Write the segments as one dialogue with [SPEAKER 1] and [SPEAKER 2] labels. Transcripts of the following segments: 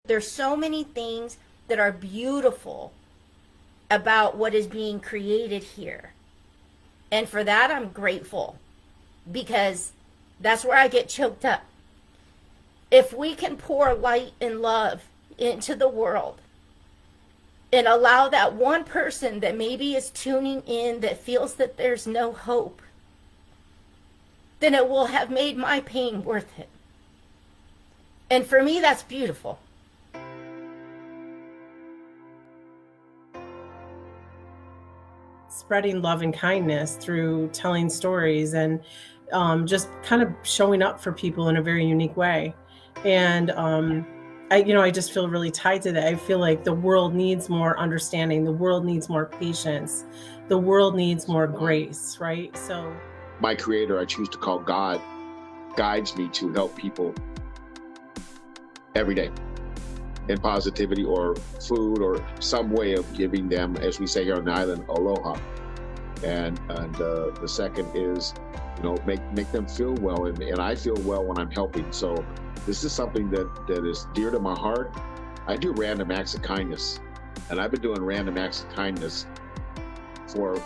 [SPEAKER 1] There's so many things that are beautiful about what is being created here. And for that, I'm grateful because that's where I get choked up. If we can pour light and love into the world and allow that one person that maybe is tuning in that feels that there's no hope, then it will have made my pain worth it. And for me, that's beautiful.
[SPEAKER 2] Spreading love and kindness through telling stories and just kind of showing up for people in a very unique way. And I just feel really tied to that. I feel like the world needs more understanding. The world needs more patience. The world needs more grace, right? So
[SPEAKER 3] my creator, I choose to call God, guides me to help people every day in positivity or food or some way of giving them, as we say here on the island, aloha. And the second is, make them feel well. And I feel well when I'm helping. So this is something that is dear to my heart. I do random acts of kindness, and I've been doing random acts of kindness for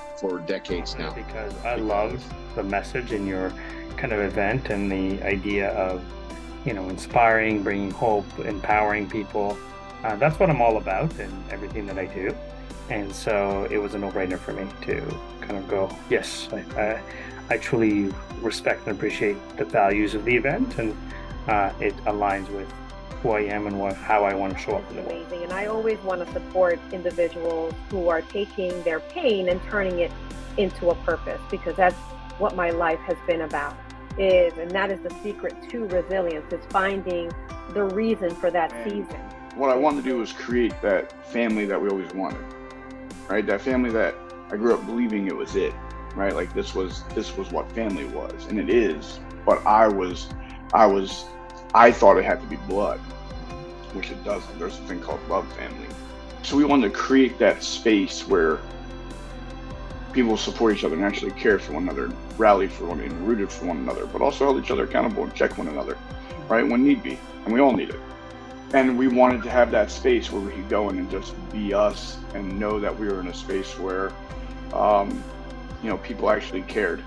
[SPEAKER 3] decades now.
[SPEAKER 4] Because I love the message in your kind of event and the idea of, inspiring, bringing hope, empowering people. That's what I'm all about in everything that I do. And so it was a no-brainer for me to kind of go, yes, I truly respect and appreciate the values of the event, and it aligns with who I am and how I want to show up in the world.
[SPEAKER 5] Amazing, and I always want to support individuals who are taking their pain and turning it into a purpose, because that's what my life has been about. And that is the secret to resilience, is finding the reason for that season.
[SPEAKER 6] What I wanted to do was create that family that we always wanted, right? That family that I grew up believing it was it, right? Like this was what family was, and it is. But I thought it had to be blood, which it doesn't. There's a thing called love family. So we wanted to create that space where people support each other and actually care for one another, rally for one another, rooted for one another, but also held each other accountable and check one another, right? When need be, and we all need it. And we wanted to have that space where we could go in and just be us and know that we were in a space where, people actually cared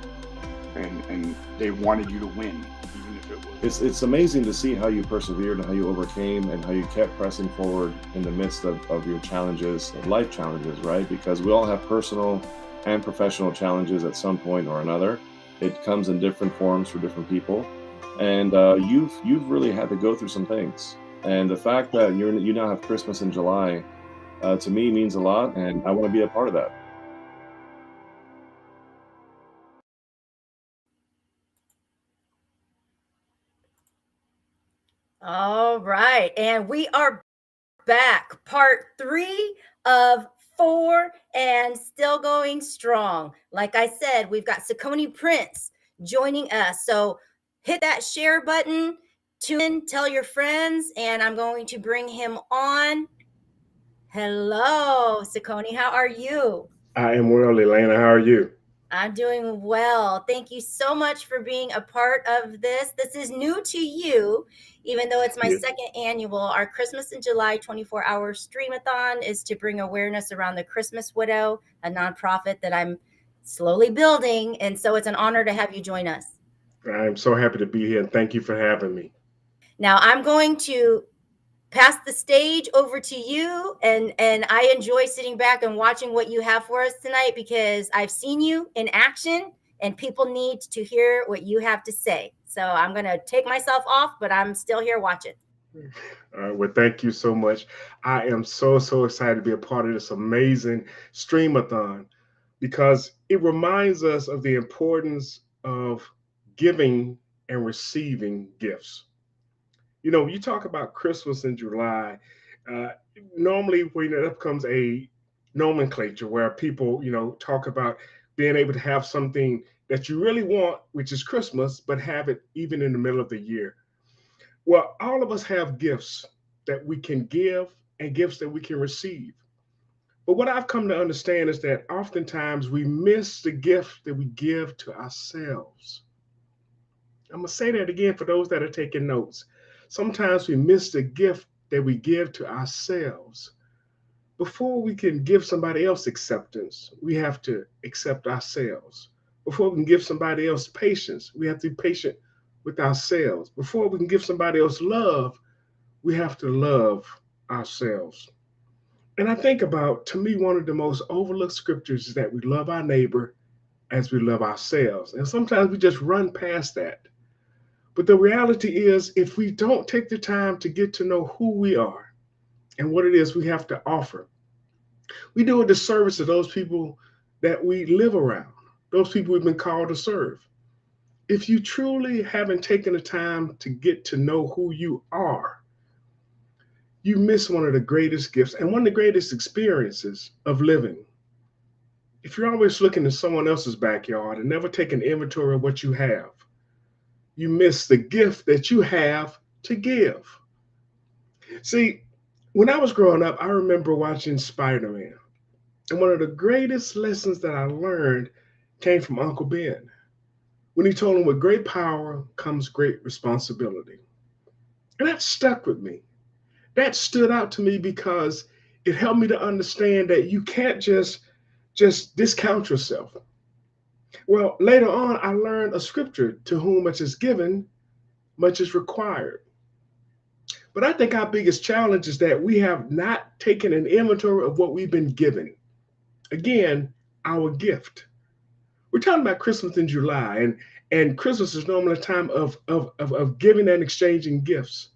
[SPEAKER 6] and they wanted you to win, even if it was.
[SPEAKER 7] It's amazing to see how you persevered and how you overcame and how you kept pressing forward in the midst of your challenges, life challenges, right? Because we all have personal and professional challenges at some point or another. It comes in different forms for different people. And you've really had to go through some things. And the fact that you now have Christmas in July, to me means a lot, and I want to be a part of that.
[SPEAKER 1] All right. And we are back. Part 3 of 4 and still going strong. Like I said, we've got Saucony Prince joining us. So hit that share button, tune in, tell your friends, and I'm going to bring him on. Hello, Saucony. How are you?
[SPEAKER 8] I am well, Elena. How are you?
[SPEAKER 1] I'm doing well. Thank you so much for being a part of this. This is new to you, even though it's my second annual. Our Christmas in July 24-hour Stream-A-Thon is to bring awareness around the Christmas Widow, a nonprofit that I'm slowly building. And so it's an honor to have you join us.
[SPEAKER 8] I'm so happy to be here, and thank you for having me.
[SPEAKER 1] Now, I'm going to pass the stage over to you, and I enjoy sitting back and watching what you have for us tonight, because I've seen you in action and people need to hear what you have to say. So I'm going to take myself off, but I'm still here watching.
[SPEAKER 8] All right, well, thank you so much. I am so excited to be a part of this amazing Stream-A-Thon, because it reminds us of the importance of giving and receiving gifts. You talk about Christmas in July, normally when it becomes a nomenclature where people, talk about being able to have something that you really want, which is Christmas, but have it even in the middle of the year. Well, all of us have gifts that we can give and gifts that we can receive. But what I've come to understand is that oftentimes we miss the gift that we give to ourselves. I'm going to say that again for those that are taking notes. Sometimes we miss the gift that we give to ourselves. Before we can give somebody else acceptance, we have to accept ourselves. Before we can give somebody else patience, we have to be patient with ourselves. Before we can give somebody else love, we have to love ourselves. And I think about, to me, one of the most overlooked scriptures is that we love our neighbor as we love ourselves. And sometimes we just run past that. But the reality is, if we don't take the time to get to know who we are and what it is we have to offer, we do a disservice to those people that we live around, those people we've been called to serve. If you truly haven't taken the time to get to know who you are, you miss one of the greatest gifts and one of the greatest experiences of living. If you're always looking in someone else's backyard and never taking inventory of what you have, you miss the gift that you have to give. See, when I was growing up, I remember watching Spider-Man. And one of the greatest lessons that I learned came from Uncle Ben, when he told him with great power comes great responsibility. And that stuck with me. That stood out to me because it helped me to understand that you can't just discount yourself. Well, later on, I learned a scripture: to whom much is given, much is required. But I think our biggest challenge is that we have not taken an inventory of what we've been given. Again, our gift. We're talking about Christmas in July, and Christmas is normally a time of giving and exchanging gifts.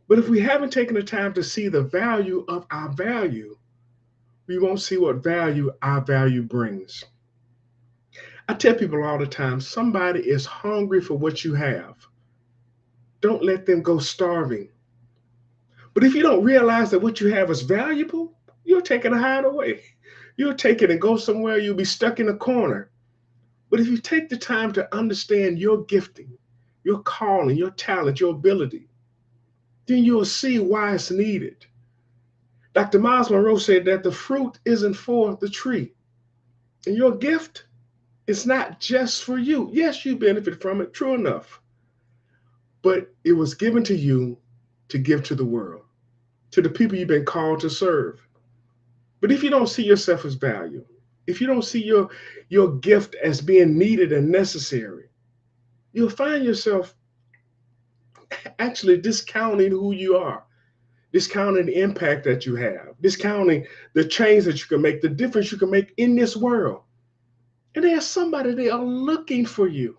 [SPEAKER 8] But if we haven't taken the time to see the value of our value, we won't see what value our value brings. I tell people all the time, somebody is hungry for what you have. Don't let them go starving. But if you don't realize that what you have is valuable, you'll take it and hide away. You'll take it and go somewhere, you'll be stuck in a corner. But if you take the time to understand your gifting, your calling, your talent, your ability, then you'll see why it's needed. Dr. Miles Monroe said that the fruit isn't for the tree. And your gift is not just for you. Yes, you benefit from it, true enough. But it was given to you to give to the world, to the people you've been called to serve. But if you don't see yourself as value, if you don't see your gift as being needed and necessary, you'll find yourself actually discounting who you are, discounting the impact that you have, discounting the change that you can make, the difference you can make in this world. And there's somebody, they are looking for you.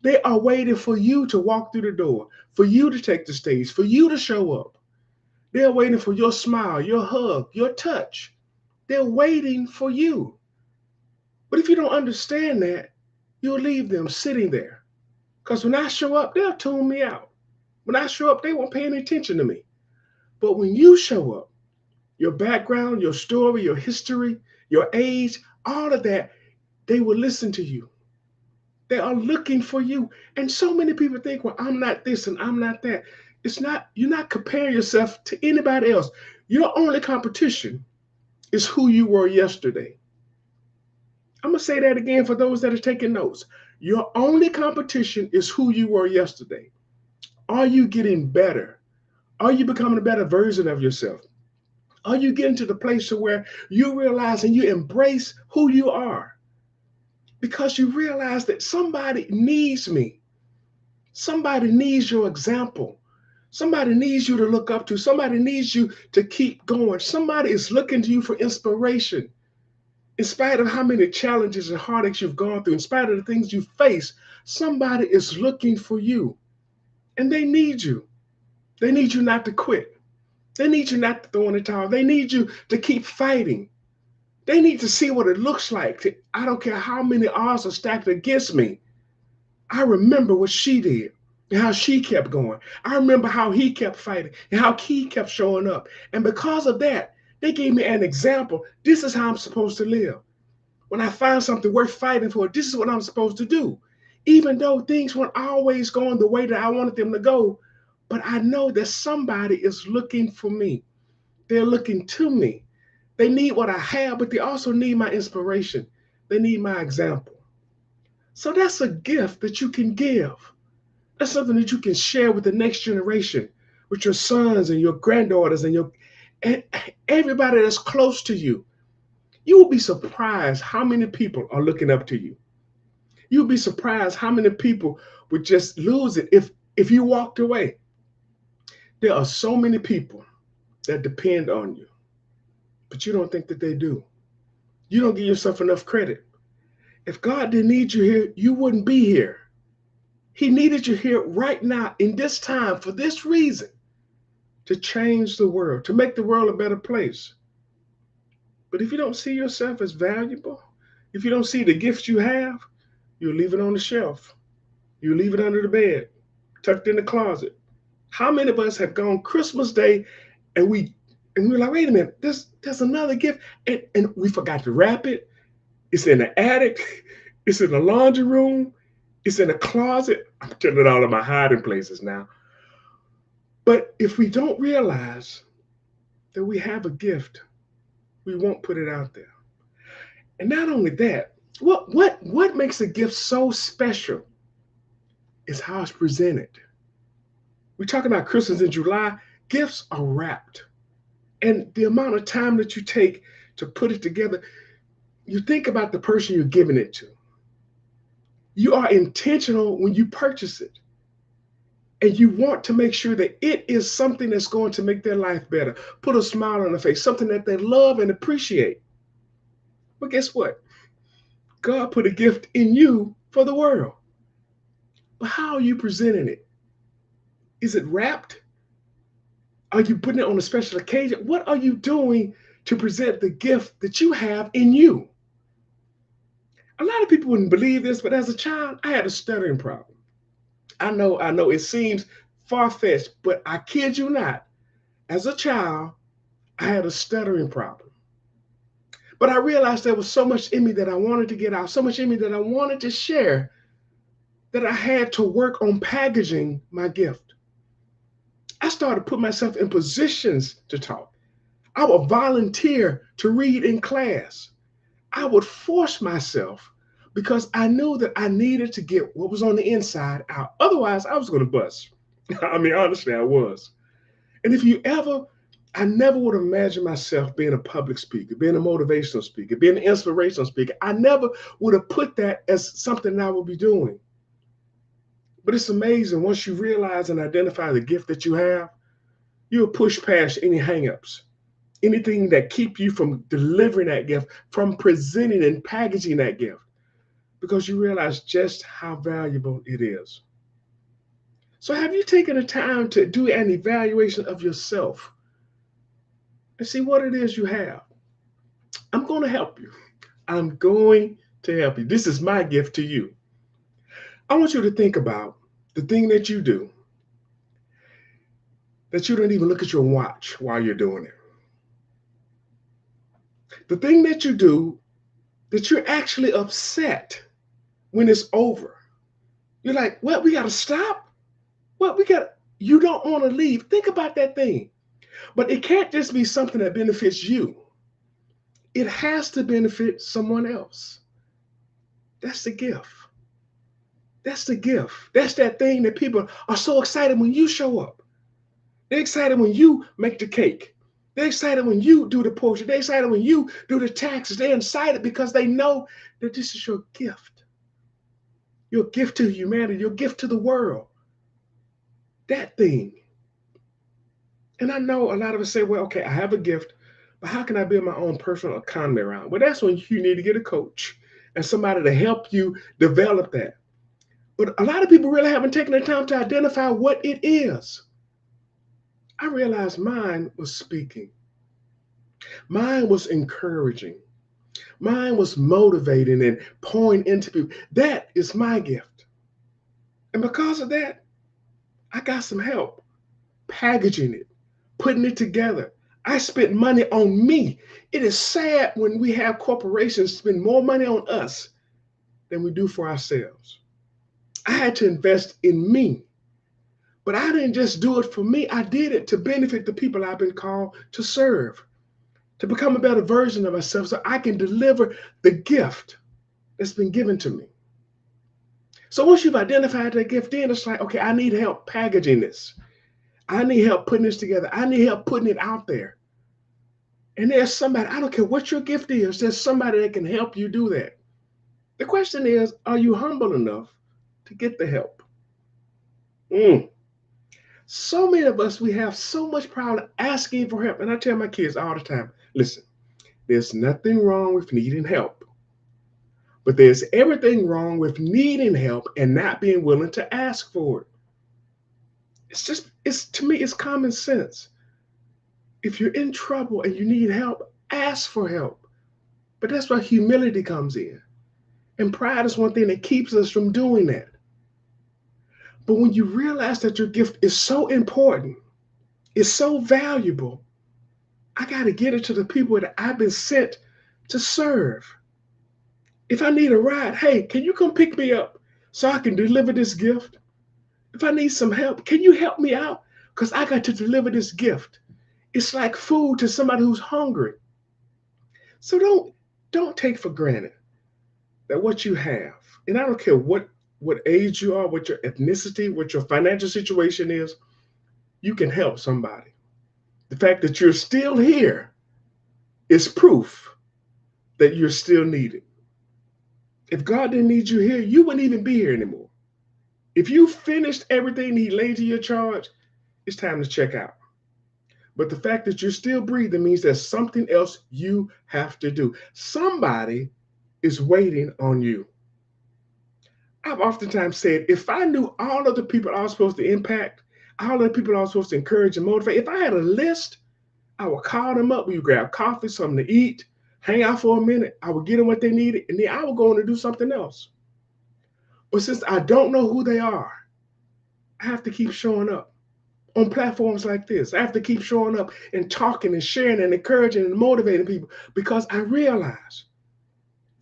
[SPEAKER 8] They are waiting for you to walk through the door, for you to take the stage, for you to show up. They're waiting for your smile, your hug, your touch. They're waiting for you. But if you don't understand that, you'll leave them sitting there. Because when I show up, they'll tune me out. When I show up, they won't pay any attention to me. But when you show up, your background, your story, your history, your age, all of that, they will listen to you. They are looking for you. And so many people think, well, I'm not this and I'm not that. It's not, you're not comparing yourself to anybody else. Your only competition is who you were yesterday. I'm going to say that again for those that are taking notes. Your only competition is who you were yesterday. Are you getting better? Are you becoming a better version of yourself? Are you getting to the place where you realize and you embrace who you are? Because you realize that somebody needs me. Somebody needs your example. Somebody needs you to look up to. Somebody needs you to keep going. Somebody is looking to you for inspiration. In spite of how many challenges and heartaches you've gone through, in spite of the things you face, somebody is looking for you. And they need you. They need you not to quit. They need you not to throw in the towel. They need you to keep fighting. They need to see what it looks like. I don't care how many odds are stacked against me. I remember what she did and how she kept going. I remember how he kept fighting and how he kept showing up. And because of that, they gave me an example. This is how I'm supposed to live. When I find something worth fighting for, this is what I'm supposed to do. Even though things weren't always going the way that I wanted them to go, but I know that somebody is looking for me. They're looking to me. They need what I have, but they also need my inspiration. They need my example. So that's a gift that you can give. That's something that you can share with the next generation. with your sons and your granddaughters and everybody that's close to you. You will be surprised how many people are looking up to you. You'll be surprised how many people would just lose it if you walked away. There are so many people that depend on you, but you don't think that they do. You don't give yourself enough credit. If God didn't need you here, you wouldn't be here. He needed you here right now in this time for this reason, to change the world, to make the world a better place. But if you don't see yourself as valuable, if you don't see the gifts you have, you'll leave it on the shelf. You leave it under the bed, tucked in the closet. How many of us have gone Christmas Day and we're like, wait a minute, there's another gift, and we forgot to wrap it. It's in the attic, it's in the laundry room, it's in a closet. I'm telling it all of my hiding places now. But if we don't realize that we have a gift, we won't put it out there. And not only that, what makes a gift so special is how it's presented. We're talking about Christmas in July. Gifts are wrapped. And the amount of time that you take to put it together, you think about the person you're giving it to. You are intentional when you purchase it. And you want to make sure that it is something that's going to make their life better, put a smile on their face, something that they love and appreciate. But guess what? God put a gift in you for the world. But how are you presenting it? Is it wrapped? Are you putting it on a special occasion? What are you doing to present the gift that you have in you? A lot of people wouldn't believe this, but as a child, I had a stuttering problem. I know it seems far-fetched, but I kid you not, as a child, I had a stuttering problem. But I realized there was so much in me that I wanted to get out, so much in me that I wanted to share, that I had to work on packaging my gift. I started to put myself in positions to talk. I would volunteer to read in class. I would force myself because I knew that I needed to get what was on the inside out. Otherwise, I was going to bust. I mean, honestly, I was. And I never would have imagined myself being a public speaker, being a motivational speaker, being an inspirational speaker. I never would have put that as something I would be doing. But it's amazing. Once you realize and identify the gift that you have, you'll push past any hangups, anything that keep you from delivering that gift, from presenting and packaging that gift, because you realize just how valuable it is. So have you taken the time to do an evaluation of yourself and see what it is you have? I'm going to help you. I'm going to help you. This is my gift to you. I want you to think about the thing that you do, that you don't even look at your watch while you're doing it. The thing that you do, that you're actually upset when it's over. You're like, what, we got to stop? You don't want to leave. Think about that thing. But it can't just be something that benefits you. It has to benefit someone else. That's the gift. That's the gift. That's that thing that people are so excited when you show up. They're excited when you make the cake. They're excited when you do the poetry. They're excited when you do the taxes. They're excited because they know that this is your gift. Your gift to humanity, your gift to the world. That thing. And I know a lot of us say, well, okay, I have a gift, but how can I build my own personal economy around? Well, that's when you need to get a coach and somebody to help you develop that. But a lot of people really haven't taken the time to identify what it is. I realized mine was speaking. Mine was encouraging. Mine was motivating and pouring into people. That is my gift. And because of that, I got some help packaging it, putting it together. I spent money on me. It is sad when we have corporations spend more money on us than we do for ourselves. I had to invest in me. But I didn't just do it for me. I did it to benefit the people I've been called to serve, to become a better version of myself so I can deliver the gift that's been given to me. So once you've identified that gift, then it's like, okay, I need help packaging this. I need help putting this together. I need help putting it out there. And there's somebody, I don't care what your gift is, there's somebody that can help you do that. The question is, are you humble enough to get the help? So many of us, we have so much problem asking for help. And I tell my kids all the time, listen, there's nothing wrong with needing help, but there's everything wrong with needing help and not being willing to ask for it. To me, it's common sense. If you're in trouble and you need help, ask for help. But that's where humility comes in. And pride is one thing that keeps us from doing that. But when you realize that your gift is so important, it's so valuable, I got to get it to the people that I've been sent to serve. If I need a ride, hey, can you come pick me up so I can deliver this gift? If I need some help, can you help me out? Because I got to deliver this gift. It's like food to somebody who's hungry. So don't take for granted that what you have, and I don't care what age you are, what your ethnicity, what your financial situation is, you can help somebody. The fact that you're still here is proof that you're still needed. If God didn't need you here, you wouldn't even be here anymore. If you finished everything he laid to your charge, it's time to check out. But the fact that you're still breathing means there's something else you have to do. Somebody is waiting on you. I've oftentimes said, if I knew all of the people I was supposed to impact, all of the people I was supposed to encourage and motivate, if I had a list, I would call them up. We would grab coffee, something to eat, hang out for a minute. I would get them what they needed, and then I would go on and do something else. But since I don't know who they are, I have to keep showing up on platforms like this. I have to keep showing up and talking and sharing and encouraging and motivating people because I realize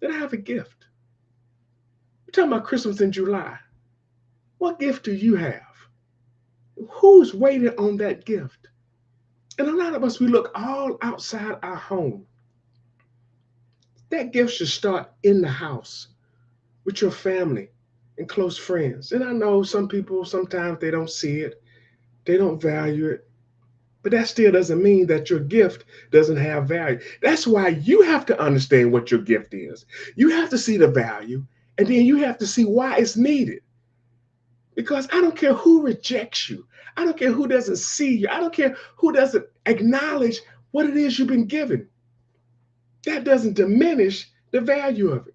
[SPEAKER 8] that I have a gift. We're talking about Christmas in July. What gift do you have? Who's waiting on that gift? And a lot of us, we look all outside our home. That gift should start in the house with your family and close friends. And I know some people, sometimes they don't see it. They don't value it. But that still doesn't mean that your gift doesn't have value. That's why you have to understand what your gift is. You have to see the value, and then you have to see why it's needed. Because I don't care who rejects you. I don't care who doesn't see you. I don't care who doesn't acknowledge what it is you've been given. That doesn't diminish the value of it.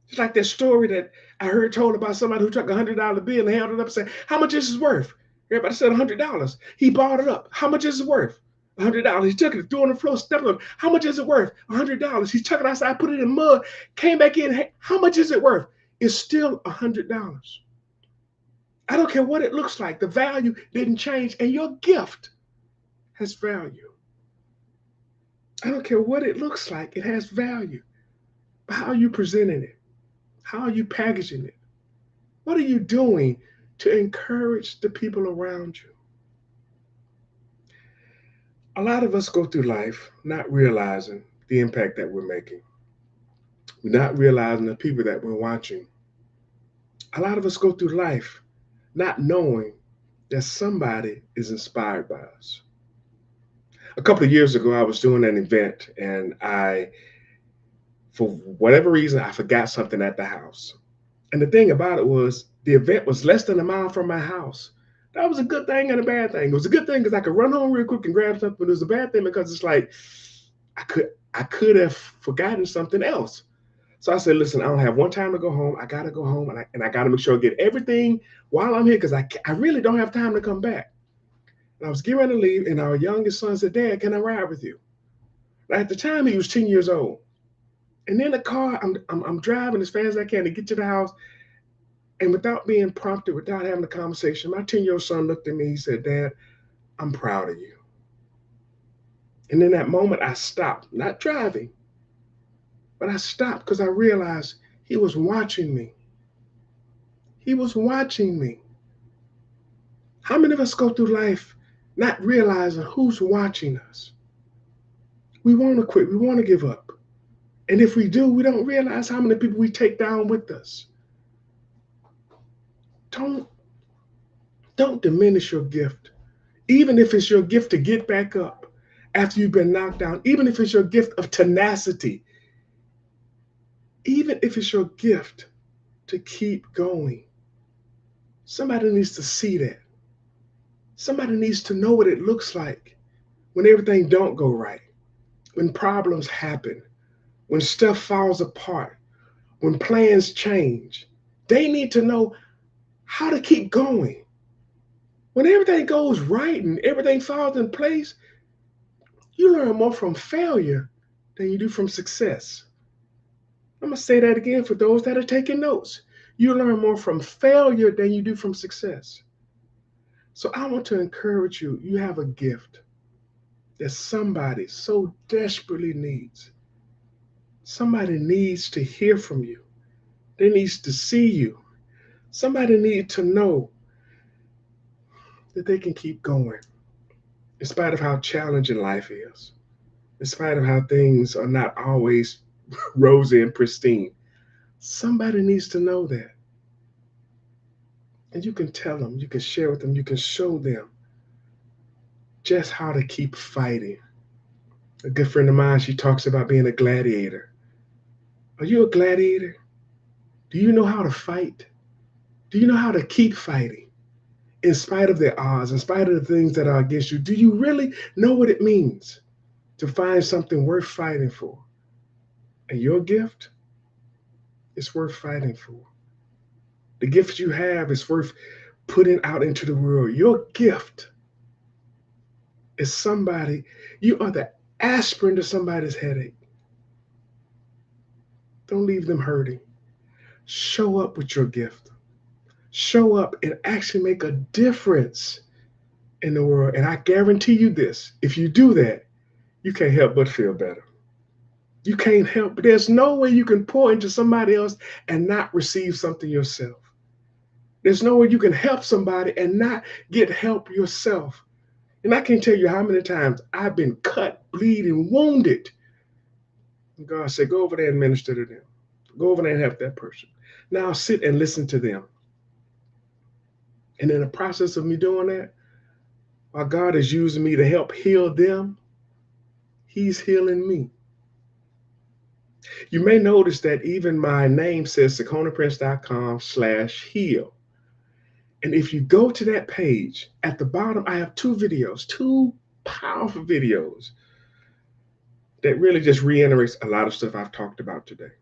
[SPEAKER 8] It's like that story that I heard told about somebody who took a $100 bill and held it up and said, "How much is this worth?" Everybody said $100. He bought it up. "How much is it worth?" $100. He took it, threw it on the floor, stepped on it. "How much is it worth?" $100. He took it outside, put it in mud, came back in. "Hey, how much is it worth?" It's still $100. I don't care what it looks like. The value didn't change, and your gift has value. I don't care what it looks like. It has value. But how are you presenting it? How are you packaging it? What are you doing to encourage the people around you? A lot of us go through life not realizing the impact that we're making. We're not realizing the people that we're watching. A lot of us go through life not knowing that somebody is inspired by us. A couple of years ago, I was doing an event, and for whatever reason, I forgot something at the house. And the thing about it was, the event was less than a mile from my house. That was a good thing and a bad thing. It was a good thing because I could run home real quick and grab something, but it was a bad thing because it's like I could have forgotten something else. So I said, listen, I don't have one time to go home. I got to go home, and I got to make sure I get everything while I'm here because I really don't have time to come back. And I was getting ready to leave, and our youngest son said, "Dad, can I ride with you?" Now, at the time, he was 10 years old. And in the car, I'm driving as fast as I can to get to the house. And without being prompted, without having a conversation, my 10-year-old son looked at me. He said, "Dad, I'm proud of you." And in that moment, I stopped, not driving, but I stopped because I realized he was watching me. He was watching me. How many of us go through life not realizing who's watching us? We want to quit. We want to give up. And if we do, we don't realize how many people we take down with us. Don't diminish your gift Even if it's your gift to get back up after you've been knocked down, even if it's your gift of tenacity, even if it's your gift to keep going. Somebody needs to see that. Somebody needs to know what it looks like when everything don't go right, when problems happen, when stuff falls apart, when plans change. They need to know how to keep going. When everything goes right and everything falls in place, you learn more from failure than you do from success. I'm going to say that again for those that are taking notes. You learn more from failure than you do from success. So I want to encourage you. You have a gift that somebody so desperately needs. Somebody needs to hear from you. They needs to see you. Somebody needs to know that they can keep going in spite of how challenging life is, in spite of how things are not always rosy and pristine. Somebody needs to know that. And you can tell them, you can share with them, you can show them just how to keep fighting. A good friend of mine, she talks about being a gladiator. Are you a gladiator? Do you know how to fight? Do you know how to keep fighting in spite of the odds, in spite of the things that are against you? Do you really know what it means to find something worth fighting for? And your gift is worth fighting for. The gift you have is worth putting out into the world. Your gift is somebody, you are the aspirin to somebody's headache. Don't leave them hurting. Show up with your gift. Show up and actually make a difference in the world. And I guarantee you this, if you do that, you can't help but feel better. You can't help, there's no way you can pour into somebody else and not receive something yourself. There's no way you can help somebody and not get help yourself. And I can't tell you how many times I've been cut, bleeding, wounded. And God said, go over there and minister to them. Go over there and help that person. Now sit and listen to them. And in the process of me doing that, while God is using me to help heal them, He's healing me. You may notice that even my name says SakonaPrince.com/heal. And if you go to that page, at the bottom, I have two powerful videos that really just reiterates a lot of stuff I've talked about today.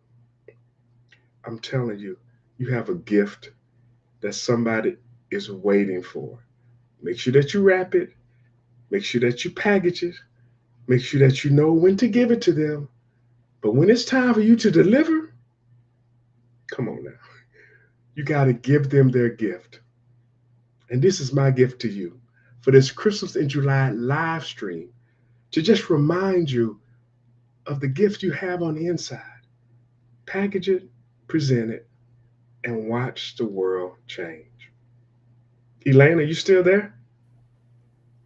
[SPEAKER 8] I'm telling you, you have a gift that somebody is waiting for. Make sure that you wrap it. Make sure that you package it. Make sure that you know when to give it to them. But when it's time for you to deliver, come on now. You got to give them their gift. And this is my gift to you for this Christmas in July live stream, to just remind you of the gift you have on the inside. Package it, present it, and watch the world change. Elaine, are you still there?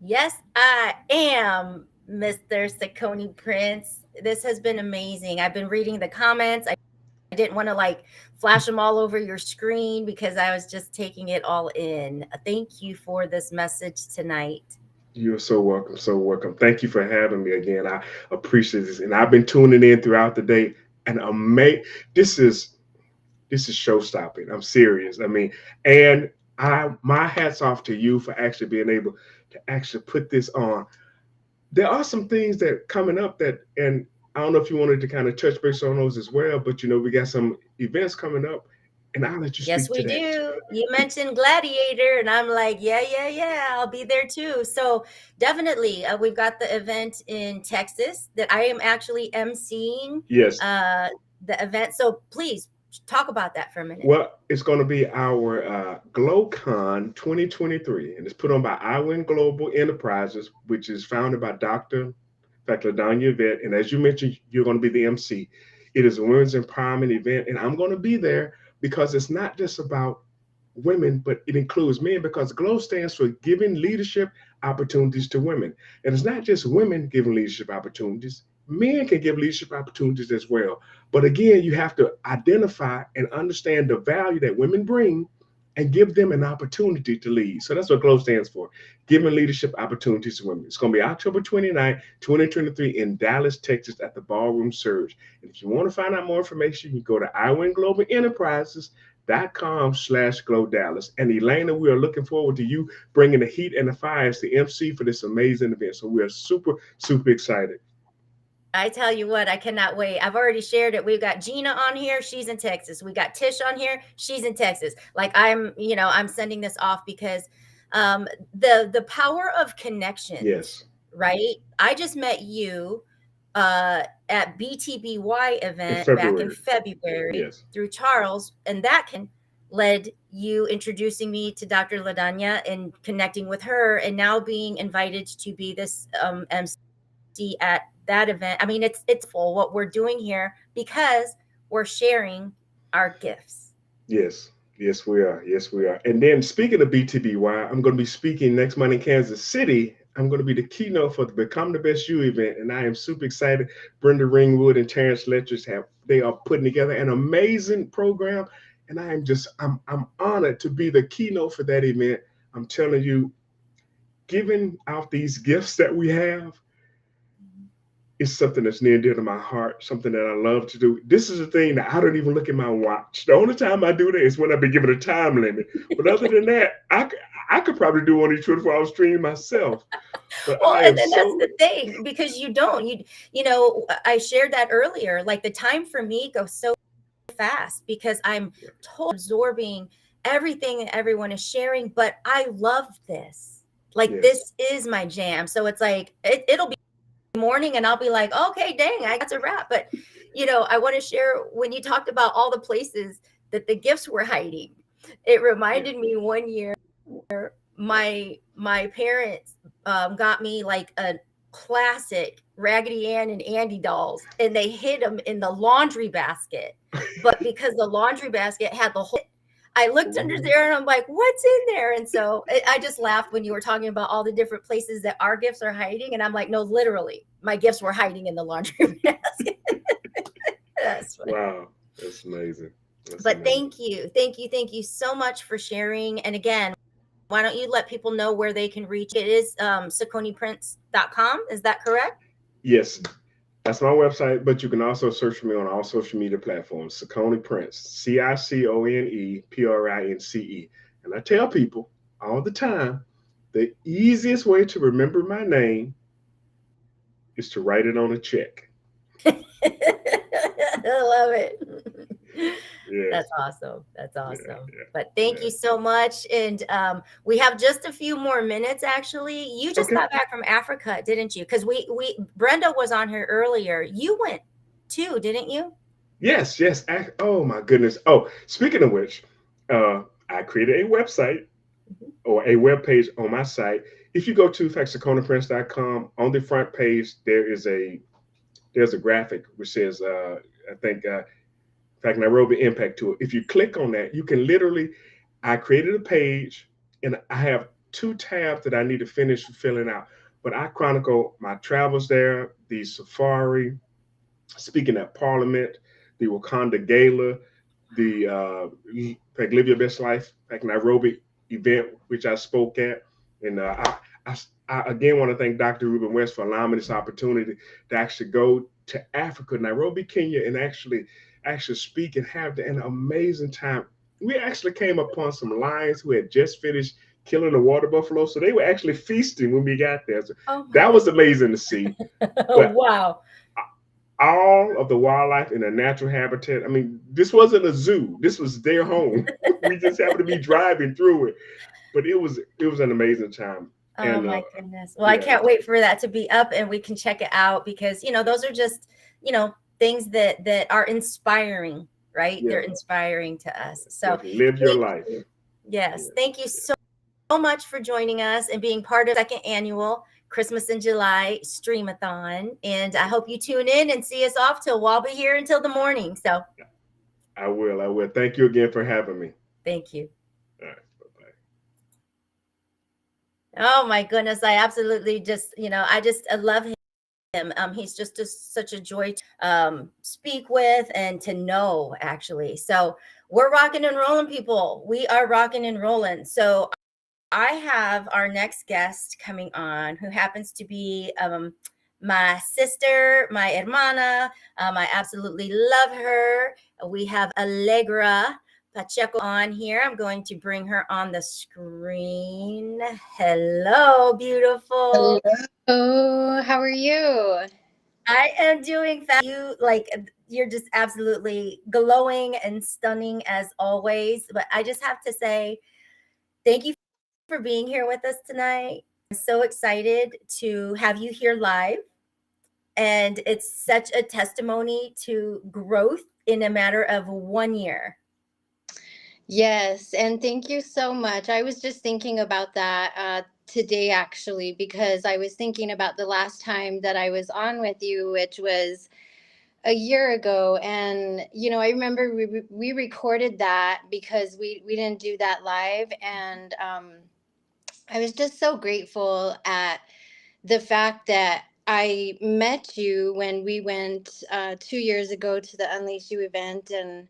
[SPEAKER 1] Yes, I am, Mr. Sakoni Prince. This has been amazing. I've been reading the comments. I didn't want to flash them all over your screen because I was just taking it all in. Thank you for this message tonight.
[SPEAKER 8] You're so welcome. So welcome. Thank you for having me again. I appreciate this. And I've been tuning in throughout the day, and this is show stopping. I'm serious. And my hat's off to you for actually being able to actually put this on. There are some things that coming up and I don't know if you wanted to kind of touch base on those as well, but we got some events coming up, and I'll let you speak to that.
[SPEAKER 1] Yes, we do. You mentioned Gladiator, and I'm like, yeah, I'll be there too. So definitely, we've got the event in Texas that I am actually emceeing.
[SPEAKER 8] Yes.
[SPEAKER 1] The event. So please talk about that for a minute.
[SPEAKER 8] Well, it's going to be our GlowCon 2023, and it's put on by iWin Global Enterprises, which is founded by Dr. LaDonya Yvette. And as you mentioned, you're going to be the MC. It is a women's empowerment event, and I'm going to be there because it's not just about women, but it includes men, because GLOW stands for Giving Leadership Opportunities to Women. And it's not just women giving leadership opportunities. Men can give leadership opportunities as well. But again, you have to identify and understand the value that women bring and give them an opportunity to lead. So that's what GLOW stands for, Giving Leadership Opportunities to Women. It's going to be October 29, 2023 in Dallas, Texas at the Ballroom Surge. And if you want to find out more information, you go to iwinglobalenterprises.com/Glow Dallas. And Elena, we are looking forward to you bringing the heat and the fire as the MC for this amazing event. So we are super, super excited.
[SPEAKER 1] I tell you what, I cannot wait. I've already shared it. We've got Gina on here. She's in Texas. We got Tish on here. She's in Texas. Like I'm sending this off because the power of connections.
[SPEAKER 8] Yes.
[SPEAKER 1] Right. I just met you at BTBY event back in February
[SPEAKER 8] yes.
[SPEAKER 1] through Charles, and that led you introducing me to Dr. Ladanya and connecting with her, and now being invited to be this MC at that event. I mean, it's full what we're doing here because we're sharing our gifts.
[SPEAKER 8] Yes, we are. Yes, we are. And then speaking of BTBY, I'm going to be speaking next month in Kansas City. I'm going to be the keynote for the Become the Best You event, and I am super excited. Brenda Ringwood and Terrence Letchers they are putting together an amazing program, and I'm honored to be the keynote for that event. I'm telling you, giving out these gifts that we have is something that's near and dear to my heart, something that I love to do. This is a thing that I don't even look at my watch. The only time I do that is when I've been given a time limit. But other than that, I could probably do one of these 24-hour streams myself. But
[SPEAKER 1] well, and then that's the thing, because you know, I shared that earlier. Like the time for me goes so fast because I'm totally absorbing everything that everyone is sharing. But I love this. Like this is my jam. So it's like it'll be morning and I'll be like, okay, dang, I got to wrap. But I want to share when you talked about all the places that the gifts were hiding. It reminded me one year my parents got me like a classic Raggedy Ann and Andy dolls, and they hid them in the laundry basket. But because the laundry basket had the whole, I looked under there and I'm like, what's in there? And so I just laughed when you were talking about all the different places that our gifts are hiding. And I'm like, no, literally, my gifts were hiding in the laundry basket. That's funny.
[SPEAKER 8] Wow, that's amazing.
[SPEAKER 1] But thank you so much for sharing. And again, why don't you let people know where they can reach? It is SacconiPrince.com. Is that correct?
[SPEAKER 8] Yes, that's my website, but you can also search for me on all social media platforms. Saccone Prince, CICONEPRINCE. And I tell people all the time, the easiest way to remember my name is to write it on a check.
[SPEAKER 1] I love it.
[SPEAKER 8] Yes.
[SPEAKER 1] That's awesome. Yeah. But thank you so much. And we have just a few more minutes, actually. You just got back from Africa, didn't you? Because Brenda was on here earlier. You went too, didn't you?
[SPEAKER 8] Yes. Oh, my goodness. Oh, speaking of which, I created a website or a web page on my site. If you go to SacconePrince.com, on the front page, there's a graphic which says, Nairobi Impact Tour. If you click on that, you can I created a page and I have 2 tabs that I need to finish filling out. But I chronicle my travels there, the safari, speaking at Parliament, the Wakanda Gala, the Live Your Best Life, Nairobi event, which I spoke at. And I again want to thank Dr. Ruben West for allowing me this opportunity to actually go to Africa, Nairobi, Kenya, and actually speak and have an amazing time. We actually came upon some lions who had just finished killing a water buffalo, so they were actually feasting when we got there. So that was amazing to see.
[SPEAKER 1] Wow.
[SPEAKER 8] All of the wildlife in a natural habitat. I mean, this wasn't a zoo. This was their home. We just happened to be driving through it. But it was an amazing time.
[SPEAKER 1] Oh, my goodness. Well, I can't wait for that to be up and we can check it out because, those are just, things that are inspiring, right? Yeah. They're inspiring to us. So
[SPEAKER 8] live your life.
[SPEAKER 1] Yes. Thank you so much for joining us and being part of the 2nd annual Christmas in July Stream-A-Thon. And I hope you tune in and see us off till we'll be here until the morning. So
[SPEAKER 8] I will. Thank you again for having me.
[SPEAKER 1] Thank you.
[SPEAKER 8] All right. Bye-bye.
[SPEAKER 1] Oh my goodness. I absolutely I love him. He's just such a joy to speak with and to know, actually. So We're rocking and rolling, people. We are rocking and rolling. So I have our next guest coming on who happens to be my sister, my hermana. I absolutely love her. We have Allegra Pacheco on here. I'm going to bring her on the screen. Hello, beautiful.
[SPEAKER 9] Hello, how are you?
[SPEAKER 1] I am doing fast. You're just absolutely glowing and stunning as always. But I just have to say, thank you for being here with us tonight. I'm so excited to have you here live. And it's such a testimony to growth in a matter of 1 year.
[SPEAKER 9] Yes, and thank you so much. I was just thinking about that today, actually, because I was thinking about the last time that I was on with you, which was a year ago. And, I remember we recorded that because we didn't do that live. And I was just so grateful at the fact that I met you when we went 2 years ago to the Unleash You event, and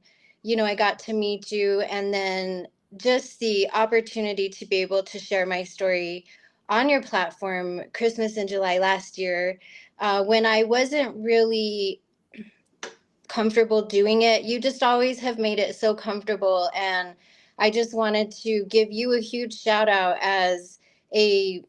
[SPEAKER 9] I got to meet you, and then just the opportunity to be able to share my story on your platform, Christmas in July last year, when I wasn't really comfortable doing it. You just always have made it so comfortable, and I just wanted to give you a huge shout out as a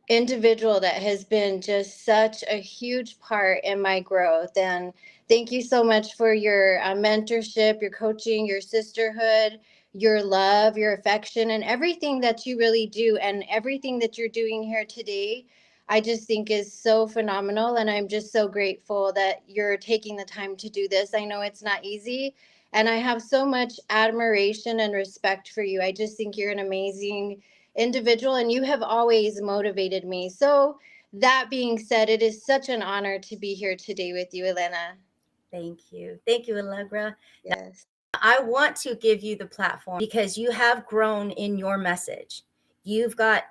[SPEAKER 9] individual that has been just such a huge part in my growth. And thank you so much for your mentorship, your coaching, your sisterhood, your love, your affection, and everything that you really do, and everything that you're doing here today. I just think is so phenomenal, and I'm just so grateful that you're taking the time to do this. I know it's not easy, and I have so much admiration and respect for you. I just think you're an amazing individual, and you have always motivated me. So that being said, it is such an honor to be here today with you, Elena.
[SPEAKER 1] Thank you. Thank you, Allegra.
[SPEAKER 9] Yes.
[SPEAKER 1] I want to give you the platform because you have grown in your message. You've got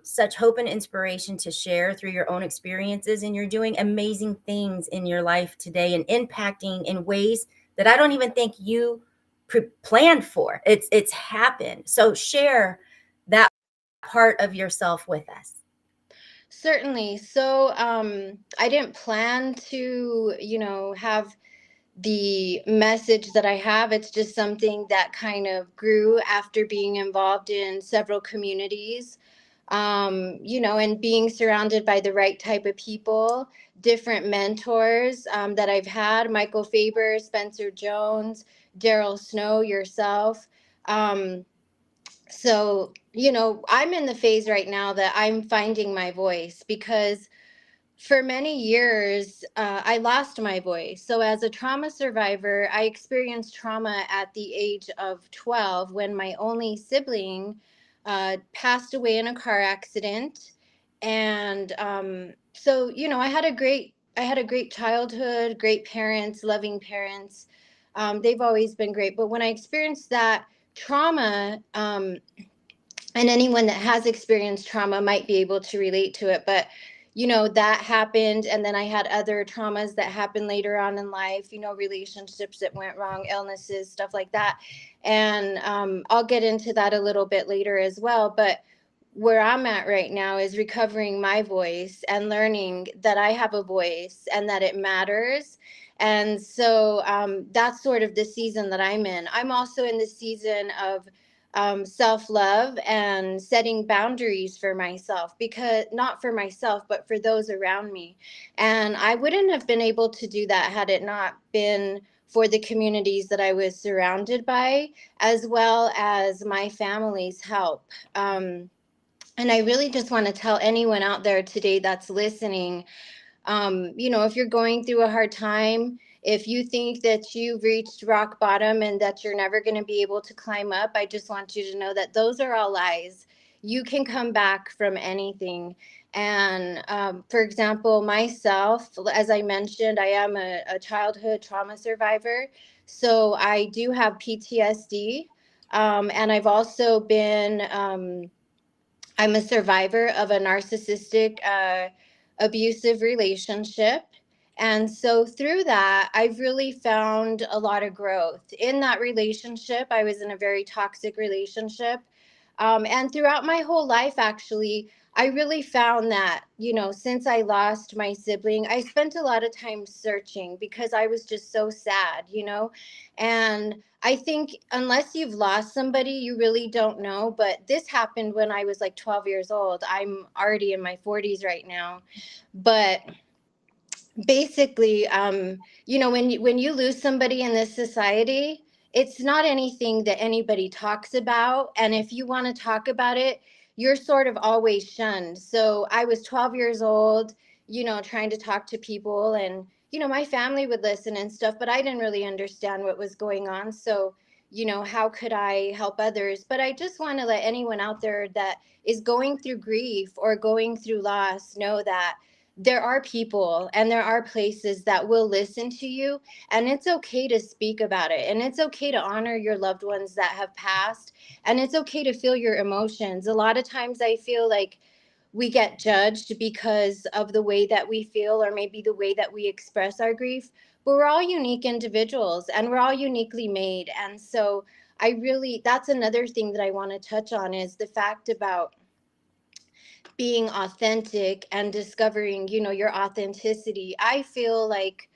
[SPEAKER 1] such hope and inspiration to share through your own experiences, and you're doing amazing things in your life today and impacting in ways that I don't even think you planned for. It's happened. So share that part of yourself with us.
[SPEAKER 9] Certainly. So I didn't plan to, have the message that I have. It's just something that kind of grew after being involved in several communities, and being surrounded by the right type of people, different mentors that I've had, Michael Faber, Spencer Jones, Daryl Snow, yourself. So, I'm in the phase right now that I'm finding my voice, because for many years, I lost my voice. So, as a trauma survivor, I experienced trauma at the age of 12 when my only sibling passed away in a car accident. And so, I had a great childhood, great parents, loving parents. They've always been great. But when I experienced that trauma, and anyone that has experienced trauma might be able to relate to it, but that happened, and then I had other traumas that happened later on in life, relationships that went wrong, illnesses, stuff like that. And I'll get into that a little bit later as well. But where I'm at right now is recovering my voice and learning that I have a voice and that it matters. And so that's sort of the season that I'm in. I'm also in the season of self-love and setting boundaries for myself, because not for myself, but for those around me. And I wouldn't have been able to do that had it not been for the communities that I was surrounded by, as well as my family's help. And I really just want to tell anyone out there today that's listening, if you're going through a hard time, if you think that you've reached rock bottom and that you're never going to be able to climb up, I just want you to know that those are all lies. You can come back from anything. And for example, myself, as I mentioned, I am a childhood trauma survivor. So I do have PTSD. And I've also been, I'm a survivor of a narcissistic, abusive relationship. And so through that, I've really found a lot of growth. In that relationship, I was in a very toxic relationship. And throughout my whole life, actually, I really found that, since I lost my sibling, I spent a lot of time searching because I was just so sad. And I think unless you've lost somebody, you really don't know. But this happened when I was like 12 years old. I'm already in my 40s right now. But basically, when you lose somebody in this society, it's not anything that anybody talks about, and if you want to talk about it, you're sort of always shunned. So I was 12 years old, trying to talk to people, and my family would listen and stuff, but I didn't really understand what was going on. So how could I help others? But I just want to let anyone out there that is going through grief or going through loss know that there are people and there are places that will listen to you, and it's okay to speak about it, and it's okay to honor your loved ones that have passed, and it's okay to feel your emotions. A lot of times I feel like we get judged because of the way that we feel, or maybe the way that we express our grief, but we're all unique individuals and we're all uniquely made. And so that's another thing that I want to touch on, is the fact about being authentic and discovering, your authenticity. I feel like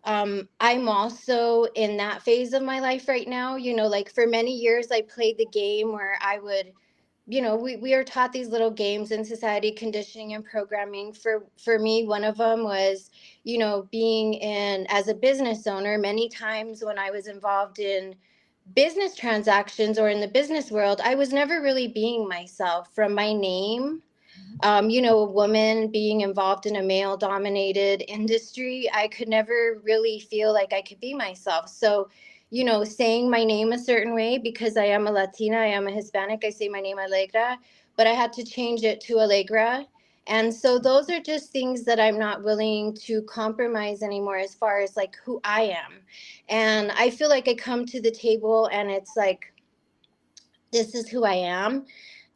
[SPEAKER 9] I'm also in that phase of my life right now. Like for many years, I played the game where I would, we are taught these little games in society, conditioning and programming. For me, one of them was, being in as a business owner. Many times when I was involved in business transactions or in the business world, I was never really being myself. From my name, a woman being involved in a male dominated industry, I could never really feel like I could be myself. So, saying my name a certain way, because I am a Latina, I am a Hispanic, I say my name Allegra, but I had to change it to Allegra. And so those are just things that I'm not willing to compromise anymore as far as like who I am. And I feel like I come to the table and it's like, this is who I am.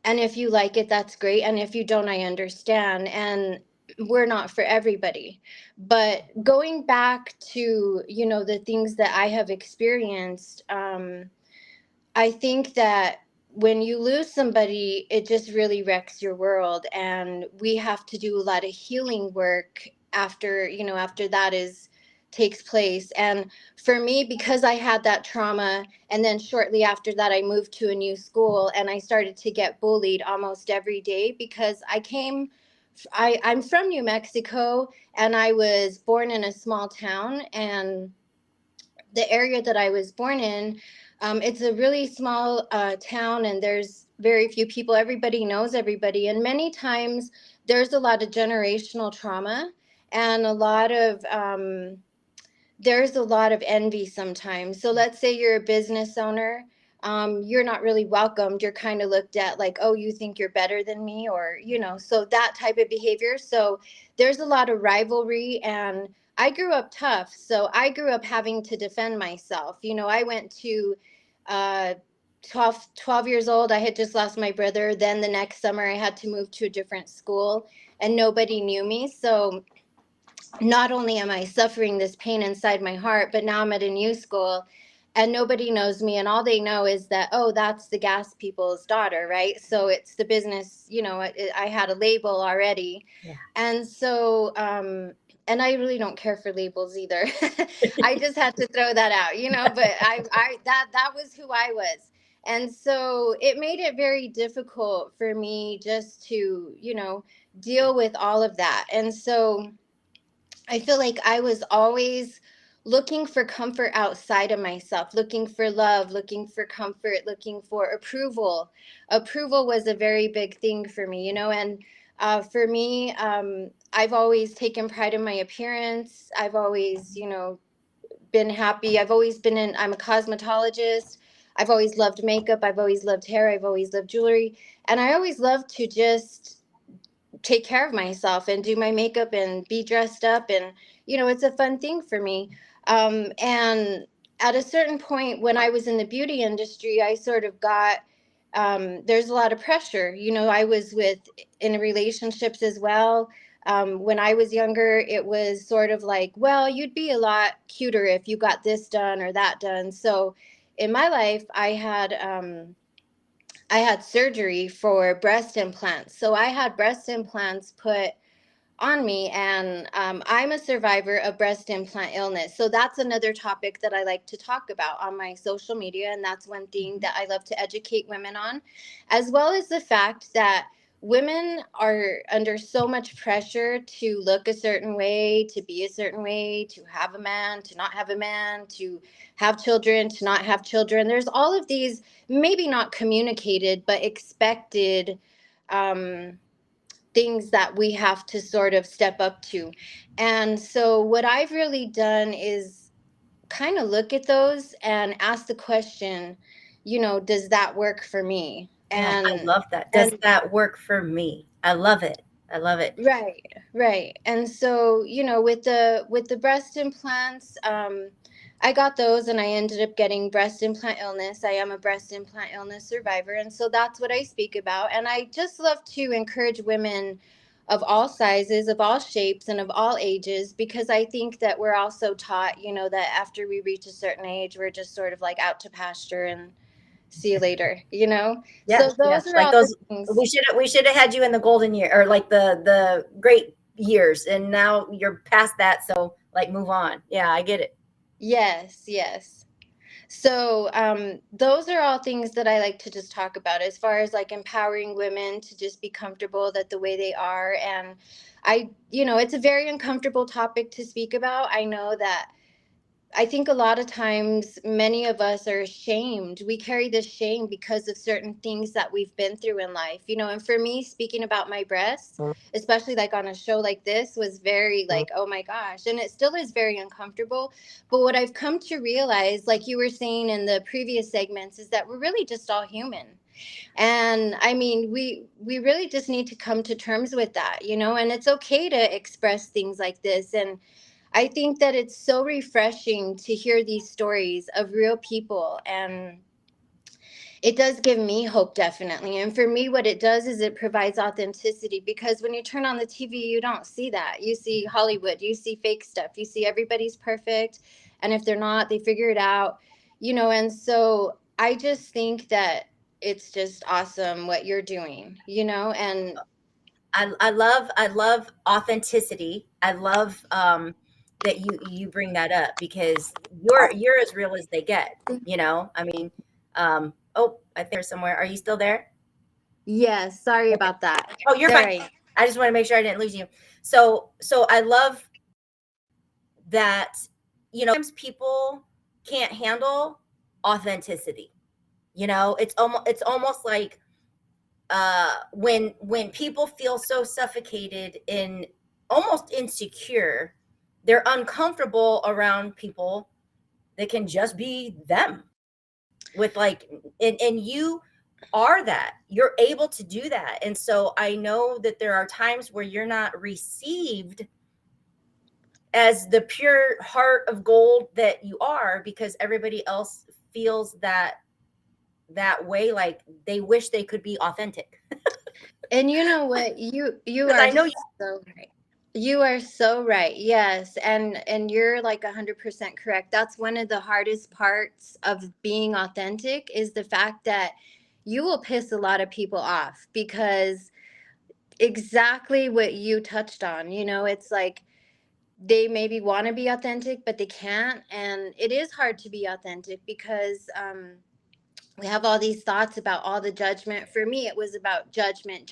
[SPEAKER 9] And if you like it, that's great. And if you don't, I understand. And we're not for everybody. But going back to, the things that I have experienced, I think that when you lose somebody, it just really wrecks your world. And we have to do a lot of healing work after that takes place. And for me, because I had that trauma, and then shortly after that, I moved to a new school and I started to get bullied almost every day because I'm from New Mexico, and I was born in a small town, and the area that I was born in, it's a really small town, and there's very few people. Everybody knows everybody. And many times there's a lot of generational trauma, and there's a lot of envy sometimes. So let's say you're a business owner. You're not really welcomed. You're kind of looked at like, oh, you think you're better than me, or, so that type of behavior. So there's a lot of rivalry, and I grew up tough. So I grew up having to defend myself. I went to 12 years old. I had just lost my brother. Then the next summer I had to move to a different school, and nobody knew me. So not only am I suffering this pain inside my heart, but now I'm at a new school and nobody knows me. And all they know is that, oh, that's the gas people's daughter, right? So it's the business, I had a label already.
[SPEAKER 1] Yeah.
[SPEAKER 9] And so, and I really don't care for labels either. I just had to throw that out, but that was who I was. And so it made it very difficult for me just to, deal with all of that. And so I feel like I was always looking for comfort outside of myself, looking for love, looking for comfort, looking for approval. Approval was a very big thing for me, and for me, I've always taken pride in my appearance. I've always, been happy. I'm a cosmetologist. I've always loved makeup. I've always loved hair. I've always loved jewelry. And I always loved to just take care of myself and do my makeup and be dressed up, and it's a fun thing for me. And at a certain point when I was in the beauty industry, I sort of got there's a lot of pressure. I was in relationships as well. When I was younger, it was sort of like, well, you'd be a lot cuter if you got this done or that done. So in my life, I had surgery for breast implants. So I had breast implants put on me, and I'm a survivor of breast implant illness. So that's another topic that I like to talk about on my social media, and that's one thing that I love to educate women on, as well as the fact that women are under so much pressure to look a certain way, to be a certain way, to have a man, to not have a man, to have children, to not have children. There's all of these, maybe not communicated, but expected things that we have to sort of step up to. And so what I've really done is kind of look at those and ask the question, does that work for me?
[SPEAKER 1] Yeah, I
[SPEAKER 9] And
[SPEAKER 1] love that. Does that work for me? I love it. I love it.
[SPEAKER 9] Right. And so, with the breast implants, I got those and I ended up getting breast implant illness. I am a breast implant illness survivor. And so that's what I speak about. And I just love to encourage women of all sizes, of all shapes, and of all ages, because I think that we're also taught, that after we reach a certain age, we're just sort of like out to pasture and see you later,
[SPEAKER 1] Yes,
[SPEAKER 9] So those
[SPEAKER 1] yes.
[SPEAKER 9] are
[SPEAKER 1] Like
[SPEAKER 9] all
[SPEAKER 1] those,
[SPEAKER 9] the things.
[SPEAKER 1] we should have had you in the golden year, or like the great years, and now you're past that. So like, move on. Yeah, I get it.
[SPEAKER 9] Yes. So those are all things that I like to just talk about, as far as like empowering women to just be comfortable that the way they are. And it's a very uncomfortable topic to speak about. I know that. I think a lot of times many of us are ashamed. We carry this shame because of certain things that we've been through in life, and for me, speaking about my breasts, especially like on a show like this, was very like, oh my gosh. And it still is very uncomfortable. But what I've come to realize, like you were saying in the previous segments, is that we're really just all human. And I mean, we really just need to come to terms with that, and it's okay to express things like this. And I think that it's so refreshing to hear these stories of real people, and it does give me hope, definitely. And for me, what it does is it provides authenticity, because when you turn on the TV, you don't see that. You see Hollywood, you see fake stuff, you see everybody's perfect, and if they're not, they figure it out, and so I just think that it's just awesome what you're doing, and
[SPEAKER 1] I love authenticity. I love that you bring that up, because you're as real as they get. I mean, oh, I think there's somewhere. Are you still there?
[SPEAKER 9] yes, sorry about that.
[SPEAKER 1] Oh, you're
[SPEAKER 9] There
[SPEAKER 1] fine. I just want to make sure I didn't lose you. So I love that. Sometimes people can't handle authenticity. It's almost like when people feel so suffocated and almost insecure, they're uncomfortable around people that can just be them, with like, and you are that. You're able to do that. And so I know that there are times where you're not received as the pure heart of gold that you are, because everybody else feels that way, like they wish they could be authentic.
[SPEAKER 9] And you know what? You
[SPEAKER 1] Because
[SPEAKER 9] are
[SPEAKER 1] I know you.
[SPEAKER 9] so right. You are so right. Yes. And you're like 100% correct. That's one of the hardest parts of being authentic, is the fact that you will piss a lot of people off, because exactly what you touched on, it's like they maybe want to be authentic, but they can't. And it is hard to be authentic, because we have all these thoughts about all the judgment. For me, it was about judgment,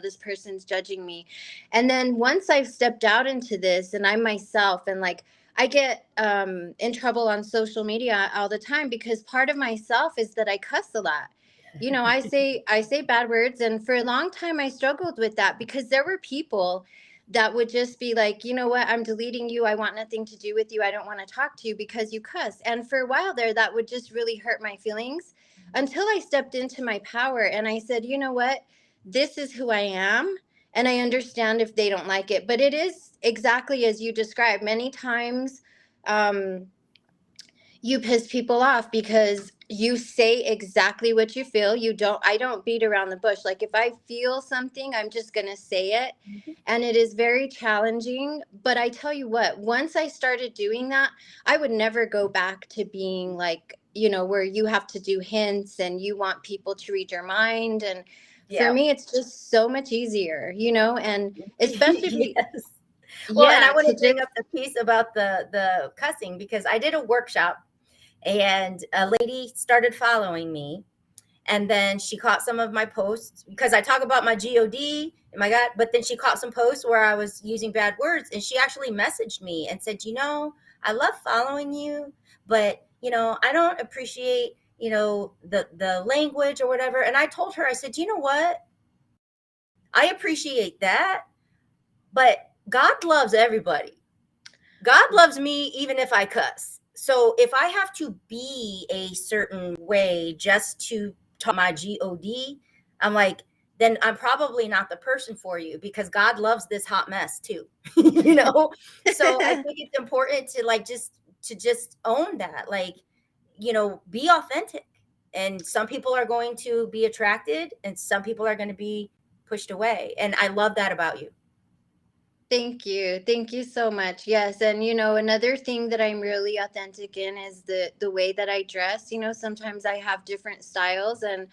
[SPEAKER 9] this person's judging me. And then once I've stepped out into this, and I'm myself, and like I get in trouble on social media all the time, because part of myself is that I cuss a lot. I say bad words, and for a long time I struggled with that, because there were people that would just be like, you know what, I'm deleting you. I want nothing to do with you. I don't want to talk to you because you cuss. And for a while there, that would just really hurt my feelings, until I stepped into my power and I said, you know what, this is who I am. And I understand if they don't like it, but it is exactly as you described. Many times, you piss people off because you say exactly what you feel. I don't beat around the bush. Like if I feel something, I'm just going to say it. And it is very challenging. But I tell you what, once I started doing that, I would never go back to being like, where you have to do hints and you want people to read your mind. And for
[SPEAKER 1] Yeah.
[SPEAKER 9] me, it's just so much easier, and especially if we,
[SPEAKER 1] Yes. Well, and I
[SPEAKER 9] yeah,
[SPEAKER 1] want
[SPEAKER 9] to
[SPEAKER 1] to bring
[SPEAKER 9] just,
[SPEAKER 1] up the piece about the cussing, because I did a workshop and a lady started following me, and then she caught some of my posts because I talk about my God and my God, but then she caught some posts where I was using bad words, and she actually messaged me and said, I love following you, but I don't appreciate the language or whatever. And I told her, I said, you know what, I appreciate that, but God loves everybody. God loves me even if I cuss. So if I have to be a certain way just to talk my God, I'm like, then I'm probably not the person for you, because God loves this hot mess too. So I think it's important to just own that, be authentic. And some people are going to be attracted and some people are going to be pushed away. And I love that about you.
[SPEAKER 9] Thank you. Thank you so much. Yes. And another thing that I'm really authentic in is the way that I dress. Sometimes I have different styles and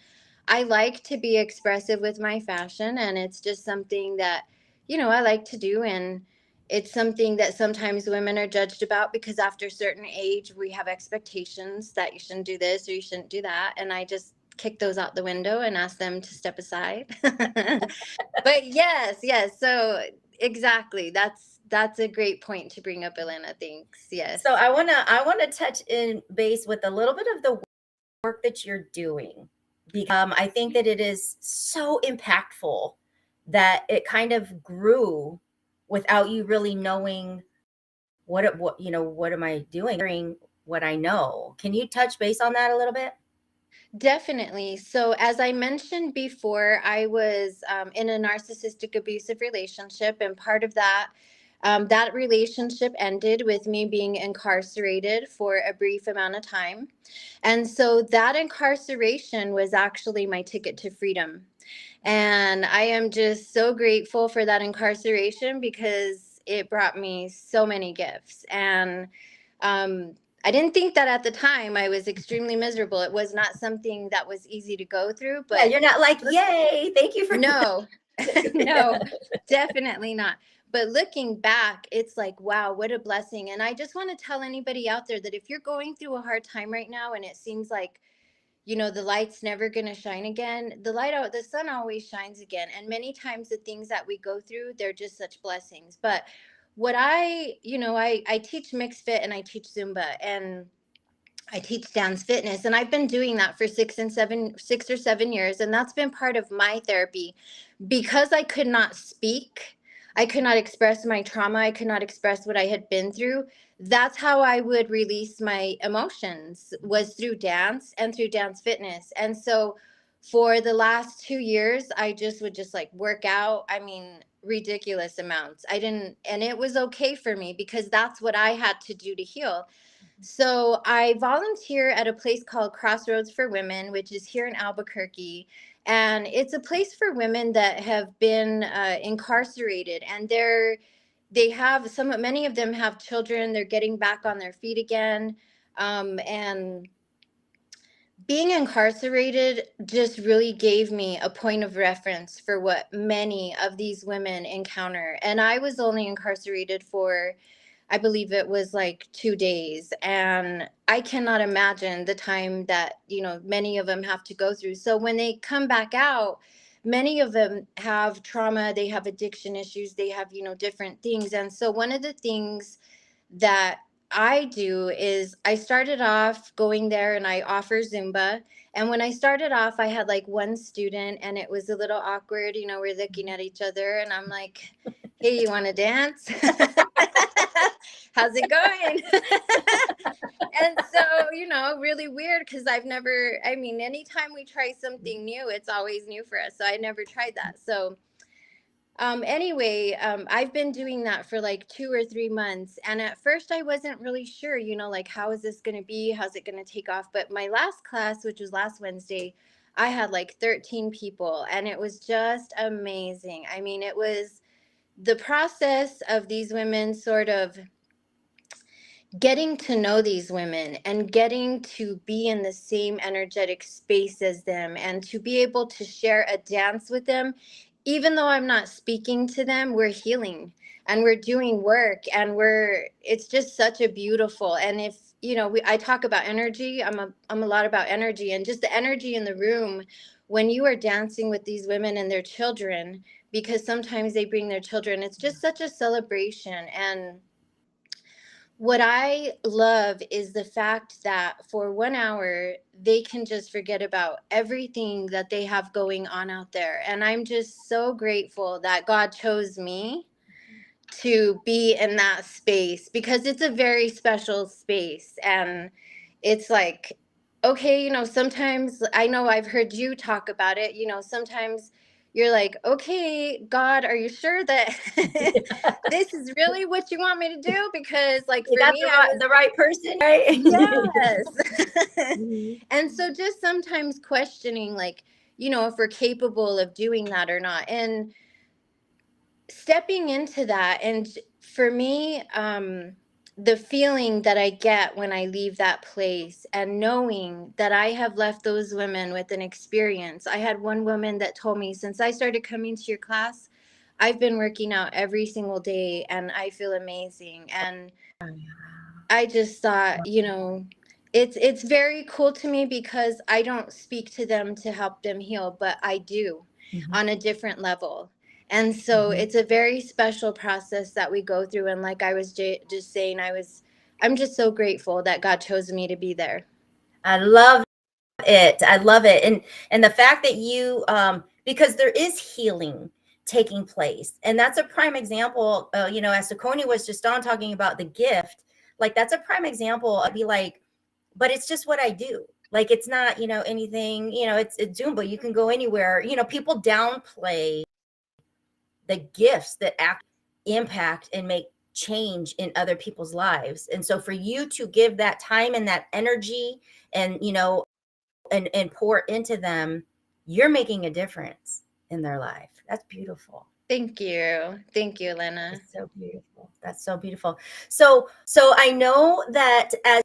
[SPEAKER 9] I like to be expressive with my fashion, and it's just something that I like to do. And it's something that sometimes women are judged about because after a certain age we have expectations that you shouldn't do this or you shouldn't do that, and I just kick those out the window and ask them to step aside. But yes. So exactly. That's a great point to bring up, Elena. Thanks. Yes.
[SPEAKER 1] So I wanna touch in base with a little bit of the work that you're doing. I think that it is so impactful that it kind of grew without you really knowing what am I doing, hearing what I know. Can you touch base on that a little bit?
[SPEAKER 9] Definitely. So, as I mentioned before, I was in a narcissistic abusive relationship, and part of that relationship ended with me being incarcerated for a brief amount of time. And so, that incarceration was actually my ticket to freedom. And I am just so grateful for that incarceration because it brought me so many gifts. And um, I didn't think that at the time. I was extremely miserable. It was not something that was easy to go through,
[SPEAKER 1] Yeah,
[SPEAKER 9] but
[SPEAKER 1] you're not like, yay, thank you for
[SPEAKER 9] no, no, definitely not. But looking back, it's like, wow, what a blessing. And I just want to tell anybody out there that if you're going through a hard time right now and it seems like the light's never going to shine again, the sun always shines again. And many times the things that we go through, they're just such blessings. But what I teach mixed fit and I teach Zumba and I teach dance fitness, and I've been doing that for 6 or 7 years. And that's been part of my therapy because I could not speak. I could not express my trauma. I could not express what I had been through. That's how I would release my emotions, was through dance and through dance fitness. And so for the last 2 years, I just would just like work out. I mean, ridiculous amounts. And it was okay for me because that's what I had to do to heal. So I volunteer at a place called Crossroads for Women, which is here in Albuquerque. And it's a place for women that have been incarcerated, and many of them have children. They're getting back on their feet again. And being incarcerated just really gave me a point of reference for what many of these women encounter. And I was only incarcerated for, I believe it was like 2 days. And I cannot imagine the time that, many of them have to go through. So when they come back out, many of them have trauma, they have addiction issues, they have, different things. And so one of the things that I do is I started off going there and I offer Zumba. And when I started off, I had like one student and it was a little awkward. We're looking at each other and I'm like, hey, you want to dance? How's it going? And so, really weird because anytime we try something new, it's always new for us. So I never tried that. So Anyway, I've been doing that for like 2 or 3 months. And at first I wasn't really sure, like, how is this going to be? How's it going to take off? But my last class, which was last Wednesday, I had like 13 people, and it was just amazing. I mean, it was the process of these women sort of getting to know these women and getting to be in the same energetic space as them, and to be able to share a dance with them. Even though I'm not speaking to them, we're healing and we're doing work, and it's just such a beautiful. And if I talk about energy, I'm a lot about energy, and just the energy in the room when you are dancing with these women and their children, because sometimes they bring their children. It's just such a celebration. And what I love is the fact that for 1 hour, they can just forget about everything that they have going on out there. And I'm just so grateful that God chose me to be in that space, because it's a very special space. And it's like, okay, sometimes, I know I've heard you talk about it, sometimes you're like, okay, God, are you sure that this is really what you want me to do? Because like,
[SPEAKER 1] You
[SPEAKER 9] for
[SPEAKER 1] got
[SPEAKER 9] me, I was,
[SPEAKER 1] the right person, right?
[SPEAKER 9] yes.
[SPEAKER 1] Mhm.
[SPEAKER 9] And so just sometimes questioning, like, if we're capable of doing that or not. And stepping into that, and for me, the feeling that I get when I leave that place, and knowing that I have left those women with an experience. I had one woman that told me, since I started coming to your class, I've been working out every single day and I feel amazing. And I just thought, it's very cool to me, because I don't speak to them to help them heal, but I do on a different level. And so it's a very special process that we go through. And like I was just saying, I'm just so grateful that God chose me to be there.
[SPEAKER 1] I love it. I love it. And the fact that you because there is healing taking place. And that's a prime example, as Sakoni was just on talking about the gift, like that's a prime example. I'd be like, but it's just what I do. Like, it's not, anything, it's Zumba. You can go anywhere. People downplay the gifts that impact and make change in other people's lives. And so for you to give that time and that energy and, and pour into them, you're making a difference in their life. That's beautiful.
[SPEAKER 9] Thank you. Thank you, Elena.
[SPEAKER 1] That's so beautiful. That's so beautiful. So I know that as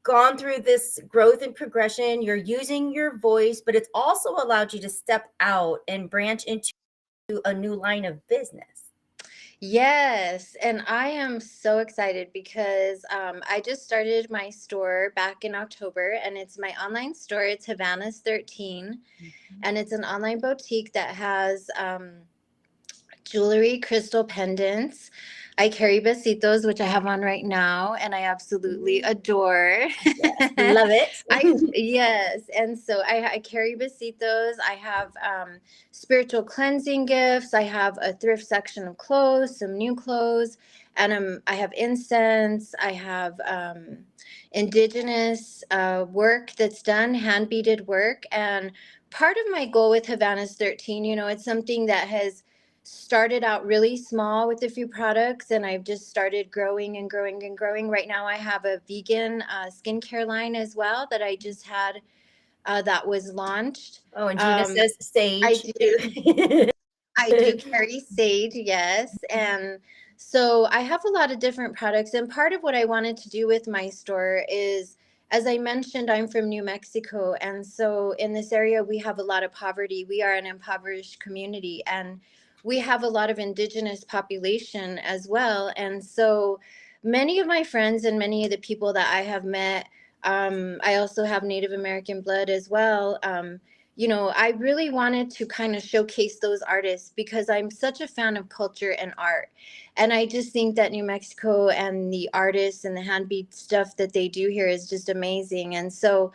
[SPEAKER 1] gone through this growth and progression, you're using your voice, but it's also allowed you to step out and branch into a new line of business.
[SPEAKER 9] Yes, and I am so excited because I just started my store back in October, and it's my online store. It's Havana's 13, and it's an online boutique that has jewelry, crystal pendants. I carry besitos, which I have on right now, and I absolutely adore.
[SPEAKER 1] Yes, love it.
[SPEAKER 9] Yes, and so I carry besitos. I have spiritual cleansing gifts. I have a thrift section of clothes, some new clothes, and I have incense. I have indigenous work that's done, hand beaded work. And part of my goal with Havana's 13, it's something that has started out really small with a few products, and I've just started growing and growing and growing. Right now I have a vegan skincare line as well that I just had that was launched.
[SPEAKER 1] Oh, and Gina says sage.
[SPEAKER 9] I do carry sage, yes. And so I have a lot of different products. And part of what I wanted to do with my store is, as I mentioned, I'm from New Mexico. And so in this area, we have a lot of poverty. We are an impoverished community, and we have a lot of indigenous population as well. And so many of my friends and many of the people that I have met, I also have Native American blood as well. I really wanted to kind of showcase those artists, because I'm such a fan of culture and art. And I just think that New Mexico and the artists and the hand bead stuff that they do here is just amazing. And so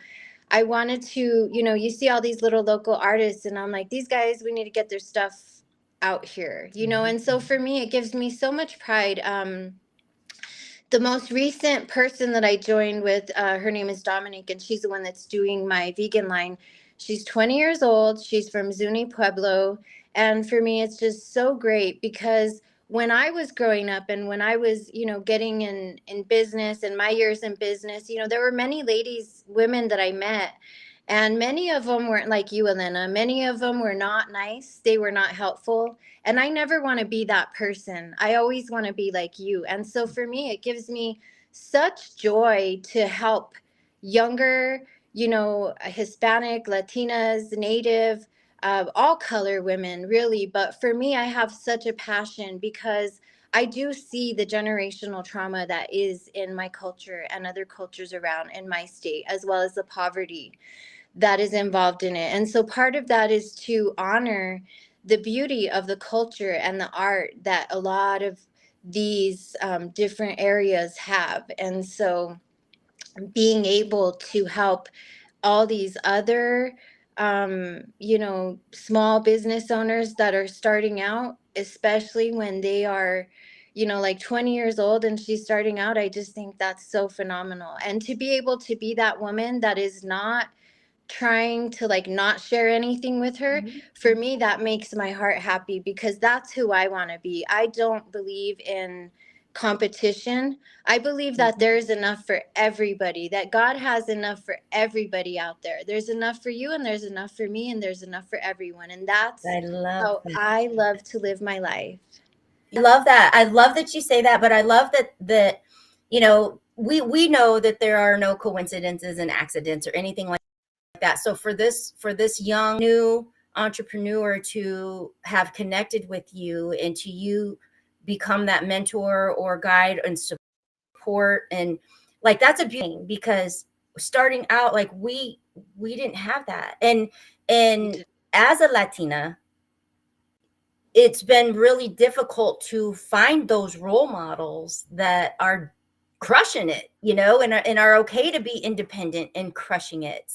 [SPEAKER 9] I wanted to, you see all these little local artists, and I'm like, these guys, we need to get their stuff out here, and so for me, it gives me so much pride. The most recent person that I joined with, her name is Dominique, and she's the one that's doing my vegan line. She's 20 years old. She's from Zuni Pueblo. And for me, it's just so great because when I was growing up and when I was, getting in business and my years in business, there were many women that I met, and many of them weren't like you, Elena. Many of them were not nice. They were not helpful. And I never want to be that person. I always want to be like you. And so for me, it gives me such joy to help younger, Hispanic, Latinas, Native, all color women, really. But for me, I have such a passion because I do see the generational trauma that is in my culture and other cultures around in my state, as well as the poverty that is involved in it. And so part of that is to honor the beauty of the culture and the art that a lot of these different areas have. And so being able to help all these other small business owners that are starting out, especially when they are like 20 years old and she's starting out, I just think that's so phenomenal. And to be able to be that woman that is not trying to like not share anything with her, for me, that makes my heart happy because that's who I want to be. I don't believe in competition. I believe that there's enough for everybody, that God has enough for everybody out there. There's enough for you and there's enough for me and there's enough for everyone. And that's
[SPEAKER 1] I love
[SPEAKER 9] how
[SPEAKER 1] that.
[SPEAKER 9] I love to live my life.
[SPEAKER 1] I love that. I love that you say that, but I love that we know that there are no coincidences and accidents or anything like that. So for this young new entrepreneur to have connected with you and to you become that mentor or guide and support, and like that's a beauty thing, because starting out, like we didn't have that, and as a Latina, it's been really difficult to find those role models that are crushing it, and are okay to be independent and crushing it.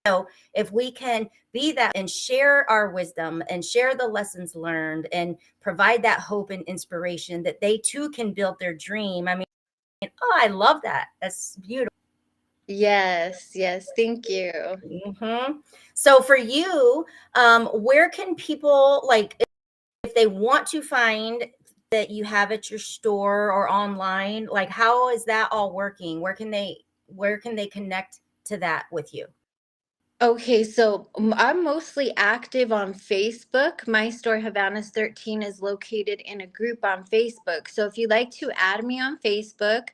[SPEAKER 1] So if we can be that and share our wisdom and share the lessons learned and provide that hope and inspiration that they too can build their dream. I mean, I love that. That's beautiful.
[SPEAKER 9] Yes, thank you.
[SPEAKER 1] So for you, where can people, like, if they want to find that you have at your store or online, like how is that all working? Where can they connect to that with you?
[SPEAKER 9] Okay, so I'm mostly active on Facebook. My store, Havana's 13, is located in a group on Facebook. So if you'd like to add me on Facebook,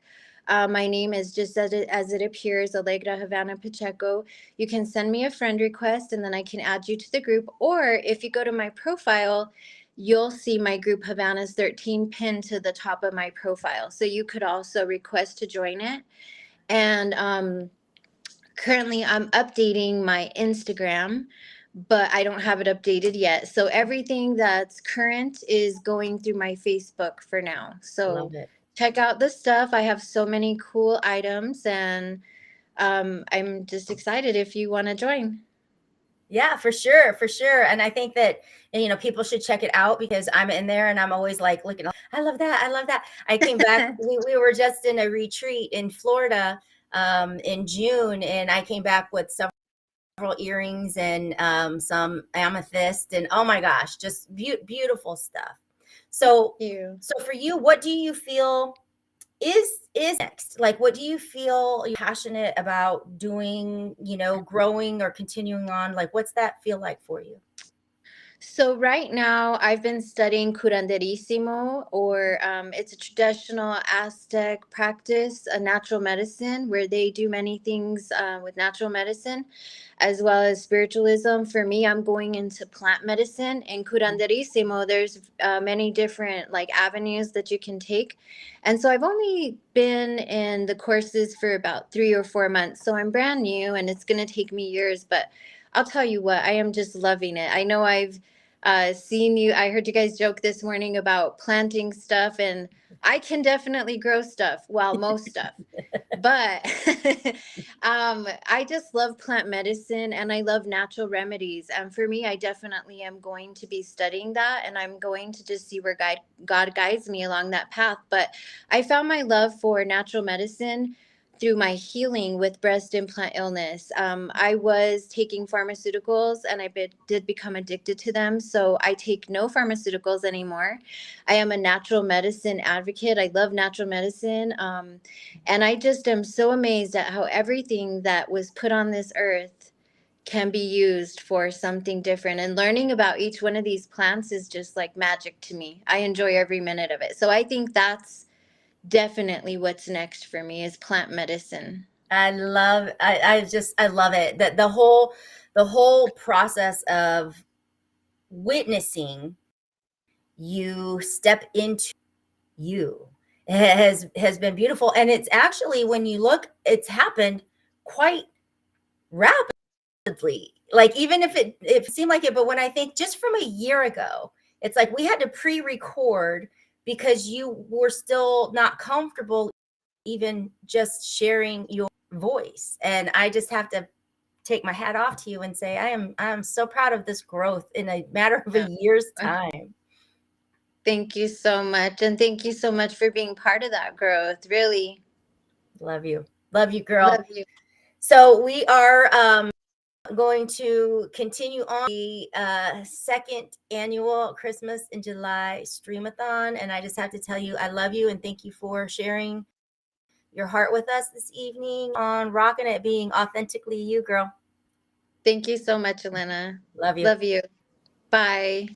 [SPEAKER 9] my name is just as it appears, Allegra Havana Pacheco. You can send me a friend request and then I can add you to the group. Or if you go to my profile, you'll see my group Havana's 13 pinned to the top of my profile. So you could also request to join it. And currently I'm updating my Instagram, but I don't have it updated yet. So everything that's current is going through my Facebook for now. So
[SPEAKER 1] Love it.
[SPEAKER 9] check out the stuff. I have so many cool items, and I'm just excited if you want to join.
[SPEAKER 1] Yeah, for sure. And I think that people should check it out because I'm in there and I'm always like looking. I love that. I came back. we were just in a retreat in Florida in June, and I came back with several earrings and some amethyst, and oh my gosh, just beautiful stuff. So for you, what do you feel is next? Like, what do you feel you're passionate about doing, growing or continuing on? Like, what's that feel like for you?
[SPEAKER 9] So right now I've been studying curanderismo, or it's a traditional Aztec practice, a natural medicine where they do many things with natural medicine as well as spiritualism. For me, I'm going into plant medicine, and curanderismo, there's many different like avenues that you can take. And so I've only been in the courses for about 3 or 4 months. So I'm brand new and it's going to take me years, but I'll tell you what, I am just loving it. I know I've seen you. I heard you guys joke this morning about planting stuff, and I can definitely grow stuff. Well, most stuff, but I just love plant medicine and I love natural remedies. And for me, I definitely am going to be studying that, and I'm going to just see where God guides me along that path. But I found my love for natural medicine through my healing with breast implant illness. I was taking pharmaceuticals and did become addicted to them. So I take no pharmaceuticals anymore. I am a natural medicine advocate. I love natural medicine. And I just am so amazed at how everything that was put on this earth can be used for something different. And learning about each one of these plants is just like magic to me. I enjoy every minute of it. So I think that's definitely what's next for me is plant medicine.
[SPEAKER 1] I love it. That the whole process of witnessing you step into you has been beautiful. And it's actually, when you look, it's happened quite rapidly. Like, even if it seemed like it, but when I think just from a year ago, it's like we had to pre-record because you were still not comfortable even just sharing your voice. And I just have to take my hat off to you and say I'm so proud of this growth in a matter of a year's time.
[SPEAKER 9] Thank you so much. And thank you so much for being part of that growth. Really.
[SPEAKER 1] Love you, girl.
[SPEAKER 9] Love you.
[SPEAKER 1] So we are going to continue on the second annual Christmas in July Stream-A-Thon. And I just have to tell you, I love you and thank you for sharing your heart with us this evening on Rocking It, being authentically you, girl.
[SPEAKER 9] Thank you so much, Elena.
[SPEAKER 1] Love you.
[SPEAKER 9] Love you. Bye.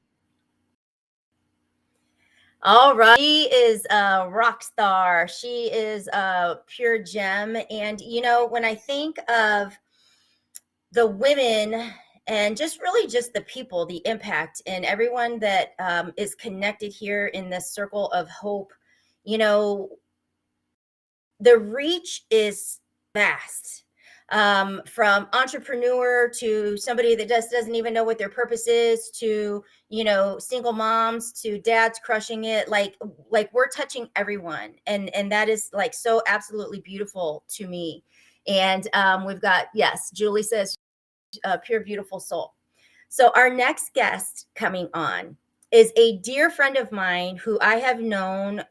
[SPEAKER 1] All right. She is a rock star. She is a pure gem. And, you know, when I think of the women and just really just the people, the impact, and everyone that is connected here in this circle of hope, you know, the reach is vast. From entrepreneur to somebody that just doesn't even know what their purpose is, to, you know, single moms, to dads crushing it. Like we're touching everyone. And that is like so absolutely beautiful to me. And we've got, yes, Julie says, pure, beautiful soul. So our next guest coming on is a dear friend of mine who I have known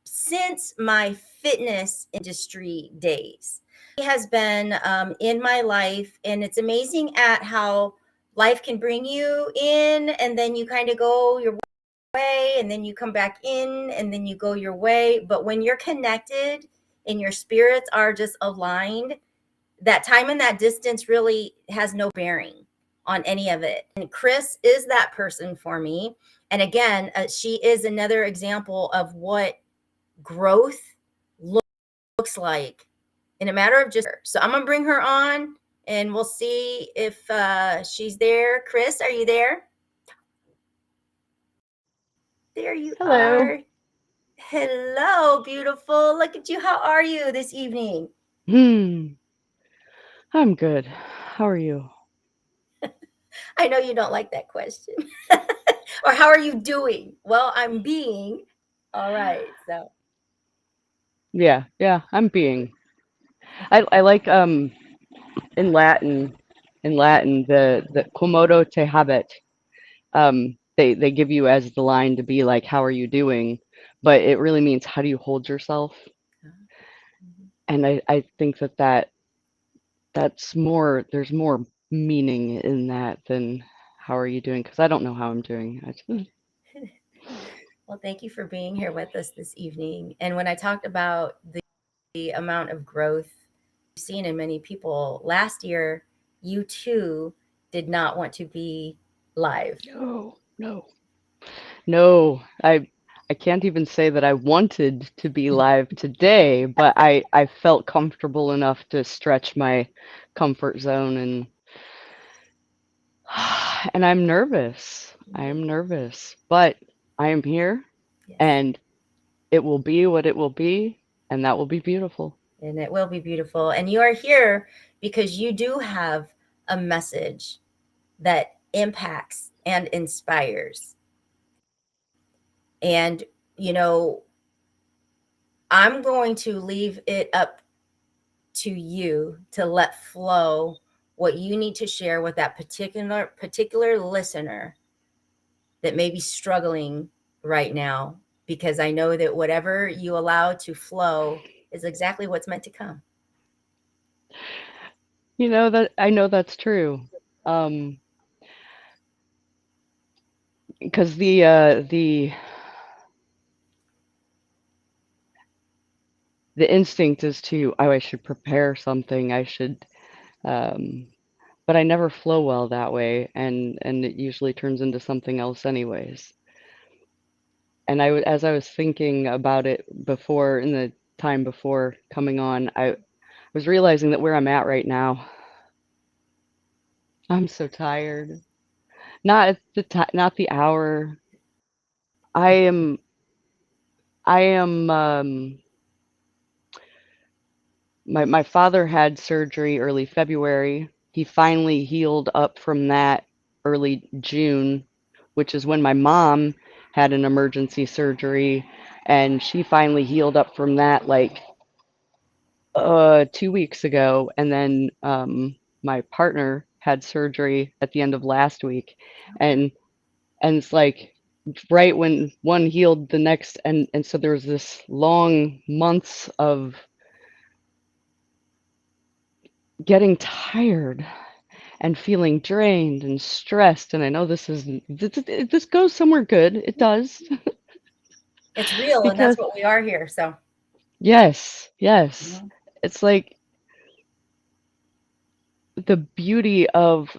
[SPEAKER 1] since my fitness industry days. He has been in my life, and it's amazing at how life can bring you in, and then you kind of go your way, and then you come back in, and then you go your way. But when you're connected and your spirits are just aligned, that time and that distance really has no bearing on any of it. And Chris is that person for me. And again, she is another example of what growth looks like in a matter of just. So I'm gonna bring her on and we'll see if she's there. Chris, are you there? There you are. Hello, beautiful. Look at you. How are you this evening?
[SPEAKER 10] I'm good. How are you?
[SPEAKER 1] I know you don't like that question. Or how are you doing? Well, I'm being. All right. So
[SPEAKER 10] Yeah, I'm being. I like in Latin the quomodo te habet. They give you as the line to be like, how are you doing? But it really means, how do you hold yourself? And I think that's more, there's more meaning in that than how are you doing? Because I don't know how I'm doing.
[SPEAKER 1] well, thank you for being here with us this evening. And when I talked about the amount of growth you've seen in many people last year, you too did not want to be live.
[SPEAKER 10] No. I can't even say that I wanted to be live today, but I felt comfortable enough to stretch my comfort zone, and I'm nervous. I am nervous, but I am here.
[SPEAKER 1] Yes.
[SPEAKER 10] And it will be what it will be, and that will be beautiful.
[SPEAKER 1] And it will be beautiful. And you are here because you do have a message that impacts and inspires. And, you know, I'm going to leave it up to you to let flow what you need to share with that particular listener that may be struggling right now, because I know that whatever you allow to flow is exactly what's meant to come.
[SPEAKER 10] You know that I know that's true. Because the instinct is to, oh, I should prepare something. I should, um, but I never flow well that way, and it usually turns into something else anyways. And as I was thinking about it before, in the time before coming on, I was realizing that where I'm at right now, I'm so tired. Not the hour. I am I am my father had surgery early February. He finally healed up from that early June, which is when my mom had an emergency surgery, and she finally healed up from that like 2 weeks ago. And then my partner had surgery at the end of last week, and it's like right when one healed, the next, and so there was this long months of getting tired and feeling drained and stressed. And I know this goes somewhere good. It does.
[SPEAKER 1] It's real, and that's
[SPEAKER 10] Because
[SPEAKER 1] what we are here. So,
[SPEAKER 10] yes, yes.
[SPEAKER 1] mhm.
[SPEAKER 10] It's like the beauty of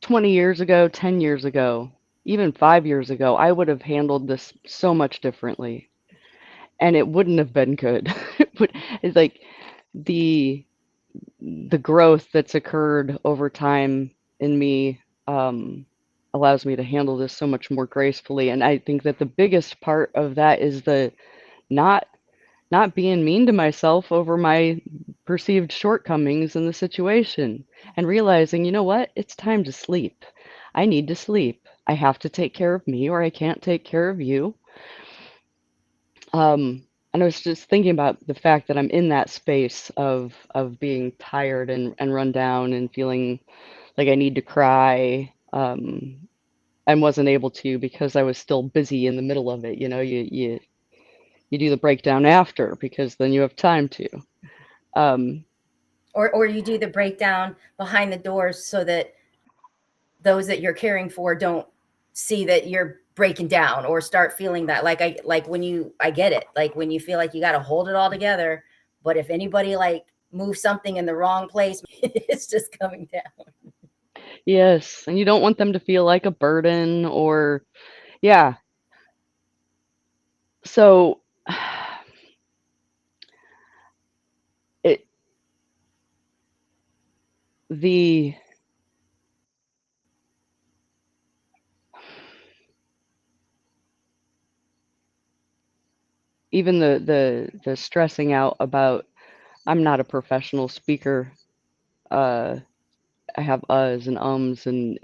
[SPEAKER 10] 20 years ago, 10 years ago, even 5 years ago, I would have handled this so much differently, and it wouldn't have been good. It's like the the growth that's occurred over time in me allows me to handle this so much more gracefully. And I think that the biggest part of that is the not not being mean to myself over my perceived shortcomings in the situation, and realizing, you know what, it's time to sleep. I need to sleep. I have to take care of me, or I can't take care of you. And I was just thinking about the fact that I'm in that space of being tired and run down and feeling like I need to cry. And wasn't able to because I was still busy in the middle of it. You know, you do the breakdown after because then you have time to. Um,
[SPEAKER 1] Or you do the breakdown behind the doors so that those that you're caring for don't see that you're breaking down or start feeling that. Like when I get it, like when you feel like you got to hold it all together, but if anybody like moves something in the wrong place, it's just coming down.
[SPEAKER 10] yes, and you don't want them to feel like a burden or yeah. So it the even the stressing out about I'm not a professional speaker. I have uhs and ums and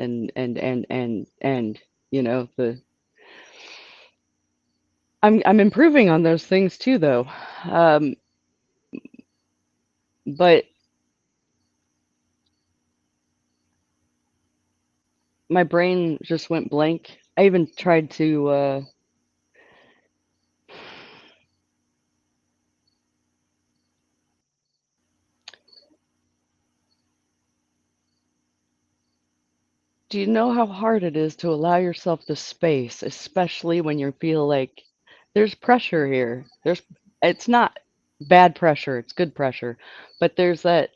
[SPEAKER 10] you know the I'm improving on those things too though. Um, but my brain just went blank. I even tried to do you know how hard it is to allow yourself the space, especially when you feel like there's pressure here. It's not bad pressure, it's good pressure, but there's that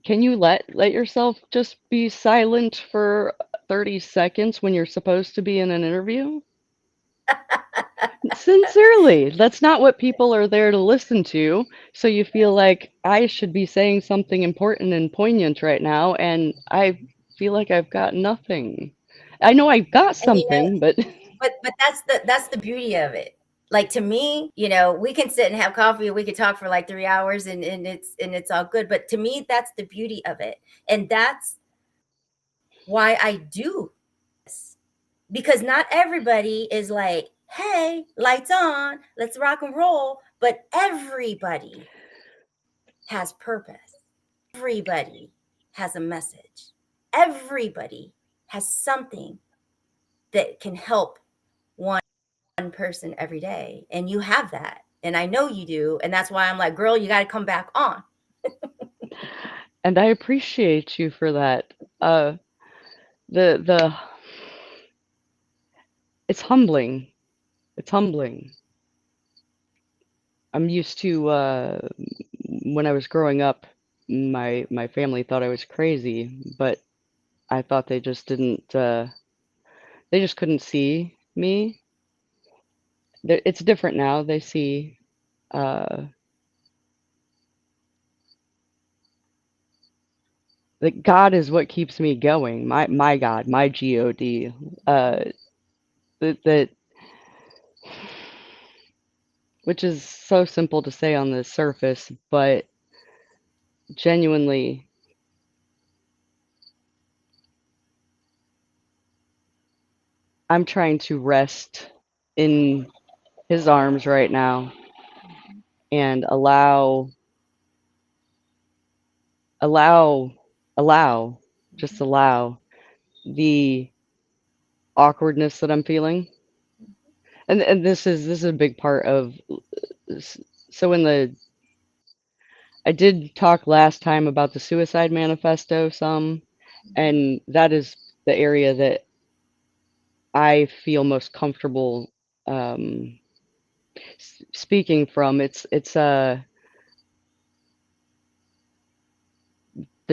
[SPEAKER 10] can you let yourself just be silent for 30 seconds when you're supposed to be in an interview? Sincerely, that's not what people are there to listen to. So you feel like I should be saying something important and poignant right now, and I feel like I've got nothing. I know I've got
[SPEAKER 1] And you know,
[SPEAKER 10] something, but
[SPEAKER 1] but that's the beauty of it. Like to me, we can sit and have coffee and we could talk for like 3 hours and it's all good. But to me, that's the beauty of it. And that's why I do this. Because not everybody is like, hey, lights on, let's rock and roll. But everybody has purpose. Everybody has a message. Everybody has something that can help one person every day, and you have that, and I know you do, and that's why I'm like, girl, you got to come back on.
[SPEAKER 10] And I appreciate you for that. The it's humbling. It's humbling. I'm used to when I was growing up, my family thought I was crazy, but I thought they just didn't they just couldn't see me. It's different now. They see uh that God is what keeps me going. My God, my God. That which is so simple to say on the surface, but genuinely, I'm trying to rest in his arms right now and allow, just allow the awkwardness that I'm feeling. And this is a big part of so in the I did talk last time about the suicide manifesto some, and that is the area that I feel most comfortable speaking from. It's the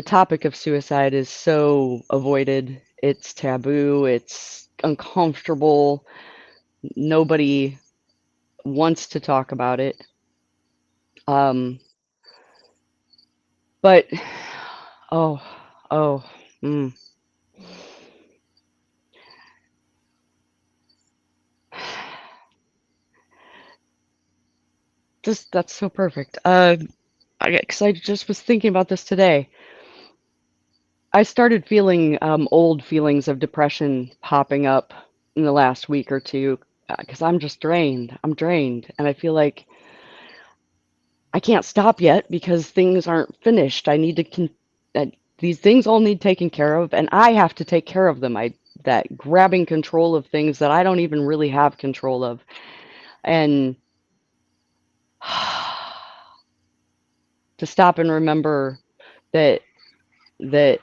[SPEAKER 10] topic of suicide is so avoided. It's taboo. It's uncomfortable. Nobody wants to talk about it. But oh, oh, mm. Just that's so perfect. Because I just was thinking about this today. I started feeling old feelings of depression popping up in the last week or two because I'm just drained. I'm drained, and I feel like I can't stop yet because things aren't finished. I need to these things all need taken care of, and I have to take care of them. That grabbing control of things that I don't even really have control of, and to stop and remember that that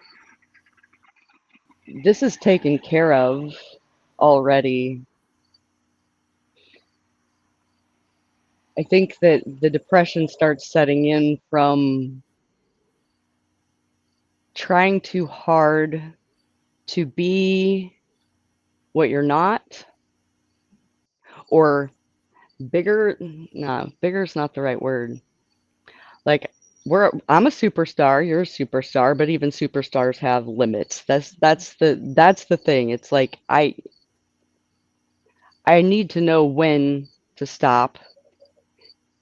[SPEAKER 10] this is taken care of already. I think that the depression starts setting in from trying too hard to be what you're not, or bigger. No, bigger is not the right word. Like I'm a superstar, you're a superstar, but even superstars have limits. That's the thing. It's like I need to know when to stop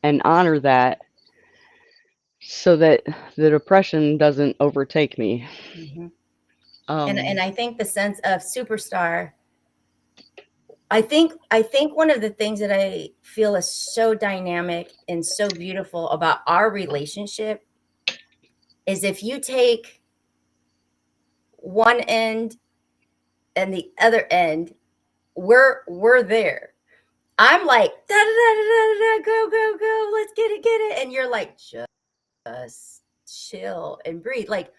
[SPEAKER 10] and honor that so that the depression doesn't overtake me.
[SPEAKER 1] Mm-hmm. And I think the sense of superstar, I think one of the things that I feel is so dynamic and so beautiful about our relationship is if you take one end and the other end, we're there. I'm like, da da da da da, go go go, let's get it, and you're like, just chill and breathe. Like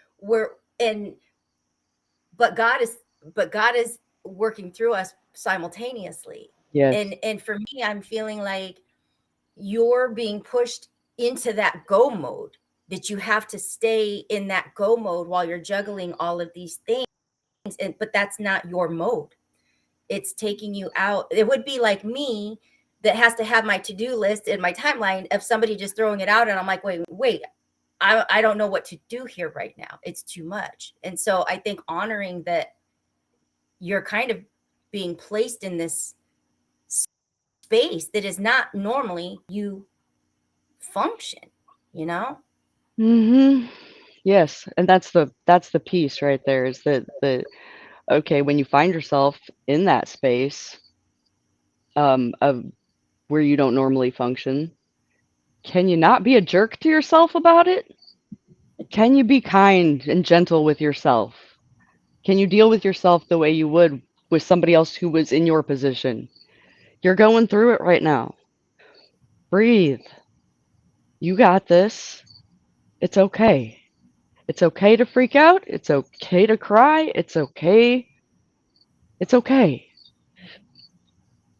[SPEAKER 1] but God is working through us simultaneously.
[SPEAKER 10] Yes.
[SPEAKER 1] And for me, I'm feeling like you're being pushed into that go mode, that you have to stay in that go mode while you're juggling all of these things. But that's not your mode. It's taking you out. It would be like me that has to have my to-do list in my timeline of somebody just throwing it out. And I'm like, wait, I don't know what to do here right now. It's too much. And so I think honoring that you're kind of being placed in this space that is not normally you function, you know?
[SPEAKER 10] Mm-hmm. Yes, and that's the piece right there is that okay, when you find yourself in that space of where you don't normally function, can you not be a jerk to yourself about it? Can you be kind and gentle with yourself? Can you deal with yourself the way you would with somebody else who was in your position? You're going through it right now. Breathe. You got this. It's okay. It's okay to freak out. It's okay to cry. It's okay. It's okay.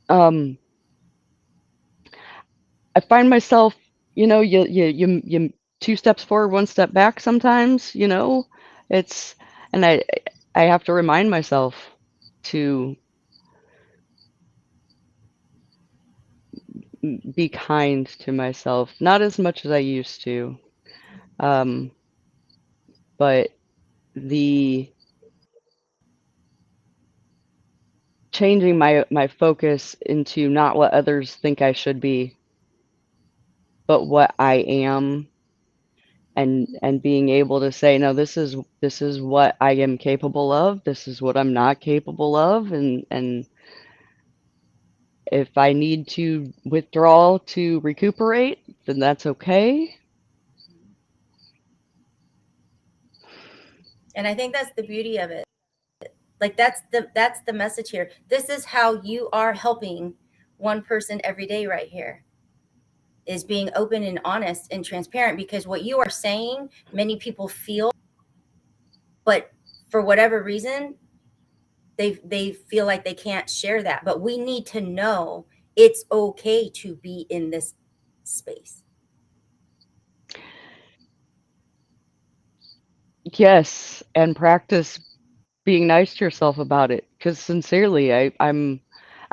[SPEAKER 10] Um, I find myself, you two steps forward, one step back sometimes, it's, and I have to remind myself to be kind to myself, not as much as I used to. But the changing my focus into not what others think I should be, but what I am, and being able to say, no, this is what I am capable of, this is what I'm not capable of, and if I need to withdraw to recuperate, then that's okay.
[SPEAKER 1] And I think that's the beauty of it. Like that's the message here. This is how you are helping one person every day right here, is being open and honest and transparent, because what you are saying, many people feel, but for whatever reason, they feel like they can't share that. But we need to know it's okay to be in this space.
[SPEAKER 10] Yes, and practice being nice to yourself about it, because sincerely, I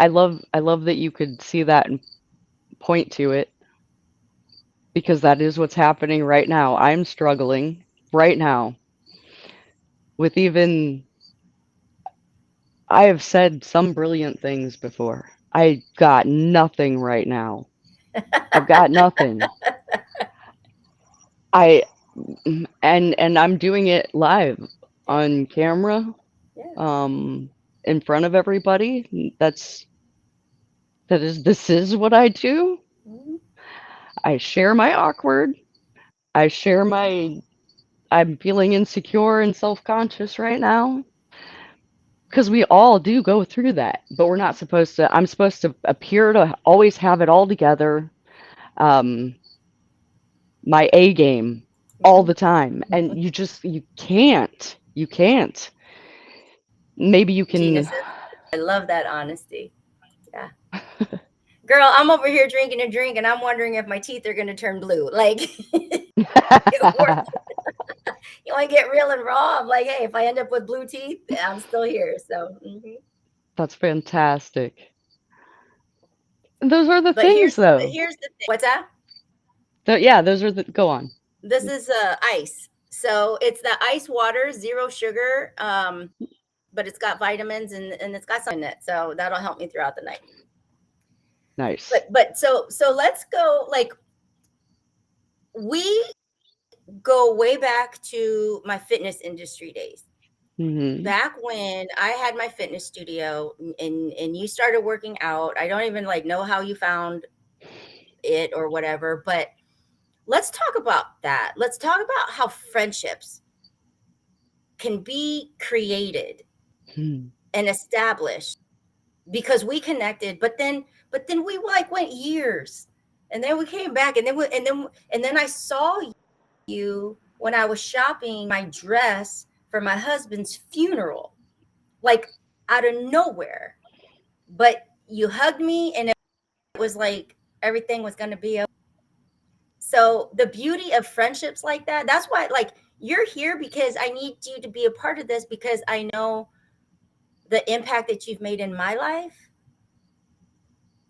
[SPEAKER 10] love that you could see that and point to it, because that is what's happening right now. I'm struggling right now with even, I have said some brilliant things before. I got nothing right now. I've got nothing. I and I'm doing it live on camera,
[SPEAKER 1] Yeah.
[SPEAKER 10] in front of everybody. This is what I do.
[SPEAKER 1] Mhm.
[SPEAKER 10] I share my awkward. I share my, I'm feeling insecure and self-conscious right now. Because we all do go through that, but we're not supposed to, I'm supposed to appear to always have it all together. My A game all the time. And you can't. You can't. Maybe you
[SPEAKER 1] Gina
[SPEAKER 10] can.
[SPEAKER 1] says, I love that honesty. Yeah. Girl, I'm over here drinking a drink and I'm wondering if my teeth are going to turn blue. Like, you want to get real and raw? I'm like, hey, if I end up with blue teeth, I'm still here. So,
[SPEAKER 10] That's fantastic. Those are the
[SPEAKER 1] but
[SPEAKER 10] things, though.
[SPEAKER 1] here's the thing. What's that?
[SPEAKER 10] Yeah, those are the, go on.
[SPEAKER 1] This is ice. So it's the ice water, zero sugar, but it's got vitamins and it's got some in it. So that'll help me throughout the night.
[SPEAKER 10] Nice.
[SPEAKER 1] But so let's go, like, we go way back to my fitness industry days.
[SPEAKER 10] Mm-hmm.
[SPEAKER 1] Back when I had my fitness studio and you started working out. I don't even like know how you found it or whatever, but let's talk about that. Let's talk about how friendships can be created and established because we connected, but then we like went years, and then we came back, and then I saw you when I was shopping my dress for my husband's funeral, like out of nowhere. But you hugged me, and it was like everything was going to be okay. So the beauty of friendships like that, that's why, like, you're here because I need you to be a part of this, because I know the impact that you've made in my life.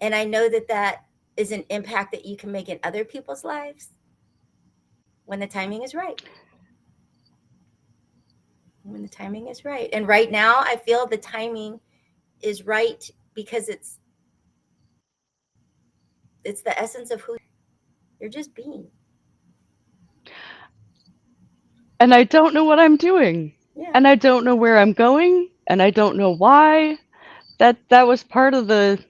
[SPEAKER 1] And I know that that is an impact that you can make in other people's lives when the timing is right. When the timing is right. And right now, I feel the timing is right because it's the essence of who you're just being.
[SPEAKER 10] And I don't know what I'm doing.
[SPEAKER 1] Yeah.
[SPEAKER 10] And I don't know where I'm going. And I don't know why. That was part of the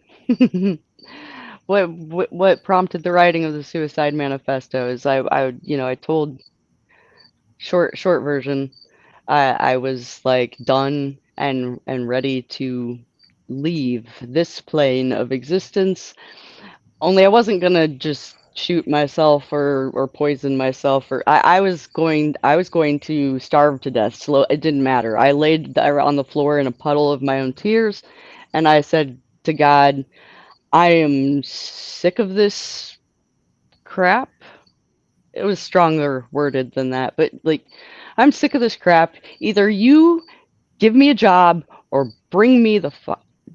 [SPEAKER 10] what prompted the writing of the Suicide Manifesto. Is I told, short version, I was like done and ready to leave this plane of existence. Only I wasn't gonna just shoot myself or poison myself, or I was going to starve to death. Slow, it didn't matter. I laid there on the floor in a puddle of my own tears, and I said to God, I am sick of this crap. It was stronger worded than that, but like, I'm sick of this crap. Either you give me a job or bring me the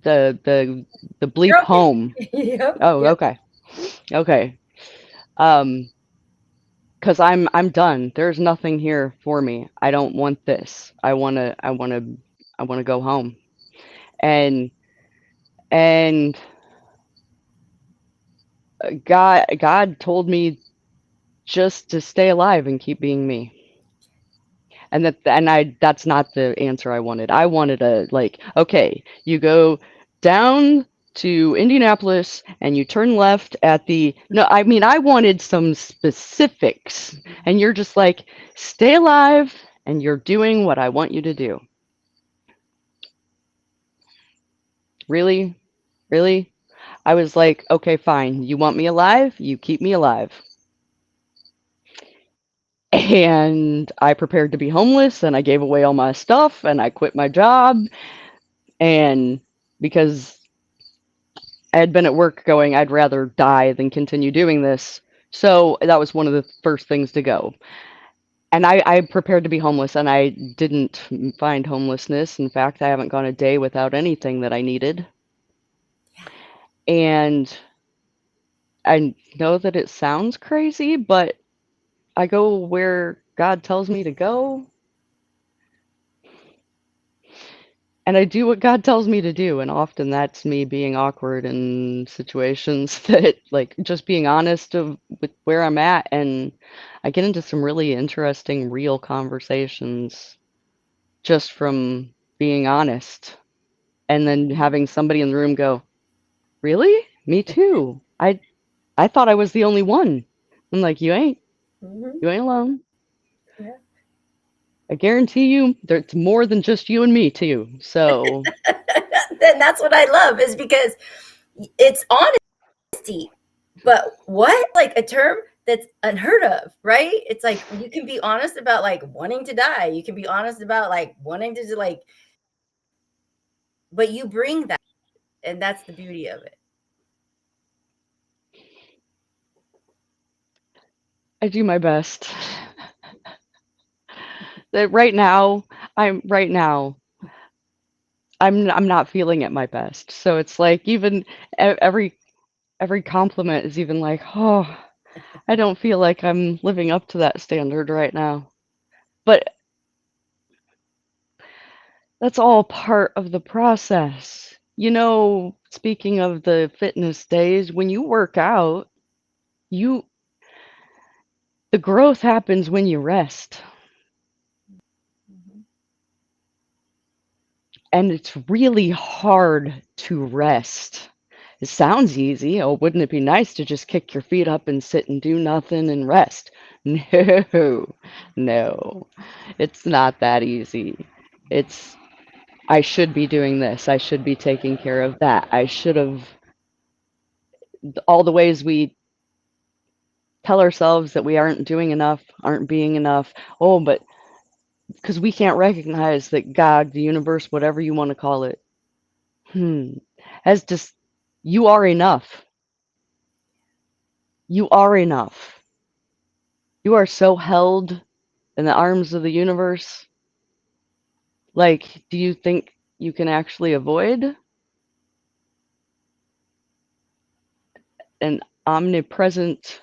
[SPEAKER 10] bleep
[SPEAKER 1] You're okay.
[SPEAKER 10] home.
[SPEAKER 1] Yep.
[SPEAKER 10] Oh,
[SPEAKER 1] Yep.
[SPEAKER 10] okay. Okay. Because I'm done. There's nothing here for me. I don't want this. I wanna go home. And and God told me just to stay alive and keep being me. That's not the answer I wanted. I wanted a, like, okay, you go down to Indianapolis and you turn left at the, no, I mean, I wanted some specifics, and you're just like, stay alive and you're doing what I want you to do. Really? Really? I was like, okay, fine. You want me alive? You keep me alive. And I prepared to be homeless, and I gave away all my stuff, and I quit my job. And because I had been at work going, I'd rather die than continue doing this. So that was one of the first things to go. And I prepared to be homeless, and I didn't find homelessness. In fact, I haven't gone a day without anything that I needed. And I know that it sounds crazy, but I go where God tells me to go, and I do what God tells me to do. And often that's me being awkward in situations that, like, just being honest with where I'm at. And I get into some really interesting, real conversations just from being honest. And then having somebody in the room go, really? Me too. I thought I was the only one. I'm like, you ain't.
[SPEAKER 1] Mhm.
[SPEAKER 10] You ain't alone.
[SPEAKER 1] Yeah.
[SPEAKER 10] I guarantee you there's more than just you and me too. So
[SPEAKER 1] And that's what I love, is because it's honesty. But what? Like a term that's unheard of, right? It's like you can be honest about like wanting to die. You can be honest about like wanting to like, but you bring that, and that's the beauty of it.
[SPEAKER 10] I do my best. That right now, I'm not feeling at my best. So it's like, even every compliment is even like, oh, I don't feel like I'm living up to that standard right now. But that's all part of the process. You know, speaking of the fitness days, when you work out, you the growth happens when you rest.
[SPEAKER 1] Mhm.
[SPEAKER 10] And it's really hard to rest. It sounds easy. Oh, wouldn't it be nice to just kick your feet up and sit and do nothing and rest? No, no, it's not that easy. It's, I should be doing this. I should be taking care of that. I should have, all the ways we tell ourselves that we aren't doing enough, aren't being enough. Oh, but because we can't recognize that God, the universe, whatever you want to call it, has just, you are enough. You are enough. You are so held in the arms of the universe. Like, do you think you can actually avoid an omnipresent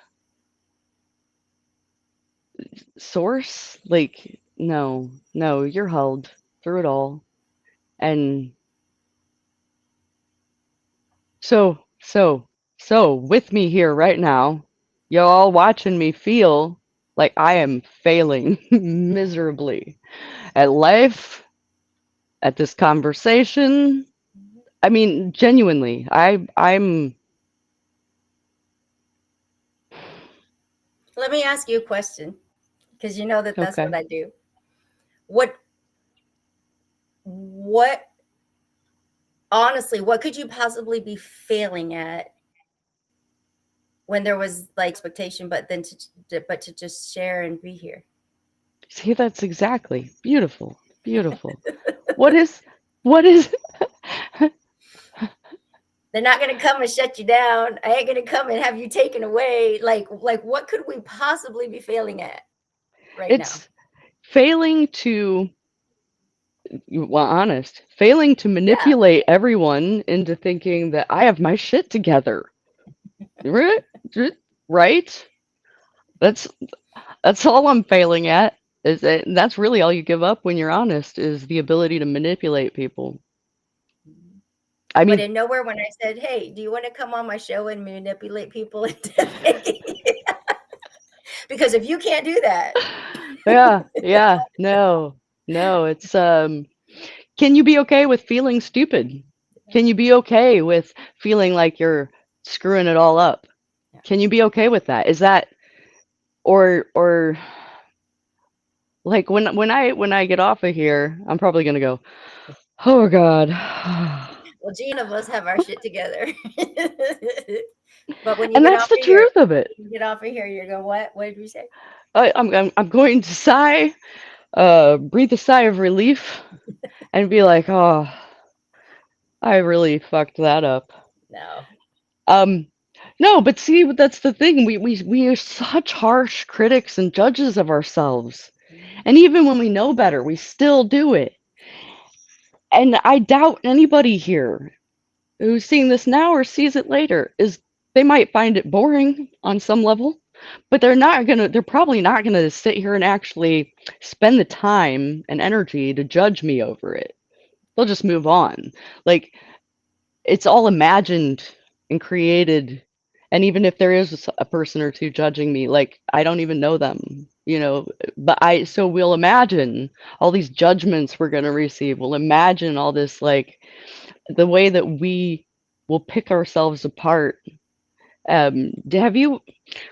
[SPEAKER 10] source? Like, no, no, you're held through it all. And so with me here right now, y'all watching me feel like I am failing miserably at life, at this conversation. I mean, genuinely, I'm
[SPEAKER 1] Let me ask you a question, because you know that that's what
[SPEAKER 10] okay.
[SPEAKER 1] I do. What honestly, what could you possibly be failing at when there was like expectation, but then to just share and be here?
[SPEAKER 10] See, that's exactly beautiful, beautiful. What is, what is,
[SPEAKER 1] They're not gonna come and shut you down. I ain't gonna come and have you taken away. Like what could we possibly be failing at right now?
[SPEAKER 10] it's failing to, well, honest, failing to manipulate everyone into thinking that I have my shit together. Right? Right? That's all I'm failing at. Is that that's really all you give up when you're honest, is the ability to manipulate people. I
[SPEAKER 1] But
[SPEAKER 10] mean,
[SPEAKER 1] in nowhere when I said, "Hey, do you want to come on my show and manipulate people?" Because if you can't do that,
[SPEAKER 10] yeah, no, it's can you be okay with feeling stupid? Can you be okay with feeling like you're screwing it all up? Can you be okay with that? Is that, or like when I get off of here, I'm probably gonna go, oh God.
[SPEAKER 1] well, Gene of us have our shit together. But when you
[SPEAKER 10] And
[SPEAKER 1] get
[SPEAKER 10] that's
[SPEAKER 1] off
[SPEAKER 10] the
[SPEAKER 1] of here,
[SPEAKER 10] truth of it.
[SPEAKER 1] you're going, what? What did we say?
[SPEAKER 10] I'm going to sigh, breathe a sigh of relief, and be like, oh, I really fucked that up.
[SPEAKER 1] No.
[SPEAKER 10] No, but see, that's the thing. We are such harsh critics and judges of ourselves. And even when we know better, we still do it. And I doubt anybody here who's seeing this now or sees it later is, they might find it boring on some level, but they're probably not gonna sit here and actually spend the time and energy to judge me over it. They'll just move on. Like, it's all imagined and created. And even if there is a person or two judging me, like, I don't even know them, but so we'll imagine all these judgments we're going to receive. We'll imagine all this, like, the way that we will pick ourselves apart. Have you,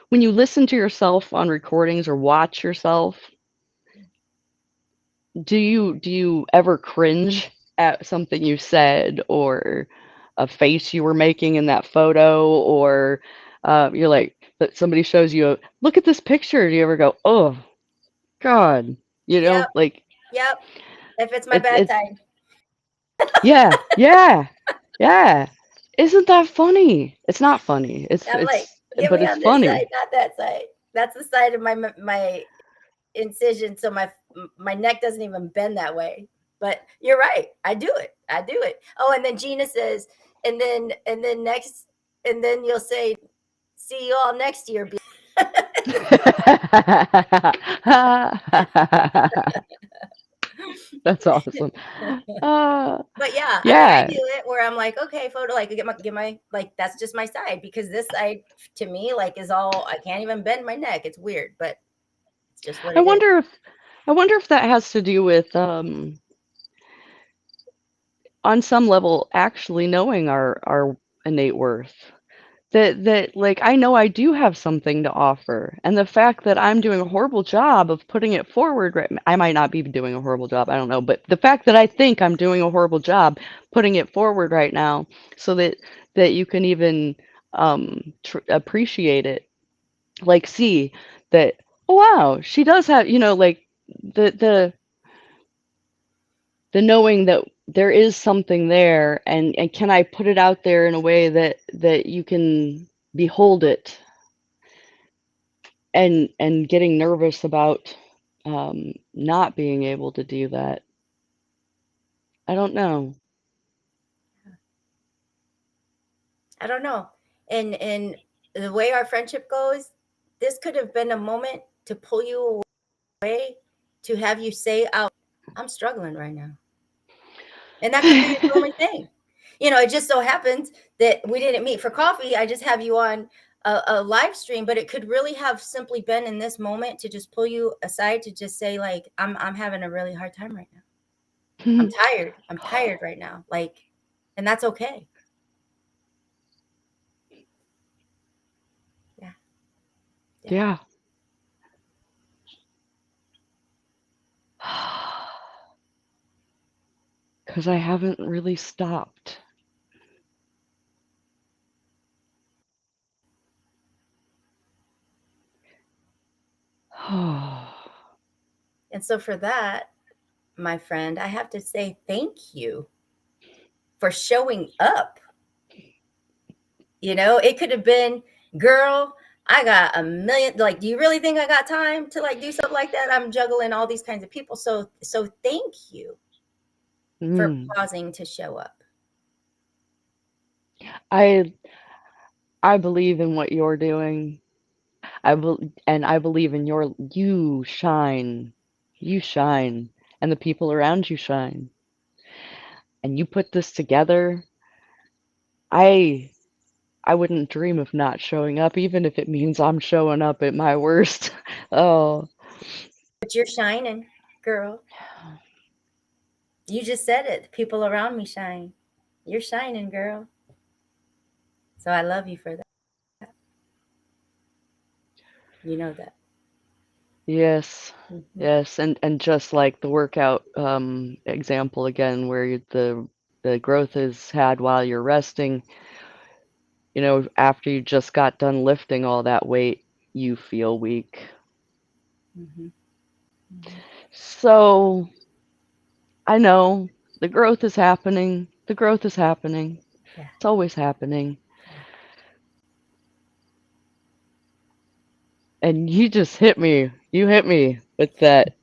[SPEAKER 10] when you listen to yourself on recordings or watch yourself, do you ever cringe at something you said, or a face you were making in that photo, or you're like, that somebody shows you look at this picture, do you ever go, oh God,
[SPEAKER 1] Yep.
[SPEAKER 10] like,
[SPEAKER 1] Yep. If it's my
[SPEAKER 10] it's
[SPEAKER 1] bad side.
[SPEAKER 10] yeah, isn't that funny? It's not funny,
[SPEAKER 1] I'm like, get
[SPEAKER 10] but
[SPEAKER 1] me
[SPEAKER 10] it's
[SPEAKER 1] on this
[SPEAKER 10] funny.
[SPEAKER 1] side, not that side. That's the side of my incision, so my neck doesn't even bend that way. But you're right. I do it. Oh, and then Gina says, and then next, and then you'll say, see you all next year.
[SPEAKER 10] That's awesome.
[SPEAKER 1] But yeah, I mean, I
[SPEAKER 10] Yeah.
[SPEAKER 1] do it where I'm like, okay, photo, like get my like, that's just my side, because this side to me, like, is all, I can't even bend my neck. It's weird, but it's just what
[SPEAKER 10] I
[SPEAKER 1] it is.
[SPEAKER 10] wonder if that has to do with on some level actually knowing our innate worth. That like, I know I do have something to offer, and the fact that I'm doing a horrible job of putting it forward, right, I might not be doing a horrible job, I don't know, but the fact that I think I'm doing a horrible job putting it forward right now, so that you can even appreciate it, like, see that, oh wow, she does have, like, the knowing that there is something there, and can I put it out there in a way that you can behold it, and getting nervous about not being able to do that. I don't know.
[SPEAKER 1] I don't know. And the way our friendship goes, this could have been a moment to pull you away, to have you say out, I'm struggling right now. And that could be the only thing. It just so happens that we didn't meet for coffee. I just have you on a live stream, but it could really have simply been in this moment to just pull you aside, to just say, like, I'm having a really hard time right now. I'm tired. I'm tired right now. Like, and that's okay.
[SPEAKER 10] Yeah. Because I haven't really stopped.
[SPEAKER 1] And so for that, my friend, I have to say thank you for showing up. You know, it could have been, girl, I got a million, like, do you really think I got time to like do something like that? I'm juggling all these kinds of people. So thank you for
[SPEAKER 10] Mm.
[SPEAKER 1] pausing to show up.
[SPEAKER 10] I believe in what you're doing. I believe in you shine. You shine, and the people around you shine. And you put this together. I wouldn't dream of not showing up, even if it means I'm showing up at my worst. Oh,
[SPEAKER 1] But you're shining, girl. You just said it. The people around me shine. You're shining, girl. So I love you for that. You know that.
[SPEAKER 10] yes.
[SPEAKER 1] Mhm.
[SPEAKER 10] Yes, and just like the workout example again, where the growth is had while you're resting, you know, after you just got done lifting all that weight, you feel weak.
[SPEAKER 1] Mhm.
[SPEAKER 10] So I know the growth is happening. The growth is happening.
[SPEAKER 1] Yeah.
[SPEAKER 10] It's always happening. And you just hit me. You hit me with that.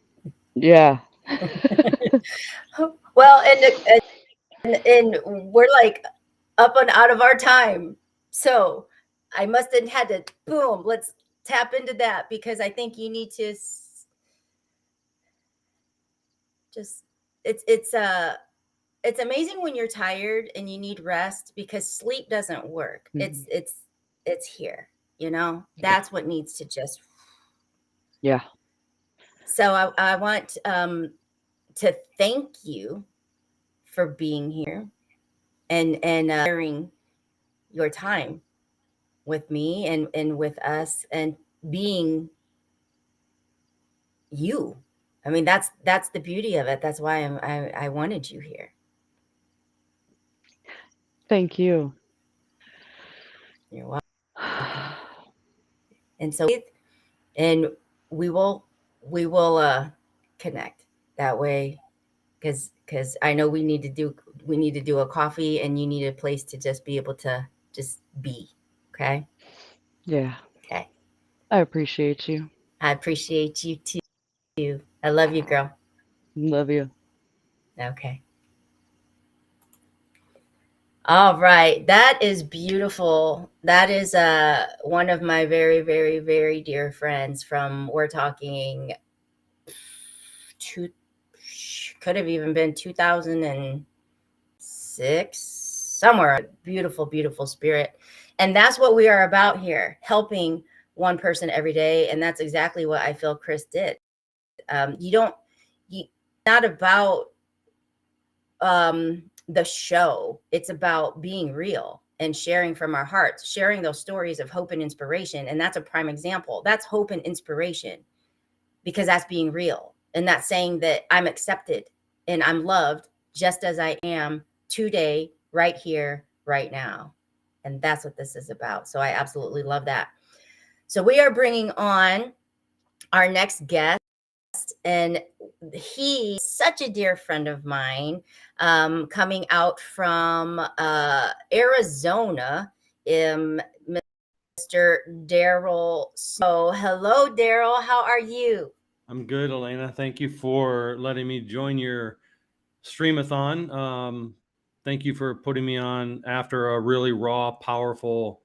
[SPEAKER 10] Yeah.
[SPEAKER 1] Well, and we're like up and out of our time. So I must have had to boom, let's tap into that because I think you need to just it's amazing when you're tired and you need rest because sleep doesn't work.
[SPEAKER 10] Mhm.
[SPEAKER 1] It's here, you know. That's what needs to just
[SPEAKER 10] Yeah.
[SPEAKER 1] So I want to thank you for being here and sharing your time with me and with us and being you. I mean, that's the beauty of it. That's why I wanted you here.
[SPEAKER 10] Thank you.
[SPEAKER 1] You're welcome. And so, and we will connect that way because I know we need to do a coffee and you need a place to just be able to just be. Okay.
[SPEAKER 10] Yeah.
[SPEAKER 1] Okay.
[SPEAKER 10] I appreciate you.
[SPEAKER 1] I appreciate you too. I love you, girl.
[SPEAKER 10] Love you.
[SPEAKER 1] Okay. All right. That is beautiful. That is one of my very, very, very dear friends from, we're talking could have even been 2006, somewhere. Beautiful, beautiful spirit. And that's what we are about here, helping one person every day. And that's exactly what I feel Chris did. Not about the show. It's about being real and sharing from our hearts, sharing those stories of hope and inspiration. And that's a prime example. That's hope and inspiration because that's being real. And that's saying that I'm accepted and I'm loved just as I am today, right here, right now. And that's what this is about. So I absolutely love that. So we are bringing on our next guest. And he's such a dear friend of mine, coming out from Arizona, Mr. Daryl. So, hello, Daryl. How are you?
[SPEAKER 11] I'm good, Elena. Thank you for letting me join your Stream-A-Thon. Thank you for putting me on after a really raw, powerful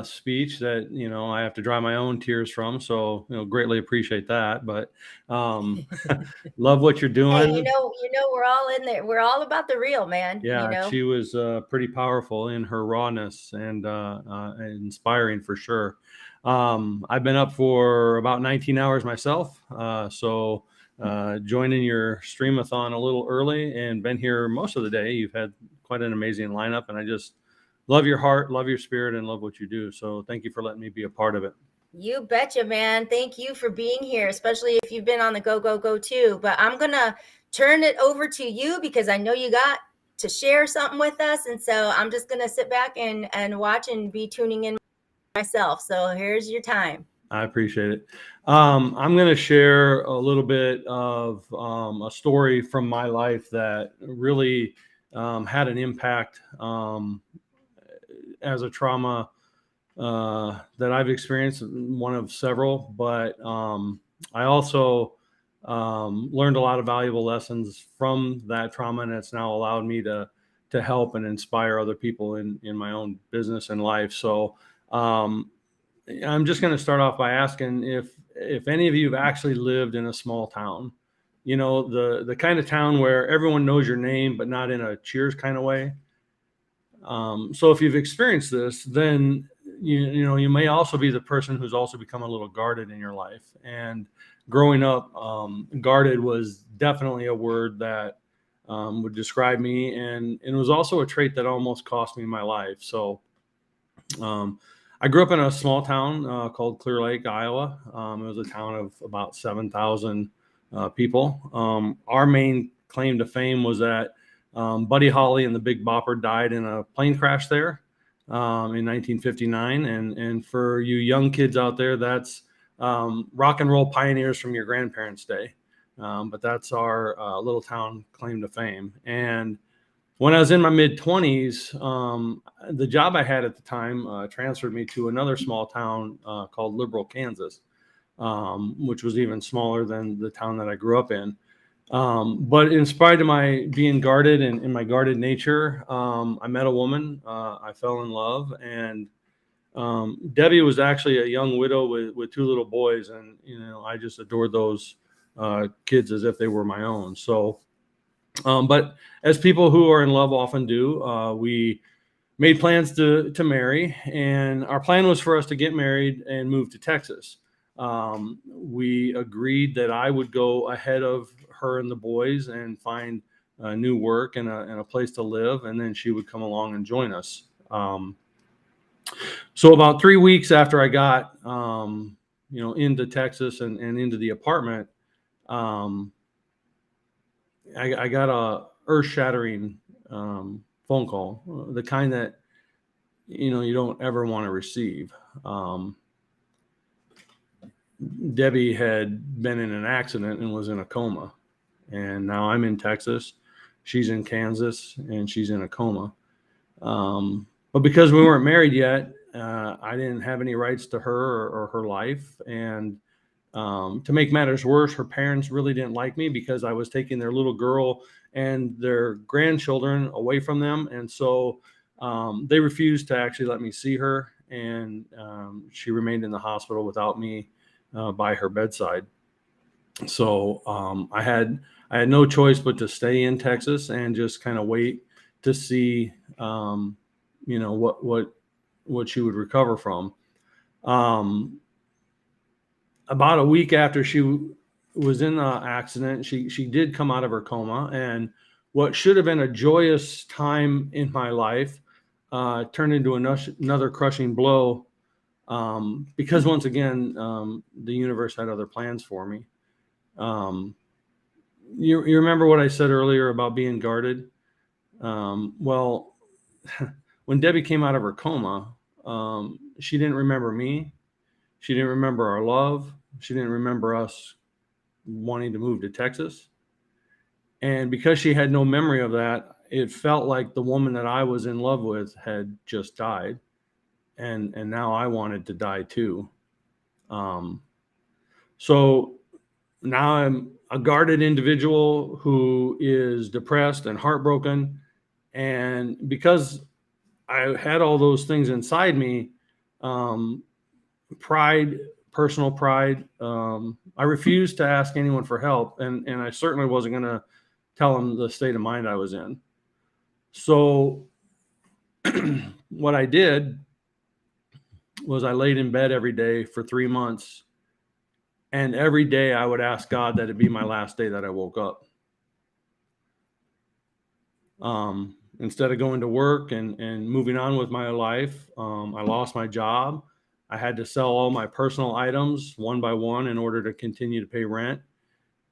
[SPEAKER 11] speech that, you know, I have to dry my own tears from. So, you know, greatly appreciate that. But love what you're doing.
[SPEAKER 1] Hey, you know, we're all in there. We're all about the real, man.
[SPEAKER 11] Yeah,
[SPEAKER 1] you know?
[SPEAKER 11] she was pretty powerful in her rawness and inspiring for sure. I've been up for about 19 hours myself. So joining your Stream-A-Thon a little early and been here most of the day. You've had quite an amazing lineup, and I just love your heart, love your spirit, and love what you do. So thank you for letting me be a part of it.
[SPEAKER 1] You betcha, man. Thank you for being here, especially if you've been on the go too. But I'm going to turn it over to you because I know you got to share something with us. And so I'm just going to sit back and watch and be tuning in myself. So here's your time.
[SPEAKER 11] I appreciate it. I'm going to share a little bit of a story from my life that really had an impact as a trauma that I've experienced, one of several, but I also learned a lot of valuable lessons from that trauma, and it's now allowed me to help and inspire other people in my own business and life. So I'm just going to start off by asking if any of you have actually lived in a small town, you know, the kind of town where everyone knows your name, but not in a Cheers kind of way. So if you've experienced this, then you know you may also be the person who's also become a little guarded in your life. And growing up, guarded was definitely a word that would describe me, and it was also a trait that almost cost me my life. So I grew up in a small town called Clear Lake, Iowa. It was a town of about 7,000 people. Our main claim to fame was that Buddy Holly and the Big Bopper died in a plane crash there in 1959. And for you young kids out there, that's rock and roll pioneers from your grandparents' day. But that's our little town claim to fame. And when I was in my mid-20s, the job I had at the time transferred me to another small town called Liberal, Kansas, which was even smaller than the town that I grew up in. But in spite of my being guarded and in my guarded nature, I met a woman. I fell in love, and Debbie was actually a young widow with two little boys, and you know I just adored those kids as if they were my own. So. But as people who are in love often do, we made plans to marry, and our plan was for us to get married and move to Texas. We agreed that I would go ahead of her and the boys and find new work and a place to live, and then she would come along and join us. So about 3 weeks after I got, into Texas and into the apartment, I got a earth-shattering phone call, the kind that you don't ever want to receive. Debbie had been in an accident and was in a coma, and now I'm in Texas. She's in Kansas, and she's in a coma. But because we weren't married yet, I didn't have any rights to her or her life, and to make matters worse, her parents really didn't like me because I was taking their little girl and their grandchildren away from them. And so they refused to actually let me see her. And she remained in the hospital without me by her bedside. So I had no choice but to stay in Texas and just kind of wait to see, what she would recover from. About a week after she was in the accident, she did come out of her coma, and what should have been a joyous time in my life turned into another crushing blow because once again, the universe had other plans for me. You remember what I said earlier about being guarded? Well, when Debbie came out of her coma, she didn't remember me. She didn't remember our love. She didn't remember us wanting to move to Texas. And because she had no memory of that, it felt like the woman that I was in love with had just died. And now I wanted to die too. So now I'm a guarded individual who is depressed and heartbroken. And because I had all those things inside me, pride, personal pride. I refused to ask anyone for help, and I certainly wasn't going to tell them the state of mind I was in. So what I did was I laid in bed every day for 3 months, and every day I would ask God that it be my last day that I woke up. Instead of going to work and moving on with my life, I lost my job. I had to sell all my personal items one by one in order to continue to pay rent.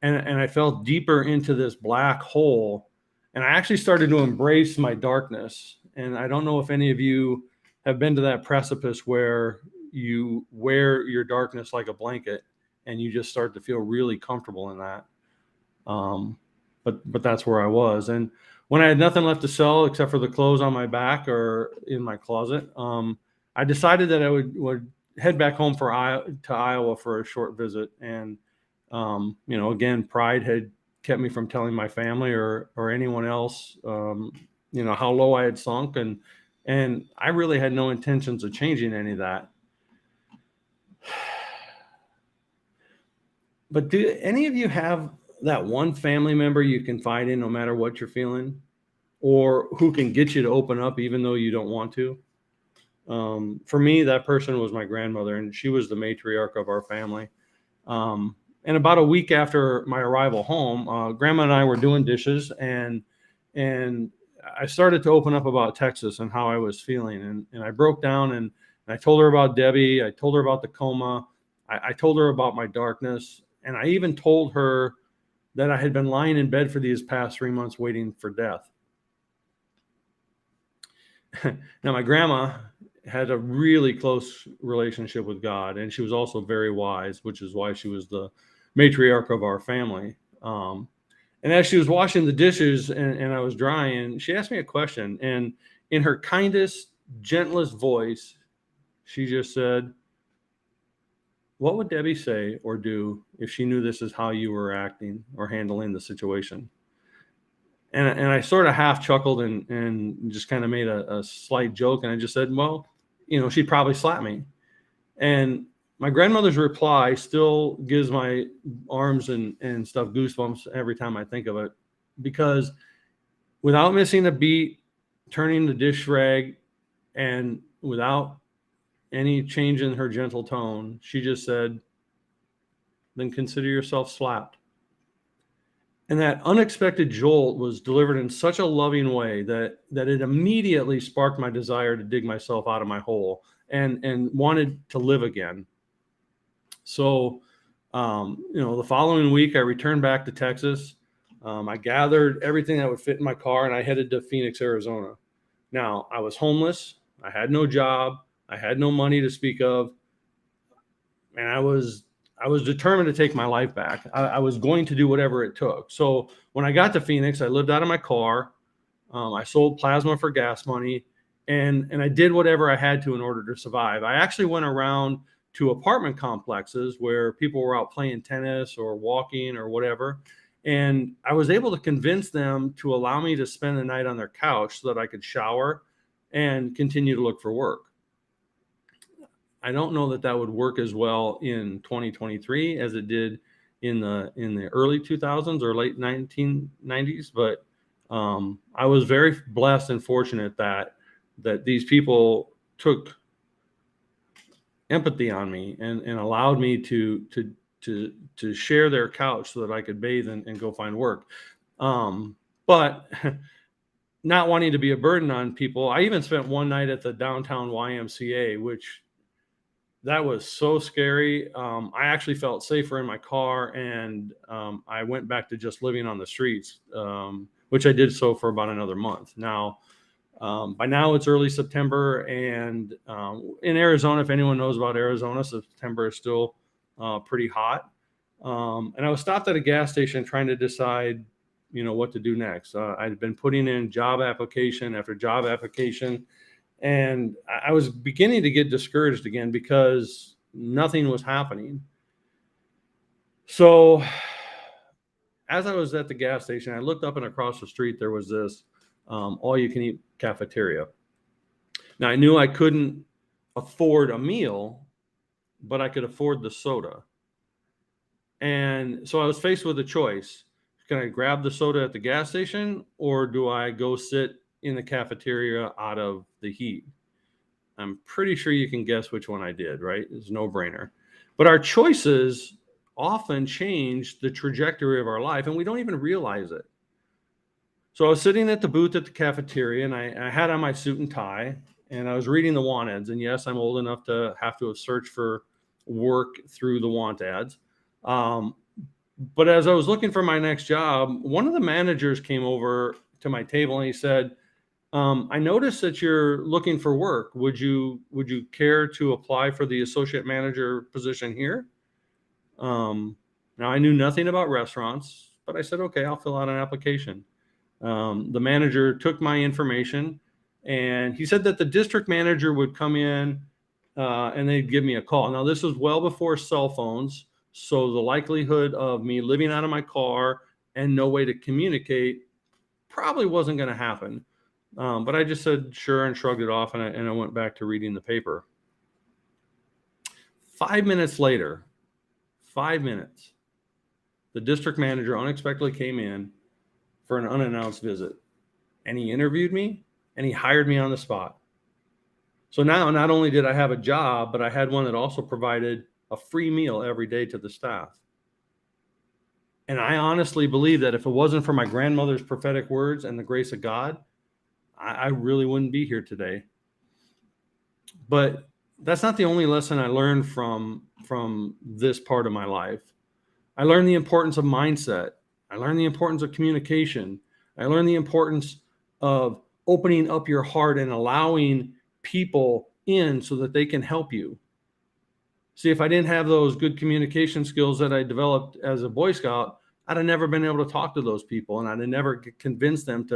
[SPEAKER 11] And I fell deeper into this black hole. And I actually started to embrace my darkness. And I don't know if any of you have been to that precipice where your your darkness like a blanket, and you just start to feel really comfortable in that. But that's where I was. And when I had nothing left to sell except for the clothes on my back or in my closet, I decided that I would head back home to Iowa for a short visit. And, again, pride had kept me from telling my family or anyone else, how low I had sunk. And I really had no intentions of changing any of that. But do any of you have that one family member you confide in no matter what you're feeling, or who can get you to open up even though you don't want to? For me, that person was my grandmother, and she was the matriarch of our family. And about a week after my arrival home, Grandma and I were doing dishes, and I started to open up about Texas and how I was feeling. And I broke down and I told her about Debbie. I told her about the coma. I told her about my darkness. And I even told her that I had been lying in bed for these past 3 months waiting for death. Now, my grandma had a really close relationship with God, and she was also very wise, which is why she was the matriarch of our family. And as she was washing the dishes and I was drying, she asked me a question. And in her kindest, gentlest voice, she just said, "What would Debbie say or do if she knew this is how you were acting or handling the situation?" And I sort of half chuckled and just kind of made a slight joke. And I just said, well, she'd probably slap me. And my grandmother's reply still gives my arms and stuff goosebumps every time I think of it, because without missing a beat, turning the dish rag, and without any change in her gentle tone, she just said, "Then consider yourself slapped." And that unexpected jolt was delivered in such a loving way that it immediately sparked my desire to dig myself out of my hole and wanted to live again. So, the following week, I returned back to Texas. I gathered everything that would fit in my car, and I headed to Phoenix, Arizona. Now, I was homeless. I had no job. I had no money to speak of. And I was determined to take my life back. I was going to do whatever it took. So when I got to Phoenix, I lived out of my car. I sold plasma for gas money, and I did whatever I had to in order to survive. I actually went around to apartment complexes where people were out playing tennis or walking or whatever. And I was able to convince them to allow me to spend the night on their couch so that I could shower and continue to look for work. I don't know that would work as well in 2023 as it did in the early 2000s or late 1990s, but I was very blessed and fortunate that these people took empathy on me and allowed me to share their couch so that I could bathe and go find work. But not wanting to be a burden on people, I even spent one night at the downtown YMCA, which that was so scary. I actually felt safer in my car, and I went back to just living on the streets, which I did so for about another month. Now, by now it's early September, and in Arizona, if anyone knows about Arizona, September is still pretty hot. And I was stopped at a gas station trying to decide, what to do next. I'd been putting in job application after job application, and I was beginning to get discouraged again because nothing was happening. So as I was at the gas station, I looked up, and across the street, there was this all-you-can-eat cafeteria. Now, I knew I couldn't afford a meal, but I could afford the soda. And so I was faced with a choice. Can I grab the soda at the gas station, or do I go sit in the cafeteria out of the heat? I'm pretty sure you can guess which one I did, right? It's a no-brainer. But our choices often change the trajectory of our life, and we don't even realize it. So I was sitting at the booth at the cafeteria, and I had on my suit and tie, and I was reading the want ads. And yes, I'm old enough to have searched for work through the want ads. But as I was looking for my next job, one of the managers came over to my table, and he said, I noticed that you're looking for work. Would you care to apply for the associate manager position here? Now, I knew nothing about restaurants, but I said, okay, I'll fill out an application. The manager took my information, and he said that the district manager would come in and they'd give me a call. Now, this was well before cell phones, so the likelihood of me living out of my car and no way to communicate probably wasn't going to happen. But I just said sure and shrugged it off, and I went back to reading the paper. 5 minutes later, 5 minutes, the district manager unexpectedly came in for an unannounced visit, and he interviewed me and he hired me on the spot. So now not only did I have a job, but I had one that also provided a free meal every day to the staff. And I honestly believe that if it wasn't for my grandmother's prophetic words and the grace of God, I really wouldn't be here today. But that's not the only lesson I learned from this part of my life. I learned the importance of mindset. I learned the importance of communication. I learned the importance of opening up your heart and allowing people in so that they can help you. See, if I didn't have those good communication skills that I developed as a Boy Scout, I'd have never been able to talk to those people, and I'd have never convinced them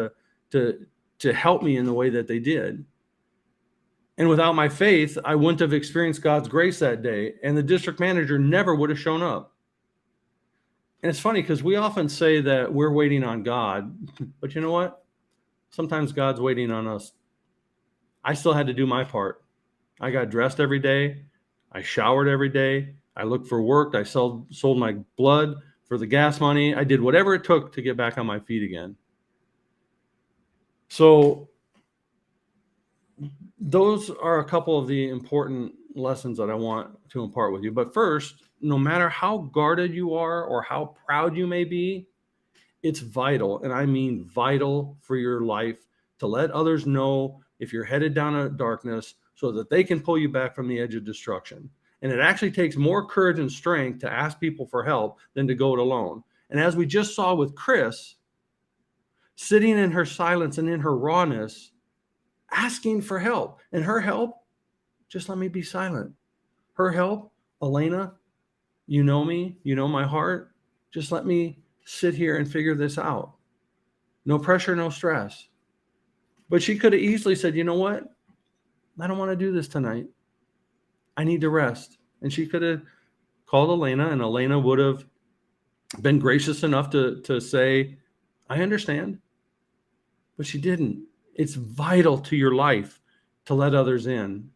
[SPEAKER 11] to help me in the way that they did. And without my faith, I wouldn't have experienced God's grace that day, and the district manager never would have shown up. And it's funny because we often say that we're waiting on God, but you know what? Sometimes God's waiting on us. I still had to do my part. I got dressed every day. I showered every day. I looked for work. I sold my blood for the gas money. I did whatever it took to get back on my feet again. So those are a couple of the important lessons that I want to impart with you. But first, no matter how guarded you are or how proud you may be, it's vital, and I mean vital for your life, to let others know if you're headed down a darkness so that they can pull you back from the edge of destruction. And it actually takes more courage and strength to ask people for help than to go it alone. And as we just saw with Chris, sitting in her silence and in her rawness, asking for help. And her help, just let me be silent. Her help, Elena, you know me, you know my heart. Just let me sit here and figure this out. No pressure, no stress. But she could have easily said, you know what? I don't want to do this tonight. I need to rest. And she could have called Elena, and Elena would have been gracious enough to say, I understand. But she didn't. It's vital to your life to let others in.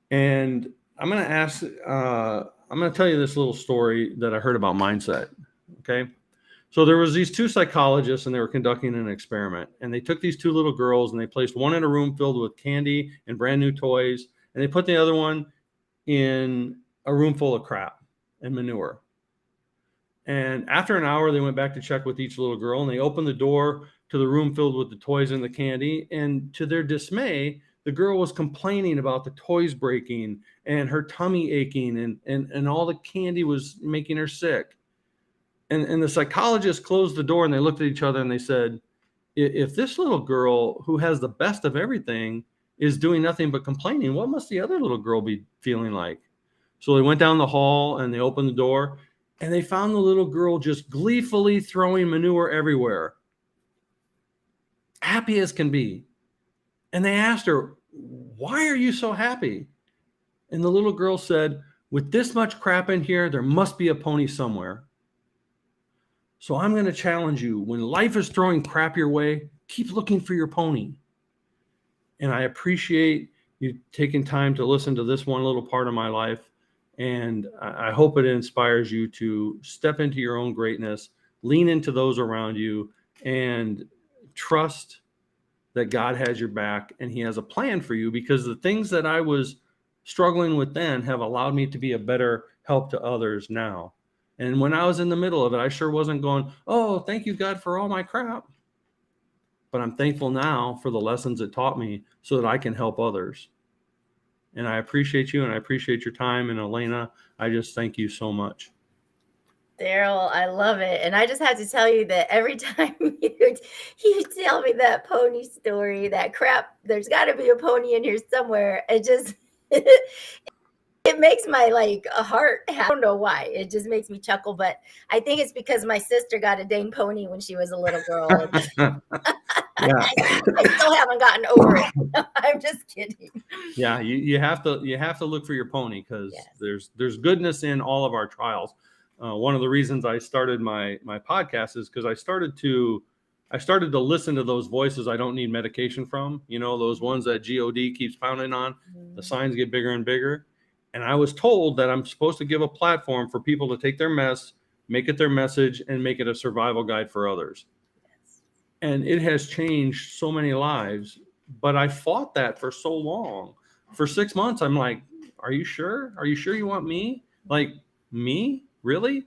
[SPEAKER 11] And I'm going to tell you this little story that I heard about mindset. Okay. So there was these two psychologists, and they were conducting an experiment, and they took these two little girls and they placed one in a room filled with candy and brand new toys. And they put the other one in a room full of crap and manure. And after an hour, they went back to check with each little girl, and they opened the door to the room filled with the toys and the candy. And to their dismay, the girl was complaining about the toys breaking and her tummy aching, and all the candy was making her sick. And the psychologist closed the door, and they looked at each other and they said, if this little girl who has the best of everything is doing nothing but complaining, what must the other little girl be feeling like? So they went down the hall and they opened the door, and they found the little girl just gleefully throwing manure everywhere, happy as can be. And they asked her, why are you so happy? And the little girl said, with this much crap in here, there must be a pony somewhere. So I'm going to challenge you. When life is throwing crap your way, keep looking for your pony. And I appreciate you taking time to listen to this one little part of my life. And I hope it inspires you to step into your own greatness, lean into those around you, and trust that God has your back and he has a plan for you, because the things that I was struggling with then have allowed me to be a better help to others now. And when I was in the middle of it, I sure wasn't going, oh, thank you, God, for all my crap. But I'm thankful now for the lessons it taught me so that I can help others. And I appreciate you, and I appreciate your time. And Elena, I just thank you so much.
[SPEAKER 1] Daryl, I love it. And I just have to tell you that every time you tell me that pony story, that crap, there's got to be a pony in here somewhere. It just, it makes my like a heart. I don't know why. It just makes me chuckle. But I think it's because my sister got a dang pony when she was a little girl.
[SPEAKER 11] Yeah.
[SPEAKER 1] I still haven't gotten over it. I'm just kidding.
[SPEAKER 11] Yeah, you have to look for your pony, because
[SPEAKER 1] Yes.
[SPEAKER 11] there's goodness in all of our trials. One of the reasons I started my podcast is because I started to listen to those voices I don't need medication from. You know, those ones that God keeps pounding on. The signs get bigger and bigger, and I was told that I'm supposed to give a platform for people to take their mess, make it their message, and make it a survival guide for others. And it has changed so many lives, but I fought that for so long. For 6 months, I'm like, are you sure? Are you sure you want me? Like, me? Really?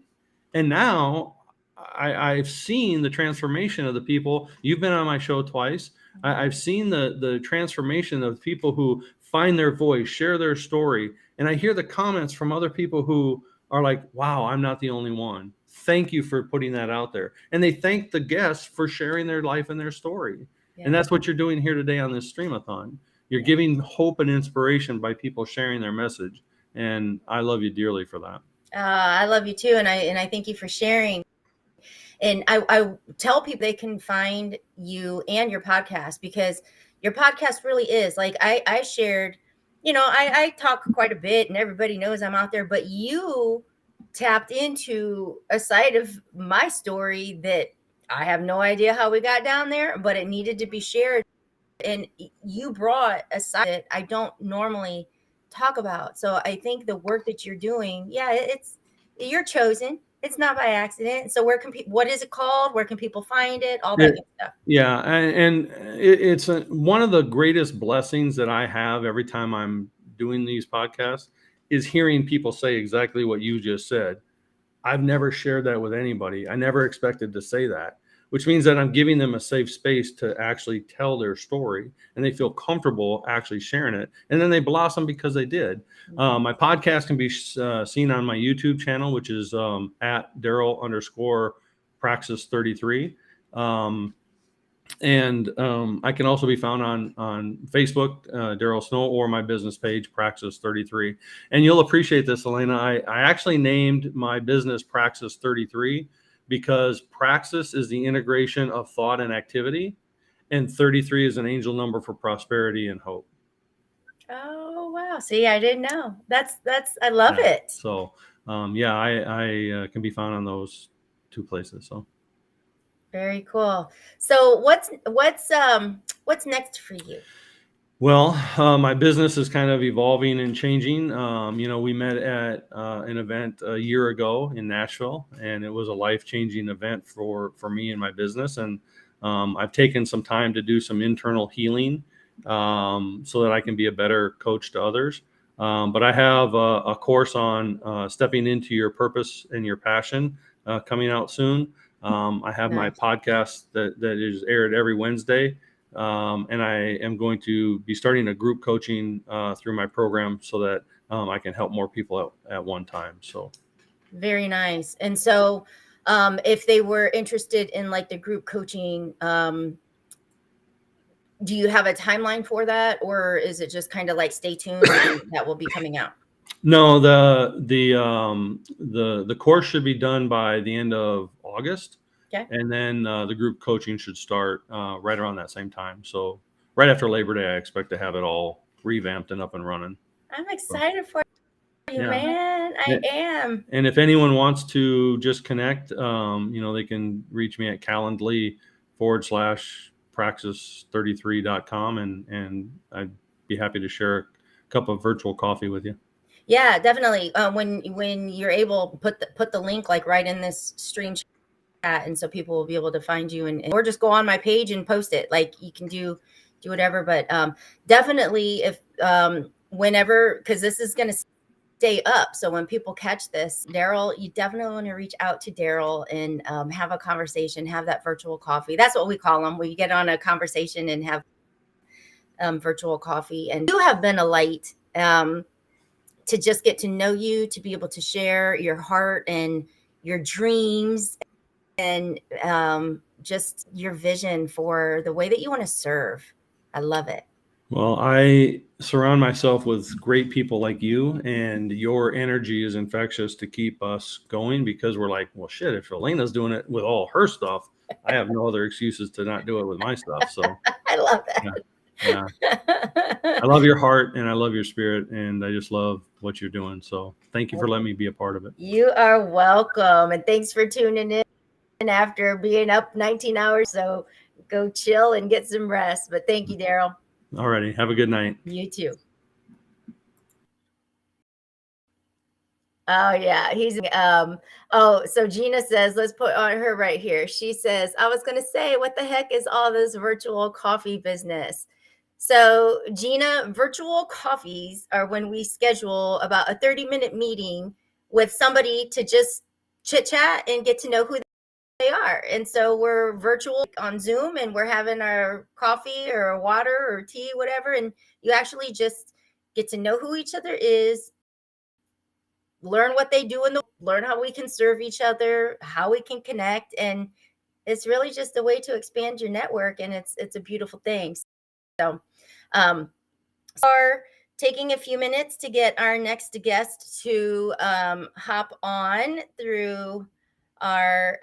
[SPEAKER 11] And now I've seen the transformation of the people. You've been on my show twice. I've seen the transformation of people who find their voice, share their story. And I hear the comments from other people who are like, wow, I'm not the only one. Thank you for putting that out there. And they thank the guests for sharing their life and their story. And that's what you're doing here today on this Stream-A-Thon. You're giving hope and inspiration by people sharing their message. And I love you dearly for that.
[SPEAKER 1] I love you too. And I thank you for sharing. And I tell people they can find you and your podcast, because your podcast really is like, I shared, you know, I talk quite a bit and everybody knows I'm out there, but you tapped into a side of my story that I have no idea how we got down there, but it needed to be shared. And you brought a side that I don't normally talk about. So I think the work that you're doing, you're chosen. It's not by accident. So where can people, what is it called? Where can people find it? All that good stuff.
[SPEAKER 11] Yeah. And it's one of the greatest blessings that I have every time I'm doing these podcasts is hearing people say exactly what you just said. I've never shared that with anybody. I never expected to say that, which means that I'm giving them a safe space to actually tell their story, and they feel comfortable actually sharing it. And then they blossom because they did. My podcast can be seen on my YouTube channel, which is at Daryl_Praxis33. And I can also be found on Facebook, Daryl Snow, or my business page, Praxis 33. And you'll appreciate this, Elena. I actually named my business Praxis 33 because Praxis is the integration of thought and activity, and 33 is an angel number for prosperity and hope.
[SPEAKER 1] Oh, wow. See, I didn't know. That's I love it.
[SPEAKER 11] So, I can be found on those two places. So.
[SPEAKER 1] Very cool. So what's next for you?
[SPEAKER 11] Well, my business is kind of evolving and changing. We met at an event a year ago in Nashville, and it was a life-changing event for me and my business. And I've taken some time to do some internal healing so that I can be a better coach to others. But I have a course on stepping into your purpose and your passion coming out soon. I have my podcast that is aired every Wednesday. And I am going to be starting a group coaching through my program so that I can help more people at one time. So
[SPEAKER 1] very nice. And so if they were interested in like the group coaching, do you have a timeline for that, or is it just kind of like stay tuned and that will be coming out?
[SPEAKER 11] No, the course should be done by the end of August.
[SPEAKER 1] Okay.
[SPEAKER 11] And then the group coaching should start right around that same time. So right after Labor Day, I expect to have it all revamped and up and running.
[SPEAKER 1] I'm excited for you, man. I am.
[SPEAKER 11] And if anyone wants to just connect, they can reach me at calendly.com/praxis33.com, and I'd be happy to share a cup of virtual coffee with you.
[SPEAKER 1] Yeah, definitely. When you're able, put the link like right in this stream chat, and so people will be able to find you, or just go on my page and post it. Like you can do whatever, but definitely if whenever, because this is going to stay up, so when people catch this, Daryl, you definitely want to reach out to Daryl and have a conversation, have that virtual coffee. That's what we call them. We get on a conversation and have virtual coffee. And you have been a light to just get to know you, to be able to share your heart and your dreams, and just your vision for the way that you want to serve. I love it.
[SPEAKER 11] Well, I surround myself with great people like you, and your energy is infectious to keep us going, because we're like, well, shit, if Elena's doing it with all her stuff, I have no other excuses to not do it with my stuff. So
[SPEAKER 1] I love that.
[SPEAKER 11] yeah. I love your heart and I love your spirit, and I just love what you're doing. So thank you for letting me be a part of it.
[SPEAKER 1] You are welcome. And thanks for tuning in after being up 19 hours. So go chill and get some rest. But thank you, Daryl.
[SPEAKER 11] Alrighty. Have a good night.
[SPEAKER 1] You too. Oh yeah, he's so Gina says, let's put on her right here. She says, I was gonna say, what the heck is all this virtual coffee business? So Gina, virtual coffees are when we schedule about a 30-minute meeting with somebody to just chit chat and get to know who they are. And so we're virtual on Zoom, and we're having our coffee or water or tea, whatever, and you actually just get to know who each other is, learn what they do, learn how we can serve each other, how we can connect. And it's really just a way to expand your network, and it's a beautiful thing. So are taking a few minutes to get our next guest to hop on through our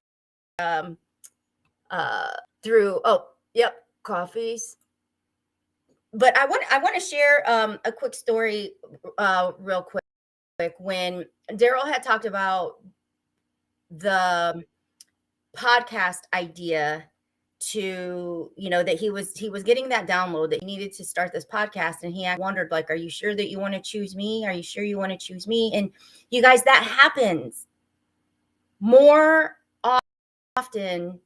[SPEAKER 1] coffees. But I want to share a quick story real quick. When Daryl had talked about the podcast idea, to that he was getting that download that he needed to start this podcast, and he had wondered, like, are you sure that you want to choose me? Are you sure you want to choose me? And you guys, that happens more often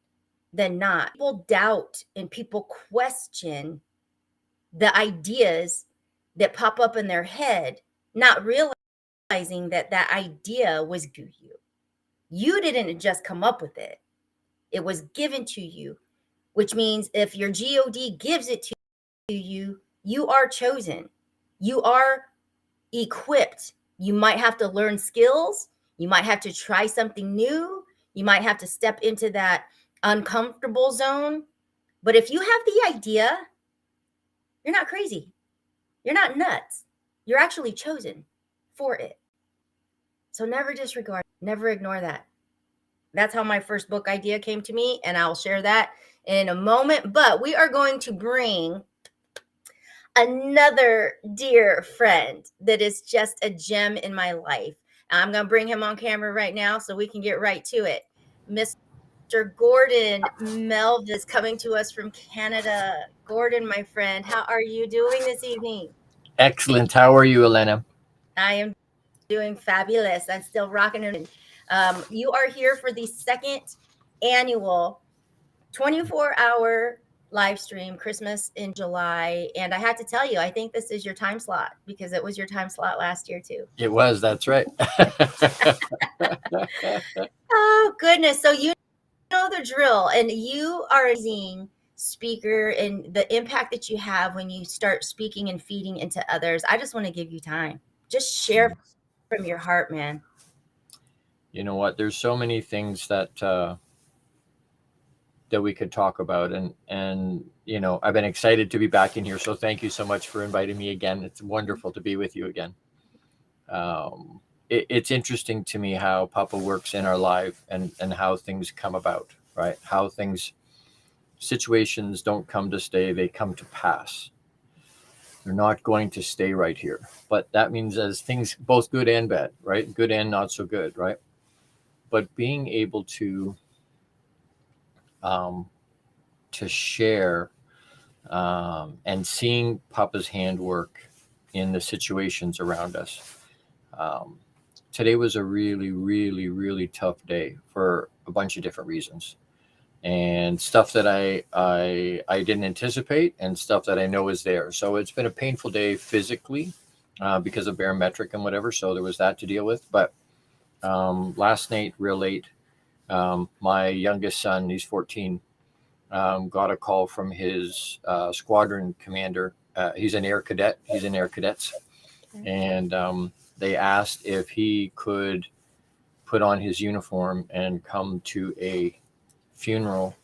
[SPEAKER 1] than not. People doubt and people question the ideas that pop up in their head, not realizing that that idea was you. You didn't just come up with it. It was given to you, which means if your God gives it to you, you are chosen. You are equipped. You might have to learn skills. You might have to try something new. You might have to step into that uncomfortable zone. But if you have the idea, you're not crazy. You're not nuts. You're actually chosen for it. So never disregard, never ignore that. That's how my first book idea came to me, and I'll share that in a moment. But we are going to bring another dear friend that is just a gem in my life. I'm going to bring him on camera right now so we can get right to it. Mr. Gordon Melv is coming to us from Canada. Gordon, my friend, how are you doing this evening?
[SPEAKER 12] Excellent. How are you, Elena?
[SPEAKER 1] I am doing fabulous. I'm still rocking it. You are here for the second annual 24-hour live stream, Christmas in July. And I had to tell you, I think this is your time slot, because it was your time slot last year too.
[SPEAKER 12] It was, that's right.
[SPEAKER 1] Oh, goodness. So you know the drill, and you are a amazing speaker, and the impact that you have when you start speaking and feeding into others. I just want to give you time. Just share from your heart, man.
[SPEAKER 12] You know what? There's so many things that that we could talk about, and you know, I've been excited to be back in here. So thank you so much for inviting me again. It's wonderful to be with you again. It's interesting to me how Papa works in our life, and how things come about, right? How situations don't come to stay, they come to pass. They're not going to stay right here. But that means as things, both good and bad, right? Good and not so good, right? But being able to share and seeing Papa's handwork in the situations around us. Today was a really, really, really tough day for a bunch of different reasons, and stuff that I didn't anticipate, and stuff that I know is there. So it's been a painful day physically because of barometric and whatever. So there was that to deal with. But last night, real late, my youngest son, he's 14, got a call from his squadron commander. He's an air cadet. He's in air cadets. And they asked if he could put on his uniform and come to a funeral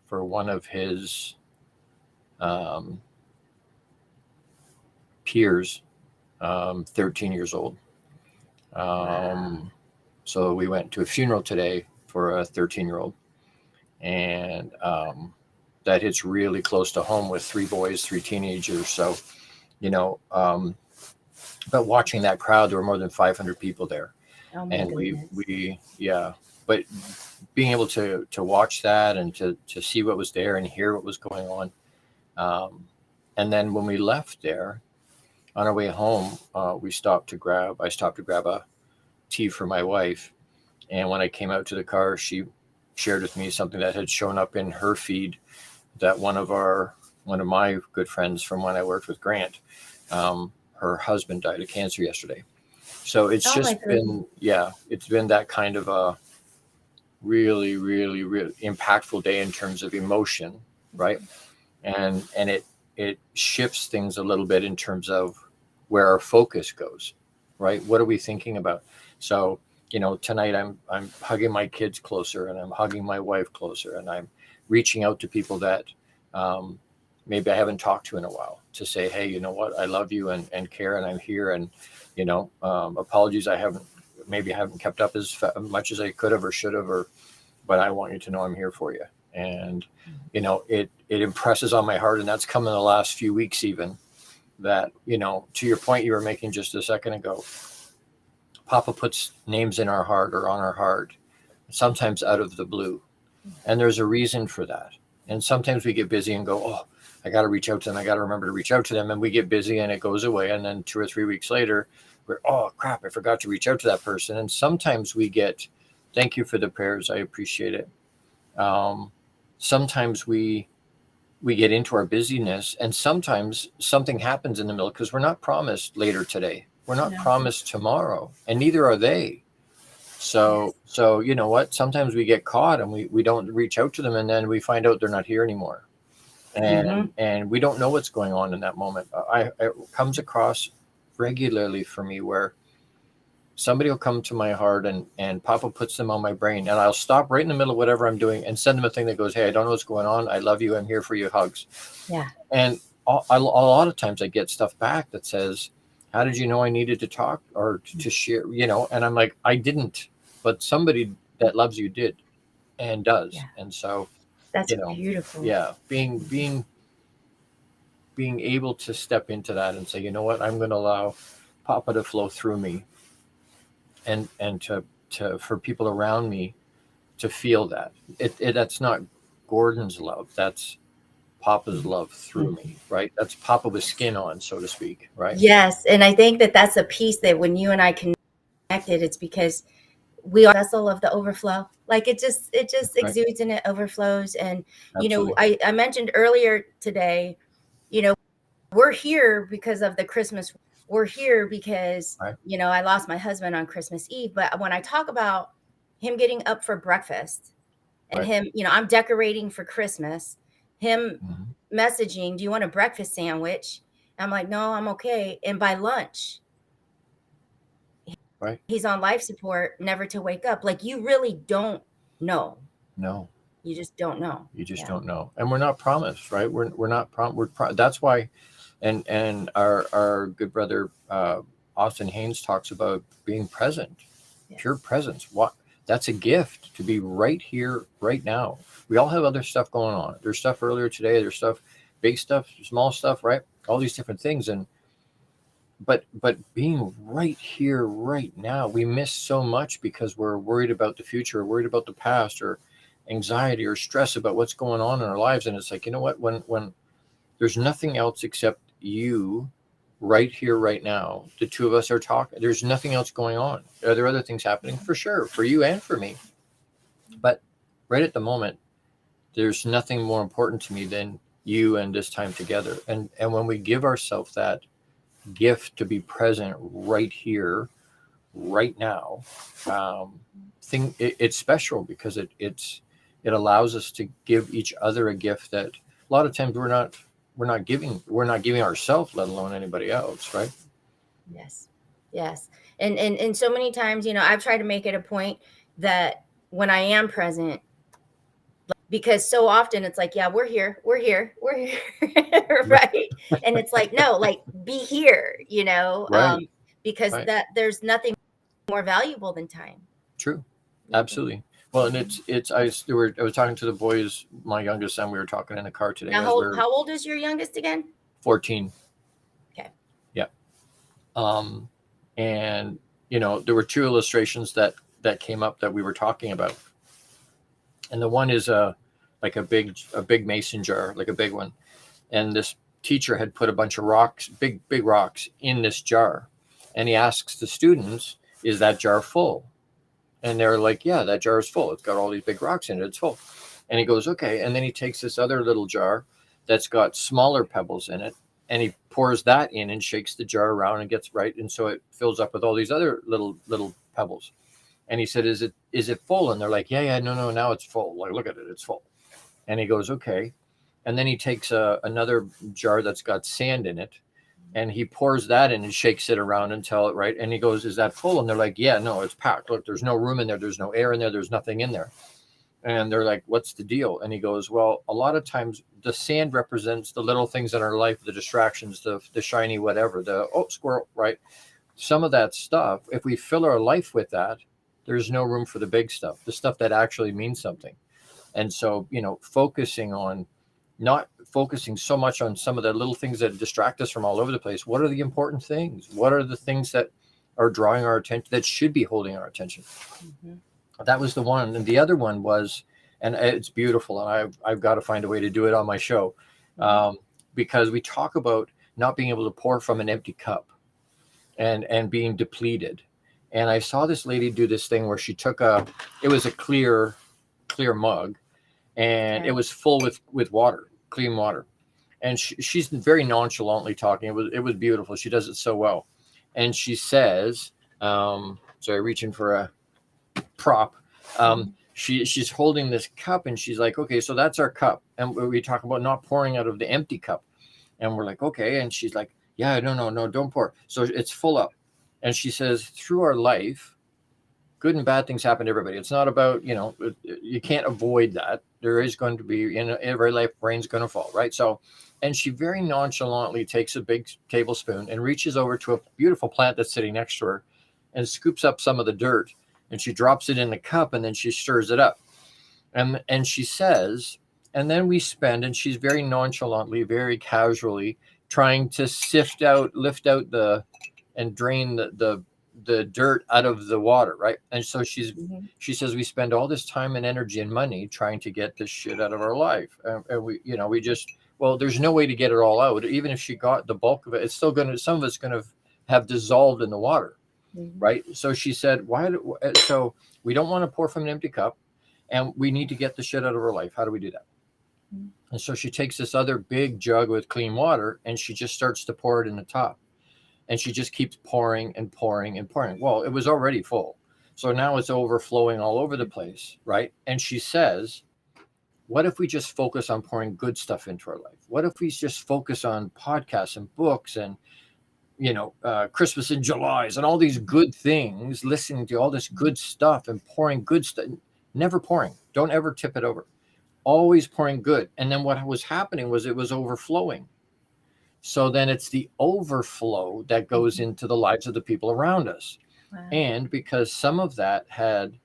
[SPEAKER 12] for one of his peers, 13 years old. So we went to a funeral today for a 13-year-old, and that hits really close to home with 3 boys, 3 teenagers. So, but watching that crowd, there were more than 500 people there.
[SPEAKER 1] Oh my
[SPEAKER 12] And
[SPEAKER 1] goodness.
[SPEAKER 12] but being able to watch that and to see what was there and hear what was going on. And then when we left there on our way home, I stopped to grab a tea for my wife. And when I came out to the car, she shared with me something that had shown up in her feed, that one of my good friends from when I worked with Grant, her husband died of cancer yesterday. So it's just been, it's been that kind of a really, really, really impactful day in terms of emotion, right? And it shifts things a little bit in terms of where our focus goes, right? What are we thinking about? So, tonight I'm hugging my kids closer, and I'm hugging my wife closer, and I'm reaching out to people that maybe I haven't talked to in a while to say, hey, you know what? I love you and care, and I'm here. And, apologies, I haven't kept up as much as I could have or should have, but I want you to know I'm here for you. And, it impresses on my heart, and that's come in the last few weeks even, that, to your point you were making just a second ago, Papa puts names in our heart or on our heart, sometimes out of the blue. And there's a reason for that. And sometimes we get busy and go, oh, I got to reach out to them. I got to remember to reach out to them. And we get busy and it goes away. And then 2 or 3 weeks later, we're, oh, crap, I forgot to reach out to that person. And sometimes we get, thank you for the prayers. I appreciate it. Sometimes we get into our busyness, and sometimes something happens in the middle because we're not promised later today. We're not promised tomorrow, and neither are they. So you know what? Sometimes we get caught and we don't reach out to them, and then we find out they're not here anymore. And we don't know what's going on in that moment. It comes across regularly for me where somebody will come to my heart and Papa puts them on my brain, and I'll stop right in the middle of whatever I'm doing and send them a thing that goes, hey, I don't know what's going on. I love you. I'm here for you. Hugs.
[SPEAKER 1] Yeah.
[SPEAKER 12] And a lot of times I get stuff back that says, how did you know I needed to talk or to share, and I'm like, I didn't, but somebody that loves you did and does. Yeah. And so
[SPEAKER 1] that's beautiful.
[SPEAKER 12] Yeah. Being able to step into that and say, you know what, I'm going to allow Papa to flow through me and to for people around me to feel that that's not Gordon's love. That's Papa's love through me, right? That's Papa with skin on, so to speak, right?
[SPEAKER 1] Yes. And I think that that's a piece that when you and I connected, it's because we are a vessel of the overflow. Like it just exudes and it overflows. And,
[SPEAKER 12] Absolutely.
[SPEAKER 1] I mentioned earlier today, we're here because of the Christmas. We're here because, I lost my husband on Christmas Eve. But when I talk about him getting up for breakfast and him, I'm decorating for Christmas, him messaging, do you want a breakfast sandwich? I'm like, no, I'm okay. And by lunch, he's on life support, never to wake up. Like, you really don't know.
[SPEAKER 12] No.
[SPEAKER 1] You just don't know.
[SPEAKER 12] You just don't know. And we're not promised, right? We're not promised. That's why, and our good brother, Austin Haynes talks about being present, pure presence. That's a gift to be right here, right now. We all have other stuff going on. There's stuff earlier today. There's stuff, big stuff, small stuff, right? All these different things. But being right here, right now, we miss so much because we're worried about the future, or worried about the past, or anxiety or stress about what's going on in our lives. And it's like, you know what? When there's nothing else except you right here, right now, the two of us are talking. There's nothing else going on. Are there other things happening? For sure, for you and for me. But right at the moment, there's nothing more important to me than you and this time together. And when we give ourselves that gift to be present right here, right now, it's special because it allows us to give each other a gift that a lot of times we're not giving ourselves, let alone anybody else, right?
[SPEAKER 1] Yes. And so many times, you know, I've tried to make it a point that when I am present, because so often it's like, yeah, we're here, right? And it's like, no, like, be here, you know,
[SPEAKER 12] Right.
[SPEAKER 1] because
[SPEAKER 12] Right.
[SPEAKER 1] that there's nothing more valuable than time.
[SPEAKER 12] True. Absolutely. Well, and I was talking to the boys, my youngest son, we were talking in the car today.
[SPEAKER 1] Now,
[SPEAKER 12] as we were
[SPEAKER 1] how old is your youngest again?
[SPEAKER 12] 14.
[SPEAKER 1] Okay.
[SPEAKER 12] Yeah. And you know, there were two illustrations that came up that we were talking about. And the one is like a big mason jar, like a big one. And this teacher had put a bunch of rocks, big rocks in this jar. And he asks the students, is that jar full? And they're like, yeah, that jar is full. It's got all these big rocks in it. It's full. And he goes, okay. And then he takes this other little jar that's got smaller pebbles in it, and he pours that in and shakes the jar around and gets right. And so it fills up with all these other little pebbles. And he said, is it full? And they're like, yeah, no, now it's full. Like, look at it, it's full. And he goes, okay. And then he takes another jar that's got sand in it, and he pours that in and shakes it around until it right. And he goes, is that full? And they're like, yeah, no, it's packed. Look, there's no room in there. There's no air in there. There's nothing in there. And they're like, what's the deal? And he goes, well, a lot of times the sand represents the little things in our life, the distractions, the shiny whatever, squirrel, right? Some of that stuff, if we fill our life with that, there's no room for the big stuff, the stuff that actually means something. And so, you know, not focusing so much on some of the little things that distract us from all over the place. What are the important things? What are the things that are drawing our attention, that should be holding our attention? Mm-hmm. That was the one. And the other one was, and it's beautiful, and I've got to find a way to do it on my show, because we talk about not being able to pour from an empty cup and being depleted. And I saw this lady do this thing where she took it was a clear mug, and it was full with water, clean water. And she's very nonchalantly talking. It was beautiful. She does it so well. And she says, sorry, reaching for a prop. She's holding this cup, and she's like, okay, so that's our cup. And we talk about not pouring out of the empty cup. And we're like, okay. And she's like, yeah, no, don't pour. So it's full up. And she says, through our life, good and bad things happen to everybody. It's not about, you know, you can't avoid that. There is going to be, in every life, rain's going to fall, right? So, and she very nonchalantly takes a big tablespoon and reaches over to a beautiful plant that's sitting next to her and scoops up some of the dirt, and she drops it in the cup, and then she stirs it up. And she says, and then we spend, and she's very nonchalantly, very casually trying to lift out and drain the dirt out of the water, right? And so she says, we spend all this time and energy and money trying to get this shit out of our life, and we just, well, there's no way to get it all out. Even if she got the bulk of it, it's still some of it's going to have dissolved in the water, right? So she said, so we don't want to pour from an empty cup, and we need to get the shit out of our life. How do we do that? And so she takes this other big jug with clean water, and she just starts to pour it in the top. And she just keeps pouring and pouring and pouring. Well, it was already full. So now it's overflowing all over the place, right? And she says, what if we just focus on pouring good stuff into our life? What if we just focus on podcasts and books and, Christmas in July's and all these good things, listening to all this good stuff and pouring good stuff, never pouring. Don't ever tip it over. Always pouring good. And then what was happening was it was overflowing. So then it's the overflow that goes into the lives of the people around us. Wow. And because some of that had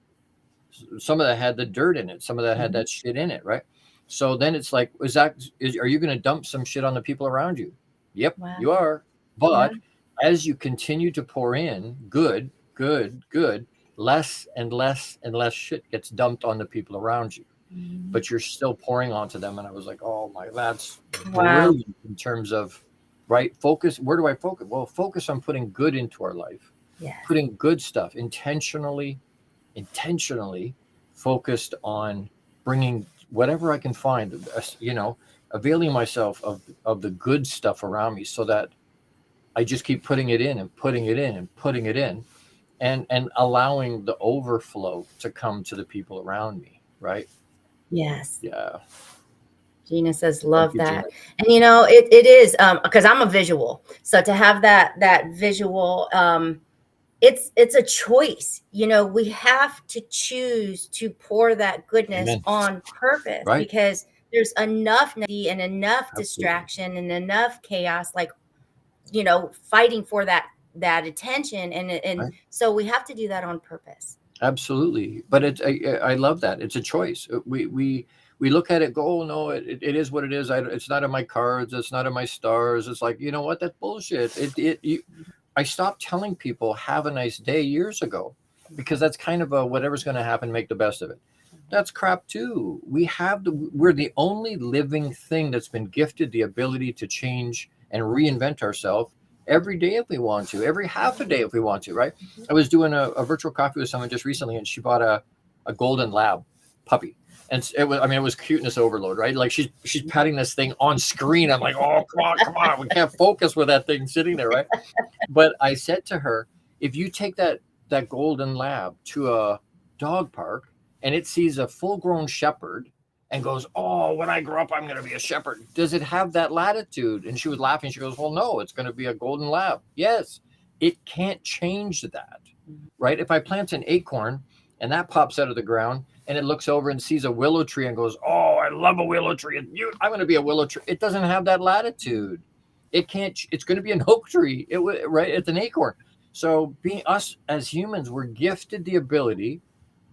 [SPEAKER 12] the dirt in it, some of that had that shit in it, right? So then it's like, are you going to dump some shit on the people around you? Yep, wow. You are. But as you continue to pour in good, less and less and less shit gets dumped on the people around you. But you're still pouring onto them. And I was like, oh my, that's brilliant in terms of, right? Focus. Where do I focus? Well, focus on putting good into our life, putting good stuff, intentionally focused on bringing whatever I can find, availing myself of the good stuff around me, so that I just keep putting it in and putting it in and putting it in, and allowing the overflow to come to the people around me. Right.
[SPEAKER 1] Yes.
[SPEAKER 12] Yeah.
[SPEAKER 1] Gina says, love that. Gina. And it is, because I'm a visual. So to have that visual, it's a choice. You know, we have to choose to pour that goodness
[SPEAKER 12] Amen.
[SPEAKER 1] on purpose,
[SPEAKER 12] Right.
[SPEAKER 1] because there's enough negativity and enough
[SPEAKER 12] Absolutely.
[SPEAKER 1] distraction and enough chaos, like, you know, fighting for that attention, and
[SPEAKER 12] Right.
[SPEAKER 1] so we have to do that on purpose.
[SPEAKER 12] Absolutely. But I love that. It's a choice. We look at it, go, oh, no, it is what it is. It's not in my cards. It's not in my stars. It's like, you know what? That's bullshit. I stopped telling people have a nice day years ago, because that's kind of a whatever's going to happen, make the best of it. That's crap too. We're the only living thing that's been gifted the ability to change and reinvent ourselves every day if we want to, every half a day if we want to, right? I was doing a virtual coffee with someone just recently, and she bought a golden lab puppy. And it was cuteness overload, right? Like she's patting this thing on screen. I'm like, oh, come on. We can't focus with that thing sitting there, right? But I said to her, if you take that golden lab to a dog park and it sees a full-grown shepherd and goes, oh, when I grow up, I'm going to be a shepherd, does it have that latitude? And she was laughing. She goes, well, no, it's going to be a golden lab. Yes, it can't change that, right? If I plant an acorn and that pops out of the ground, and it looks over and sees a willow tree and goes, oh, I love a willow tree. I'm going to be a willow tree. It doesn't have that latitude. It can't. It's going to be an oak tree, right? It's an acorn. So being us as humans, we're gifted the ability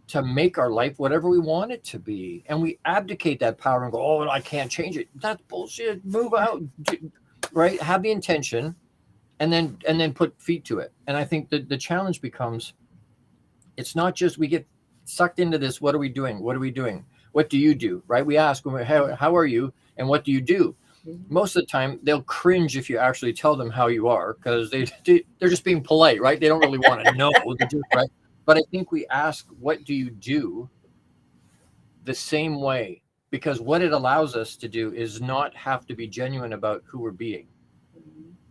[SPEAKER 12] to make our life whatever we want it to be. And we abdicate that power and go, oh, I can't change it. That's bullshit. Move out, right? Have the intention and then put feet to it. And I think that the challenge becomes, it's not just we get sucked into this. What are we doing? What do you do? Right? We ask, how are you? And what do you do? Most of the time they'll cringe if you actually tell them how you are, because they're just being polite, right? They don't really want to know, right? But I think we ask, what do you do, the same way, because what it allows us to do is not have to be genuine about who we're being,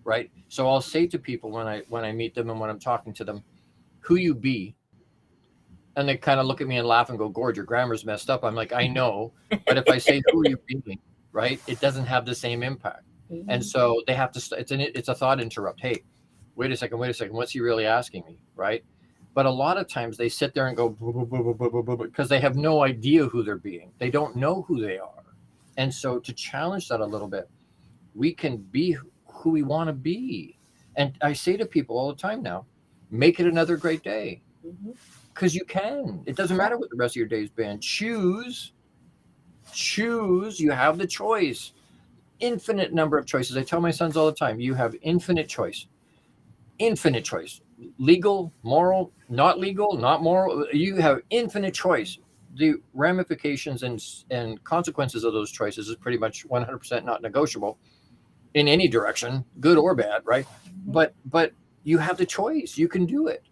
[SPEAKER 12] right? So I'll say to people when I meet them and when I'm talking to them, who you be. And they kind of look at me and laugh and go, Gord, your grammar's messed up. I'm like, I know. But if I say, who are you being, right, it doesn't have the same impact. Mm-hmm. And so they have to, it's a thought interrupt. Hey, wait a second. What's he really asking me, right? But a lot of times they sit there and go, because they have no idea who they're being. They don't know who they are. And so to challenge that a little bit, we can be who we want to be. And I say to people all the time now, make it another great day. Mm-hmm. Because you can. It doesn't matter what the rest of your day's been. Choose. You have the choice. Infinite number of choices. I tell my sons all the time, you have infinite choice. Infinite choice. Legal, moral, not legal, not moral. You have infinite choice. The ramifications and consequences of those choices is pretty much 100% not negotiable in any direction, good or bad, right? But you have the choice. You can do it.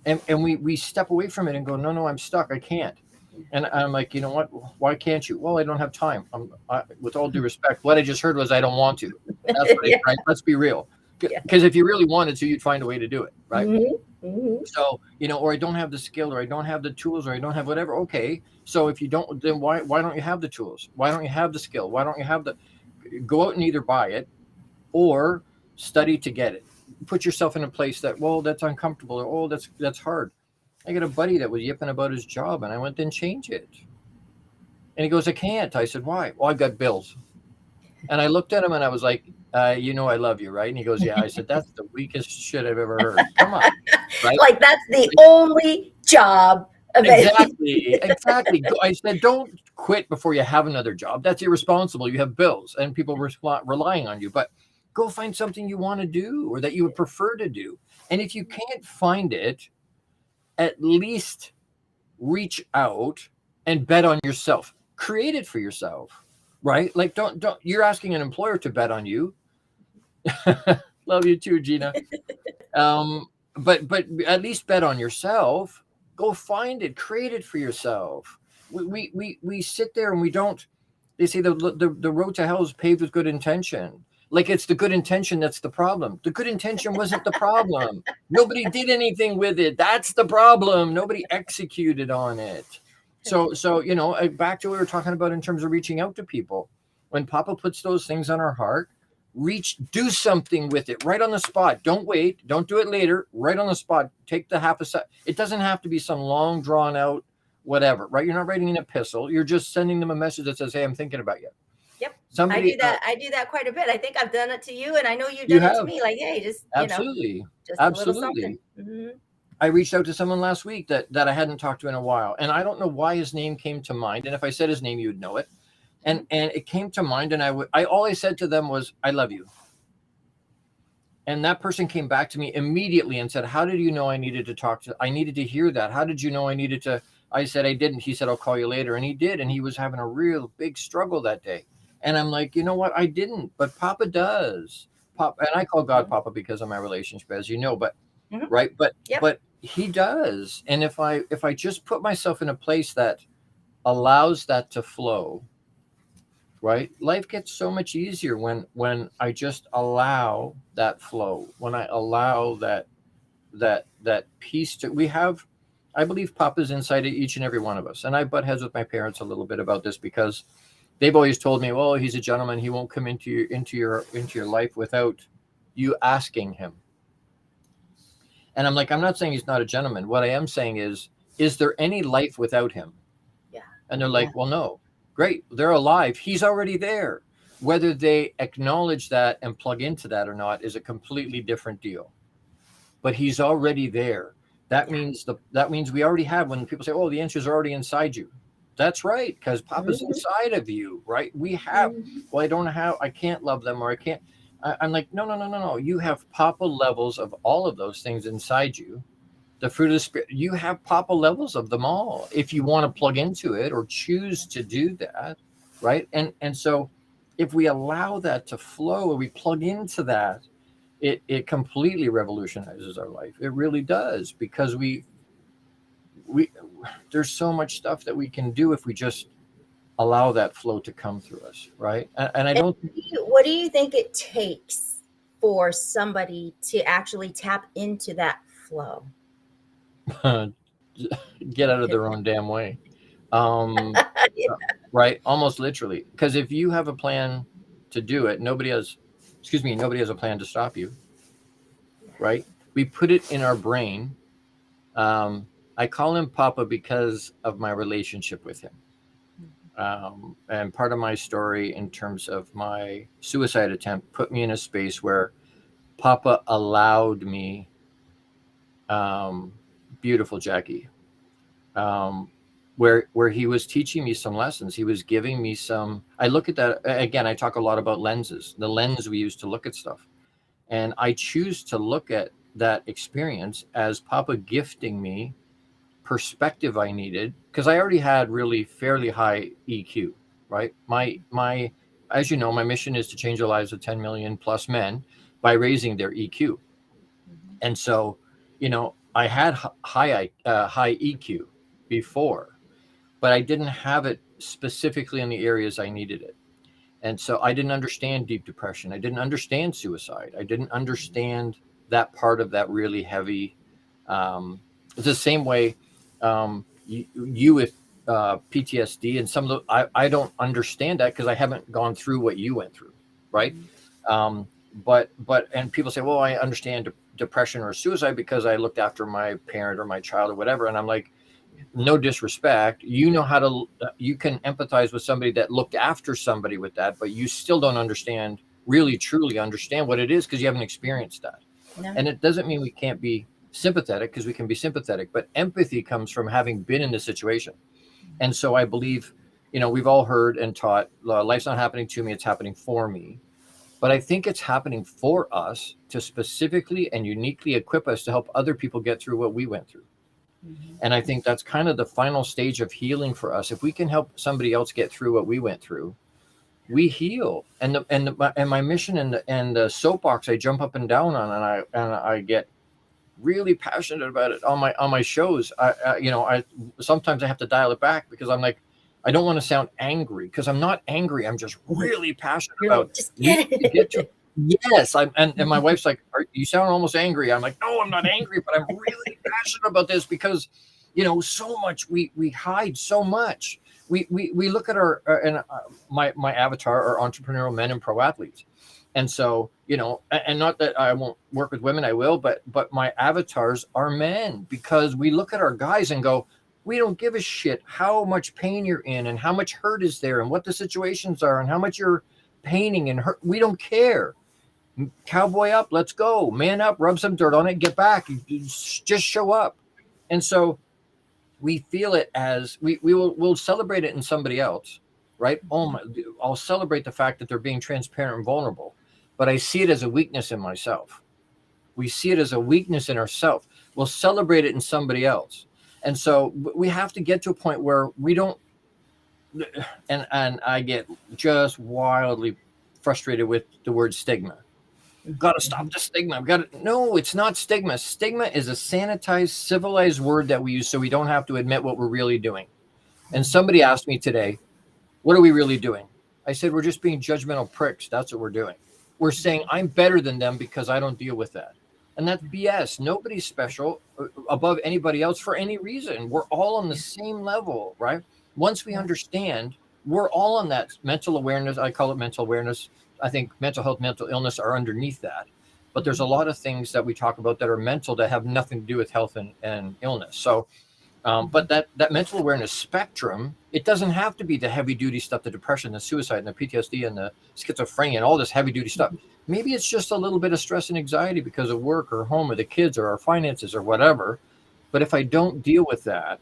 [SPEAKER 12] And we step away from it and go, no, I'm stuck. I can't. And I'm like, you know what? Why can't you? Well, I don't have time. With all due respect, what I just heard was I don't want to. That's what right? Let's be real. Because if you really wanted to, you'd find a way to do it, right? Mm-hmm. Mm-hmm. So, or I don't have the skill, or I don't have the tools, or I don't have whatever. Okay. So if you don't, then why don't you have the tools? Why don't you have the skill? Why don't you have go out and either buy it or study to get it? Put yourself in a place that, well, that's uncomfortable, or that's hard. I got a buddy that was yipping about his job, and I went, then change it. And he goes, I can't. I said, why? Well, I've got bills. And I looked at him and I was like, I love you, right? And he goes, yeah. I said, that's the weakest shit I've ever heard. Come on. Right?
[SPEAKER 1] Like that's the only job
[SPEAKER 12] Exactly. I said, don't quit before you have another job. That's irresponsible. You have bills and people relying on you. But go find something you want to do or that you would prefer to do. And if you can't find it, at least reach out and bet on yourself. Create it for yourself, right? Like don't you're asking an employer to bet on you. Love you too, Gina. But at least bet on yourself. Go find it, create it for yourself. We sit there and we don't. They say the road to hell is paved with good intention. Like it's the good intention that's the problem. The good intention wasn't the problem. Nobody did anything with it. That's the problem. Nobody executed on it. So back to what we were talking about in terms of reaching out to people. When Papa puts those things on our heart, do something with it right on the spot. Don't wait. Don't do it later. Right on the spot. Take the half a second. It doesn't have to be some long drawn out whatever, right? You're not writing an epistle. You're just sending them a message that says, hey, I'm thinking about you.
[SPEAKER 1] Yep.
[SPEAKER 12] Somebody,
[SPEAKER 1] I do that quite a bit. I think I've done it to you, and I know you've
[SPEAKER 12] You
[SPEAKER 1] done it to
[SPEAKER 12] have.
[SPEAKER 1] me. Like, hey, just,
[SPEAKER 12] Absolutely.
[SPEAKER 1] just a little
[SPEAKER 12] Absolutely.
[SPEAKER 1] something. Mm-hmm.
[SPEAKER 12] I reached out to someone last week that I hadn't talked to in a while, and I don't know why his name came to mind. And if I said his name, you'd know it. And it came to mind, and all I said to them was, I love you. And that person came back to me immediately and said, how did you know I needed to hear that? How did you know I needed to? I said, I didn't. He said, I'll call you later. And he did. And he was having a real big struggle that day. And I'm like, you know what? I didn't, but Papa does. And I call God Papa because of my relationship, as you know, but right. But he does. And if I just put myself in a place that allows that to flow, right, life gets so much easier when I just allow that flow, when I allow that peace I believe Papa's inside of each and every one of us. And I butt heads with my parents a little bit about this because they've always told me, well, he's a gentleman. He won't come into your life without you asking him. And I'm like, I'm not saying he's not a gentleman. What I am saying is there any life without him? Yeah. And they're like, well, no. Great. They're alive. He's already there. Whether they acknowledge that and plug into that or not is a completely different deal. But he's already there. That means we already have, when people say, oh, the answers are already inside you. That's right, because Papa's inside of you, right? We have, well, I can't love them, or I can't. I'm like, no. You have Papa levels of all of those things inside you. The fruit of the Spirit, you have Papa levels of them all if you want to plug into it or choose to do that, right? And so if we allow that to flow or we plug into that, it completely revolutionizes our life. It really does, because we there's so much stuff that we can do if we just allow that flow to come through us, right? And I don't.
[SPEAKER 1] What do you think it takes for somebody to actually tap into that flow?
[SPEAKER 12] Get out of their own damn way. Right? Almost literally. Because if you have a plan to do it, nobody has a plan to stop you. Right? We put it in our brain. I call him Papa because of my relationship with him. And part of my story in terms of my suicide attempt put me in a space where Papa allowed me, beautiful Jackie, where he was teaching me some lessons. He was giving me some, I look at that, again, I talk a lot about lenses, the lens we use to look at stuff. And I choose to look at that experience as Papa gifting me perspective I needed, because I already had really fairly high EQ, right? My, as you know, my mission is to change the lives of 10 million plus men by raising their EQ. And so, I had high EQ before, but I didn't have it specifically in the areas I needed it. And so I didn't understand deep depression. I didn't understand suicide. I didn't understand that part of that really heavy. It's the same way you with PTSD and some of the, I don't understand that because I haven't gone through what you went through, right? But and people say, well, I understand depression or suicide because I looked after my parent or my child or whatever. And I'm like, no disrespect. You know how to, you can empathize with somebody that looked after somebody with that, but you still don't understand, really, truly understand what it is because you haven't experienced that. No. And it doesn't mean we can't be sympathetic, because we can be sympathetic, but empathy comes from having been in the situation. And so I believe, we've all heard and taught, life's not happening to me, it's happening for me. But I think it's happening for us to specifically and uniquely equip us to help other people get through what we went through. And I think that's kind of the final stage of healing for us. If we can help somebody else get through what we went through, we heal. And my mission and the soapbox I jump up and down on, and I get really passionate about it on my shows. I sometimes I have to dial it back because I'm like, I don't want to sound angry, because I'm not angry. I'm just really passionate about
[SPEAKER 1] just get it.
[SPEAKER 12] Yes, and my wife's like, you sound almost angry. I'm like, no, I'm not angry, but I'm really passionate about this because, so much we hide so much. We look at my avatar are entrepreneurial men and pro athletes, And so, and not that I won't work with women, I will, but my avatars are men, because we look at our guys and go, we don't give a shit how much pain you're in and how much hurt is there and what the situations are and how much you're paining and hurt. We don't care. Cowboy up, let's go. Man up, rub some dirt on it, get back. Just show up. And so we feel it as we'll celebrate it in somebody else, right? I'll celebrate the fact that they're being transparent and vulnerable, but I see it as a weakness in myself. We see it as a weakness in ourselves. We'll celebrate it in somebody else. And so we have to get to a point where we don't, and I get just wildly frustrated with the word stigma. Got to stop the stigma. No, it's not stigma. Stigma is a sanitized, civilized word that we use so we don't have to admit what we're really doing. And somebody asked me today, what are we really doing? I said, we're just being judgmental pricks. That's what we're doing. We're saying I'm better than them because I don't deal with that. And that's BS. Nobody's special above anybody else for any reason. We're all on the same level, right? Once we understand, we're all on that mental awareness. I call it mental awareness. I think mental health, mental illness are underneath that. But there's a lot of things that we talk about that are mental that have nothing to do with health and illness. So, but that mental awareness spectrum, it doesn't have to be the heavy duty stuff, the depression, the suicide, and the PTSD, and the schizophrenia, and all this heavy duty stuff. Maybe it's just a little bit of stress and anxiety because of work or home or the kids or our finances or whatever. But if I don't deal with that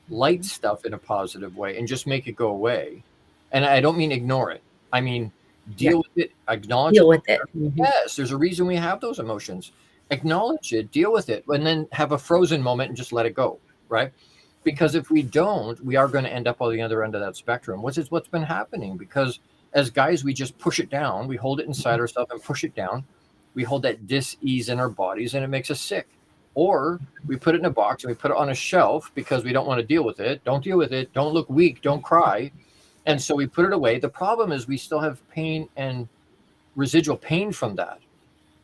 [SPEAKER 12] light stuff in a positive way and just make it go away, and I don't mean ignore it, I mean deal with it, acknowledge
[SPEAKER 1] Deal
[SPEAKER 12] it.
[SPEAKER 1] with it.
[SPEAKER 12] Yes, there's a reason we have those emotions. Acknowledge it, deal with it, and then have a frozen moment and just let it go, right? Because if we don't, we are going to end up on the other end of that spectrum, which is what's been happening. Because as guys, we just push it down. We hold it inside ourselves and push it down. We hold that dis-ease in our bodies and it makes us sick. Or we put it in a box and we put it on a shelf because we don't want to deal with it. Don't deal with it. Don't look weak. Don't cry. And so we put it away. The problem is we still have pain and residual pain from that.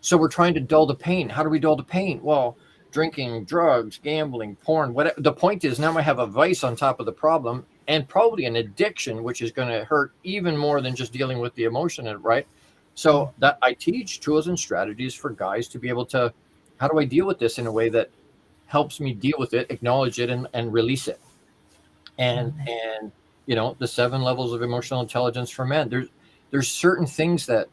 [SPEAKER 12] So we're trying to dull the pain. How do we dull the pain? Well, drinking, drugs, gambling, porn, whatever. The point is now I have a vice on top of the problem and probably an addiction, which is going to hurt even more than just dealing with the emotion, right? So that I teach tools and strategies for guys to be able to, how do I deal with this in a way that helps me deal with it, acknowledge it, and release it? And the 7 levels of emotional intelligence for men. There's certain things that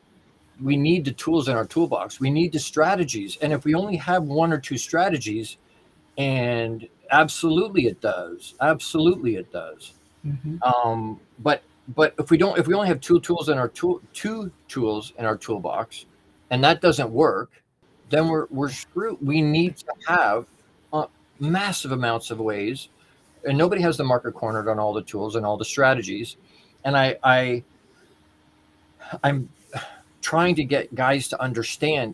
[SPEAKER 12] we need the tools in our toolbox. We need the strategies. And if we only have 1 or 2 strategies, and absolutely it does. Absolutely it does. Mm-hmm. But if we only have 2 tools in our tools in our toolbox, and that doesn't work, then we're screwed. We need to have massive amounts of ways, and nobody has the market cornered on all the tools and all the strategies. And I'm trying to get guys to understand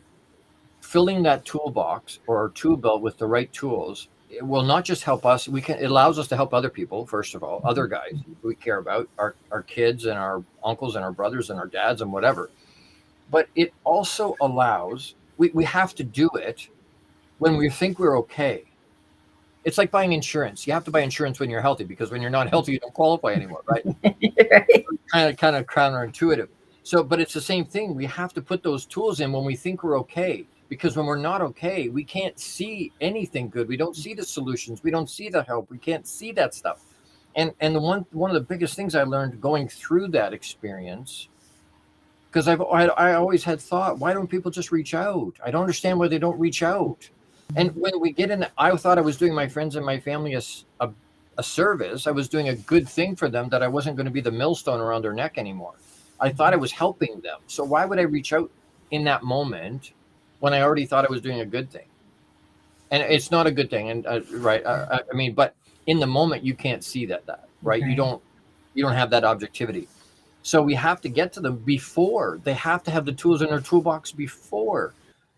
[SPEAKER 12] filling that toolbox or our tool belt with the right tools. It will not just help us. It allows us to help other people, first of all, other guys we care about, our kids and our uncles and our brothers and our dads and whatever. But it also allows, we have to do it when we think we're okay. It's like buying insurance. You have to buy insurance when you're healthy, because when you're not healthy, you don't qualify anymore, right? Right. Kind of counterintuitive. So, but it's the same thing. We have to put those tools in when we think we're okay, because when we're not okay, we can't see anything good. We don't see the solutions. We don't see the help. We can't see that stuff. And the one of the biggest things I learned going through that experience, because I always had thought, why don't people just reach out? I don't understand why they don't reach out. And when we get in, I thought I was doing my friends and my family a service. I was doing a good thing for them, that I wasn't going to be the millstone around their neck anymore. I thought I was helping them. So why would I reach out in that moment when I already thought I was doing a good thing? And it's not a good thing. And right. I mean, but in the moment you can't see that, right? Okay. You don't have that objectivity. So we have to get to them before. They have to have the tools in their toolbox before,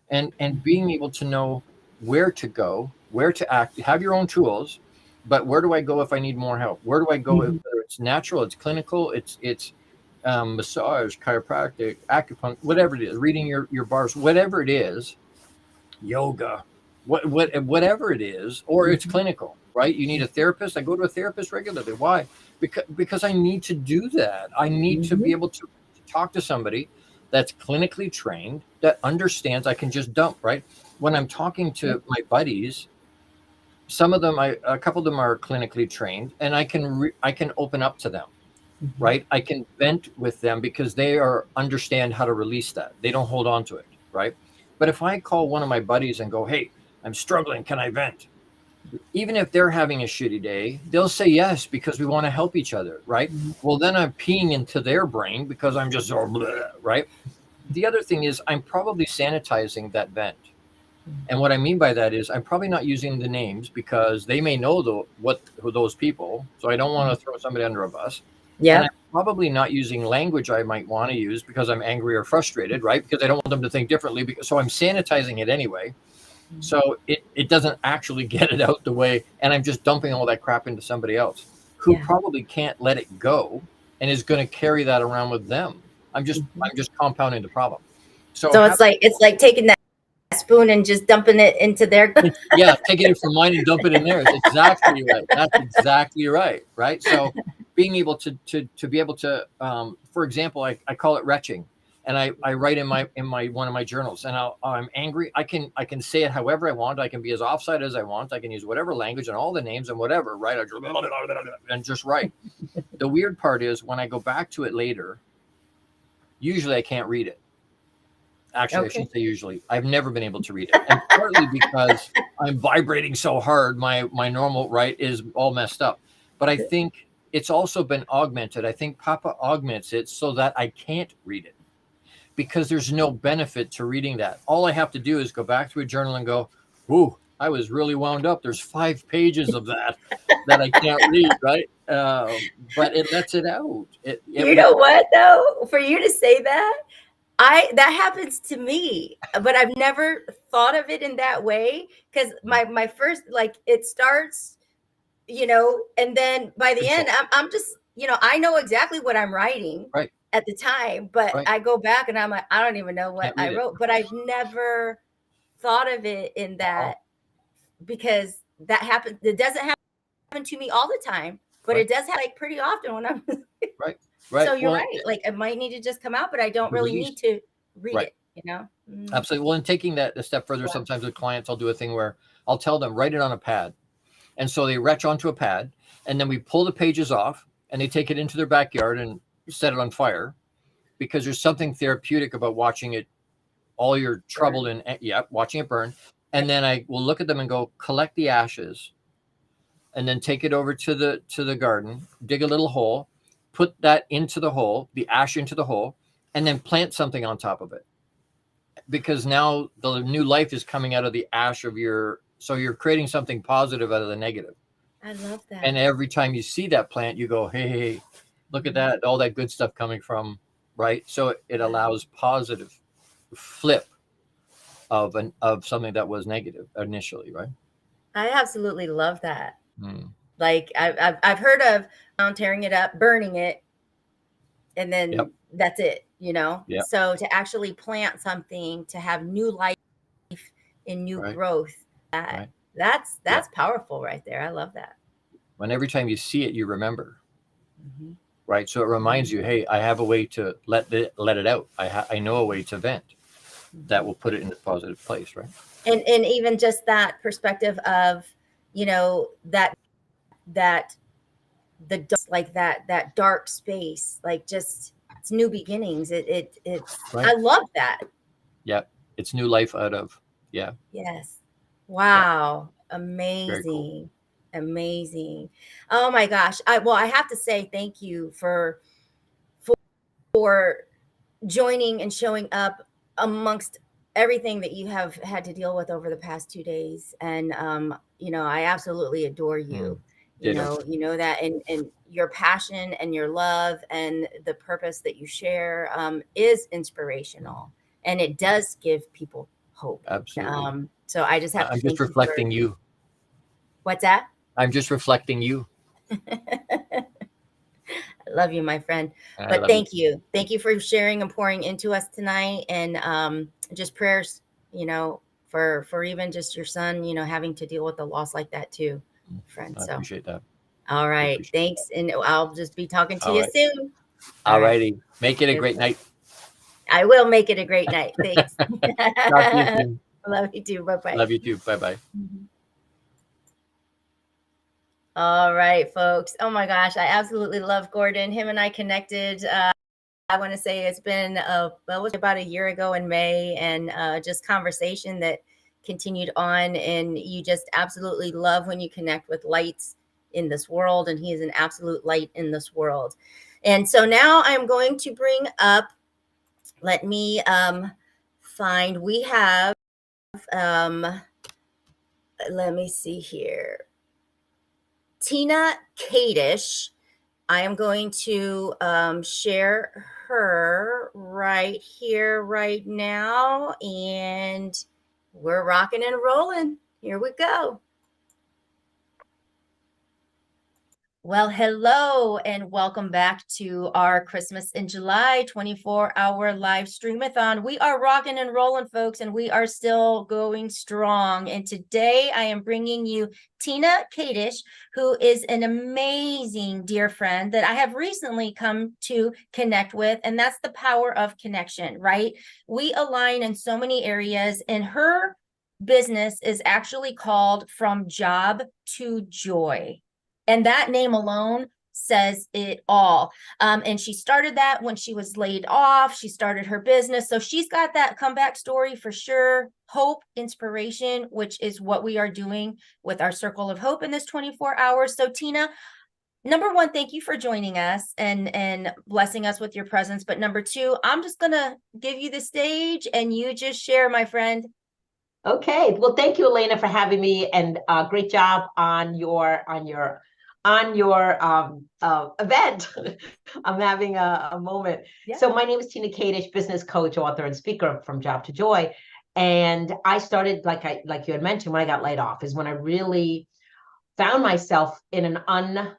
[SPEAKER 12] and being able to know where to go, where to act. Have your own tools, but where do I go if I need more help? Where do I go? Whether it's natural, it's clinical, it's massage, chiropractic, acupuncture, whatever it is, reading your bars, whatever it is, yoga, whatever it is, or it's clinical, right? You need a therapist. I go to a therapist regularly. Why? Because I need to do that. I need to be able to talk to somebody that's clinically trained, that understands I can just dump, right? When I'm talking to my buddies, some of them, a couple of them are clinically trained, and I can open up to them, right? I can vent with them because they understand how to release that. They don't hold on to it, right? But if I call one of my buddies and go, hey, I'm struggling, can I vent? Even if they're having a shitty day, they'll say yes because we want to help each other, right? Well, then I'm peeing into their brain because I'm just so blah, right? The other thing is I'm probably sanitizing that vent. And what I mean by that is I'm probably not using the names because they may know who those people. So I don't want to throw somebody under a bus.
[SPEAKER 1] Yeah.
[SPEAKER 12] And I'm probably not using language I might want to use because I'm angry or frustrated, right? Because I don't want them to think differently. So I'm sanitizing it anyway. So it doesn't actually get it out the way. And I'm just dumping all that crap into somebody else who probably can't let it go and is going to carry that around with them. I'm just compounding the problem. So
[SPEAKER 1] it's like taking that spoon and just dumping it into their
[SPEAKER 12] yeah, taking it from mine and dumping it in theirs. Exactly right. That's exactly right. Right. So being able to be able to, for example, I call it retching, and I write in my one of my journals, and I'm angry. I can say it however I want. I can be as offside as I want. I can use whatever language and all the names and whatever. Right. And just write. The weird part is when I go back to it later, usually I can't read it. Actually, I should say usually. I've never been able to read it. And partly because I'm vibrating so hard, my normal is all messed up. But I think it's also been augmented. I think Papa augments it so that I can't read it because there's no benefit to reading that. All I have to do is go back to a journal and go, ooh, I was really wound up. There's 5 pages of that I can't read, right? But it lets it out.
[SPEAKER 1] You know what, though? For you to say that, that happens to me, but I've never thought of it in that way because my first, it starts, and then by the end, I'm just, I know exactly what I'm writing at the time, but I go back and I'm like, I don't even know what I wrote, but I've never thought of it in that because that happens. It doesn't happen to me all the time, but it does happen pretty often when I'm
[SPEAKER 12] right.
[SPEAKER 1] So you're right. Like it might need to just come out, but I don't really need to read it,
[SPEAKER 12] Absolutely. Well, and taking that a step further, sometimes with clients, I'll do a thing where I'll tell them, write it on a pad. And so they retch onto a pad and then we pull the pages off and they take it into their backyard and set it on fire because there's something therapeutic about watching it, all your troubled and watching it burn. And then I will look at them and go, collect the ashes and then take it over to the garden, dig a little hole, put that into the hole, the ash into the hole, and then plant something on top of it. Because now the new life is coming out of the ash of so you're creating something positive out of the negative.
[SPEAKER 1] I love that.
[SPEAKER 12] And every time you see that plant, you go, hey, look at that, all that good stuff coming from, right? So it allows positive flip of something that was negative initially, right?
[SPEAKER 1] I absolutely love that. Like I've heard of tearing it up, burning it, and then that's it, So to actually plant something, to have new life and new growth, that's powerful right there. I love that.
[SPEAKER 12] When every time you see it, you remember, right? So it reminds you, hey, I have a way to let it out. I know a way to vent that will put it in a positive place, right?
[SPEAKER 1] And even just that perspective of, that that dark space, like just it's new beginnings. It's I love that.
[SPEAKER 12] Yeah. It's new life out of,
[SPEAKER 1] Yes. Wow. Amazing. Cool. Amazing. Oh my gosh. I have to say thank you for joining and showing up amongst everything that you have had to deal with over the past 2 days. And, I absolutely adore you. You know that, and your passion and your love and the purpose that you share is inspirational, and it does give people hope.
[SPEAKER 12] Absolutely.
[SPEAKER 1] So I just have to.
[SPEAKER 12] I'm just reflecting you.
[SPEAKER 1] What's that?
[SPEAKER 12] I'm just reflecting you.
[SPEAKER 1] I love you, my friend. But thank you. Thank you for sharing and pouring into us tonight, and just prayers, for even just your son, having to deal with a loss like that too, friend.
[SPEAKER 12] I appreciate that.
[SPEAKER 1] All right. Thanks. And I'll just be talking to you soon.
[SPEAKER 12] All righty. Make it a great night.
[SPEAKER 1] I will make it a great night. Thanks.
[SPEAKER 12] Talk to you soon.
[SPEAKER 1] Love you too. Bye-bye.
[SPEAKER 12] Love you too. Bye-bye.
[SPEAKER 1] All right, folks. Oh my gosh, I absolutely love Gordon. Him and I connected. I want to say it's been well, it was about a year ago in May, and just conversation that continued on. And you just absolutely love when you connect with lights in this world, and he is an absolute light in this world. And so now I'm going to bring up. Let me find. We have. Let me see here. Tina Kadish. I am going to share her right here, right now. And we're rocking and rolling. Here we go. Well, hello and welcome back to our Christmas in July 24-hour live stream-a-thon. We are rocking and rolling, folks, and we are still going strong. And today I am bringing you Tina Kadish, who is an amazing dear friend that I have recently come to connect with. And that's the power of connection, right? We align in so many areas, and her business is actually called From Job to Joy. And that name alone says it all. And she started that when she was laid off. She started her business. So she's got that comeback story for sure. Hope, inspiration, which is what we are doing with our Circle of Hope in this 24 hours. So Tina, number one, thank you for joining us and blessing us with your presence. But number two, I'm just going to give you the stage and you just share, my friend.
[SPEAKER 13] Okay. Well, thank you, Elena, for having me, and great job on your event. I'm having a moment. Yeah. So my name is Tina Kadish, business coach, author, and speaker from Job to Joy. And I started, like you had mentioned, when I got laid off, is when I really found myself in an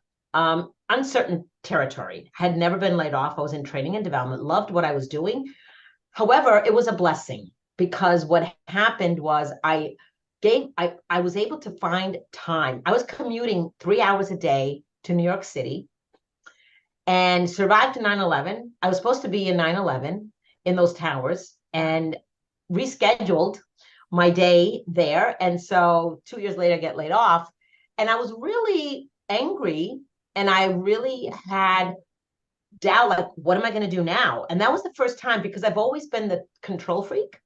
[SPEAKER 13] uncertain territory. Had never been laid off. I was in training and development, loved what I was doing. However, it was a blessing, because what happened was I was able to find time. I was commuting 3 hours a day to New York City and survived to 9/11. I was supposed to be in 9/11 in those towers, and rescheduled my day there. And so 2 years later, I get laid off, and I was really angry, and I really had doubt, like, what am I going to do now? And that was the first time, because I've always been the control freak.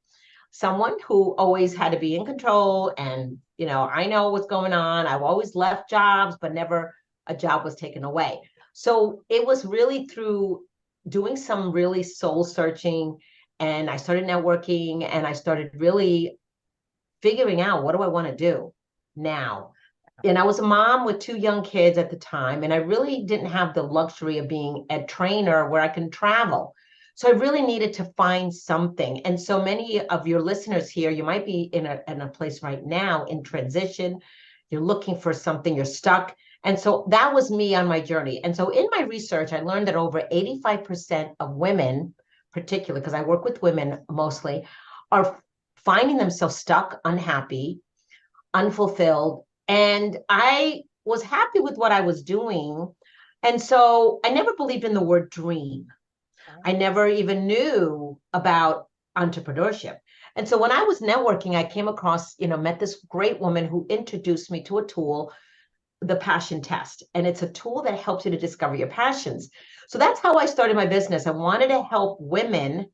[SPEAKER 13] Someone who always had to be in control, and, you know, I know what's going on. I've always left jobs, but never a job was taken away. So it was really through doing some really soul searching, and I started networking, and I started really figuring out, what do I want to do now? And I was a mom with 2 young kids at the time, and I really didn't have the luxury of being a trainer where I can travel. So I really needed to find something. And so many of your listeners here, you might be in a place right now in transition. You're looking for something, you're stuck. And so that was me on my journey. And so in my research, I learned that over 85% of women, particularly because I work with women mostly, are finding themselves stuck, unhappy, unfulfilled. And I was happy with what I was doing. And so I never believed in the word dream. I never even knew about entrepreneurship. And so when I was networking, I came across, met this great woman who introduced me to a tool, the Passion Test. And it's a tool that helps you to discover your passions. So that's how I started my business. I wanted to help women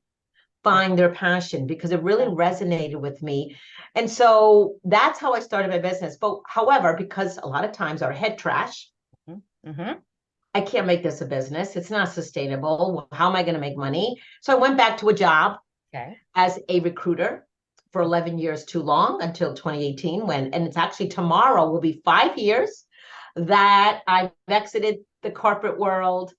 [SPEAKER 13] find their passion, because it really resonated with me. And so that's how I started my business. But however, because a lot of times our head trash, I can't make this a business. It's not sustainable. How am I going to make money? So I went back to a job as a recruiter for 11 years, too long, until 2018, and it's actually tomorrow will be 5 years that I've exited the corporate world.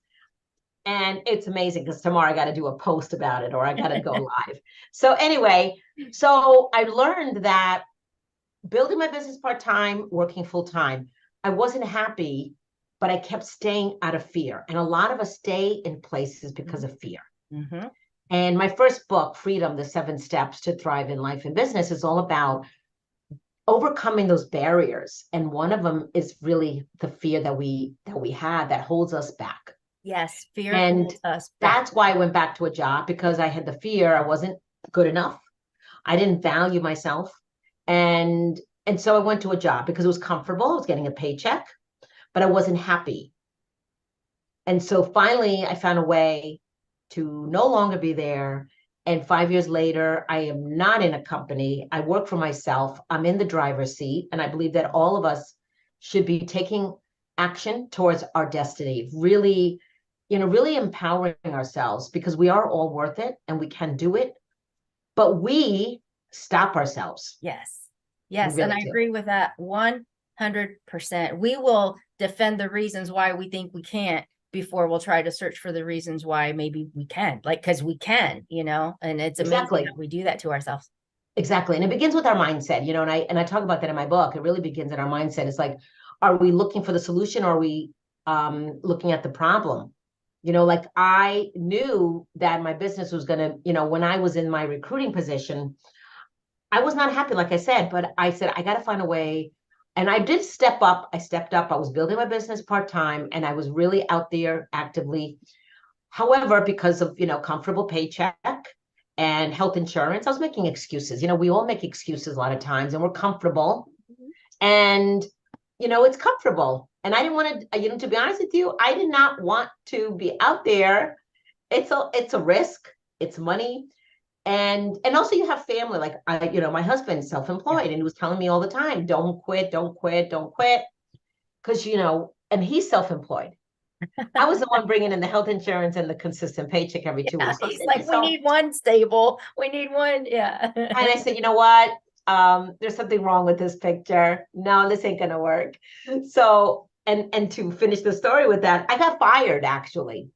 [SPEAKER 13] And it's amazing, because tomorrow I got to do a post about it, or I got to go live. So anyway, so I learned that building my business part-time, working full-time, I wasn't happy, but I kept staying out of fear. And a lot of us stay in places because of fear. And my first book, Freedom, The 7 Steps to Thrive in Life and Business, is all about overcoming those barriers. And one of them is really the fear that we have that holds us back.
[SPEAKER 1] Yes, fear
[SPEAKER 13] And
[SPEAKER 1] holds us back.
[SPEAKER 13] that's why I went back to a job, because I had the fear I wasn't good enough. I didn't value myself. And so I went to a job because it was comfortable. I was getting a paycheck, but I wasn't happy. And so finally I found a way to no longer be there. And 5 years later, I am not in a company. I work for myself. I'm in the driver's seat. And I believe that all of us should be taking action towards our destiny, really, really empowering ourselves, because we are all worth it and we can do it. But we stop ourselves.
[SPEAKER 1] Yes. Yes.
[SPEAKER 13] We
[SPEAKER 1] And
[SPEAKER 13] really
[SPEAKER 1] I
[SPEAKER 13] do.
[SPEAKER 1] agree with that 100%. We will defend the reasons why we think we can't before we'll try to search for the reasons why maybe we can, like, because we can, and it's amazing
[SPEAKER 13] Exactly.
[SPEAKER 1] that we do that to ourselves.
[SPEAKER 13] Exactly. And it begins with our mindset, and I talk about that in my book. It really begins in our mindset. It's like, are we looking for the solution, or are we looking at the problem? Like, I knew that my business was going to, when I was in my recruiting position, I was not happy, like I said, but I said, I got to find a way. And I did step up. I stepped up. I was building my business part-time, and I was really out there actively. However, because of, comfortable paycheck and health insurance, I was making excuses. We all make excuses a lot of times, and we're comfortable. And, it's comfortable. And I didn't want to, to be honest with you, I did not want to be out there. It's a risk. It's money. And also you have family. Like, my husband's self-employed, and he was telling me all the time, don't quit, don't quit, don't quit. Because, and he's self-employed. I was the one bringing in the health insurance and the consistent paycheck every 2 weeks.
[SPEAKER 1] He's like, we need one stable. We need one. Yeah.
[SPEAKER 13] And I said, you know what? There's something wrong with this picture. No, this ain't going to work. So, and to finish the story with that, I got fired, actually.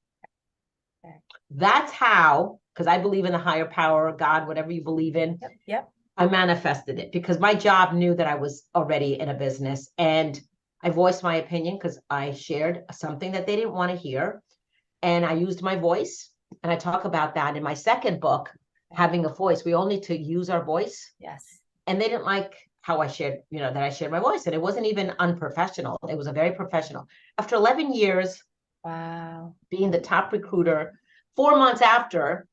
[SPEAKER 1] Okay.
[SPEAKER 13] That's how, because I believe in the higher power, God, whatever you believe in.
[SPEAKER 1] Yep.
[SPEAKER 13] I manifested it because my job knew that I was already in a business, and I voiced my opinion because I shared something that they didn't want to hear. And I used my voice. And I talk about that in my second book, Having a Voice. We all need to use our voice.
[SPEAKER 1] Yes.
[SPEAKER 13] And they didn't like how I shared, that I shared my voice. And it wasn't even unprofessional. It was a very professional. After 11 years,
[SPEAKER 1] wow,
[SPEAKER 13] being the top recruiter, 4 months after,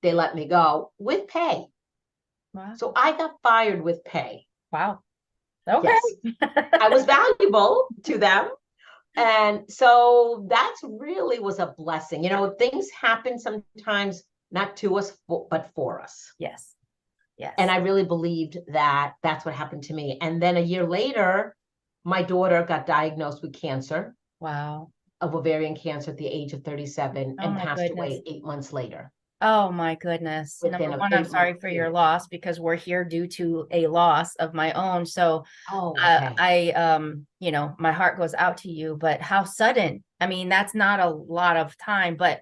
[SPEAKER 13] they let me go with pay.
[SPEAKER 1] Wow.
[SPEAKER 13] So I got fired with pay.
[SPEAKER 1] Wow. Okay.
[SPEAKER 13] Yes. I was valuable to them. And so that's really was a blessing. Things happen sometimes not to us, but for us.
[SPEAKER 1] Yes. Yes.
[SPEAKER 13] And I really believed that that's what happened to me. And then a year later, my daughter got diagnosed with cancer.
[SPEAKER 1] Wow.
[SPEAKER 13] Of ovarian cancer at the age of 37 and passed away 8 months later.
[SPEAKER 1] Oh my goodness. Number one, I'm sorry for your loss, because we're here due to a loss of my own. So my heart goes out to you, but how sudden. I mean, that's not a lot of time, but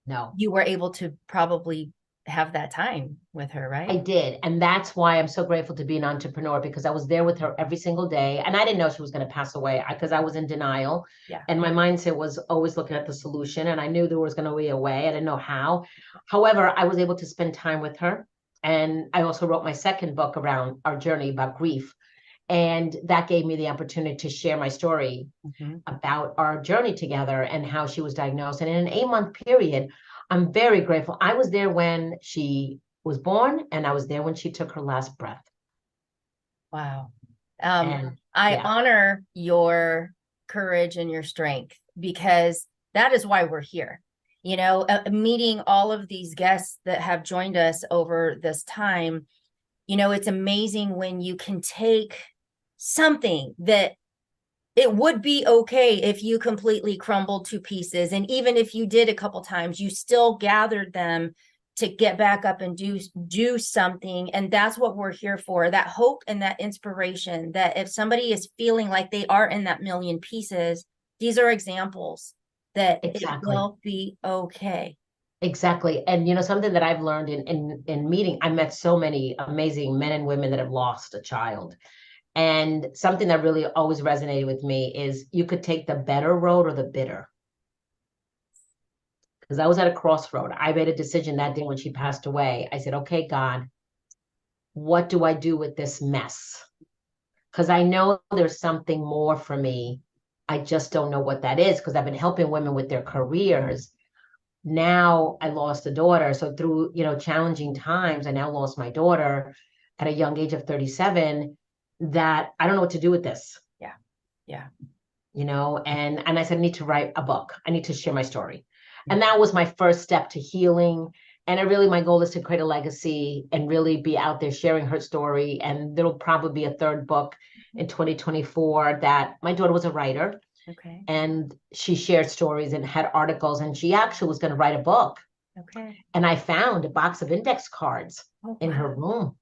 [SPEAKER 13] no,
[SPEAKER 1] you were able to probably have that time with her, right?
[SPEAKER 13] I did. And that's why I'm so grateful to be an entrepreneur, because I was there with her every single day. And I didn't know she was going to pass away because I was in denial.
[SPEAKER 1] Yeah.
[SPEAKER 13] And my mindset was always looking at the solution. And I knew there was going to be a way. I didn't know how. However, I was able to spend time with her. And I also wrote my second book around our journey about grief. And that gave me the opportunity to share my story about our journey together and how she was diagnosed. And in an 8-month period, I'm very grateful. I was there when she was born, and I was there when she took her last breath.
[SPEAKER 1] Wow. I honor your courage and your strength, because that is why we're here. Meeting all of these guests that have joined us over this time, it's amazing when you can take something that it would be okay if you completely crumbled to pieces. And even if you did a couple times, you still gathered them to get back up and do something. And that's what we're here for, that hope and that inspiration, that if somebody is feeling like they are in that million pieces, these are examples that it will be okay.
[SPEAKER 13] Exactly. And, something that I've learned in meeting, I met so many amazing men and women that have lost a child. And something that really always resonated with me is you could take the better road or the bitter. Because I was at a crossroad. I made a decision that day when she passed away. I said, okay, God, what do I do with this mess? Because I know there's something more for me I just don't know what that is, because I've been helping women with their careers. Now I lost a daughter. So through, challenging times, I now lost my daughter at a young age of 37, that I don't know what to do with this.
[SPEAKER 1] Yeah. Yeah.
[SPEAKER 13] And I said, I need to write a book. I need to share my story. And that was my first step to healing. And my goal is to create a legacy and really be out there sharing her story. And there'll probably be a third book in 2024 that my daughter was a writer.
[SPEAKER 1] Okay.
[SPEAKER 13] And she shared stories and had articles, and she actually was going to write a book.
[SPEAKER 1] Okay.
[SPEAKER 13] And I found a box of index cards in her room.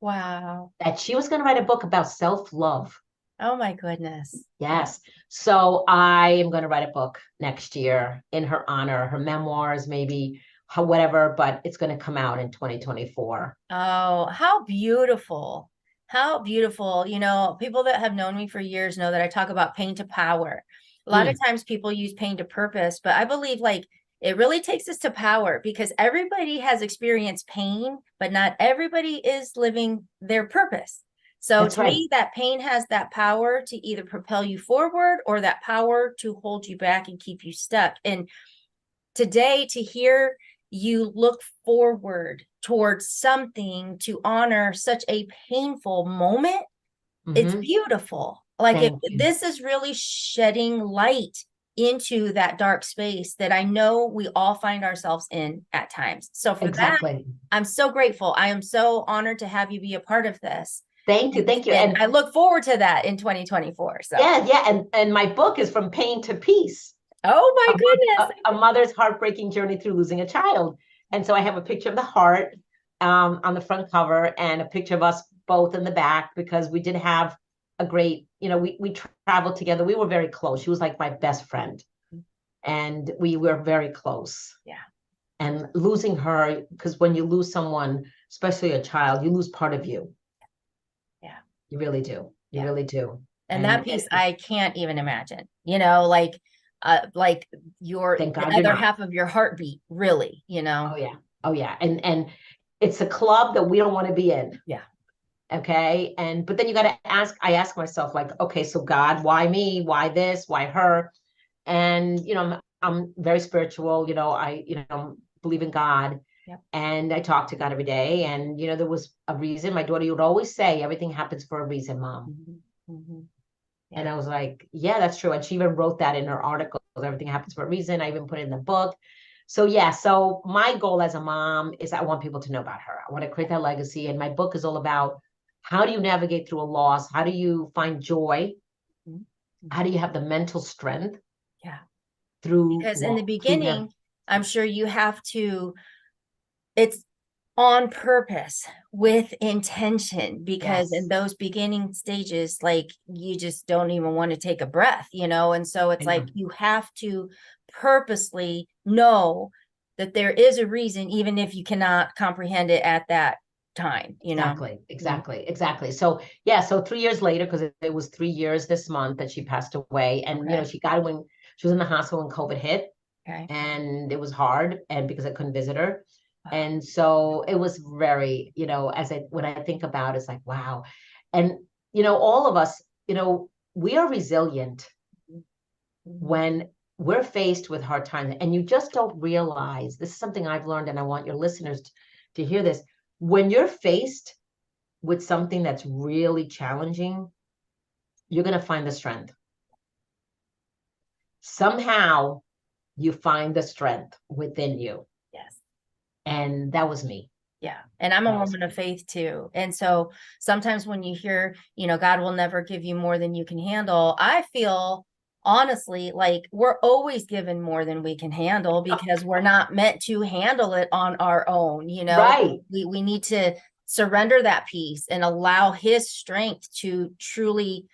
[SPEAKER 1] Wow.
[SPEAKER 13] That she was going to write a book about self-love.
[SPEAKER 1] Oh my goodness.
[SPEAKER 13] Yes. So I am going to write a book next year in her honor, her memoirs, maybe whatever, but it's going to come out in 2024.
[SPEAKER 1] Oh, how beautiful. How beautiful. People that have known me for years know that I talk about pain to power. A lot of times people use pain to purpose, but I believe it really takes us to power, because everybody has experienced pain, but not everybody is living their purpose. So
[SPEAKER 13] That's
[SPEAKER 1] to
[SPEAKER 13] right.
[SPEAKER 1] me, that pain has that power to either propel you forward or that power to hold you back and keep you stuck. And today, to hear you look forward towards something to honor such a painful moment, it's beautiful. This is really shedding light into that dark space that I know we all find ourselves in at times. So for that, I'm so grateful. I am so honored to have you be a part of this.
[SPEAKER 13] Thank you.
[SPEAKER 1] And I look forward to that in 2024. So
[SPEAKER 13] yeah. And my book is From Pain to Peace.
[SPEAKER 1] Oh my goodness.
[SPEAKER 13] A mother's heartbreaking journey through losing a child. And so I have a picture of the heart on the front cover, and a picture of us both in the back, because we did have a great, we traveled together. We were very close. She was like my best friend, and we were very close.
[SPEAKER 1] Yeah.
[SPEAKER 13] And losing her, because when you lose someone, especially a child, you lose part of you.
[SPEAKER 1] Yeah.
[SPEAKER 13] You really do. You really do.
[SPEAKER 1] And that piece, I can't even imagine, like your the other half of your heartbeat, really,
[SPEAKER 13] Oh yeah. And it's a club that we don't want to be in.
[SPEAKER 1] Yeah.
[SPEAKER 13] Okay. But then you got to I ask myself, okay, so God, why me? Why this? Why her? And, I'm very spiritual, I believe in God.
[SPEAKER 1] Yep.
[SPEAKER 13] And I talk to God every day. And, there was a reason. My daughter would always say, everything happens for a reason, Mom. Yeah. And I was like, yeah, that's true. And she even wrote that in her article. Everything happens for a reason. I even put it in the book. So yeah, so my goal as a mom is I want people to know about her. I want to create that legacy. And my book is all about, how do you navigate through a loss? How do you find joy? How do you have the mental strength?
[SPEAKER 1] Yeah.
[SPEAKER 13] Because
[SPEAKER 1] in the beginning, I'm sure you have to, it's on purpose with intention, because in those beginning stages, you just don't even want to take a breath, and so it's you have to purposely know that there is a reason, even if you cannot comprehend it at that time,
[SPEAKER 13] Exactly. So yeah, so 3 years later, because it was 3 years this month that she passed away, and she got it when she was in the hospital when COVID hit.
[SPEAKER 1] Okay.
[SPEAKER 13] And it was hard, and because I couldn't visit her. And so it was very, when I think about it, it's like, wow. And, all of us, we are resilient when we're faced with hard times, and you just don't realize, this is something I've learned, and I want your listeners to hear this. When you're faced with something that's really challenging, you're going to find the strength. Somehow you find the strength within you.
[SPEAKER 1] Yes.
[SPEAKER 13] And that was me.
[SPEAKER 1] Yeah. And I'm a woman of faith too. And so sometimes when you hear, God will never give you more than you can handle, I feel honestly like we're always given more than we can handle, because we're not meant to handle it on our own.
[SPEAKER 13] Right.
[SPEAKER 1] We need to surrender that piece and allow his strength to truly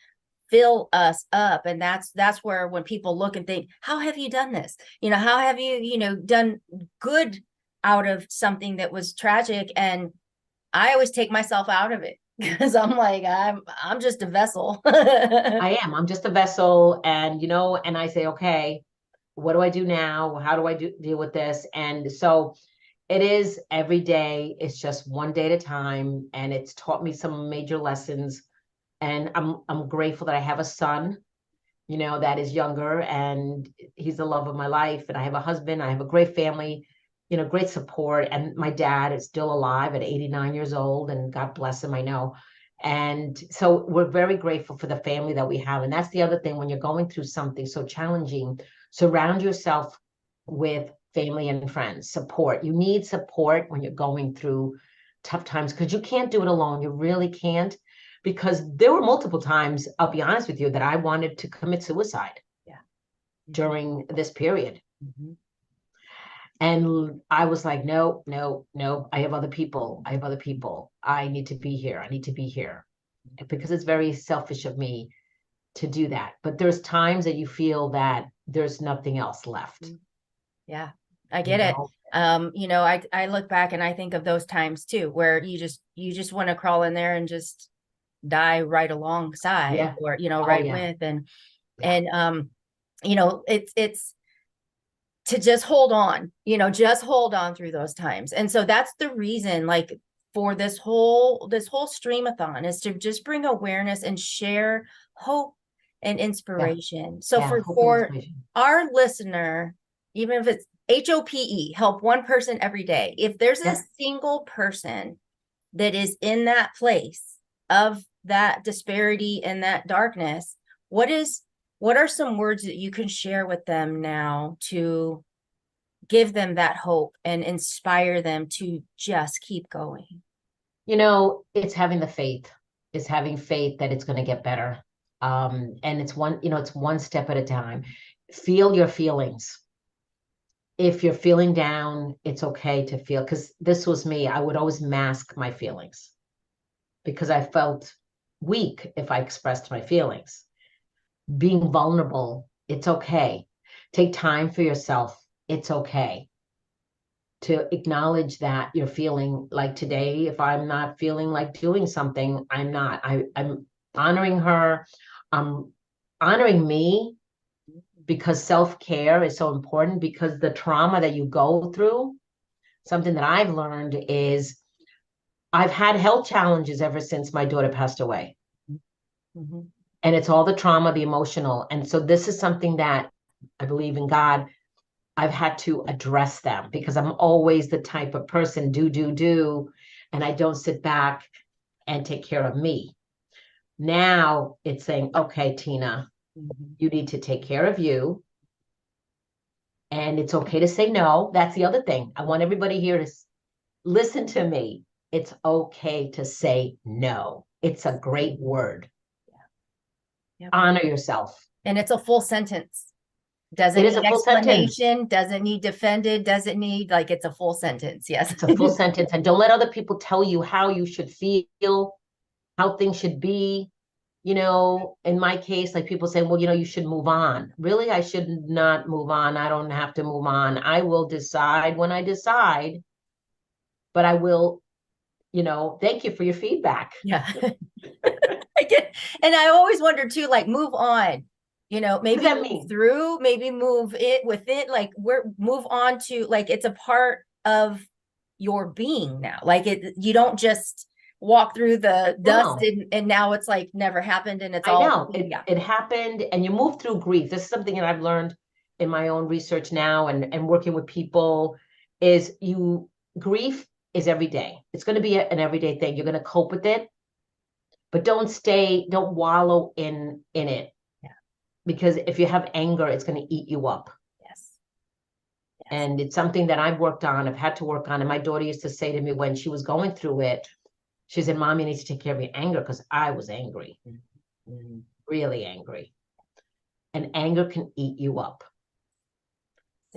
[SPEAKER 1] fill us up. And that's where, when people look and think, how have you done this? How have you, done good out of something that was tragic? And I always take myself out of it, because I'm like, I'm just a vessel.
[SPEAKER 13] I'm just a vessel. And, and I say, okay, what do I do now? How do I deal with this? And so it is every day. It's just one day at a time. And it's taught me some major lessons. And I'm grateful that I have a son, that is younger, and he's the love of my life. And I have a husband, I have a great family, great support. And my dad is still alive at 89 years old, and God bless him, I know. And so we're very grateful for the family that we have. And that's the other thing, when you're going through something so challenging, surround yourself with family and friends, support. You need support when you're going through tough times, because you can't do it alone. You really can't, because there were multiple times, I'll be honest with you, that I wanted to commit suicide during this period. And I was like, no, I have other people. I need to be here. Because it's very selfish of me to do that. But there's times that you feel that there's nothing else left.
[SPEAKER 1] Yeah, I get it. I look back and I think of those times too, where you just want to crawl in there and just die right alongside, or, with, and it's to just hold on, through those times. And so that's the reason, like, for this whole Stream-A-Thon, is to just bring awareness and share hope and inspiration. So for our listener, even if it's HOPE, help one person every day. If there's a single person that is in that place of that disparity and that darkness, what are some words that you can share with them now to give them that hope and inspire them to just keep going?
[SPEAKER 13] It's having the faith. It's having faith that it's going to get better. And it's one step at a time. Feel your feelings. If you're feeling down, it's okay to feel, because this was me. I would always mask my feelings because I felt weak if I expressed my feelings. Being vulnerable, it's okay. Take time for yourself. It's okay to acknowledge that you're feeling like today. If I'm not feeling like doing something, I'm not. I'm honoring her. I'm honoring me, because self-care is so important, because the trauma that you go through, something that I've learned is I've had health challenges ever since my daughter passed away. And it's all the trauma, the emotional. And so this is something that I believe in God. I've had to address them, because I'm always the type of person, do, and I don't sit back and take care of me. Now it's saying, okay, Tina, you need to take care of you. And it's okay to say no. That's the other thing. I want everybody here to listen to me. It's okay to say no. It's a great word. Honor yourself.
[SPEAKER 1] And it's a full sentence. Doesn't need explanation, doesn't need defended, doesn't need, like, it's a full sentence. Yes.
[SPEAKER 13] It's a full sentence. And don't let other people tell you how you should feel, how things should be. In my case, like, people say, well, you should move on. Really, I should not move on. I don't have to move on. I will decide when I decide, but I will, thank you for your feedback.
[SPEAKER 1] Yeah. And I always wonder too, like, move on, maybe move through, maybe move it with it, like, move on to, like, it's a part of your being now. Like, you don't just walk through the dust and now it's like never happened, and it's
[SPEAKER 13] it happened, and you move through grief. This is something that I've learned in my own research now, and working with people, is grief is every day. It's going to be an everyday thing. You're going to cope with it, but don't wallow in it. Because if you have anger, it's going to eat you up.
[SPEAKER 1] Yes.
[SPEAKER 13] And it's something that I've worked on, I've had to work on. And my daughter used to say to me when she was going through it, she said, Mom, you need to take care of your anger, because I was angry, really angry. And anger can eat you up.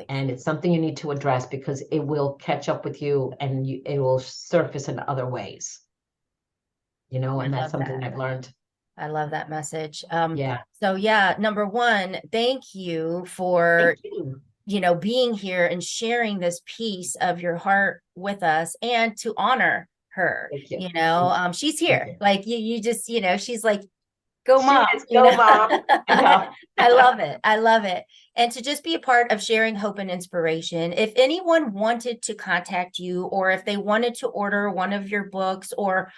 [SPEAKER 13] And it's something you need to address, because it will catch up with you, and it will surface in other ways. And that's something I've learned.
[SPEAKER 1] I love that message. So number one, thank you for, being here and sharing this piece of your heart with us, and to honor her. She's here. Like, you just, she's like, go mom.
[SPEAKER 13] Go mom.
[SPEAKER 1] I love it. I love it. And to just be a part of sharing hope and inspiration. If anyone wanted to contact you, or if they wanted to order one of your books or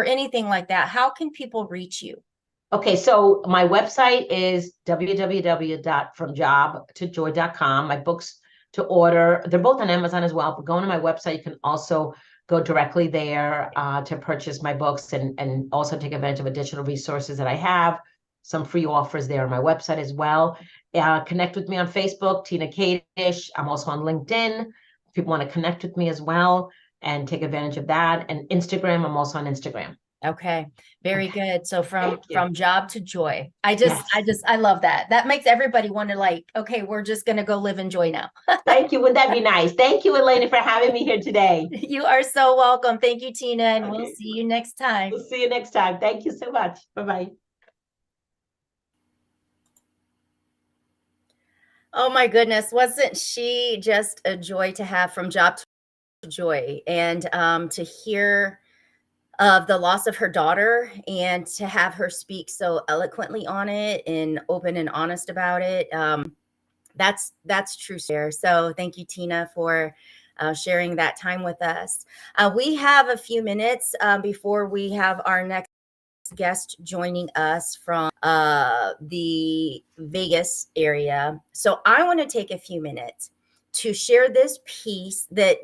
[SPEAKER 1] anything like that, how can people reach you?
[SPEAKER 13] Okay, so my website is www.fromjobtojoy.com. My books to order, they're both on Amazon as well, but going to my website, you can also go directly there to purchase my books and also take advantage of additional resources that I have. Some free offers there on my website as well. Connect with me on Facebook, Tina Kadish. I'm also on LinkedIn. If people want to connect with me as well and take advantage of that. And Instagram, I'm also on Instagram.
[SPEAKER 1] Okay, very good. So
[SPEAKER 13] Thank you.
[SPEAKER 1] from job to joy. I
[SPEAKER 13] Yes.
[SPEAKER 1] love that. That makes everybody want to like, okay, we're just gonna go live in joy now.
[SPEAKER 13] Thank you. Wouldn't that be nice? Thank you, Elena, for having me here today.
[SPEAKER 1] You are so welcome. Thank you, Tina, and we'll
[SPEAKER 13] Okay.
[SPEAKER 1] see you next time.
[SPEAKER 13] We'll see you next time. Thank you so much. Bye-bye.
[SPEAKER 1] Oh my goodness, wasn't she just a joy to have from job to joy? And to hear of the loss of her daughter and to have her speak so eloquently on it and open and honest about it. That's true share. So thank you, Tina, for sharing that time with us. We have a few minutes before we have our next guest joining us from the Vegas area. So I want to take a few minutes to share this piece that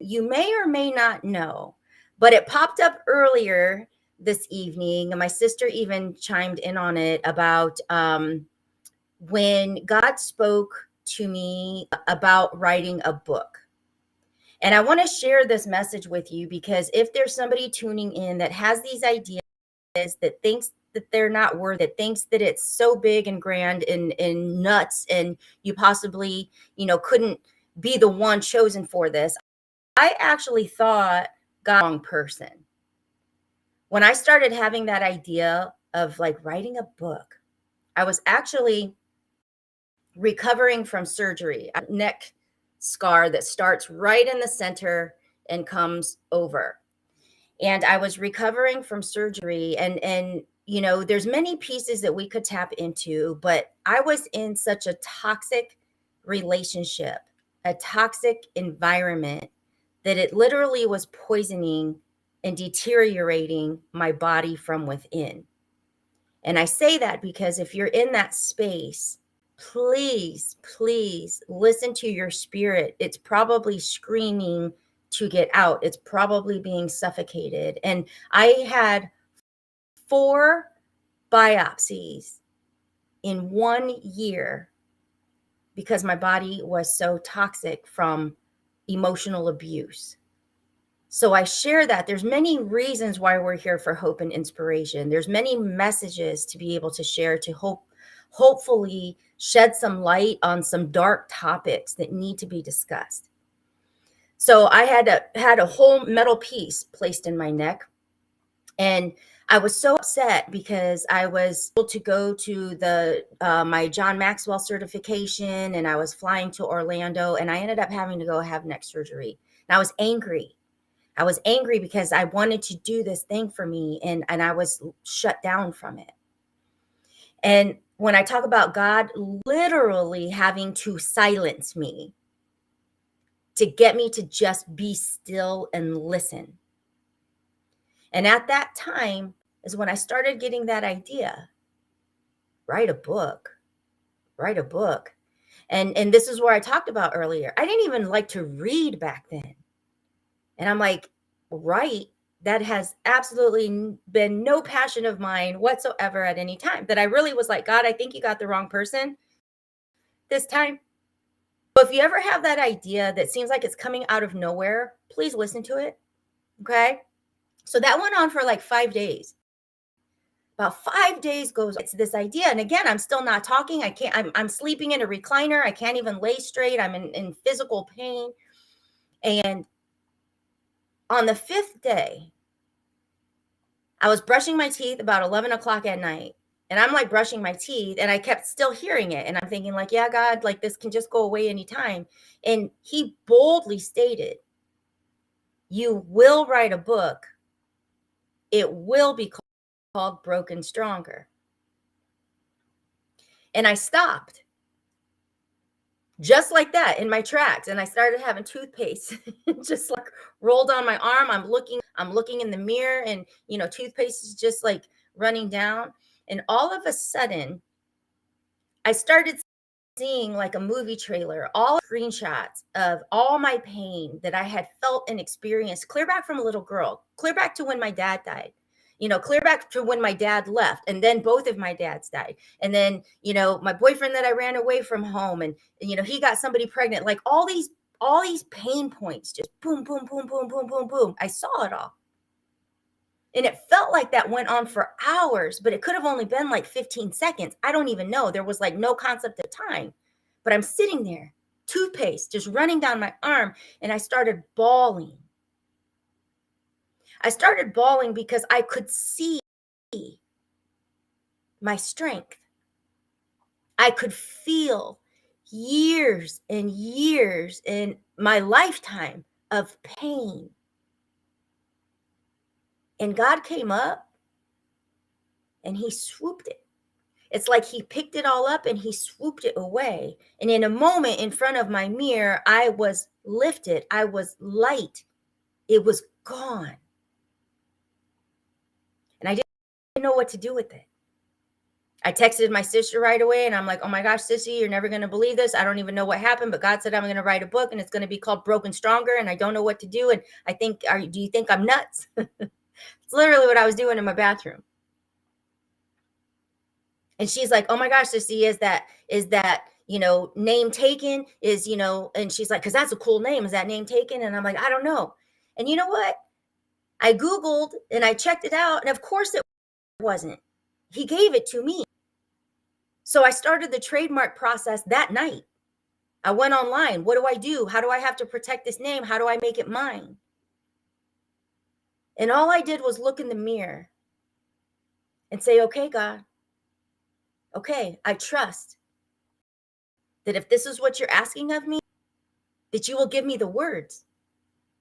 [SPEAKER 1] you may or may not know, but it popped up earlier this evening. And my sister even chimed in on it about when God spoke to me about writing a book. And I want to share this message with you because if there's somebody tuning in that has these ideas, that thinks that they're not worth it, thinks that it's so big and grand and nuts, and you possibly, couldn't be the one chosen for this. I actually thought God was the wrong person. When I started having that idea of like writing a book, I was actually recovering from surgery, a neck scar that starts right in the center and comes over. And I was recovering from surgery and there's many pieces that we could tap into, but I was in such a toxic relationship, a toxic environment that it literally was poisoning and deteriorating my body from within. And I say that because if you're in that space, please, please listen to your spirit. It's probably screaming to get out. It's probably being suffocated. And I had 4 biopsies in 1 year because my body was so toxic from emotional abuse. So I share that there's many reasons why we're here for hope and inspiration. There's many messages to be able to share to hopefully shed some light on some dark topics that need to be discussed. So I had a whole metal piece placed in my neck, and I was so upset because I was able to go to the my John Maxwell certification, and I was flying to Orlando, and I ended up having to go have neck surgery. And I was angry. I was angry because I wanted to do this thing for me, and I was shut down from it. And when I talk about God literally having to silence me to get me to just be still and listen. And at that time is when I started getting that idea. Write a book. Write a book. And this is where I talked about earlier. I didn't even like to read back then. And I'm like, write, that has absolutely been no passion of mine whatsoever at any time. That I really was like, God, I think you got the wrong person this time. But if you ever have that idea that seems like it's coming out of nowhere, please listen to it. Okay. So that went on for like 5 days. About 5 days goes, it's this idea. And again, I'm still not talking. I'm sleeping in a recliner. I can't even lay straight. I'm in physical pain. And on the 5th day, I was brushing my teeth about 11 o'clock at night. And I'm like brushing my teeth, and I kept still hearing it. And I'm thinking like, yeah, God, like this can just go away anytime. And he boldly stated, you will write a book. It will be called Broken Stronger. And I stopped just like that in my tracks. And I started having toothpaste just like rolled on my arm. I'm looking in the mirror, and toothpaste is just like running down. And all of a sudden, I started seeing like a movie trailer, all screenshots of all my pain that I had felt and experienced, clear back from a little girl, clear back to when my dad died, clear back to when my dad left, and then both of my dads died. And then, my boyfriend that I ran away from home, and he got somebody pregnant, like all these pain points, just boom, boom, boom, boom, boom, boom, boom. I saw it all. And it felt like that went on for hours, but it could have only been like 15 seconds. I don't even know. There was like no concept of time. But I'm sitting there, toothpaste just running down my arm, and I started bawling. I started bawling because I could see my strength. I could feel years and years in my lifetime of pain. And God came up and he swooped it. It's like he picked it all up and he swooped it away. And in a moment in front of my mirror, I was lifted. I was light. It was gone. And I didn't know what to do with it. I texted my sister right away and I'm like, oh my gosh, sissy, you're never going to believe this. I don't even know what happened, but God said I'm going to write a book and it's going to be called Broken Stronger. And I don't know what to do. And I think, do you think I'm nuts? It's literally what I was doing in my bathroom. And she's like, oh my gosh, sissy, is that, name taken? And she's like, because that's a cool name. Is that name taken? And I'm like, I don't know. And you know what? I Googled and I checked it out. And of course it wasn't. He gave it to me. So I started the trademark process that night. I went online. What do I do? How do I have to protect this name? How do I make it mine? And all I did was look in the mirror and say, okay, God, okay, I trust that if this is what you're asking of me, that you will give me the words,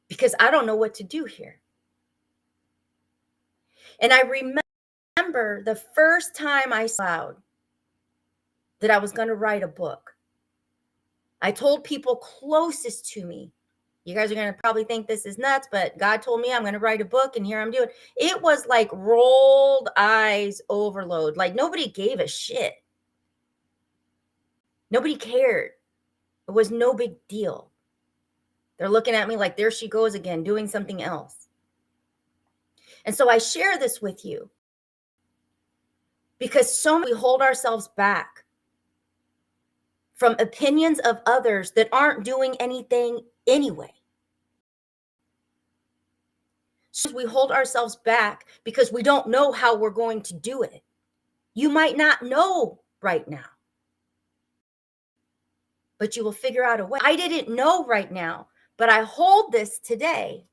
[SPEAKER 1] because I don't know what to do here. And I remember the first time I saw that I was going to write a book. I told people closest to me, you guys are going to probably think this is nuts, but God told me I'm going to write a book, and here I'm doing. It was like rolled eyes overload. Like nobody gave a shit. Nobody cared. It was no big deal. They're looking at me like, there she goes again, doing something else. And so I share this with you because so many hold ourselves back from opinions of others that aren't doing anything anyway. So we hold ourselves back because we don't know how we're going to do it. You might not know right now, but you will figure out a way. I didn't know right now, but I hold this today,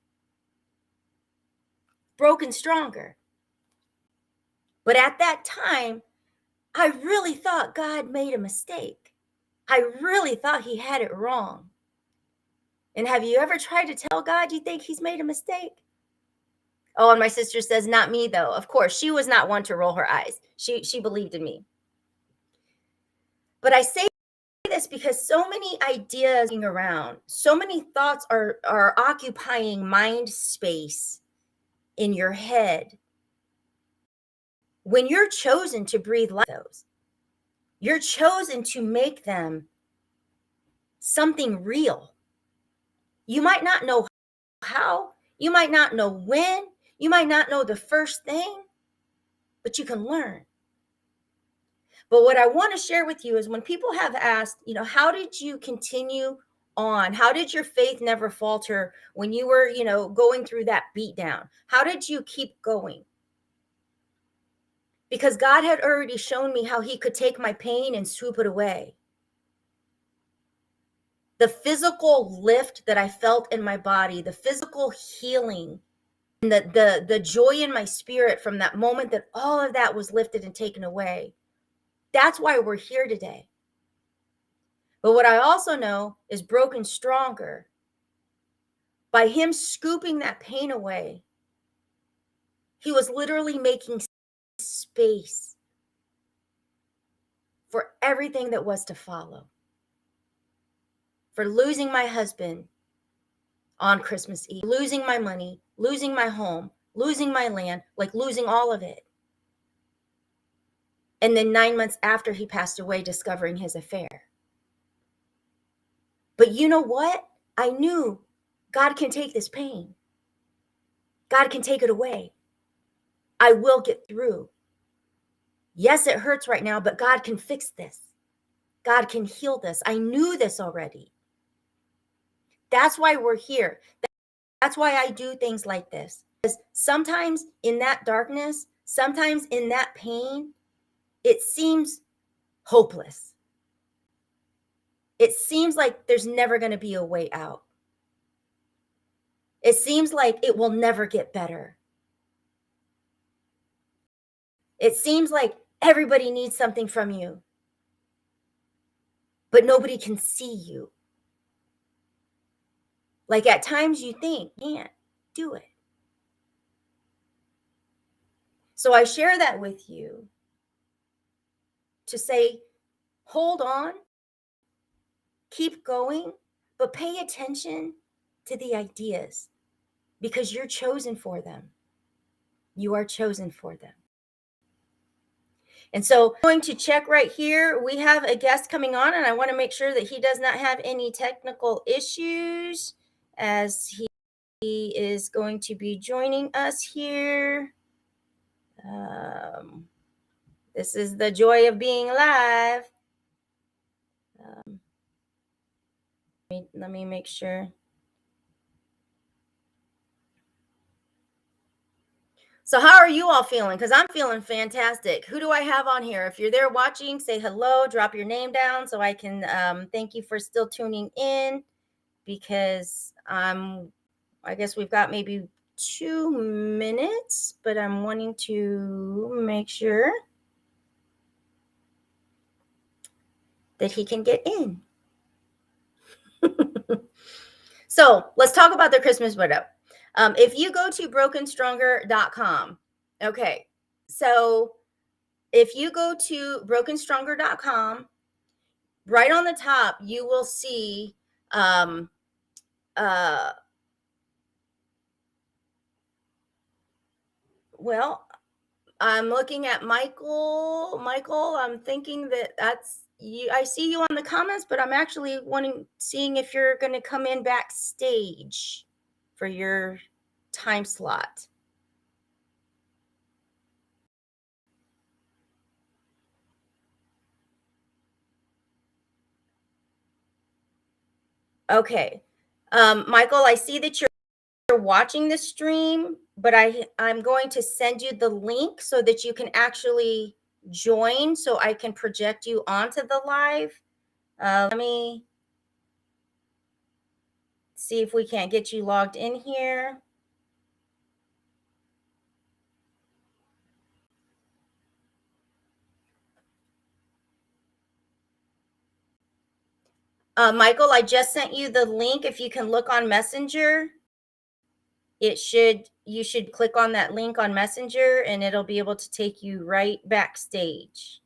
[SPEAKER 1] broken stronger. But at that time, I really thought God made a mistake. I really thought he had it wrong. And have you ever tried to tell God you think he's made a mistake? Oh, and my sister says, not me, though. Of course, she was not one to roll her eyes. She believed in me. But I say this because so many ideas being around, so many thoughts are occupying mind space in your head. When you're chosen to breathe life, those, you're chosen to make them something real. You might not know how, you might not know when, you might not know the first thing, but you can learn. But what I want to share with you is when people have asked, how did you continue on? How did your faith never falter when you were, going through that beat down? How did you keep going? Because God had already shown me how he could take my pain and swoop it away. The physical lift that I felt in my body, the physical healing, and the joy in my spirit from that moment that all of that was lifted and taken away. That's why we're here today. But what I also know is broken stronger. By him scooping that pain away, he was literally making space for everything that was to follow. For losing my husband on Christmas Eve, losing my money, losing my home, losing my land, like losing all of it. And then 9 months after he passed away, discovering his affair. But you know what? I knew God can take this pain. God can take it away. I will get through. Yes, it hurts right now, but God can fix this. God can heal this. I knew this already. That's why we're here. That's why I do things like this. Because sometimes in that darkness, sometimes in that pain, it seems hopeless. It seems like there's never going to be a way out. It seems like it will never get better. It seems like everybody needs something from you, but nobody can see you. Like at times you think, can't do it. So I share that with you to say, hold on, keep going, but pay attention to the ideas because you're chosen for them. You are chosen for them. And so I'm going to check right here. We have a guest coming on, and I want to make sure that he does not have any technical issues as he is going to be joining us here. This is the joy of being live. Let me make sure. So how are you all feeling? Because I'm feeling fantastic. Who do I have on here? If you're there watching, say hello, drop your name down so I can thank you for still tuning in, because I guess we've got maybe 2 minutes, but I'm wanting to make sure that he can get in. So let's talk about the Christmas widow. If you go to brokenstronger.com, okay, so if you go to brokenstronger.com, right on the top, you will see well, I'm looking at Michael. Michael, I'm thinking that's you. I see you on the comments, but I'm actually seeing if you're going to come in backstage for your time slot. Okay. Michael, I see that you're watching the stream, but I'm going to send you the link so that you can actually join, so I can project you onto the live. Let me see if we can't get you logged in here. Michael, I just sent you the link. If you can look on Messenger, you should click on that link on Messenger and it'll be able to take you right backstage.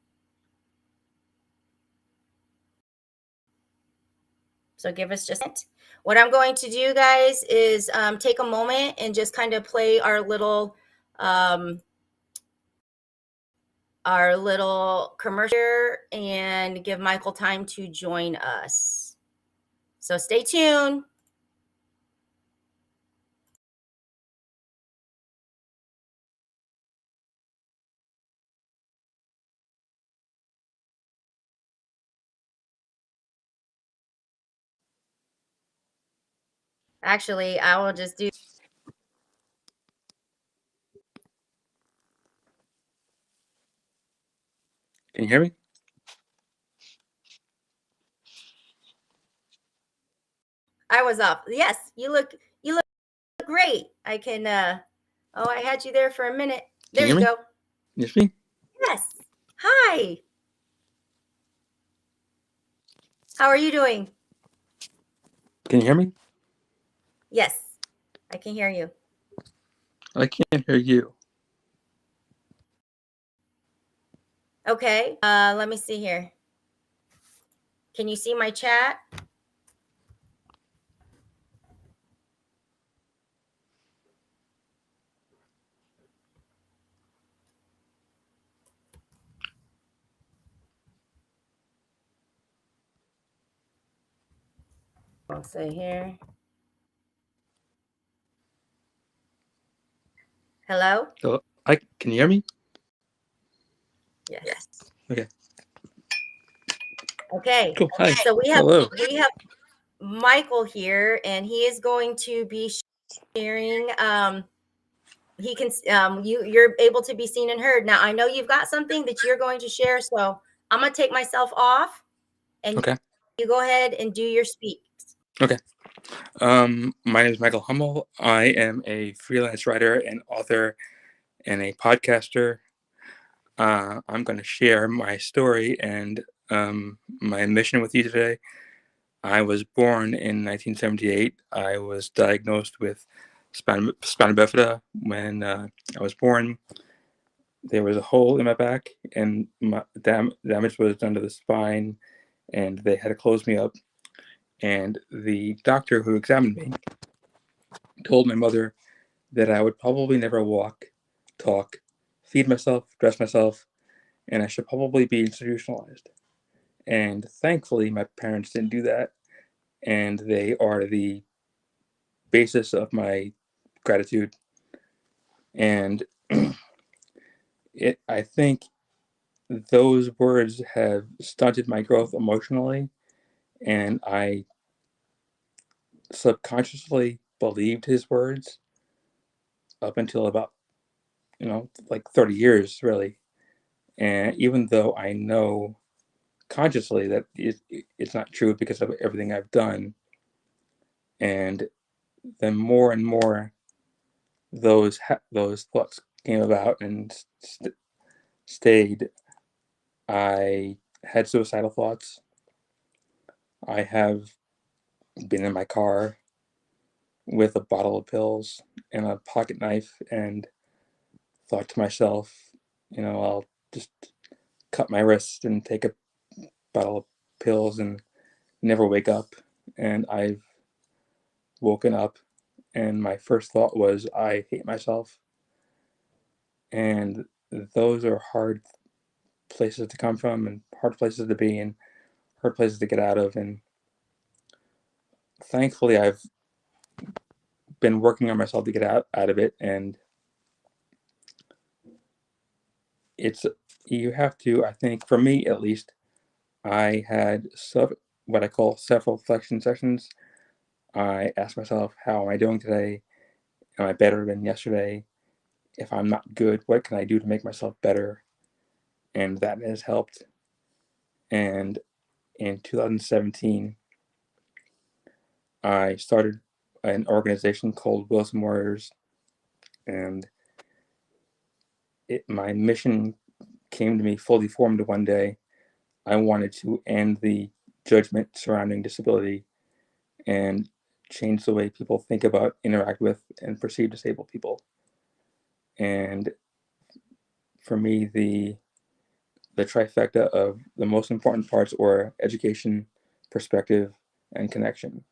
[SPEAKER 1] So give us just a minute. What I'm going to do, guys, is take a moment and just kind of play our little commercial and give Michael time to join us. So stay tuned. Actually, I will just do.
[SPEAKER 14] Can you hear me?
[SPEAKER 1] I was off. Yes, you look great. I can oh, I had you there for a minute. There you go.
[SPEAKER 14] Yes, me?
[SPEAKER 1] Yes. Hi. How are you doing?
[SPEAKER 14] Can you hear me?
[SPEAKER 1] Yes, I can hear you.
[SPEAKER 14] I can't hear you.
[SPEAKER 1] Okay. Let me see here. Can you see my chat? I'll say here. Hello?
[SPEAKER 14] So can you hear me?
[SPEAKER 1] Yes.
[SPEAKER 14] Okay.
[SPEAKER 1] Okay.
[SPEAKER 14] Cool. Hi.
[SPEAKER 1] So we have
[SPEAKER 14] Hello.
[SPEAKER 1] Michael here, and he is going to be sharing. He can. You're able to be seen and heard. Now I know you've got something that you're going to share, so I'm gonna take myself off, and
[SPEAKER 14] Okay.
[SPEAKER 1] you go ahead and do your speak.
[SPEAKER 14] Okay. My name is Michael Hummel. I am a freelance writer and author and a podcaster. I'm going to share my story and my mission with you today. I was born in 1978. I was diagnosed with spina bifida when I was born. There was a hole in my back, and damage was done to the spine, and they had to close me up. And the doctor who examined me told my mother that I would probably never walk, talk, feed myself, dress myself, and I should probably be institutionalized. And thankfully, my parents didn't do that, and they are the basis of my gratitude. And I think those words have stunted my growth emotionally, and I subconsciously believed his words up until about like 30 years really. And even though I know consciously that it's not true because of everything I've done, and then more and more those thoughts came about and stayed. I had suicidal thoughts. I have been in my car with a bottle of pills and a pocket knife and thought to myself, I'll just cut my wrist and take a bottle of pills and never wake up. And I've woken up, and my first thought was, I hate myself. And those are hard places to come from, and hard places to be, and hard places to get out of. And thankfully, I've been working on myself to get out of it. And you have to, I think, for me at least, I had what I call self-reflection sessions. I ask myself, how am I doing today? Am I better than yesterday? If I'm not good, what can I do to make myself better? And that has helped. And in 2017, I started an organization called Wilson Warriors, and my mission came to me fully formed one day. I wanted to end the judgment surrounding disability and change the way people think about, interact with, and perceive disabled people. And for me, the trifecta of the most important parts were education, perspective, and connection.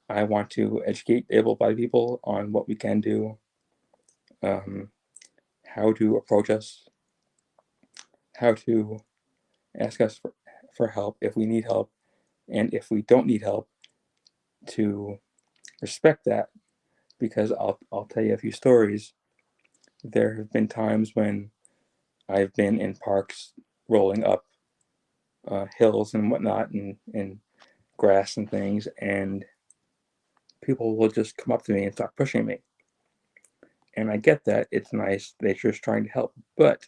[SPEAKER 14] I want to educate able-bodied people on what we can do, how to approach us, how to ask us for help if we need help, and if we don't need help, to respect that. Because I'll tell you a few stories. There have been times when I've been in parks rolling up hills and whatnot, and grass and things, and people will just come up to me and start pushing me. And I get that. It's nice. They're just trying to help. But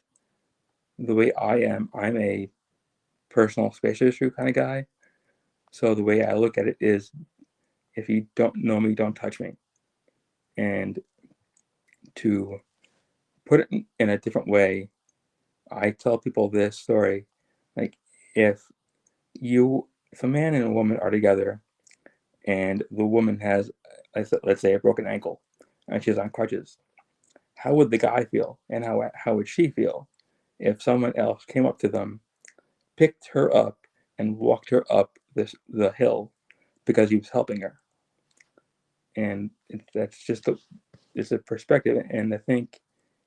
[SPEAKER 14] the way I'm a personal space issue kind of guy. So the way I look at it is, if you don't know me, don't touch me. And to put it in a different way, I tell people this story. Like, if a man and a woman are together, and the woman has, let's say, a broken ankle, and she's on crutches, how would the guy feel, and how would she feel if someone else came up to them, picked her up, and walked her up the hill because he was helping her? And that's just it's a perspective. And I think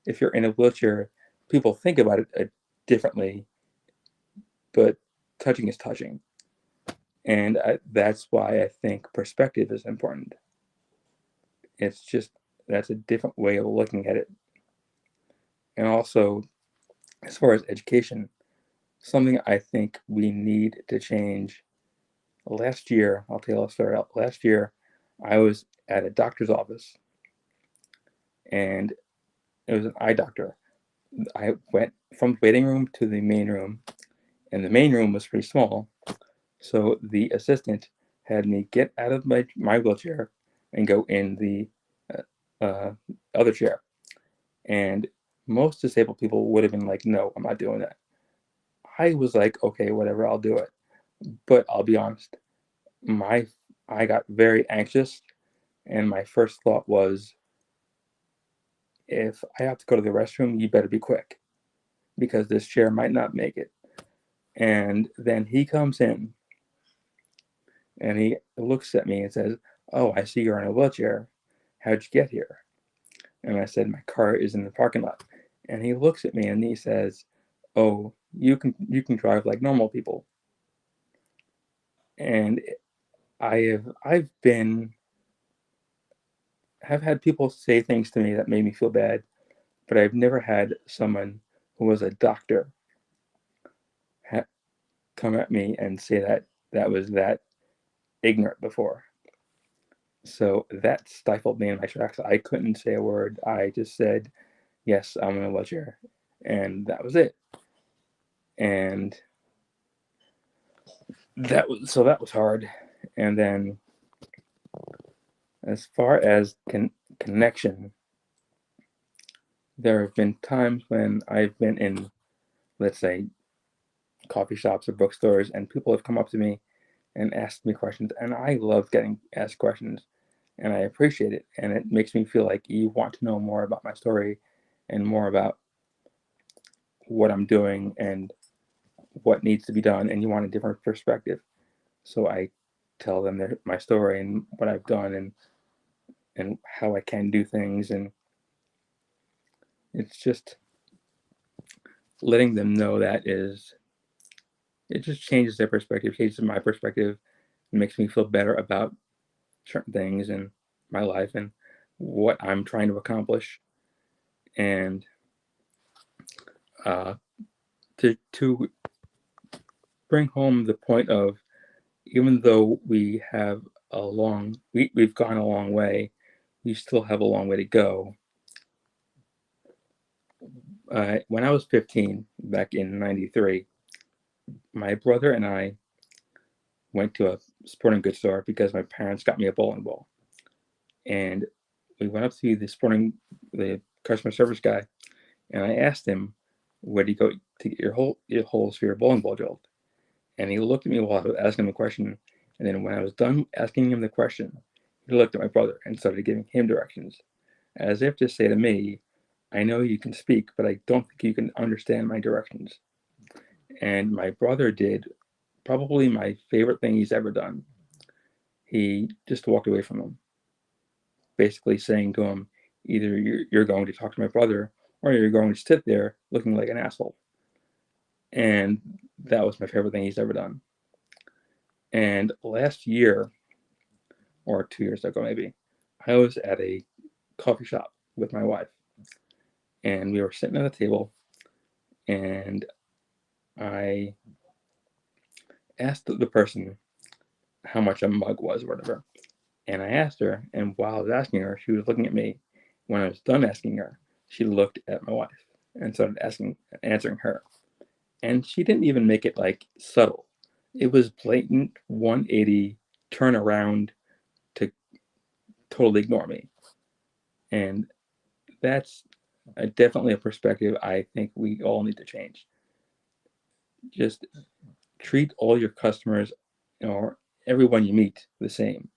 [SPEAKER 14] if you're in a wheelchair, people think about it differently, but touching is touching. And that's why I think perspective is important. It's just, that's a different way of looking at it. And also, as far as education, something I think we need to change. Last year, I'll tell you a story. Last year, I was at a doctor's office, and it was an eye doctor. I went from the waiting room to the main room, and the main room was pretty small. So the assistant had me get out of my wheelchair and go in the other chair. And most disabled people would have been like, no, I'm not doing that. I was like, okay, whatever, I'll do it. But I'll be honest, I got very anxious, and my first thought was, if I have to go to the restroom, you better be quick, because this chair might not make it. And then he comes in, and he looks at me and says, oh, I see you're in a wheelchair. How'd you get here? And I said, my car is in the parking lot. And he looks at me and he says, oh, you can drive like normal people. And I've had people say things to me that made me feel bad, but I've never had someone who was a doctor come at me and say that was that ignorant before. So that stifled me in my tracks. I couldn't say a word. I just said, yes, I'm in a wheelchair. And that was it. And that was hard. And then as far as connection, there have been times when I've been in, let's say, coffee shops or bookstores, and people have come up to me and asked me questions. And I love getting asked questions, and I appreciate it. And it makes me feel like you want to know more about my story and more about what I'm doing and what needs to be done, and you want a different perspective. So I tell them my story and what I've done and how I can do things, and it's just letting them know it just changes their perspective, changes my perspective, and makes me feel better about certain things in my life and what I'm trying to accomplish. And to bring home the point of, even though we've gone a long way, we still have a long way to go. When I was 15, back in '93, my brother and I went to a sporting goods store because my parents got me a bowling ball. And we went up to the customer service guy, and I asked him, where do you go to get your holes for your bowling ball drilled? And he looked at me while I was asking him the question. And then when I was done asking him the question, he looked at my brother and started giving him directions, as if to say to me, I know you can speak, but I don't think you can understand my directions. And my brother did probably my favorite thing he's ever done. He just walked away from him, basically saying to him, either you're going to talk to my brother, or you're going to sit there looking like an asshole. And that was my favorite thing he's ever done. And last year, or 2 years ago maybe, I was at a coffee shop with my wife, and we were sitting at a table, and I asked the person how much a mug was or whatever. And I asked her, and while I was asking her, she was looking at me. When I was done asking her, she looked at my wife and started answering her. And she didn't even make it like subtle. It was blatant 180 turn around to totally ignore me. And that's definitely a perspective I think we all need to change. Just treat all your customers or everyone you meet the same.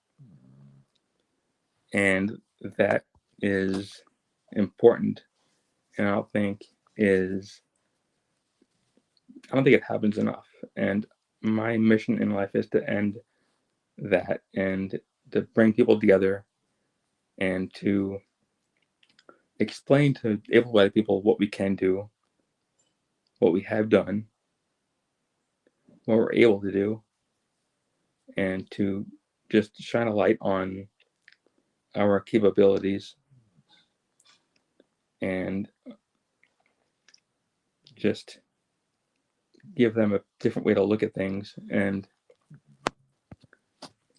[SPEAKER 14] And that is important. And I don't think it happens enough. And my mission in life is to end that and to bring people together and to explain to able-bodied people what we can do, what we have done, what we're able to do, and to just shine a light on our capabilities and just give them a different way to look at things. And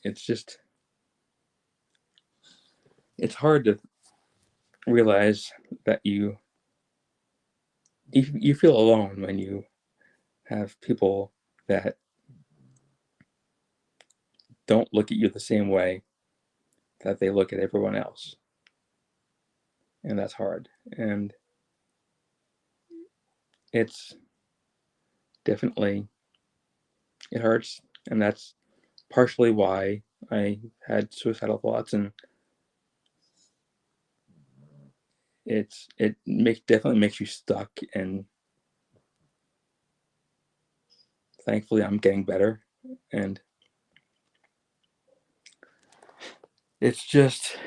[SPEAKER 14] it's hard to realize that you feel alone when you have people that don't look at you the same way that they look at everyone else. And that's hard. And it's definitely, it hurts. And that's partially why I had suicidal thoughts. And it definitely makes you stuck. And thankfully I'm getting better. And it's just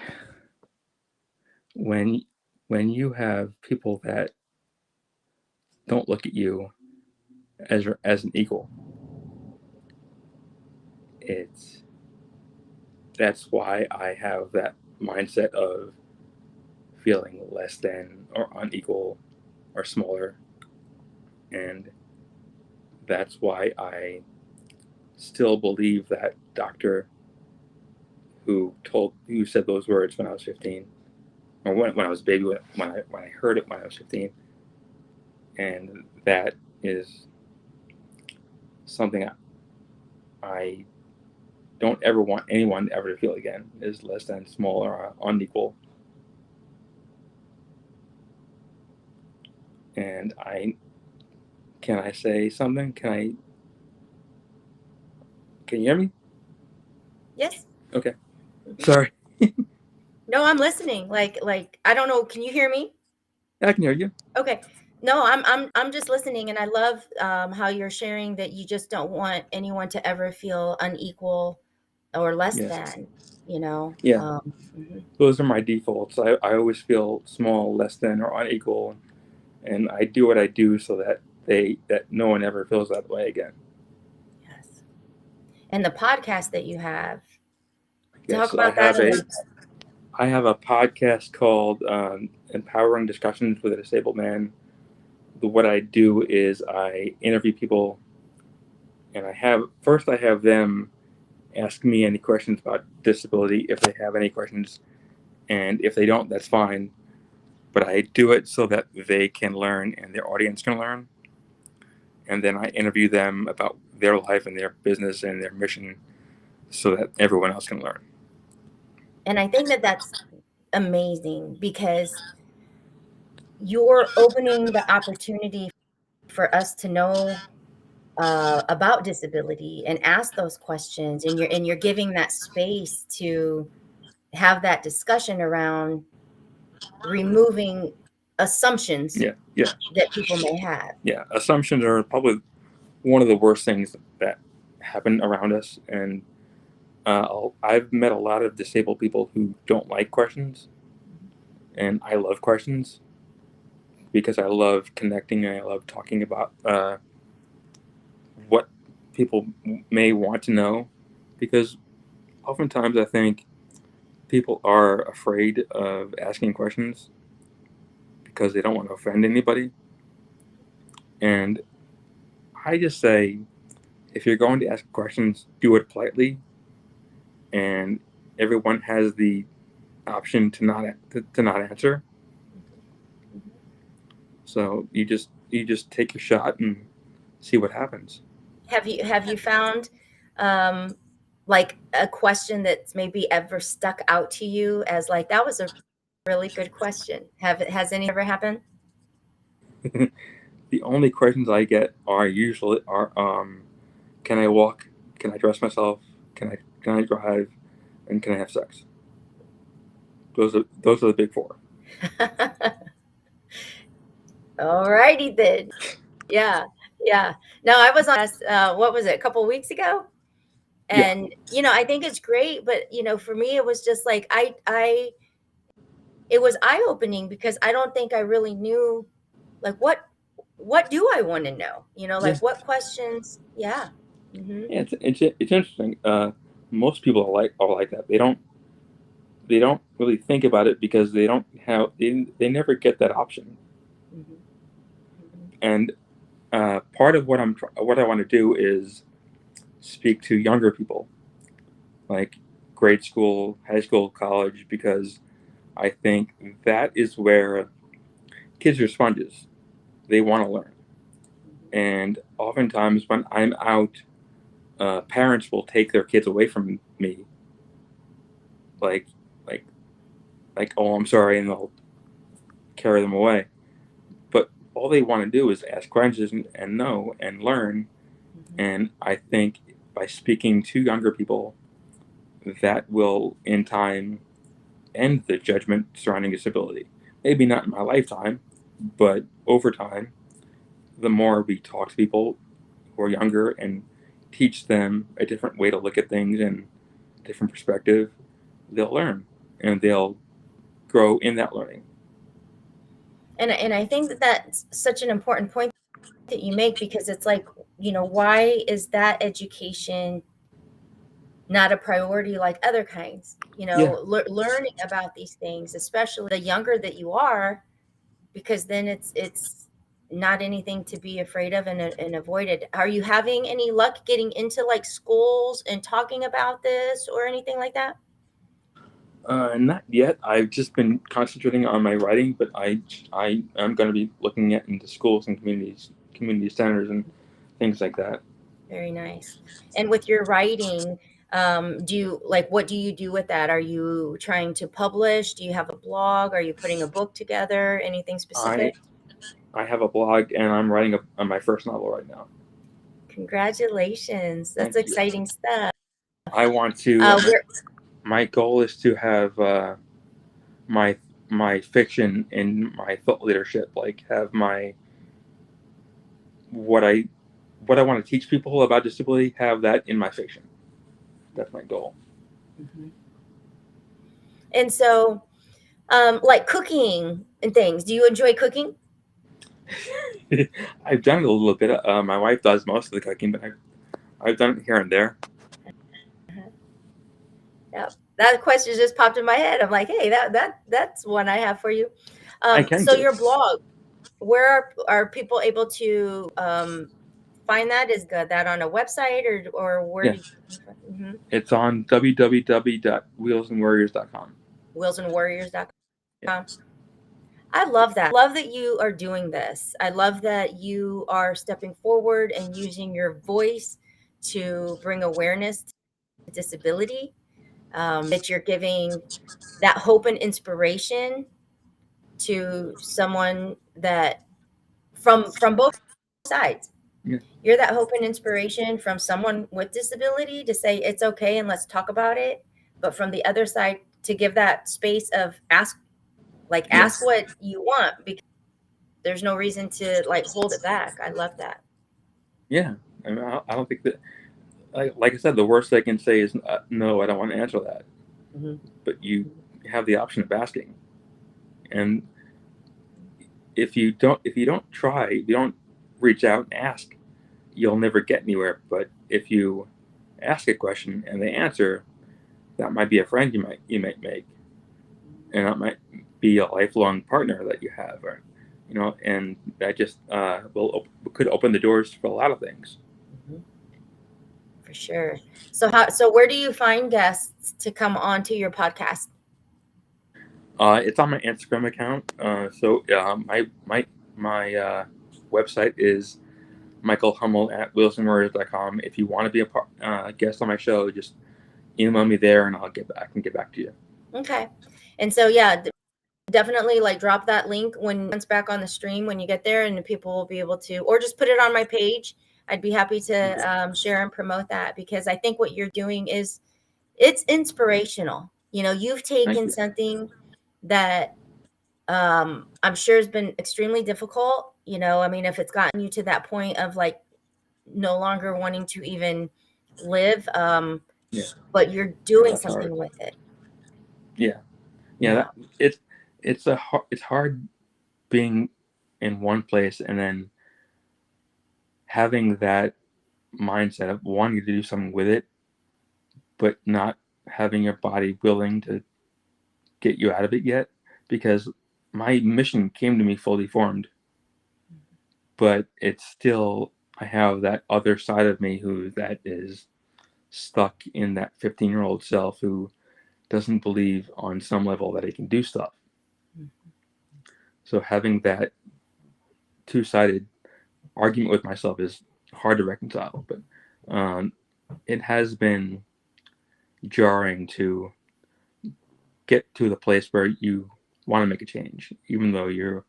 [SPEAKER 14] when you have people that don't look at you as an equal, that's why I have that mindset of feeling less than or unequal or smaller. And that's why I still believe that doctor who said those words when I was 15, or when I was a baby, when I heard it when I was 15. And that is something I don't ever want anyone ever to feel again, is less than, small, or unequal. And can I say something? Can you hear me?
[SPEAKER 1] Yes.
[SPEAKER 14] Okay. Sorry.
[SPEAKER 1] No, I'm listening. Like I don't know. Can you hear me?
[SPEAKER 14] I can hear you.
[SPEAKER 1] Okay. No, I'm just listening, and I love how you're sharing that you just don't want anyone to ever feel unequal or less than.
[SPEAKER 14] Yeah. Those are my defaults. I always feel small, less than, or unequal, and I do what I do so that no one ever feels that way again.
[SPEAKER 1] Yes. And the podcast that you have,
[SPEAKER 14] Yes,
[SPEAKER 1] talk about that.
[SPEAKER 14] I have a podcast called Empowering Discussions with a Disabled Man. What I do is I interview people, and I have them ask me any questions about disability if they have any questions, and if they don't, that's fine. But I do it so that they can learn and their audience can learn. And then I interview them about their life and their business and their mission so that everyone else can learn.
[SPEAKER 1] And I think that that's amazing, because you're opening the opportunity for us to know about disability and ask those questions, and you're giving that space to have that discussion around removing assumptions that people may have.
[SPEAKER 14] Yeah, assumptions are probably one of the worst things that happen around us. And I've met a lot of disabled people who don't like questions, and I love questions because I love connecting and I love talking about what people may want to know, because oftentimes I think people are afraid of asking questions because they don't want to offend anybody. And I just say, if you're going to ask questions, do it politely, and everyone has the option to not answer. So you just take your shot and see what happens.
[SPEAKER 1] Have you found like a question that's maybe ever stuck out to you as like, that was a really good question? Has any ever happened?
[SPEAKER 14] The only questions I get are usually can I walk? Can I dress myself? Can I drive? And can I have sex? Those are the big four.
[SPEAKER 1] All righty then. Yeah. No, I was on what was it, a couple of weeks ago? And I think it's great, but for me it was just like it was eye-opening, because I don't think I really knew, like, what do I want to know? Like, what questions? Yeah. Mm-hmm.
[SPEAKER 14] It's interesting. Most people are like that. They don't really think about it because they don't have they never get that option.
[SPEAKER 1] Mm-hmm.
[SPEAKER 14] And part of what what I want to do is speak to younger people, like grade school, high school, college, because I think that is where kids are sponges. They want to learn. And oftentimes when I'm out, parents will take their kids away from me, like, like, oh, I'm sorry, and they'll carry them away. But all they want to do is ask questions and know and learn.
[SPEAKER 1] Mm-hmm.
[SPEAKER 14] And I think by speaking to younger people, that will, in time, end the judgment surrounding disability. Maybe not in my lifetime, but over time, the more we talk to people who are younger and teach them a different way to look at things and a different perspective, they'll learn and they'll grow in that learning.
[SPEAKER 1] And I think that that's such an important point that you make, because it's like, why is that education not a priority like other kinds?
[SPEAKER 14] Yeah.
[SPEAKER 1] Learning about these things, especially the younger that you are, because then it's not anything to be afraid of and avoided. Are you having any luck getting into like schools and talking about this or anything like that?
[SPEAKER 14] Not yet. I've just been concentrating on my writing, but I am going to be looking into schools and community centers and things like that.
[SPEAKER 1] Very nice. And with your writing, what do you do with that? Are you trying to publish? Do you have a blog? Are you putting a book together? Anything specific?
[SPEAKER 14] I have a blog and I'm writing on my first novel right now.
[SPEAKER 1] Congratulations. That's
[SPEAKER 14] Thank you.
[SPEAKER 1] exciting stuff.
[SPEAKER 14] I want to. My goal is to have my fiction and my thought leadership, like have my what I want to teach people about disability, have that in my fiction. That's my goal.
[SPEAKER 1] Mm-hmm. And so, like cooking and things, do you enjoy cooking?
[SPEAKER 14] I've done it a little bit. My wife does most of the cooking, but I've done it here and there.
[SPEAKER 1] Yep. That question just popped in my head. I'm like, hey, that's one I have for you. So your blog, where are people able to find that? Is that on a website or where?
[SPEAKER 14] Yes. It's on www.wheelsandwarriors.com.
[SPEAKER 1] Wheelsandwarriors.com.
[SPEAKER 14] Yeah.
[SPEAKER 1] I love that. I love that you are doing this. I love that you are stepping forward and using your voice to bring awareness to disability. That you're giving that hope and inspiration to someone that from both sides.
[SPEAKER 14] Yeah.
[SPEAKER 1] You're that hope and inspiration from someone with disability to say it's okay and let's talk about it, but from the other side to give that space of ask what you want, because there's no reason to like hold it back. I love that.
[SPEAKER 14] Yeah, I mean, I don't think that, like I said, the worst they can say is no, I don't want to answer that.
[SPEAKER 1] Mm-hmm.
[SPEAKER 14] But you have the option of asking, and if you don't try, if you don't reach out and ask, you'll never get anywhere. But if you ask a question and they answer, that might be a friend you might make, and that might be a lifelong partner that you have, or and that just could open the doors for a lot of things.
[SPEAKER 1] Mm-hmm. For sure. So where do you find guests to come on to your podcast?
[SPEAKER 14] It's on my Instagram account. My website is Michael Hummel at WheelsandWarriors.com. If you want to be a guest on my show, just email me there and I'll get back to you.
[SPEAKER 1] Okay. And so, yeah, definitely like drop that link when it's back on the stream when you get there, and people will be able to, or just put it on my page. I'd be happy to share and promote that, because I think what you're doing it's inspirational. You've taken something that I'm sure has been extremely difficult. I mean, if it's gotten you to that point of like no longer wanting to even live, but you're doing something hard with it.
[SPEAKER 14] Yeah. It's hard being in one place and then having that mindset of wanting to do something with it, but not having your body willing to get you out of it yet, because my mission came to me fully formed, but it's still, I have that other side of me that is stuck in that 15-year-old self who doesn't believe on some level that he can do stuff. So having that two-sided argument with myself is hard to reconcile, but it has been jarring to get to the place where you want to make a change, even though you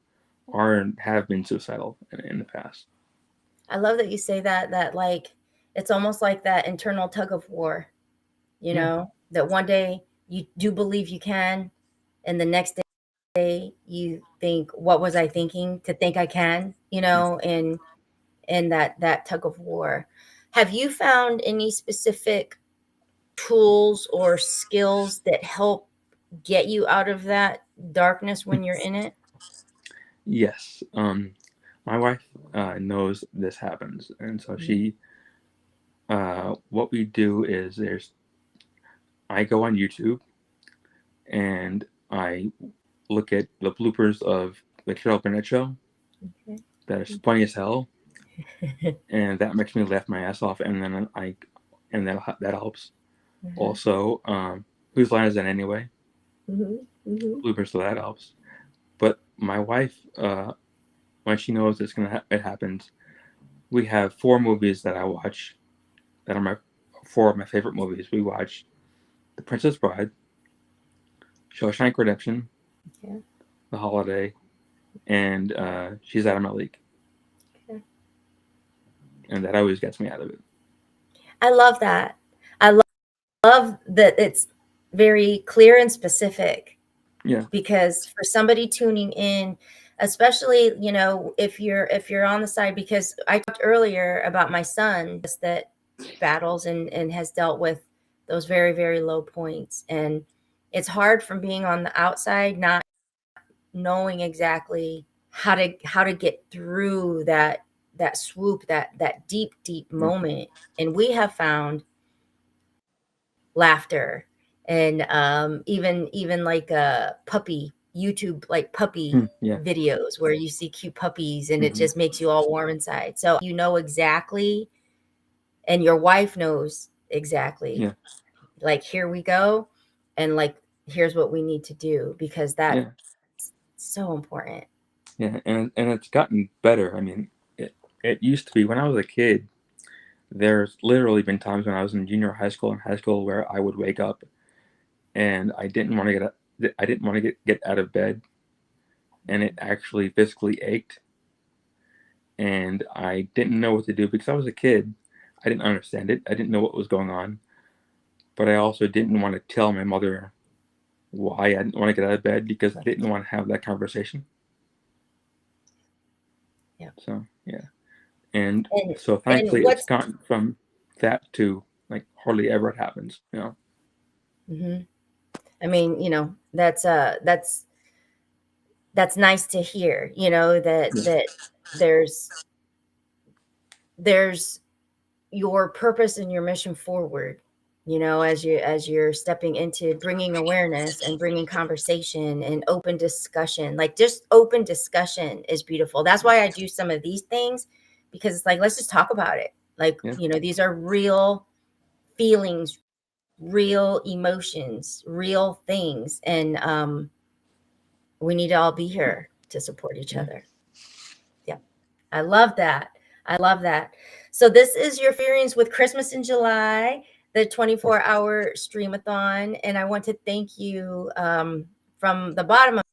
[SPEAKER 14] have been suicidal in the past.
[SPEAKER 1] I love that you say that like it's almost like that internal tug of war, you know, that one day you do believe you can, and the next day you think, what was I thinking to think I can, you know, and that tug of war. Have you found any specific tools or skills that help get you out of that darkness when you're in it?
[SPEAKER 14] Yes. My wife knows this happens, and so she, what we do is I go on YouTube and I look at the bloopers of the Carol Burnett show.
[SPEAKER 1] Okay.
[SPEAKER 14] That is funny as hell, and that makes me laugh my ass off, and then that helps. Also, whose line is that anyway? Bloopers, so that helps. But my wife, when she knows it happens, we have 4 movies that I watch that are 4 of my favorite movies. We watch The Princess Bride, Shawshank Redemption, The Holiday, and She's Out of My League. Okay. And that always gets me out of it.
[SPEAKER 1] I love that. I love that it's very clear and specific.
[SPEAKER 14] Yeah.
[SPEAKER 1] Because for somebody tuning in, especially, you know, if you're on the side, because I talked earlier about my son that battles and has dealt with those very, very low points. And it's hard from being on the outside, not knowing exactly how to get through that swoop, that deep moment. And we have found laughter and even like a puppy YouTube, like puppy videos where you see cute puppies and it just makes you all warm inside. So you know exactly, and your wife knows exactly, like, here we go, and like, here's what we need to do, because that's so important.
[SPEAKER 14] Yeah, and it's gotten better. I mean, it used to be when I was a kid, there's literally been times when I was in junior high school and high school where I would wake up and I didn't want to get out of bed, and it actually physically ached, and I didn't know what to do because I was a kid. I didn't understand it. I didn't know what was going on, but I also didn't want to tell my mother why I didn't want to get out of bed, because I didn't want to have that conversation.
[SPEAKER 1] Yeah.
[SPEAKER 14] So and so thankfully it's gotten from that to like hardly ever it happens, you know.
[SPEAKER 1] Mm-hmm. I mean, you know, that's nice to hear, you know, that there's your purpose and your mission forward, you know, as you're stepping into bringing awareness and bringing conversation and open discussion. Like, just open discussion is beautiful. That's why I do some of these things, because it's like, let's just talk about it. Like, you know, these are real feelings, real emotions, real things. And we need to all be here to support each other. Yeah. I love that. I love that. So this is your experience with Christmas in July, the 24-hour Stream-A-Thon. And I want to thank you from the bottom of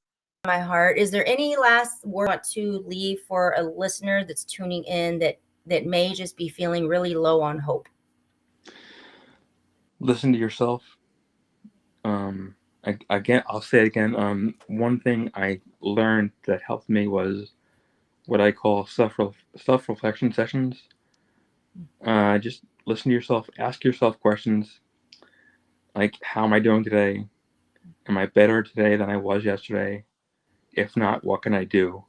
[SPEAKER 1] my heart. Is there any last word you want to leave for a listener that's tuning in that may just be feeling really low on hope?
[SPEAKER 14] Listen to yourself. Again, I'll say it again. One thing I learned that helped me was what I call self-reflection sessions. Just listen to yourself, ask yourself questions like, how am I doing today? Am I better today than I was yesterday? If not, what can I do?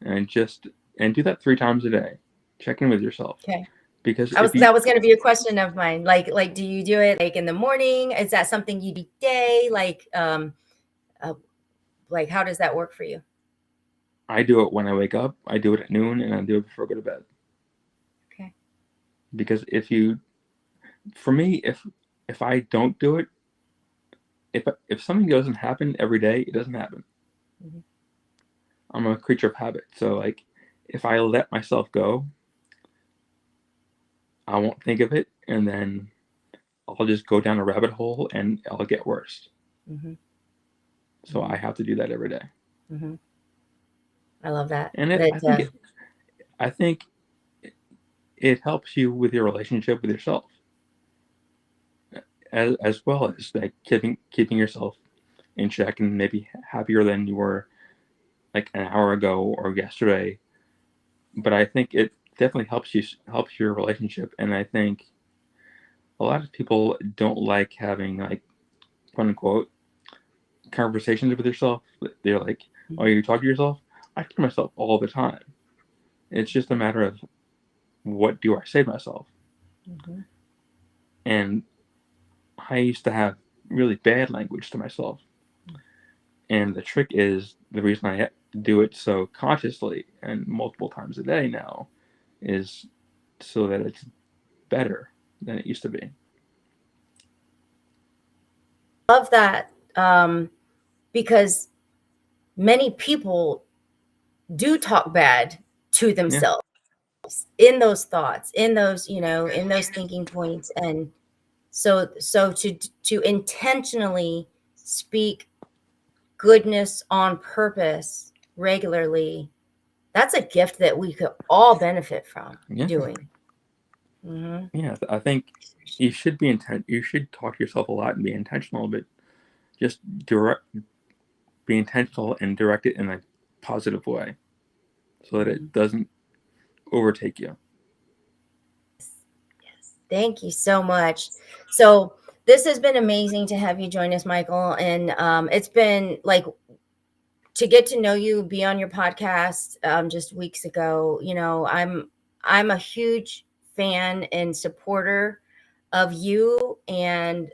[SPEAKER 14] And do that 3 times a day. Check in with yourself.
[SPEAKER 1] Okay.
[SPEAKER 14] Because
[SPEAKER 1] that was going to be a question of mine. Like, do you do it like in the morning? Is that something you do day? Like how does that work for you?
[SPEAKER 14] I do it when I wake up, I do it at noon, and I do it before I go to bed.
[SPEAKER 1] Okay.
[SPEAKER 14] Because for me, if I don't do it, if something doesn't happen every day, it doesn't happen.
[SPEAKER 1] Mm-hmm.
[SPEAKER 14] I'm a creature of habit. So like, if I let myself go, I won't think of it, and then I'll just go down a rabbit hole and I'll get worse.
[SPEAKER 1] Mm-hmm.
[SPEAKER 14] So I have to do that every day.
[SPEAKER 1] Mm-hmm. I love that.
[SPEAKER 14] And I think it helps you with your relationship with yourself, as well as like keeping yourself in check and maybe happier than you were like an hour ago or yesterday. But I think it definitely helps your relationship, and I think a lot of people don't like having like quote unquote conversations with yourself. They're like, oh, you talk to yourself? I talk to myself all the time. It's just a matter of what do I say to myself.
[SPEAKER 1] Mm-hmm.
[SPEAKER 14] And I used to have really bad language to myself. And the trick is, the reason I do it so consciously and multiple times a day now is so that it's better than it used to be.
[SPEAKER 1] Love that, because many people do talk bad to themselves in those thoughts, in those, in those thinking points. And so to intentionally speak goodness on purpose regularly, that's a gift that we could all benefit from doing. Mm-hmm.
[SPEAKER 14] Yeah, I think you should you should talk to yourself a lot and be intentional, but just be intentional and direct it in a positive way so that it doesn't overtake you.
[SPEAKER 1] Yes. Thank you so much. So this has been amazing to have you join us, Michael. And it's been like to get to know you, be on your podcast just weeks ago. I'm a huge fan and supporter of you and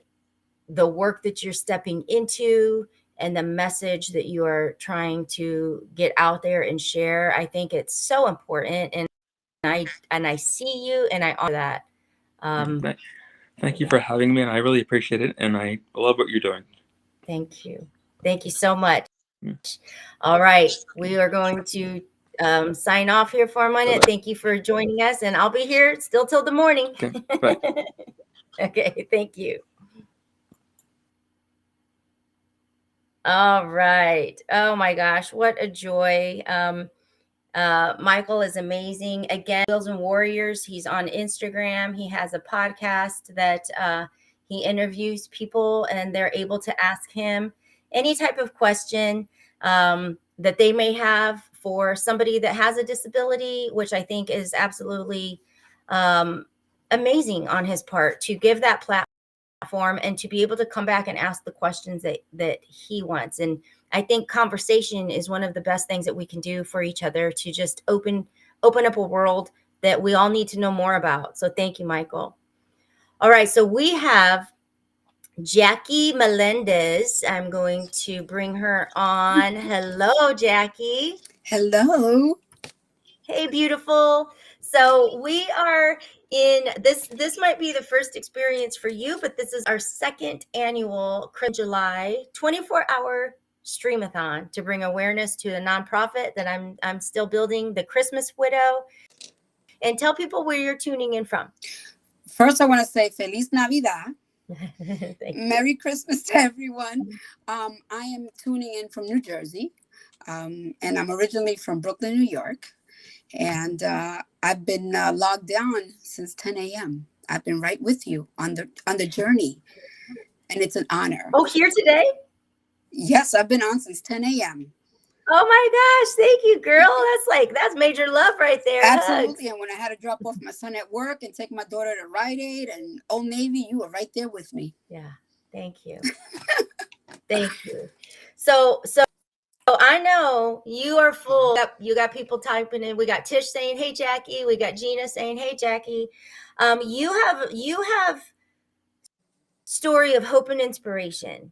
[SPEAKER 1] the work that you're stepping into and the message that you are trying to get out there and share. I think it's so important, and I see you and I honor that.
[SPEAKER 14] Thank you for having me, and I really appreciate it, and I love what you're doing.
[SPEAKER 1] Thank you so much. All right, we are going to sign off here for a minute.
[SPEAKER 14] Bye-bye.
[SPEAKER 1] Thank you for joining us, and I'll be here still till the morning.
[SPEAKER 14] Okay, bye.
[SPEAKER 1] Okay, thank you. All right. Oh my gosh, what a joy. Michael is amazing. Again, Wheels and Warriors. He's on Instagram. He has a podcast that he interviews people, and they're able to ask him any type of question that they may have for somebody that has a disability, which I think is absolutely amazing on his part to give that platform and to be able to come back and ask the questions that he wants. And I think conversation is one of the best things that we can do for each other to just open up a world that we all need to know more about. So thank you, Michael. All right, so we have Jackie Melendez. I'm going to bring her on. Hello, Jackie.
[SPEAKER 15] Hello.
[SPEAKER 1] Hey, beautiful. So we are in this might be the first experience for you, but this is our second annual July 24-hour Stream-A-Thon to bring awareness to the nonprofit that I'm still building, the Christmas Widow. And tell people where you're tuning in from.
[SPEAKER 15] First, I want to say Feliz Navidad. Merry Christmas to everyone. I am tuning in from New Jersey, and I'm originally from Brooklyn, New York. And I've been logged on since 10 a.m. I've been right with you on the journey, and it's an honor.
[SPEAKER 1] Oh, here today?
[SPEAKER 15] Yes, I've been on since 10 a.m.
[SPEAKER 1] Oh my gosh, thank you, girl. That's major love right there.
[SPEAKER 15] Absolutely.
[SPEAKER 1] Hugs.
[SPEAKER 15] And when I had to drop off my son at work and take my daughter to Rite Aid and Old Navy, you were right there with me.
[SPEAKER 1] Yeah, thank you. Thank you. So Oh, I know you are full. You got people typing in. We got Tish saying, "Hey, Jackie." We got Gina saying, "Hey, Jackie." You have story of hope and inspiration,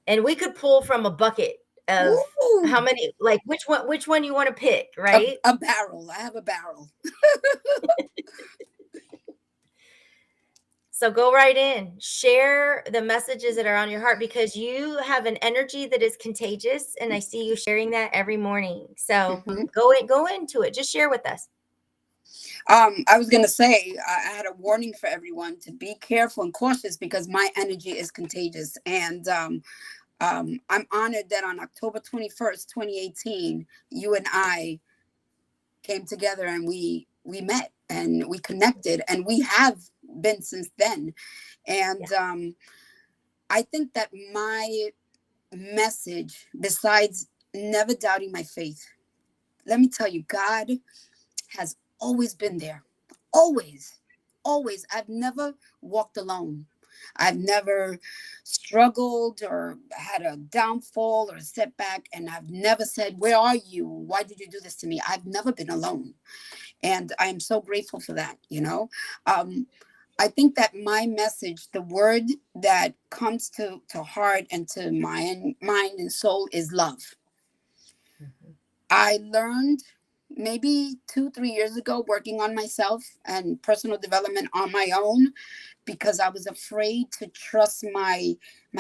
[SPEAKER 1] and we could pull from a bucket of
[SPEAKER 15] Ooh,
[SPEAKER 1] how many. Like which one you want to pick, right?
[SPEAKER 15] a barrel. I have a barrel.
[SPEAKER 1] So go right in, share the messages that are on your heart, because you have an energy that is contagious, and I see you sharing that every morning. So go into it. Just share with us.
[SPEAKER 15] I was going to say, I had a warning for everyone to be careful and cautious because my energy is contagious. And I'm honored that on October 21st, 2018, you and I came together and we met and we connected, and we have been since then. And I think that my message, besides never doubting my faith, let me tell you, God has always been there. Always. I've never walked alone. I've never struggled or had a downfall or a setback. And I've never said, "Where are you? Why did you do this to me?" I've never been alone. And I am so grateful for that, I think that my message, the word that comes to heart and to my mind and soul, is love. I learned maybe 2-3 years ago working on myself and personal development on my own, because I was afraid to trust my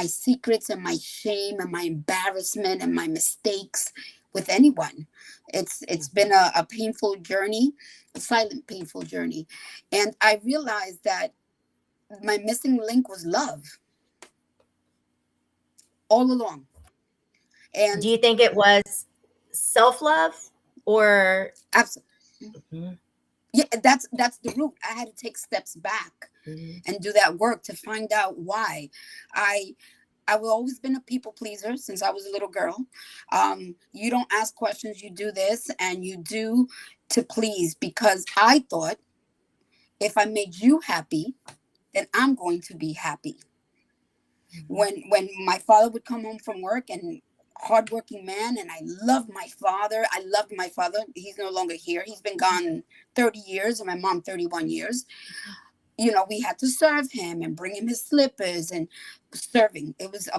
[SPEAKER 15] secrets and my shame and my embarrassment and my mistakes with anyone. It's been a painful journey, a silent painful journey. And I realized that my missing link was love all along. And
[SPEAKER 1] do you think it was self-love or?
[SPEAKER 15] Absolutely. Yeah, that's the root. I had to take steps back and do that work to find out why. I've always been a people pleaser since I was a little girl. You don't ask questions, you do this, and you do to please, because I thought if I made you happy, then I'm going to be happy. When my father would come home from work, and hardworking man, and I loved my father. He's no longer here. He's been gone 30 years, and my mom 31 years. We had to serve him and bring him his slippers and serving. It was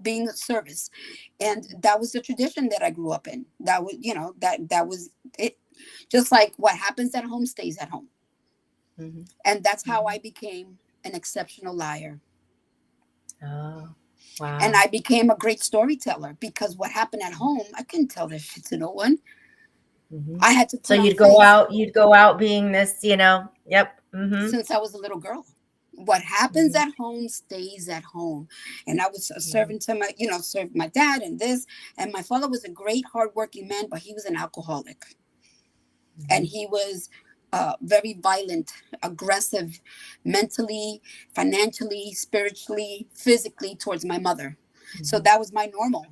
[SPEAKER 15] being a service, and that was the tradition that I grew up in. That was, that was it. Just like what happens at home stays at home. And that's how I became an exceptional liar.
[SPEAKER 1] Oh, wow.
[SPEAKER 15] And I became a great storyteller, because what happened at home, I couldn't tell this shit to no one. I had to.
[SPEAKER 1] So you'd go out being this, Yep.
[SPEAKER 15] Since I was a little girl. What happens at home stays at home. And I was serving to my, served my dad and this. And my father was a great hardworking man, but he was an alcoholic. And he was very violent, aggressive, mentally, financially, spiritually, physically towards my mother. So that was my normal.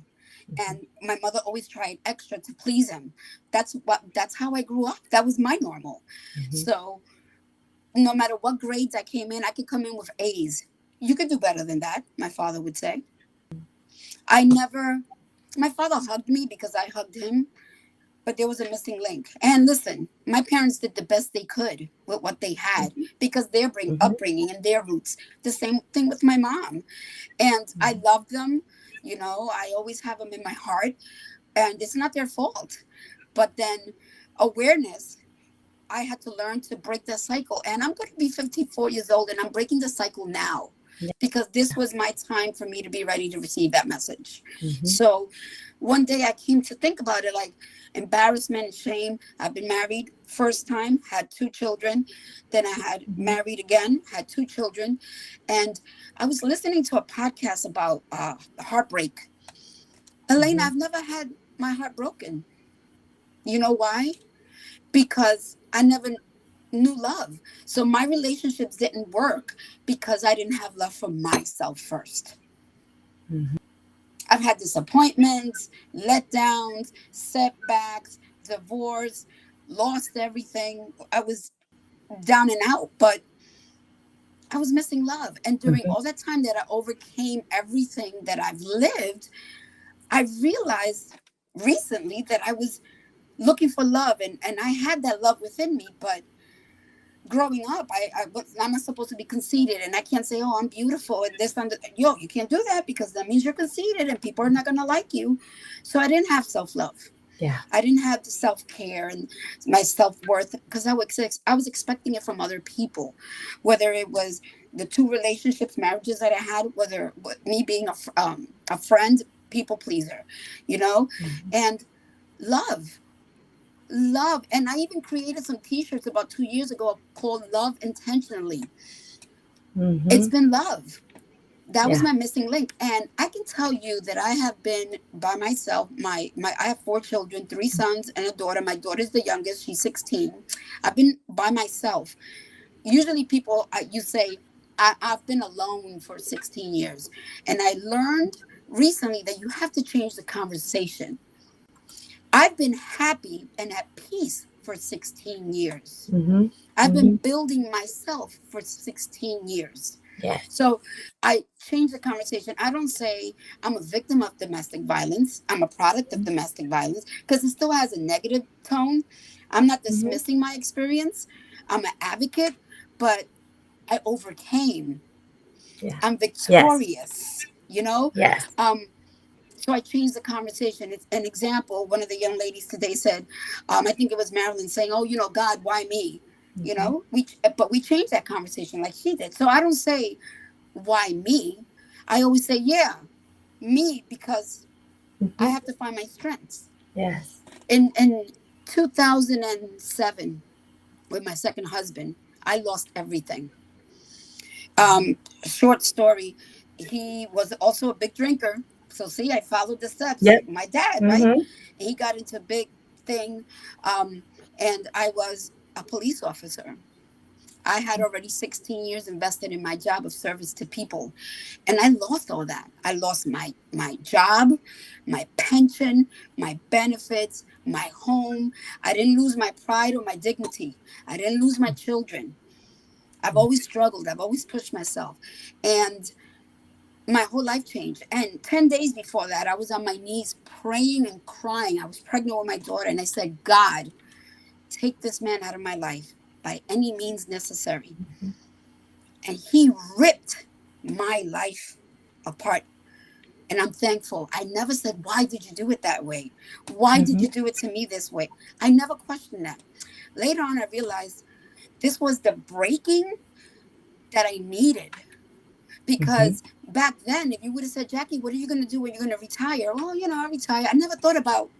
[SPEAKER 15] And my mother always tried extra to please him. That's how I grew up. That was my normal. So no matter what grades I came in, I could come in with A's. You could do better than that, my father would say. My father hugged me because I hugged him, but there was a missing link. And listen, my parents did the best they could with what they had, because their upbringing and their roots. The same thing with my mom. And I love them. I always have them in my heart, and it's not their fault. But then awareness, I had to learn to break that cycle. And I'm going to be 54 years old, and I'm breaking the cycle now, because this was my time for me to be ready to receive that message. So one day I came to think about it, like embarrassment and shame. I've been married first time, had 2 children. Then I had married again, had 2 children. And I was listening to a podcast about heartbreak. Elena, I've never had my heart broken. You know why? Because I never knew love. So my relationships didn't work because I didn't have love for myself first. I've had disappointments, letdowns, setbacks, divorce, lost everything. I was down and out, but I was missing love. And during all that time that I overcame everything that I've lived, I realized recently that I was looking for love, and I had that love within me, but growing up, I'm not supposed to be conceited, and I can't say, oh, I'm beautiful and this and that. Yo, you can't do that, because that means you're conceited and people are not going to like you. So I didn't have self-love.
[SPEAKER 1] Yeah.
[SPEAKER 15] I didn't have the self-care and my self-worth, because I was expecting it from other people, whether it was the 2 relationships, marriages that I had, whether me being a friend, people pleaser, and love. And I even created some t-shirts about 2 years ago called Love Intentionally.
[SPEAKER 1] Mm-hmm.
[SPEAKER 15] It's been love. That was my missing link. And I can tell you that I have been by myself. I have 4 children, 3 sons and a daughter. My daughter's the youngest. She's 16. I've been by myself. Usually people, you say, I've been alone for 16 years. And I learned recently that you have to change the conversation. I've been happy and at peace for 16 years.
[SPEAKER 1] Mm-hmm.
[SPEAKER 15] I've been building myself for 16 years.
[SPEAKER 1] Yeah.
[SPEAKER 15] So I change the conversation. I don't say I'm a victim of domestic violence. I'm a product of domestic violence, because it still has a negative tone. I'm not dismissing my experience. I'm an advocate, but I overcame.
[SPEAKER 1] Yeah.
[SPEAKER 15] I'm victorious,
[SPEAKER 1] Yes.
[SPEAKER 15] So I changed the conversation. It's an example. One of the young ladies today said, I think it was Marilyn, saying, oh, God, why me? But we changed that conversation like she did. So I don't say, why me? I always say, yeah, me, because I have to find my strengths.
[SPEAKER 1] Yes.
[SPEAKER 15] In 2007, with my second husband, I lost everything. Short story, he was also a big drinker. So see, I followed the steps.
[SPEAKER 1] Yep.
[SPEAKER 15] My dad, right? He got into a big thing. And I was a police officer. I had already 16 years invested in my job of service to people. And I lost all that. I lost my job, my pension, my benefits, my home. I didn't lose my pride or my dignity. I didn't lose my children. I've always struggled. I've always pushed myself. And my whole life changed. And 10 days before that, I was on my knees praying and crying. I was pregnant with my daughter. And I said, God, take this man out of my life by any means necessary. And he ripped my life apart. And I'm thankful. I never said, why did you do it that way? Why did you do it to me this way? I never questioned that. Later on, I realized this was the breaking that I needed. Because back then, if you would have said, Jackie, what are you going to do when you're going to retire? Oh, I retire. I never thought about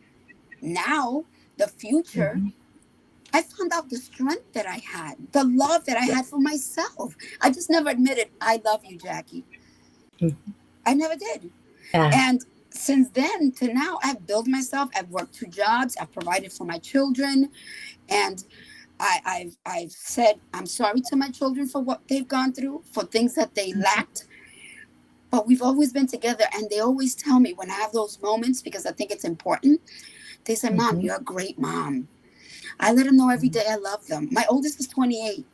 [SPEAKER 15] now, the future. I found out the strength that I had, the love that I had for myself. I just never admitted, I love you, Jackie. I never did.
[SPEAKER 1] Yeah.
[SPEAKER 15] And since then to now, I've built myself. I've worked 2 jobs. I've provided for my children. And I've said, I'm sorry to my children for what they've gone through, for things that they lacked. But we've always been together. And they always tell me when I have those moments, because I think it's important, they say, Mom, you're a great mom. I let them know every day I love them. My oldest is 28.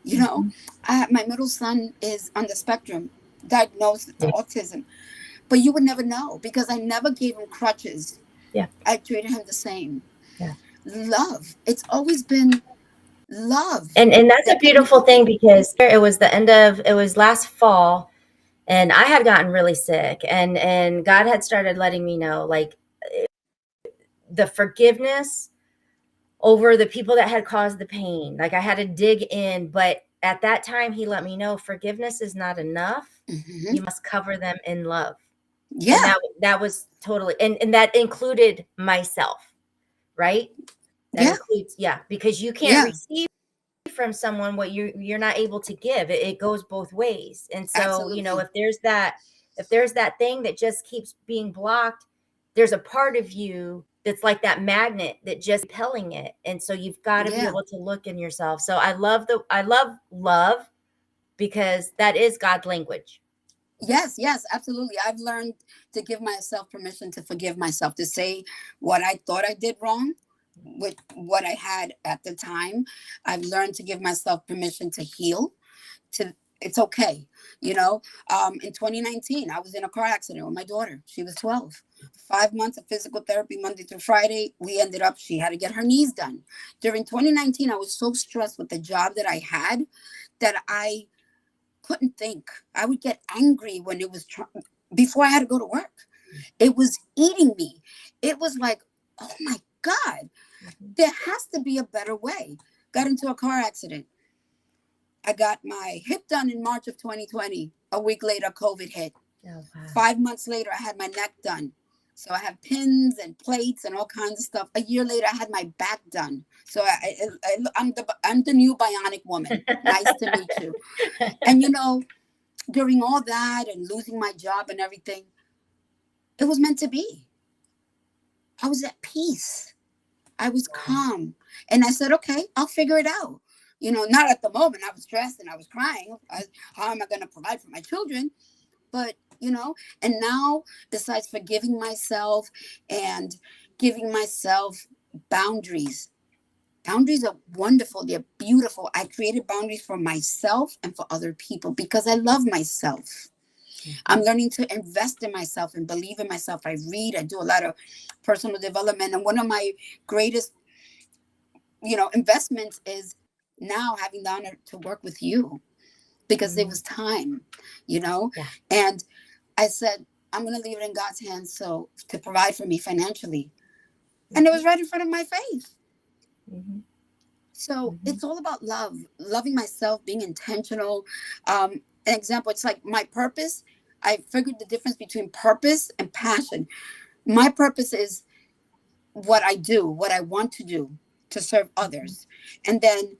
[SPEAKER 15] My middle son is on the spectrum, diagnosed with autism. But you would never know, because I never gave him crutches.
[SPEAKER 1] Yeah.
[SPEAKER 15] I treated him the same.
[SPEAKER 1] Yeah.
[SPEAKER 15] Love. It's always been love.
[SPEAKER 1] And that's a beautiful thing, because it was last fall, and I had gotten really sick, and God had started letting me know, like, the forgiveness over the people that had caused the pain. Like, I had to dig in, but at that time he let me know forgiveness is not enough. You must cover them in love.
[SPEAKER 15] Yeah.
[SPEAKER 1] And that was totally, and that included myself, right? That includes, because you can't receive from someone what you're not able to give. It goes both ways. And so,
[SPEAKER 15] Absolutely.
[SPEAKER 1] if there's that thing that just keeps being blocked, there's a part of you that's like that magnet that just repelling it. And so you've got to be able to look in yourself. So I love love, because that is God's language.
[SPEAKER 15] Yes, absolutely. I've learned to give myself permission to forgive myself, to say what I thought I did wrong with what I had at the time. I've learned to give myself permission to heal, to it's okay. You know, in 2019, I was in a car accident with my daughter. She was 12. 5 months of physical therapy, Monday through Friday. We ended up, she had to get her knees done. During 2019, I was so stressed with the job that I had that I couldn't think. I would get angry when it was before I had to go to work. It was eating me. It was like, oh my God, there has to be a better way. Got into a car accident. I got my hip done in March of 2020. A week later, COVID hit.
[SPEAKER 1] Oh, wow.
[SPEAKER 15] 5 months later, I had my neck done. So I have pins and plates and all kinds of stuff. A year later, I had my back done. So I'm the new bionic woman. Nice to meet you. And you know, during all that and losing my job and everything, it was meant to be. I was at peace. I was calm. And I said, okay, I'll figure it out. You know, not at the moment. I was stressed and I was crying. How am I going to provide for my children? But, you know, and now besides forgiving myself and giving myself boundaries, boundaries are wonderful. They're beautiful. I created boundaries for myself and for other people because I love myself. I'm learning to invest in myself and believe in myself. I read, I do a lot of personal development. And one of my greatest, you know, investments is now having the honor to work with you because it was time, you know, and I said, I'm going to leave it in God's hands. So to provide for me financially. And it was right in front of my face. So it's all about love, loving myself, being intentional. An example, it's like my purpose. I figured the difference between purpose and passion. My purpose is what I do, what I want to do to serve others. And then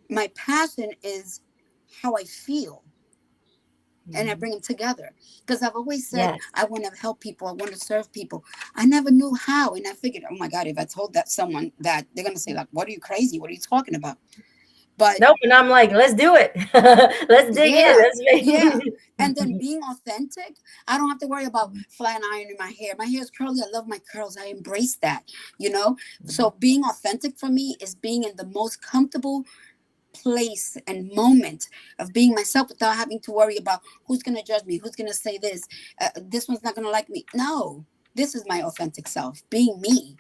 [SPEAKER 15] my passion is how I feel. And I bring them together because I've always said, I want to help people. I want to serve people. I never knew how. And I figured, oh my God, if I told that someone that, they're going to say like, what are you crazy? What are you talking about? But
[SPEAKER 1] nope. And I'm like, let's do it. Let's dig in.
[SPEAKER 15] And then being authentic, I don't have to worry about flat ironing my hair. My hair is curly. I love my curls. I embrace that, you know? So being authentic for me is being in the most comfortable place and moment of being myself without having to worry about who's going to judge me, who's going to say this, this one's not going to like me. No, this is my authentic self, being me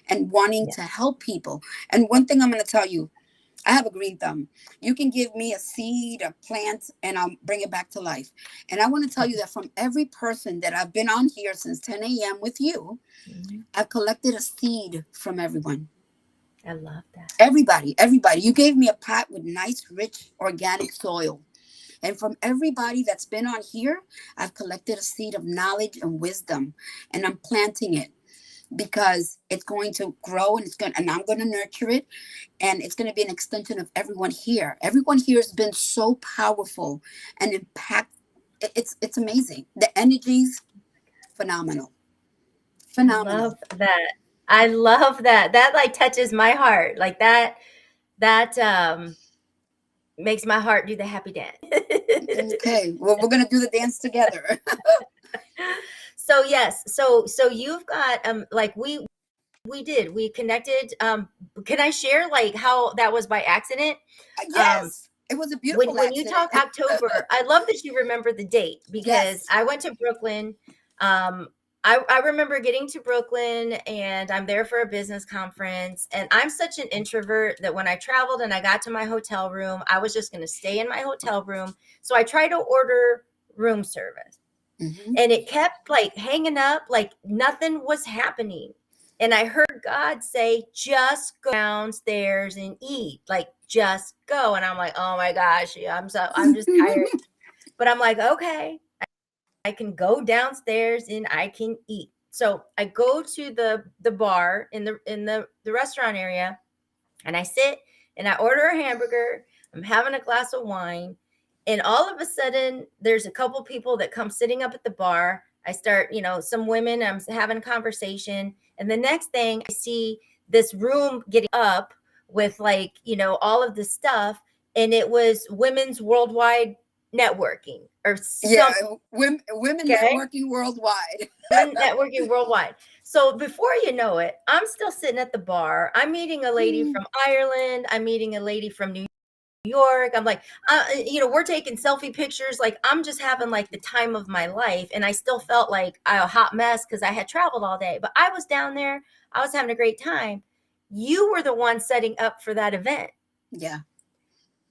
[SPEAKER 15] and wanting to help people. And one thing I'm going to tell you, I have a green thumb. You can give me a seed, a plant, and I'll bring it back to life. And I want to tell you that from every person that I've been on here since 10 a.m. with you, I've collected a seed from everyone.
[SPEAKER 1] I love that.
[SPEAKER 15] Everybody. You gave me a pot with nice, rich, organic soil. And from everybody that's been on here, I've collected a seed of knowledge and wisdom. And I'm planting it because it's going to grow and I'm going to nurture it. And it's going to be an extension of everyone here. Everyone here has been so powerful and impact. It's amazing. The energy's phenomenal. Phenomenal.
[SPEAKER 1] I love that. That like touches my heart. Like that makes my heart do the happy dance.
[SPEAKER 15] Okay. Well, we're going to do the dance together.
[SPEAKER 1] So yes. So you've got like we connected. Can I share like how that was by accident?
[SPEAKER 15] Yes. It was a beautiful
[SPEAKER 1] when you talk October, I love that you remember the date because I went to Brooklyn. I remember getting to Brooklyn and I'm there for a business conference. And I'm such an introvert that when I traveled and I got to my hotel room, I was just going to stay in my hotel room. So I tried to order room service and it kept like hanging up, like nothing was happening. And I heard God say, just go downstairs and eat, like just go. And I'm like, oh my gosh, I'm just tired. But I'm like, okay. I can go downstairs and I can eat. So I go to the bar in the restaurant area and I sit and I order a hamburger. I'm having a glass of wine. And all of a sudden there's a couple people that come sitting up at the bar. I start, some women, I'm having a conversation. And the next thing I see this room getting up with like, all of this stuff. And it was Women's Worldwide Networking or something.
[SPEAKER 15] Women networking worldwide.
[SPEAKER 1] Women networking worldwide. So before you know it, I'm still sitting at the bar. I'm meeting a lady from Ireland. I'm meeting a lady from New York. I'm like, we're taking selfie pictures. Like, I'm just having like the time of my life. And I still felt like a hot mess because I had traveled all day. But I was down there. I was having a great time. You were the one setting up for that event.
[SPEAKER 15] Yeah.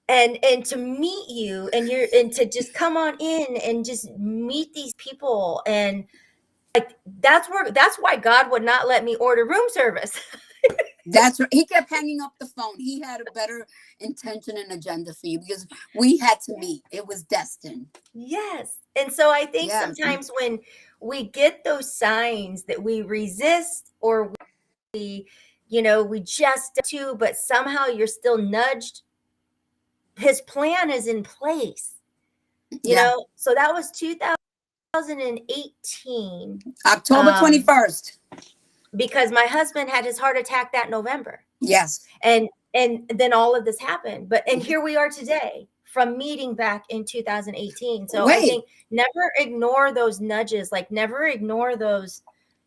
[SPEAKER 1] And to meet you and to just come on in and just meet these people. And like, that's why God would not let me order room service.
[SPEAKER 15] That's right. He kept hanging up the phone. He had a better intention and agenda for you because we had to meet. It was destined.
[SPEAKER 1] Yes. And so I think sometimes when we get those signs that we resist or we just do, but somehow you're still nudged, his plan is in place. You know, so that was 2018.
[SPEAKER 15] October 21st.
[SPEAKER 1] Because my husband had his heart attack that November.
[SPEAKER 15] Yes.
[SPEAKER 1] And then all of this happened. And here we are today from meeting back in 2018. So I think never ignore those nudges, like never ignore those,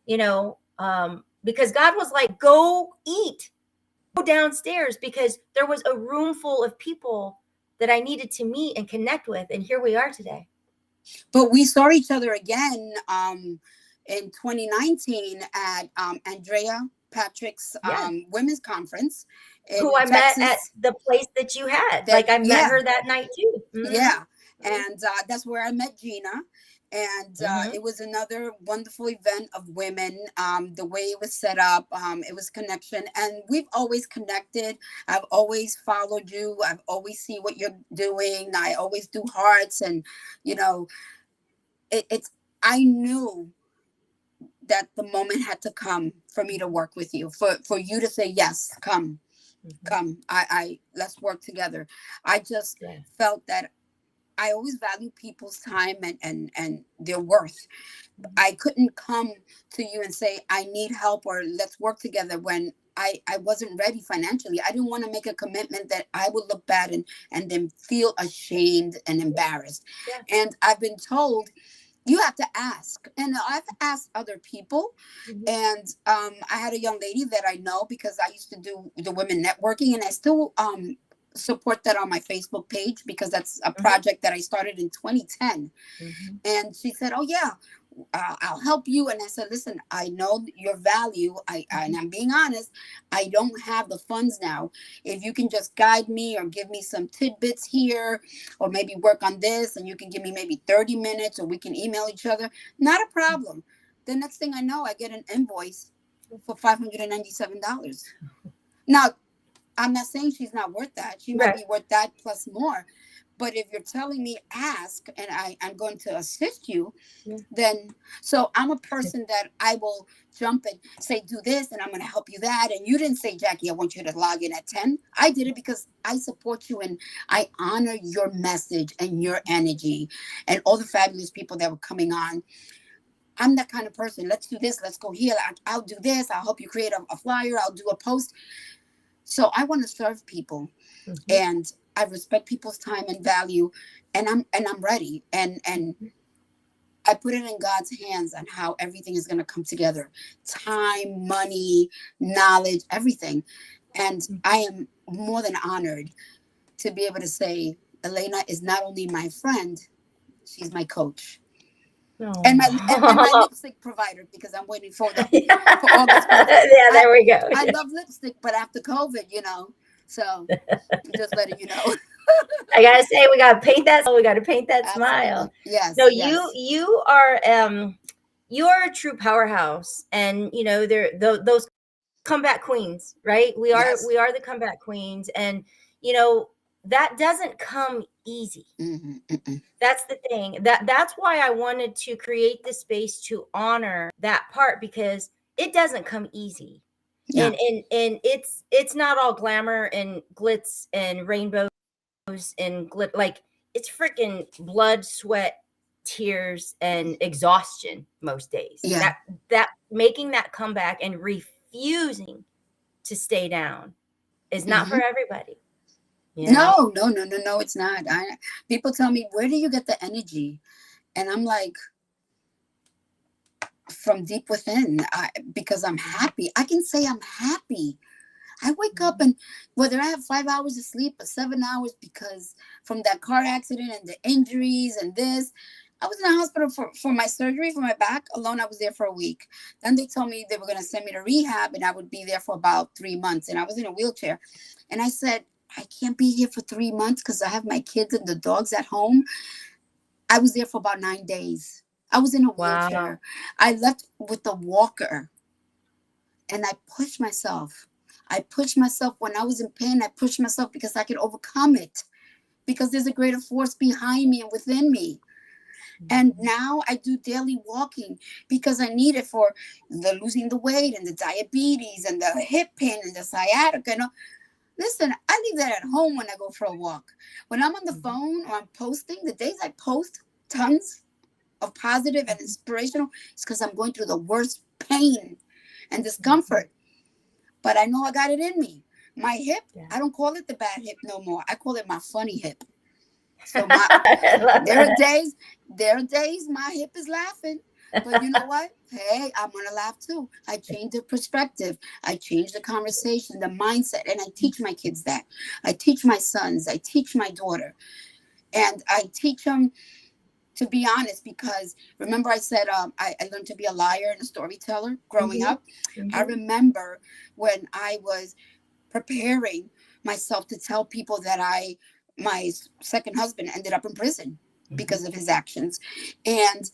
[SPEAKER 1] because God was like, go eat, go downstairs, because there was a room full of people that I needed to meet and connect with. And here we are today.
[SPEAKER 15] But we saw each other again in 2019 at Andrea Patrick's women's conference.
[SPEAKER 1] Who I met at the place that you had. I met her that night too.
[SPEAKER 15] Mm-hmm. Yeah. And that's where I met Gina. And it was another wonderful event of women. The way it was set up, it was connection. And we've always connected. I've always followed you. I've always see what you're doing. I always do hearts. And, I knew that the moment had to come for me to work with you, for you to say, yes, come, let's work together. I just felt that I always value people's time and their worth. I couldn't come to you and say, I need help or let's work together when I wasn't ready financially. I didn't want to make a commitment that I would look bad and then feel ashamed and embarrassed. Yeah. And I've been told, you have to ask. And I've asked other people. Mm-hmm. And I had a young lady that I know because I used to do the women networking, and I still support that on my Facebook page because that's a project that I started in 2010. Mm-hmm. And she said, oh, yeah, I'll help you. And I said, listen, I know your value. And I'm being honest, I don't have the funds now. If you can just guide me or give me some tidbits here, or maybe work on this, and you can give me maybe 30 minutes, or we can email each other, not a problem. The next thing I know, I get an invoice for $597. Now, I'm not saying she's not worth that. She might be worth that plus more. But if you're telling me ask and I'm going to assist you, then so I'm a person that I will jump and say, do this, and I'm going to help you that. And you didn't say, Jackie, I want you to log in at 10. I did it because I support you and I honor your message and your energy and all the fabulous people that were coming on. I'm that kind of person. Let's do this. Let's go here. I'll do this. I'll help you create a flyer. I'll do a post. So I want to serve people, and I respect people's time and value, and I'm ready. And I put it in God's hands on how everything is going to come together. Time, money, knowledge, everything. And I am more than honored to be able to say, Elena is not only my friend, she's my coach. And my lipstick provider, because I'm waiting for them for August.
[SPEAKER 1] There we go.
[SPEAKER 15] I love lipstick, but after COVID, so just letting you know.
[SPEAKER 1] I gotta say, we gotta paint that. We gotta paint that smile.
[SPEAKER 15] Yes.
[SPEAKER 1] So you are a true powerhouse, and those comeback queens, right? We are the comeback queens, and that doesn't come easy. Mm-hmm. That's the thing. That's why I wanted to create the space to honor that part, because it doesn't come easy. Yeah. And it's not all glamour and glitz and rainbows and like it's freaking blood, sweat, tears, and exhaustion most days. Yeah. That making that comeback and refusing to stay down is not for everybody.
[SPEAKER 15] No, it's not. People tell me, where do you get the energy? And I'm like, from deep within, because I'm happy. I can say I'm happy. I wake up and whether I have 5 hours of sleep or 7 hours because from that car accident and the injuries and this, I was in the hospital for my surgery for my back alone. I was there for a week. Then they told me they were going to send me to rehab and I would be there for about 3 months. And I was in a wheelchair. And I said, I can't be here for 3 months because I have my kids and the dogs at home. I was there for about 9 days. I was in a wheelchair.
[SPEAKER 1] Wow.
[SPEAKER 15] I left with a walker and I pushed myself. I pushed myself when I was in pain. I pushed myself because I could overcome it, because there's a greater force behind me and within me. And now I do daily walking because I need it for the losing the weight and the diabetes and the hip pain and the sciatica. Listen, I leave that at home when I go for a walk. When I'm on the phone or I'm posting, the days I post tons of positive and inspirational, it's because I'm going through the worst pain and discomfort. But I know I got it in me. My hip, I don't call it the bad hip no more. I call it my funny hip. So there are days my hip is laughing. But you know what? Hey, I'm going to laugh too. I change the perspective. I change the conversation, the mindset. And I teach my kids that. I teach my sons. I teach my daughter. And I teach them to be honest, because remember I said I learned to be a liar and a storyteller growing up. I remember when I was preparing myself to tell people that my second husband ended up in prison because of his actions. And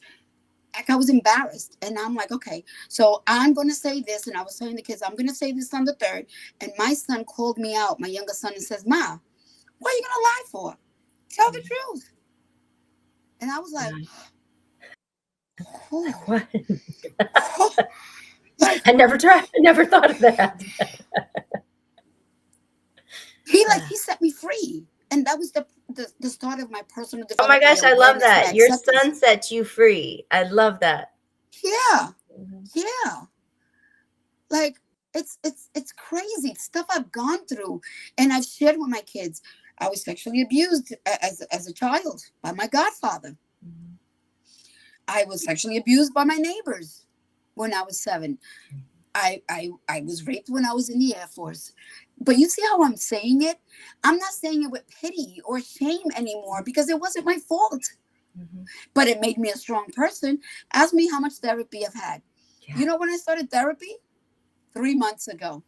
[SPEAKER 15] I was embarrassed. And I'm like, okay, so I'm going to say this. And I was telling the kids, I'm going to say this on the 3rd. And my son called me out, my younger son, and says, Ma, what are you going to lie for? Tell the truth. And I was like, oh.
[SPEAKER 1] What? I never thought of that.
[SPEAKER 15] He set me free. And that was the start of my personal development.
[SPEAKER 1] Oh my gosh, I love that. Your son set you free. I love that.
[SPEAKER 15] Yeah. Yeah. Like it's crazy stuff I've gone through and I've shared with my kids. I was sexually abused as a child by my godfather. I was sexually abused by my neighbors when I was 7. I was raped when I was in the Air Force. But you see how I'm saying it? I'm not saying it with pity or shame anymore because it wasn't my fault. But it made me a strong person. Ask me how much therapy I've had. Yeah. You know when I started therapy? 3 months ago.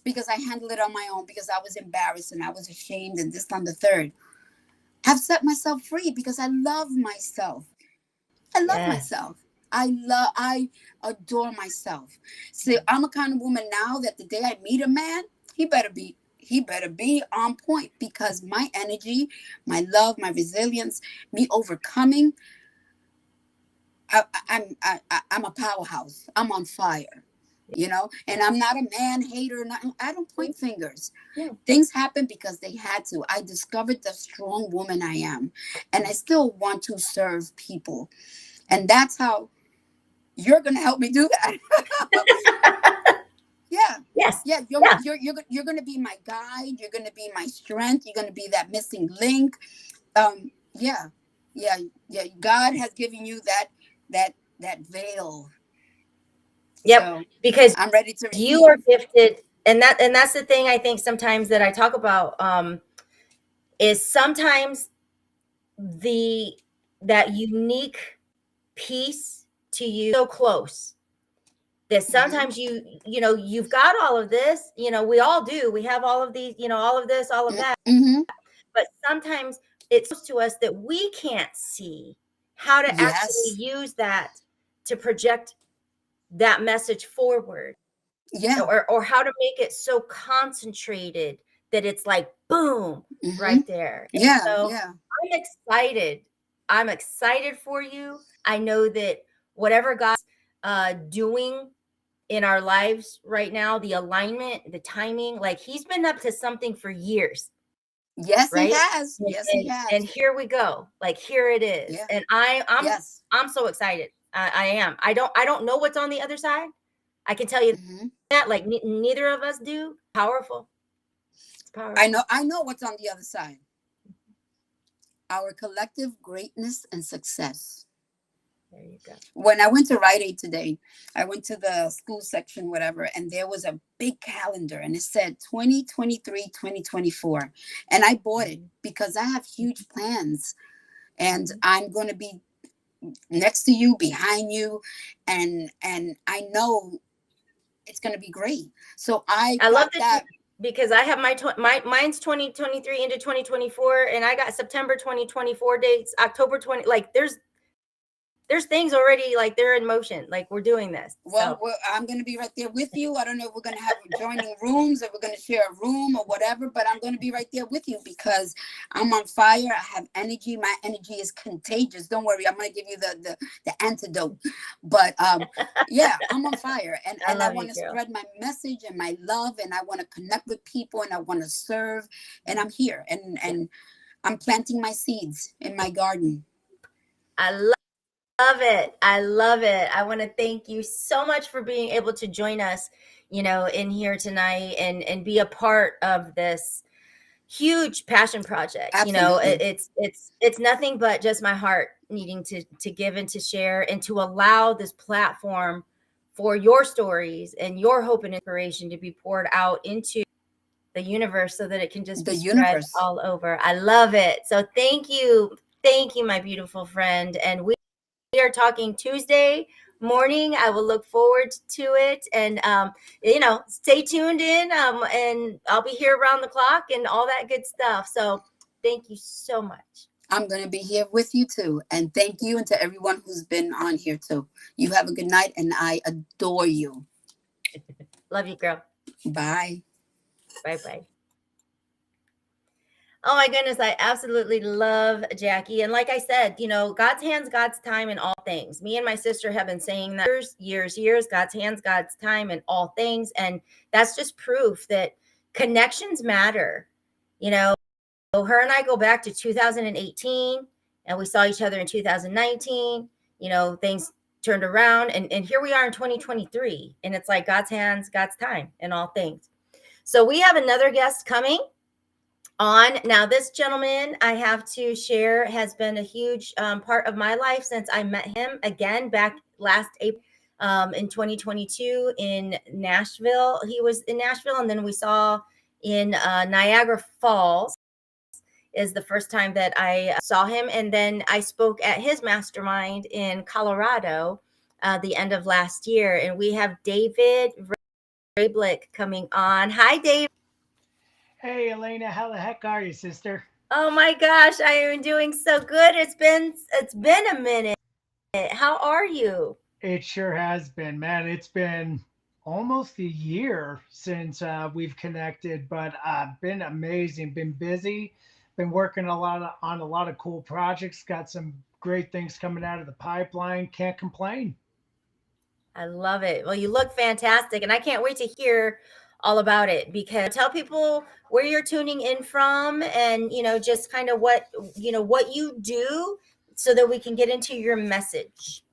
[SPEAKER 15] Because I handled it on my own, because I was embarrassed and I was ashamed and this on the 3rd. I've set myself free because I love myself. I love myself. I adore myself. See, I'm a kind of woman now that the day I meet a man, he better be on point, because my energy, my love, my resilience, me overcoming, I'm a powerhouse. I'm on fire. You know, and I'm not a man hater. I don't point fingers. Yeah. Things happen because they had to. I discovered the strong woman I am, and I still want to serve people, and that's how you're going to help me do that. Yeah. Yes. Yeah. You're going to be my guide. You're going to be my strength. You're going to be that missing link. Yeah. God has given you that veil.
[SPEAKER 1] Yep,
[SPEAKER 15] so
[SPEAKER 1] because
[SPEAKER 15] I'm ready to receive.
[SPEAKER 1] You are gifted, and that's the thing I think sometimes that I talk about is sometimes that unique piece to you so close that sometimes you've got all of this, we all do, we have all of these, all of this, all of that, but sometimes it's close to us that we can't see how to actually use that to project that message forward, or how to make it so concentrated that it's like boom, right there. I'm excited for you. I know that whatever God's doing in our lives right now, the alignment, the timing, like he's been up to something for years.
[SPEAKER 15] Yes, right? He has.
[SPEAKER 1] He has. And here we go. Like here it is. Yeah. And I'm so excited. I am. I don't know what's on the other side. I can tell you that, like neither of us do. Powerful. It's powerful.
[SPEAKER 15] I know what's on the other side. Our collective greatness and success.
[SPEAKER 1] There you go.
[SPEAKER 15] When I went to Rite Aid today, I went to the school section, whatever, and there was a big calendar and it said 2023, 2024. And I bought it because I have huge plans and I'm going to be next to you, behind you. And I know it's going to be great. So I
[SPEAKER 1] love that. Because I have mine's 2023 into 2024, and I got September 2024 dates, October 20. Like there's things already, like they're in motion. Like we're doing this.
[SPEAKER 15] Well, I'm going to be right there with you. I don't know if we're going to have adjoining rooms, if we're going to share a room or whatever, but I'm going to be right there with you because I'm on fire. I have energy. My energy is contagious. Don't worry. I'm going to give you the antidote. But yeah, I'm on fire. And I want to spread my message and my love, and I want to connect with people, and I want to serve, and I'm here. And I'm planting my seeds in my garden.
[SPEAKER 1] I love it. I love it. I want to thank you so much for being able to join us, in here tonight and be a part of this huge passion project.
[SPEAKER 15] Absolutely.
[SPEAKER 1] It's nothing but just my heart needing to give and to share and to allow this platform for your stories and your hope and inspiration to be poured out into the universe so that it can just be spread all over. I love it. So thank you, my beautiful friend. And we are talking Tuesday morning. I will look forward to it, and stay tuned in, and I'll be here around the clock and all that good stuff. So thank you so much.
[SPEAKER 15] I'm going to be here with you too, and thank you, and to everyone who's been on here too. You have a good night, and I adore you.
[SPEAKER 1] Love you, girl.
[SPEAKER 15] Bye.
[SPEAKER 1] Bye. Oh my goodness, I absolutely love Jackie. And like I said, God's hands, God's time in all things. Me and my sister have been saying that years, God's hands, God's time in all things. And that's just proof that connections matter. Her and I go back to 2018, and we saw each other in 2019. Things turned around, and here we are in 2023. And it's like God's hands, God's time in all things. So we have another guest coming on. Now, this gentleman, I have to share, has been a huge part of my life since I met him again back last April in 2022 in Nashville. He was in Nashville, and then we saw in Niagara Falls is the first time that I saw him. And then I spoke at his mastermind in Colorado the end of last year. And we have David Rablick coming on. Hi, David.
[SPEAKER 16] Hey, Elena, how the heck are you, sister?
[SPEAKER 1] Oh my gosh, I am doing so good. It's been a minute. How are you?
[SPEAKER 16] It sure has been, man. It's been almost a year since we've connected, but been amazing. Been busy. Been working on a lot of cool projects. Got some great things coming out of the pipeline. Can't complain.
[SPEAKER 1] I love it. Well, you look fantastic, and I can't wait to hear all about it, because tell people where you're tuning in from, and just kind of what you do, so that we can get into your message.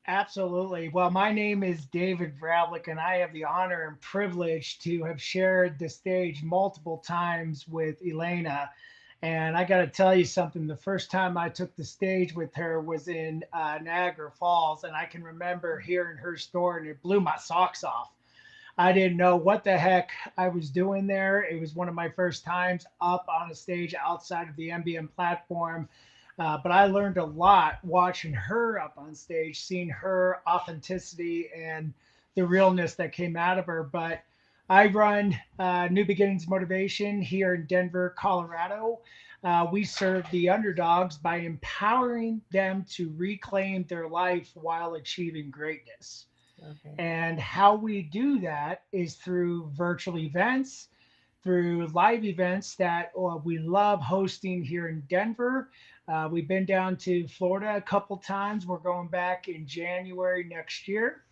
[SPEAKER 16] Absolutely. Well, my name is David Vravlik, and I have the honor and privilege to have shared the stage multiple times with Elena. And I got to tell you something. The first time I took the stage with her was in Niagara Falls, and I can remember hearing her story, and it blew my socks off. I didn't know what the heck I was doing there. It was one of my first times up on a stage outside of the MBM platform. But I learned a lot watching her up on stage, seeing her authenticity and the realness that came out of her. But I run New Beginnings Motivation here in Denver, Colorado. We serve the underdogs by empowering them to reclaim their life while achieving greatness. Okay. And how we do that is through virtual events, through live events that we love hosting here in Denver. We've been down to Florida a couple times. We're going back in January next year.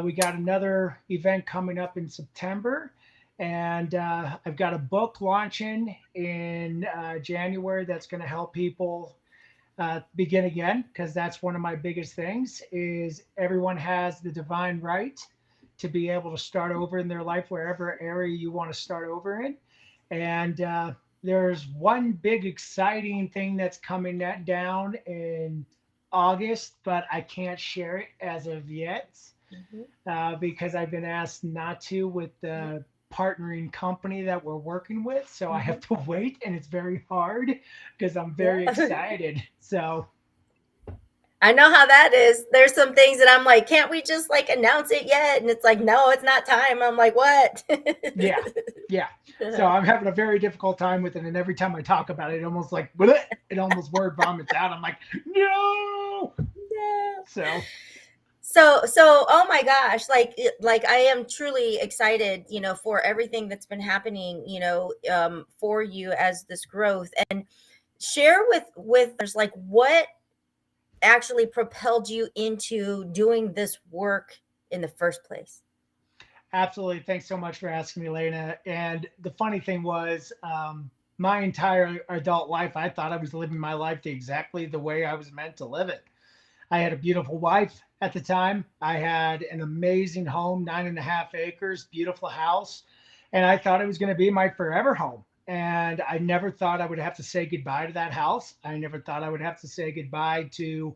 [SPEAKER 16] We got another event coming up in September. And I've got a book launching in January that's going to help people begin again, because that's one of my biggest things. Is everyone has the divine right to be able to start over in their life, wherever area you want to start over in. And there's one big exciting thing that's coming down in August, but I can't share it as of yet
[SPEAKER 1] Mm-hmm.
[SPEAKER 16] because I've been asked not to with the partnering company that we're working with. So I have to wait, and it's very hard because I'm very
[SPEAKER 1] Yeah.
[SPEAKER 16] excited. So
[SPEAKER 1] I know how that is. There's some things that I'm like, can't we just like announce it yet? And it's like, no, it's not time. I'm like, what?
[SPEAKER 16] yeah, yeah. So I'm having a very difficult time with it, and every time I talk about it, it almost like bleh, it almost word vomits out. I'm like, no.
[SPEAKER 1] No.
[SPEAKER 16] So
[SPEAKER 1] So oh my gosh, like I am truly excited, for everything that's been happening, for you as this growth. And share with there's like what actually propelled you into doing this work in the first place.
[SPEAKER 16] absolutely. Thanks so much for asking me, Elena. And the funny thing was, my entire adult life, I thought I was living my life exactly the way I was meant to live it. I had a beautiful wife at the time. I had an amazing home, 9.5 acres, beautiful house. And I thought it was going to be my forever home. And I never thought I would have to say goodbye to that house. I never thought I would have to say goodbye to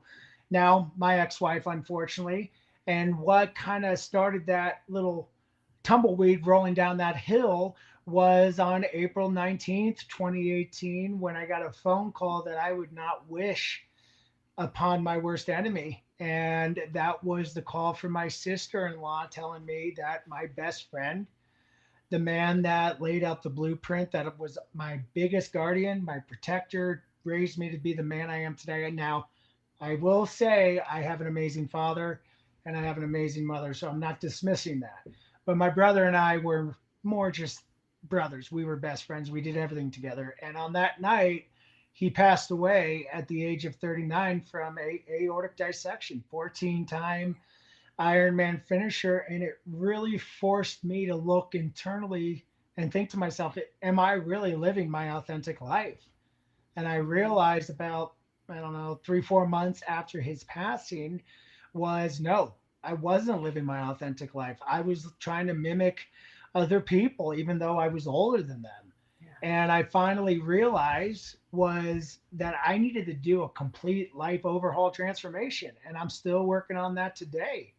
[SPEAKER 16] now my ex wife, unfortunately. And what kind of started that little tumbleweed rolling down that hill was on April 19th, 2018, when I got a phone call that I would not wish upon my worst enemy. And that was the call from my sister in law telling me that my best friend, the man that laid out the blueprint, that was my biggest guardian, my protector, raised me to be the man I am today. And now, I will say I have an amazing father and I have an amazing mother, so I'm not dismissing that. But my brother and I were more just brothers. We were best friends. We did everything together. And on that night, he passed away at the age of 39 from a aortic dissection, 14-time Ironman finisher. And it really forced me to look internally and think to myself, am I really living my authentic life? And I realized about, I don't know, 3, 4 months after his passing was no, I wasn't living my authentic life. I was trying to mimic other people, even though I was older than them. And I finally realized was that I needed to do a complete life overhaul transformation. And I'm still working on that today.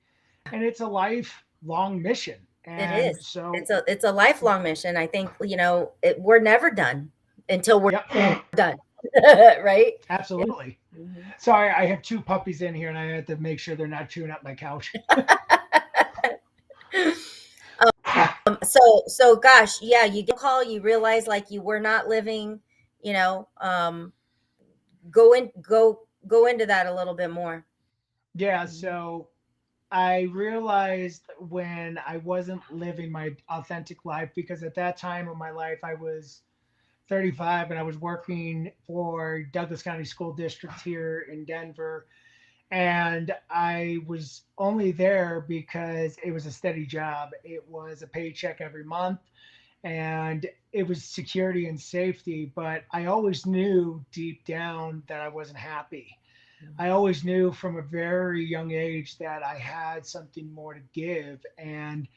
[SPEAKER 16] And it's a lifelong mission.
[SPEAKER 1] It
[SPEAKER 16] And
[SPEAKER 1] is.
[SPEAKER 16] so
[SPEAKER 1] It's a lifelong mission. I think, we're never done until we're done. Right?
[SPEAKER 16] absolutely.
[SPEAKER 1] Mhm.
[SPEAKER 16] Sorry, I have 2 puppies in here and I have to make sure they're not chewing up my couch.
[SPEAKER 1] So gosh, yeah, you get a call, you realize like you were not living, you know, um, go into that a little bit more.
[SPEAKER 16] Yeah, so I realized when I wasn't living my authentic life, because at that time of my life I was 35 and I was working for Douglas County School District here in Denver. And I was only there because it was a steady job. It was a paycheck every month and it was security and safety. But I always knew deep down that I wasn't happy. I always knew from a very young age that I had something more to give. And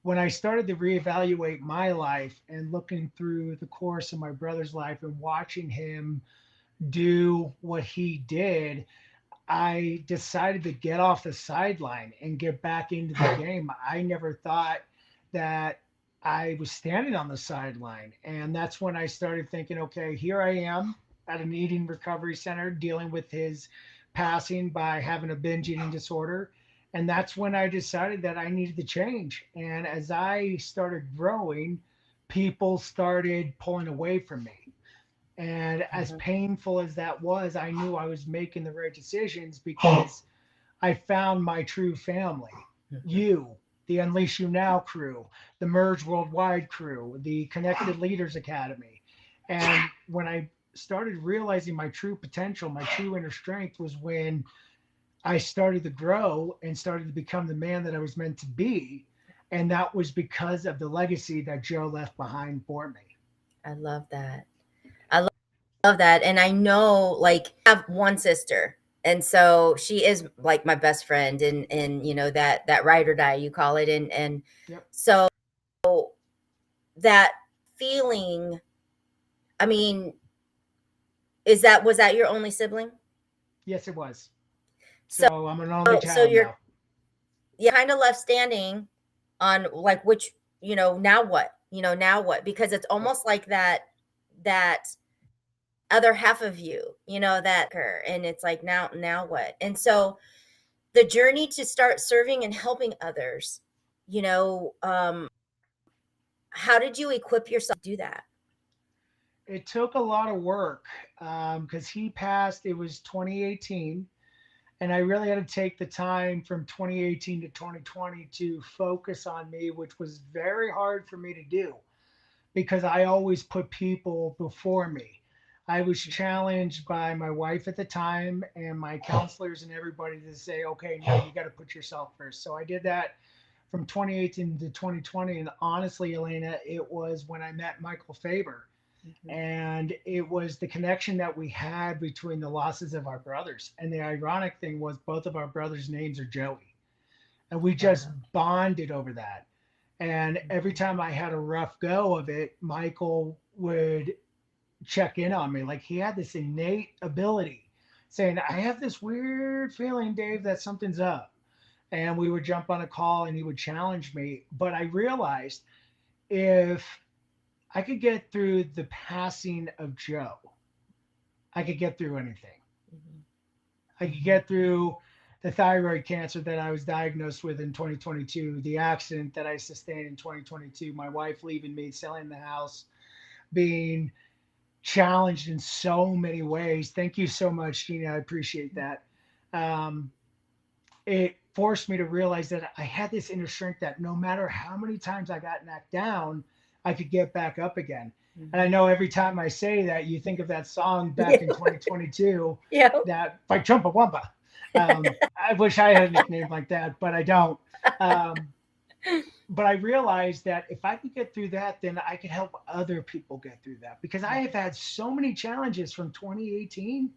[SPEAKER 16] when I started to reevaluate my life and looking through the course of my brother's life and watching him do what he did, I decided to get off the sideline and get back into the game. I never thought that I was standing on the sideline. And that's when I started thinking, okay, here I am at an eating recovery center dealing with his passing by having a binge eating disorder. And that's when I decided that I needed to change. And as I started growing, people started pulling away from me. And as painful as that was, I knew I was making the right decisions because I found my true family. You, the Unleash You Now crew, the Merge Worldwide crew, the Connected Leaders Academy. And when I started realizing my true potential, my true inner strength was when I started to grow and started to become the man that I was meant to be. And that was because of the legacy that Joe left behind for me.
[SPEAKER 1] I love that. I love that. And I know like I have one sister. And so she is like my best friend and that ride or die you call it. And
[SPEAKER 16] Yep.
[SPEAKER 1] so that feeling, I mean, was that your only sibling?
[SPEAKER 16] Yes, it was. So I'm an only
[SPEAKER 1] so
[SPEAKER 16] child now.
[SPEAKER 1] you're kind of left standing on like which, now what? Now what? Because it's almost like that other half of you, and it's like now what? And so the journey to start serving and helping others, how did you equip yourself to do that?
[SPEAKER 16] It took a lot of work because he passed, it was 2018. And I really had to take the time from 2018 to 2020 to focus on me, which was very hard for me to do because I always put people before me. I was challenged by my wife at the time and my counselors and everybody to say, okay, no, you got to put yourself first. So I did that from 2018 to 2020. And honestly, Elena, it was when I met Michael Faber. And it was the connection that we had between the losses of our brothers. And the ironic thing was both of our brothers' names are Joey. And we just bonded over that. And every time I had a rough go of it, Michael would check in on me. Like he had this innate ability saying, I have this weird feeling, Dave, that something's up. And we would jump on a call and he would challenge me. But I realized if I could get through the passing of Joe, I could get through anything. I could get through the thyroid cancer that I was diagnosed with in 2022, the accident that I sustained in 2022, my wife leaving me, selling the house, being challenged in so many ways. Thank you so much, Gina. I appreciate that. It forced me to realize that I had this inner strength that no matter how many times I got knocked down, I could get back up again. And I know every time I say that, you think of that song back in 2022, that by Chumpawampa. I wish I had a nickname like that, but I don't. But I realized that if I could get through that, then I could help other people get through that because I have had so many challenges from 2018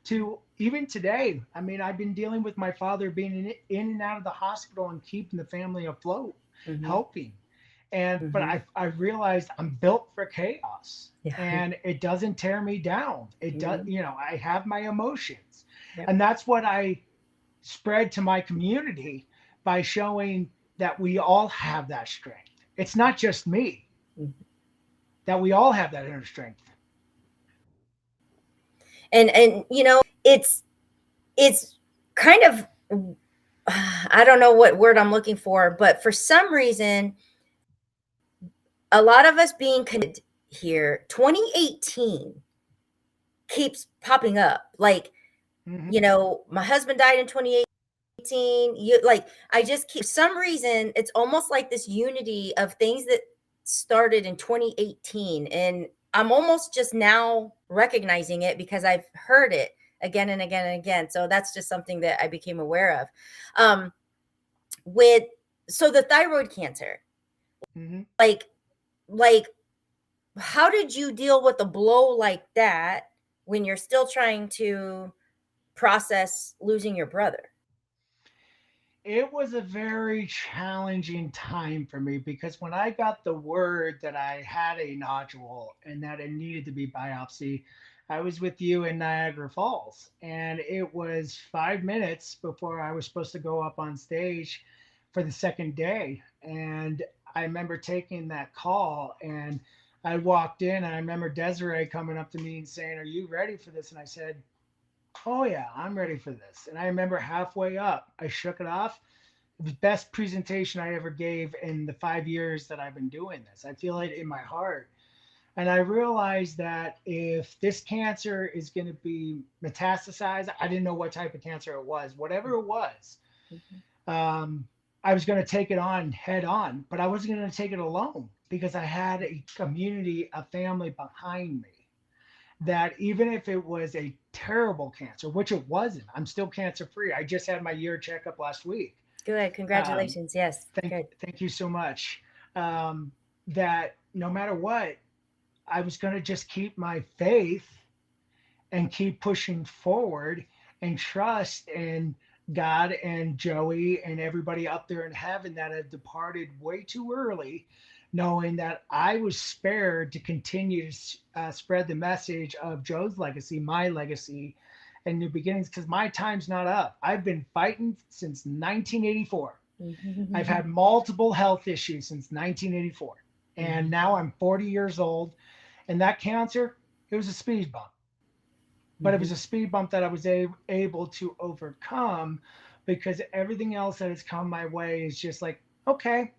[SPEAKER 16] to even today. I mean, I've been dealing with my father being in and out of the hospital and keeping the family afloat, helping. And but I realized I'm built for chaos and it doesn't tear me down. It does, I have my emotions. And that's what I spread to my community by showing that we all have that strength. It's not just me. That we all have that inner strength.
[SPEAKER 1] And it's kind of, I don't know what word I'm looking for, but for some reason a lot of us being connected here, 2018 keeps popping up. Like, my husband died in 2018. I just keep, for some reason, it's almost like this unity of things that started in 2018. And I'm almost just now recognizing it because I've heard it again and again and again. So that's just something that I became aware of. So the thyroid cancer, like how did you deal with a blow like that when you're still trying to process losing your brother?
[SPEAKER 16] It was a very challenging time for me because when I got the word that I had a nodule and that it needed to be biopsy, I was with you in Niagara Falls, and it was 5 minutes before I was supposed to go up on stage for the second day. And I remember taking that call and I walked in and I remember Desiree coming up to me and saying, "Are you ready for this?" And I said, "Oh yeah, I'm ready for this." And I remember halfway up, I shook it off. It was the best presentation I ever gave in the 5 years that I've been doing this. I feel it in my heart. And I realized that if this cancer is going to be metastasized, I didn't know what type of cancer it was, whatever it was. I was going to take it on head on, but I wasn't going to take it alone because I had a community, a family behind me that even if it was a terrible cancer, which it wasn't, I'm still cancer free. I just had my year checkup last week.
[SPEAKER 1] Good. Congratulations. Yes.
[SPEAKER 16] Thank you so much. That no matter what, I was going to just keep my faith and keep pushing forward and trust in God and Joey and everybody up there in heaven that had departed way too early, knowing that I was spared to continue to spread the message of Joe's legacy, my legacy, and new beginnings, because my time's not up. I've been fighting since 1984. I've had multiple health issues since 1984. And now I'm 40 years old. And that cancer, it was a speed bump. But it was a speed bump that I was able to overcome, because everything else that has come my way is just like, okay,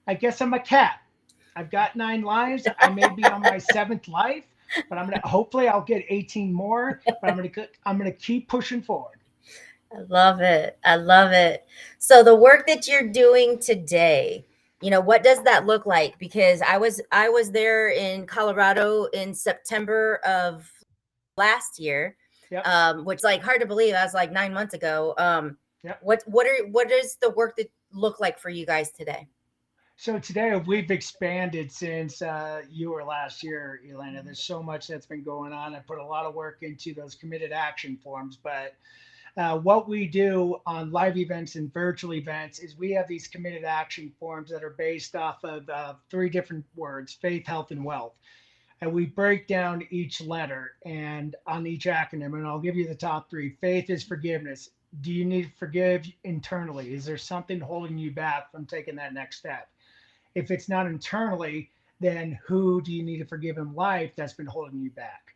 [SPEAKER 16] I guess I'm a cat. I've got 9 lives. I may be on my 7th life, but hopefully I'll get 18 more, but I'm gonna keep pushing forward.
[SPEAKER 1] I love it. I love it. So the work that you're doing today, what does that look like? Because I was there in Colorado in September of last year, which like hard to believe. I was like 9 months ago. What does the work that look like for you guys today?
[SPEAKER 16] So today we've expanded since you were last year, Elena. There's so much that's been going on. I put a lot of work into those committed action forms, but what we do on live events and virtual events is we have these committed action forms that are based off of 3 different words: faith, health, and wealth. And we break down each letter and on each acronym, and I'll give you the top 3. Faith is forgiveness. Do you need to forgive internally? Is there something holding you back from taking that next step? If it's not internally, then who do you need to forgive in life that's been holding you back?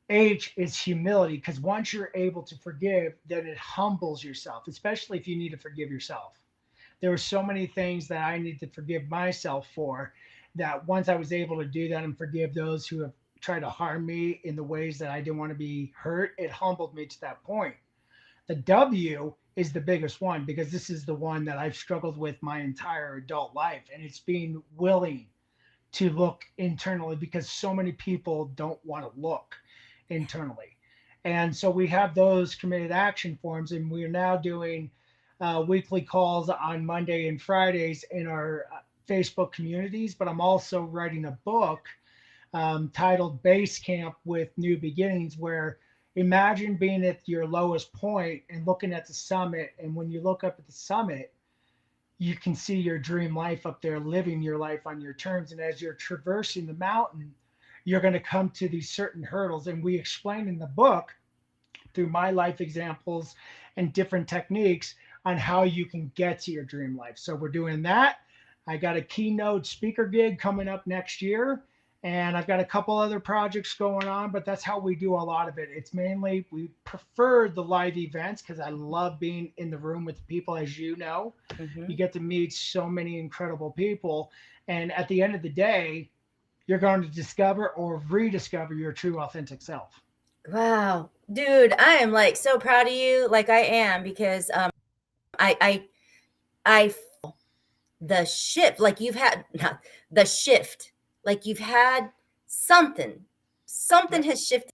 [SPEAKER 16] H is humility, because once you're able to forgive, then it humbles yourself, especially if you need to forgive yourself. There were so many things that I need to forgive myself for, that once I was able to do that and forgive those who have tried to harm me in the ways that I didn't want to be hurt, it humbled me to that point. The W is the biggest one, because this is the one that I've struggled with my entire adult life, and it's being willing to look internally, because so many people don't want to look internally. And so we have those committed action forms, and we are now doing weekly calls on Monday and Fridays in our Facebook communities. But I'm also writing a book titled Base Camp with New Beginnings, where imagine being at your lowest point and looking at the summit. And when you look up at the summit, you can see your dream life up there, living your life on your terms. And as you're traversing the mountain, you're going to come to these certain hurdles. And we explain in the book, through my life examples and different techniques, on how you can get to your dream life. So we're doing that. I got a keynote speaker gig coming up next year, and I've got a couple other projects going on, but that's how we do a lot of it. It's mainly, we prefer the live events because I love being in the room with people. As you know, you get to meet so many incredible people. And at the end of the day, you're going to discover or rediscover your true authentic self.
[SPEAKER 1] Wow, dude, I am like so proud of you. Like I am, because I feel the shift, like you've had the shift, like you've had something has shifted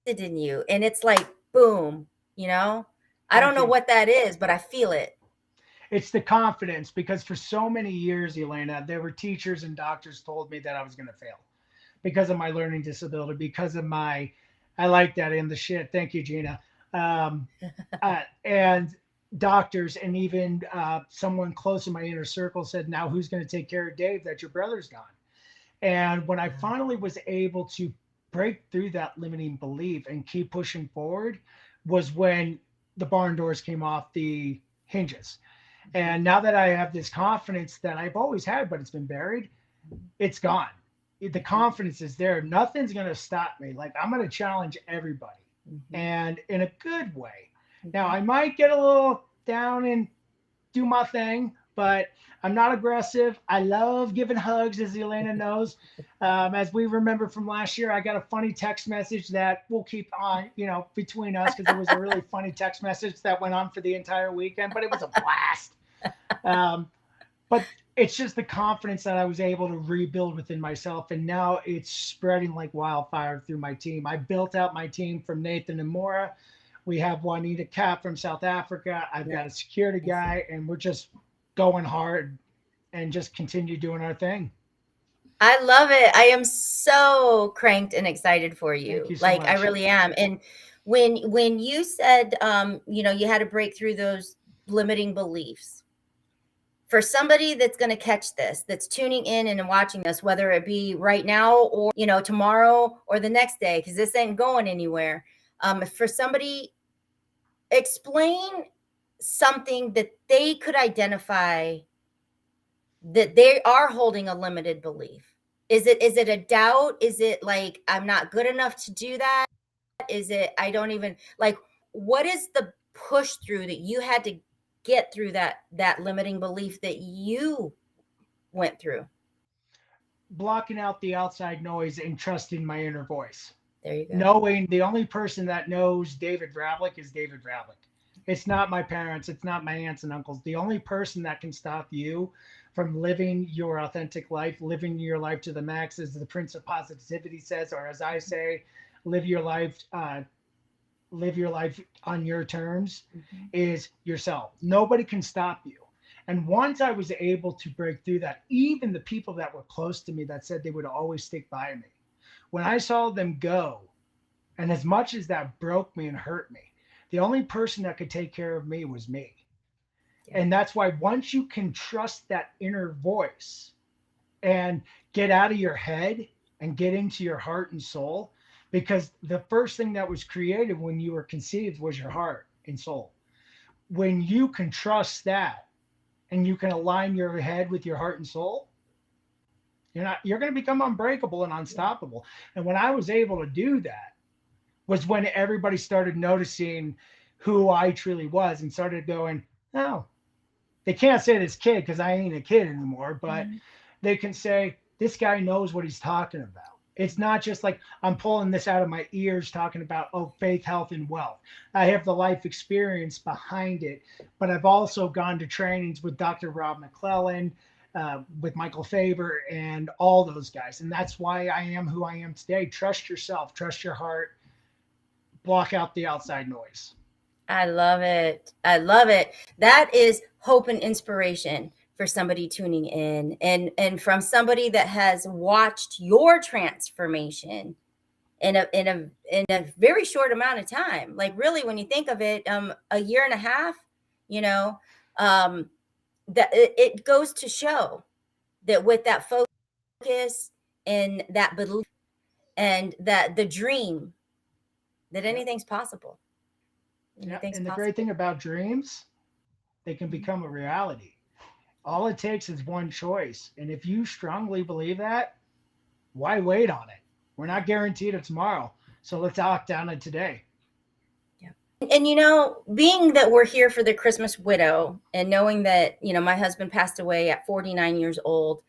[SPEAKER 1] in you, and it's like boom, I don't know what that is, but I feel it.
[SPEAKER 16] It's the confidence, because for so many years, Elena, there were teachers and doctors told me that I was going to fail because of my learning disability, because of my, I like that in the shit. Thank you, Gina. And doctors, and even someone close in my inner circle said, now who's going to take care of Dave, that your brother's gone? And when I finally was able to break through that limiting belief and keep pushing forward, was when the barn doors came off the hinges. And now that I have this confidence that I've always had, but it's been buried, it's gone. The confidence is there. Nothing's going to stop me. Like, I'm going to challenge everybody, and in a good way. Now, I might get a little down and do my thing, but I'm not aggressive. I love giving hugs, as Elena knows. As we remember from last year, I got a funny text message that we'll keep on, between us, because it was a really funny text message that went on for the entire weekend, but it was a blast. But it's just the confidence that I was able to rebuild within myself. And now it's spreading like wildfire through my team. I built out my team from Nathan and Mora. We have Juanita Cap from South Africa. I've got a security guy, and we're just going hard and just continue doing our thing.
[SPEAKER 1] I love it. I am so cranked and excited for you.
[SPEAKER 16] Thank you so
[SPEAKER 1] like
[SPEAKER 16] much.
[SPEAKER 1] I really am. And when you said, you had to break through those limiting beliefs, for somebody that's going to catch this, that's tuning in and watching us, whether it be right now or, tomorrow or the next day, because this ain't going anywhere. For somebody, explain something that they could identify that they are holding a limited belief. Is it a doubt? Is it like, I'm not good enough to do that? Is it, I don't even, like, what is the push through that you had to get through that limiting belief that you went through?
[SPEAKER 16] Blocking out the outside noise and trusting my inner voice.
[SPEAKER 1] There you go.
[SPEAKER 16] Knowing the only person that knows David Vravlik is David Vravlik. It's not my parents. It's not my aunts and uncles. The only person that can stop you from living your authentic life, living your life to the max, as the Prince of Positivity says, or as I say, live your life on your terms, is yourself. Nobody can stop you. And once I was able to break through that, even the people that were close to me that said they would always stick by me, when I saw them go, and as much as that broke me and hurt me, the only person that could take care of me was me. Yeah. And that's why once you can trust that inner voice and get out of your head and get into your heart and soul, because the first thing that was created when you were conceived was your heart and soul. When you can trust that and you can align your head with your heart and soul, you're going to become unbreakable and unstoppable. And when I was able to do that was when everybody started noticing who I truly was and started going, oh, they can't say this kid because I ain't a kid anymore, but they can say, this guy knows what he's talking about. It's not just like I'm pulling this out of my ears talking about, oh, faith, health, and wealth. I have the life experience behind it, but I've also gone to trainings with Dr. Rob McClellan, with Michael Faber, and all those guys. And that's why I am who I am today. Trust yourself, trust your heart, block out the outside noise.
[SPEAKER 1] I love it. I love it. That is hope and inspiration for somebody tuning in, and from somebody that has watched your transformation in a very short amount of time. Like, really, when you think of it, a year and a half, that it goes to show that with that focus and that belief and that the dream, that anything's possible.
[SPEAKER 16] Yeah, and the great thing about dreams, they can become a reality. All it takes is one choice. And if you strongly believe that, why wait on it? We're not guaranteed of tomorrow. So let's act on it today.
[SPEAKER 1] Yeah. And, being that we're here for the Christmas widow and knowing that, my husband passed away at 49 years old,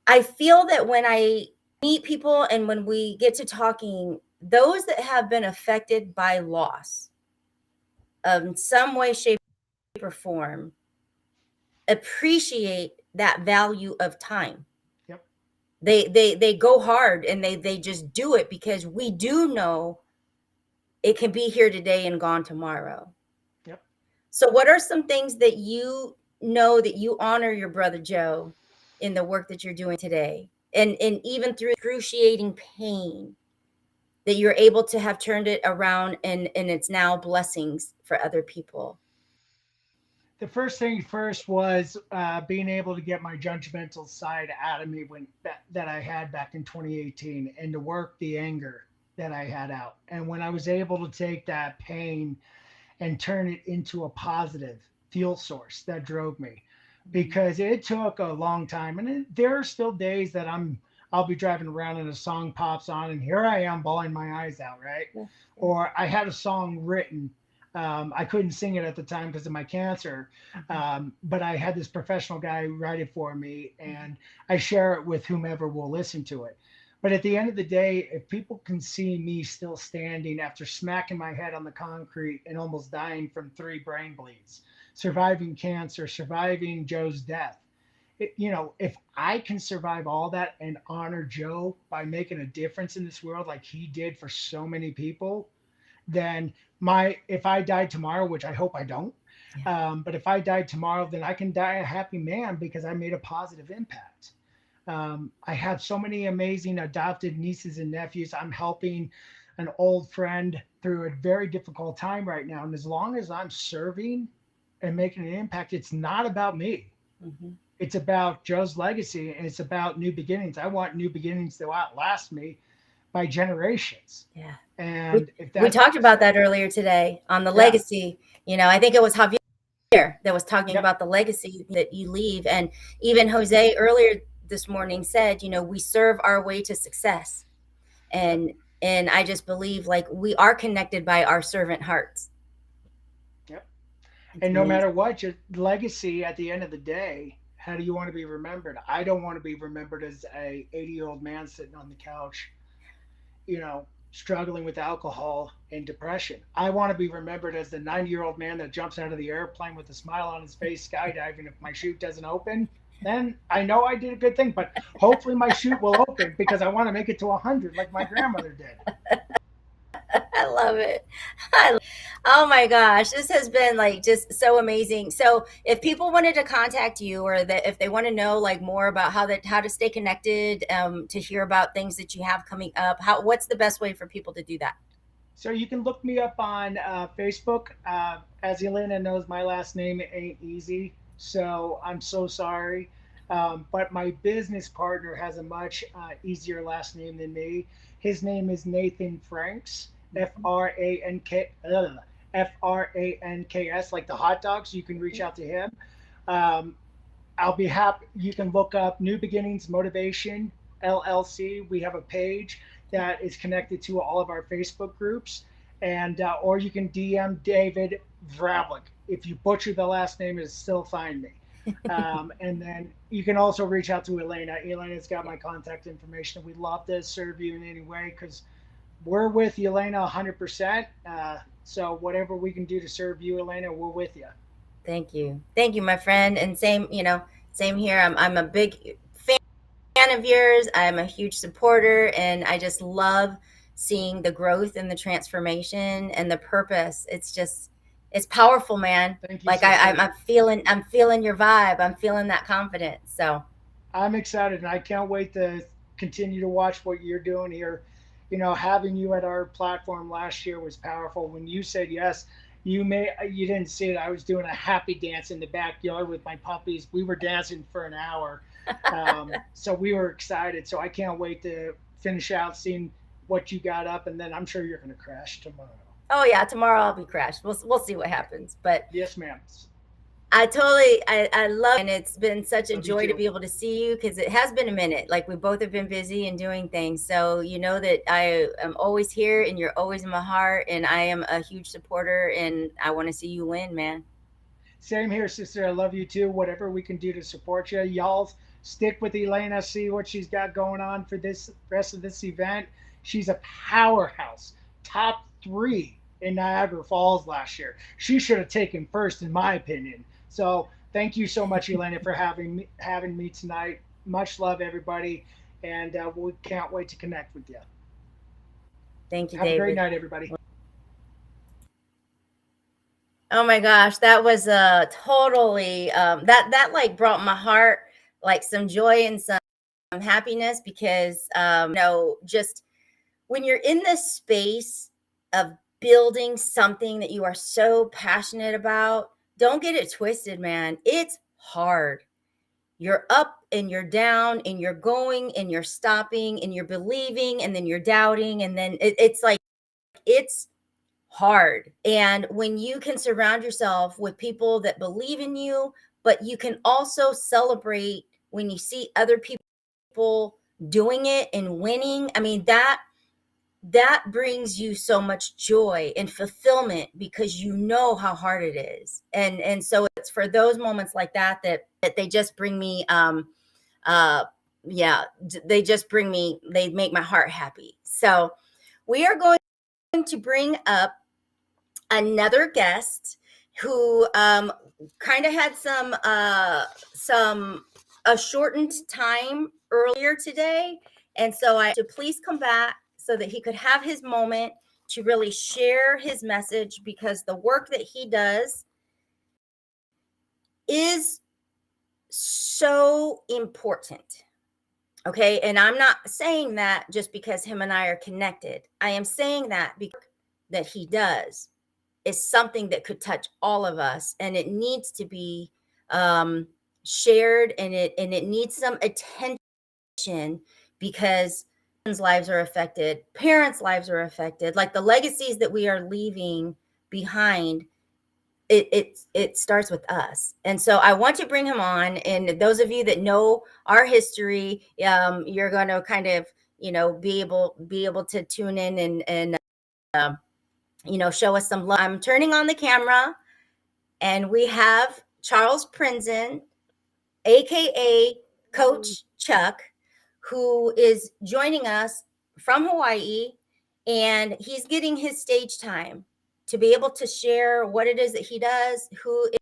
[SPEAKER 1] I feel that when I meet people and when we get to talking, those that have been affected by loss of some way, shape, or form appreciate that value of time.
[SPEAKER 16] Yep.
[SPEAKER 1] They go hard and they just do it because we do know it can be here today and gone tomorrow.
[SPEAKER 16] Yep.
[SPEAKER 1] So what are some things that you know that you honor your brother Joe in the work that you're doing today? And even through excruciating pain, that you're able to have turned it around and it's now blessings for other people?
[SPEAKER 16] The first thing first was being able to get my judgmental side out of me that I had back in 2018, and to work the anger that I had out. And when I was able to take that pain and turn it into a positive fuel source that drove me, because it took a long time. And there are still days that I'll be driving around and a song pops on and here I am bawling my eyes out, right? Yeah. Or I had a song written. I couldn't sing it at the time because of my cancer, but I had this professional guy write it for me, and I share it with whomever will listen to it. But at the end of the day, if people can see me still standing after smacking my head on the concrete and almost dying from 3 brain bleeds, surviving cancer, surviving Joe's death, if I can survive all that and honor Joe by making a difference in this world like he did for so many people, then if I died tomorrow, which I hope I don't, but if I died tomorrow, then I can die a happy man because I made a positive impact. I have so many amazing adopted nieces and nephews. I'm helping an old friend through a very difficult time right now. And as long as I'm serving and making an impact, it's not about me. Mm-hmm. It's about Joe's legacy, and it's about new beginnings. I want new beginnings to outlast me, by generations.
[SPEAKER 1] Yeah.
[SPEAKER 16] And if
[SPEAKER 1] We
[SPEAKER 16] that's
[SPEAKER 1] talked about that earlier today on the legacy. You know, I think it was Javier that was talking about the legacy that you leave. And even Jose earlier this morning said, you know, we serve our way to success. And I just believe like we are connected by our servant hearts.
[SPEAKER 16] Yep. And no matter what, your legacy at the end of the day, how do you want to be remembered? I don't want to be remembered as a 80-year-old man sitting on the couch, you know, struggling with alcohol and depression. I want to be remembered as the 90-year-old man that jumps out of the airplane with a smile on his face skydiving. If my chute doesn't open, then I know I did a good thing, but hopefully my chute will open because I want to make it to 100 like my grandmother did.
[SPEAKER 1] I love it. Oh my gosh, this has been like just so amazing. So if people wanted to contact you, or that if they want to know like more about how to stay connected, to hear about things that you have coming up, what's the best way for people to do that?
[SPEAKER 16] So you can look me up on Facebook. As Elena knows, my last name ain't easy, so I'm so sorry. But my business partner has a much easier last name than me. His name is Nathan Franks, Franks, like the hot dogs. You can reach out to him. I'll be happy. You can look up New Beginnings Motivation LLC. We have a page that is connected to all of our Facebook groups, and or you can DM David Vravlik. If you butcher the last name, it'll still find me. And then you can also reach out to Elena. Elena's got my contact information. We'd love to serve you in any way because we're with Elena 100%. So whatever we can do to serve you, Elena, we're with you.
[SPEAKER 1] Thank you, my friend. And same here. I'm a big fan of yours. I'm a huge supporter, and I just love seeing the growth and the transformation and the purpose. It's powerful, man. Like I'm feeling your vibe. I'm feeling that confidence. So
[SPEAKER 16] I'm excited, and I can't wait to continue to watch what you're doing here. You know, having you at our platform last year was powerful. When you said yes, you didn't see it. I was doing a happy dance in the backyard with my puppies. We were dancing for an hour. So we were excited. So I can't wait to finish out seeing what you got up, and then I'm sure you're going to crash tomorrow.
[SPEAKER 1] Oh yeah, tomorrow I'll be crashed. We'll see what happens. But
[SPEAKER 16] yes, ma'am.
[SPEAKER 1] I love it, and it's been such a joy to be able to see you because it has been a minute. Like we both have been busy and doing things. So you know that I am always here, and you're always in my heart, and I am a huge supporter, and I want to see you win, man.
[SPEAKER 16] Same here, sister. I love you too. Whatever we can do to support you, y'all stick with Elena. See what she's got going on for this rest of this event. She's a powerhouse, top 3 in Niagara Falls last year. She should have taken first, in my opinion. So thank you so much, Elena, for having me tonight. Much love, everybody, and we can't wait to connect with you.
[SPEAKER 1] Thank you,
[SPEAKER 16] Have
[SPEAKER 1] David.
[SPEAKER 16] a great night, everybody.
[SPEAKER 1] Oh my gosh, that was totally that like brought my heart like some joy and some happiness because just when you're in this space of building something that you are so passionate about, don't get it twisted, man. It's hard. You're up and you're down and you're going and you're stopping and you're believing and then you're doubting, and then it's like it's hard. And when you can surround yourself with people that believe in you, but you can also celebrate when you see other people doing it and winning, I mean, that brings you so much joy and fulfillment because you know how hard it is. And so it's for those moments like that they just bring me they make my heart happy. So we are going to bring up another guest who kind of had a shortened time earlier today, and so I to please come back so that he could have his moment to really share his message, because the work that he does is so important. Okay, and I'm not saying that just because him and I are connected. I am saying that because that he does is something that could touch all of us, and it needs to be shared, and it needs some attention, because lives are affected, parents' lives are affected, like the legacies that we are leaving behind. It starts with us. And so I want to bring him on. And those of you that know our history, you're going to kind of, be able to tune in and show us some love. I'm turning on the camera, and we have Charles Prinzen, aka Coach Chuck, who is joining us from Hawaii, and he's getting his stage time to be able to share what it is that he does, who it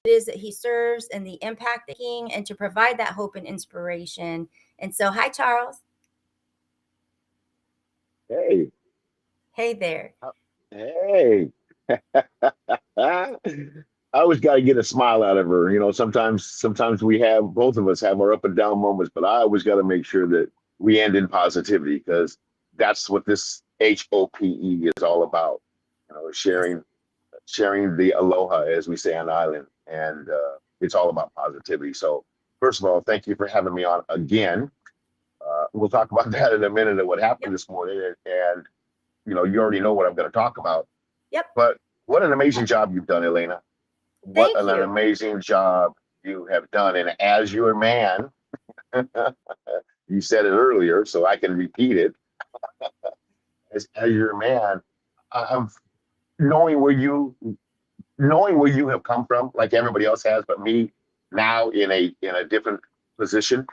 [SPEAKER 1] is that he serves, and the impact that he, and to provide that hope and inspiration. And so, hi, Charles.
[SPEAKER 3] Hey.
[SPEAKER 1] Hey there.
[SPEAKER 3] Hey. I always got to get a smile out of her. Sometimes we have, both of us have our up and down moments, but I always got to make sure that we end in positivity, because that's what this HOPE is all about. Sharing the aloha, as we say on the island, and it's all about positivity. So first of all, thank you for having me on again. We'll talk about that in a minute, of what happened this morning, and you already know what I'm going to talk about.
[SPEAKER 1] Yep.
[SPEAKER 3] But what an amazing job you've done, Elena. What an amazing job you have done. And as your man, you said it earlier, so I can repeat it. As your man, I'm knowing where you have come from, like everybody else has, but me now in a different position,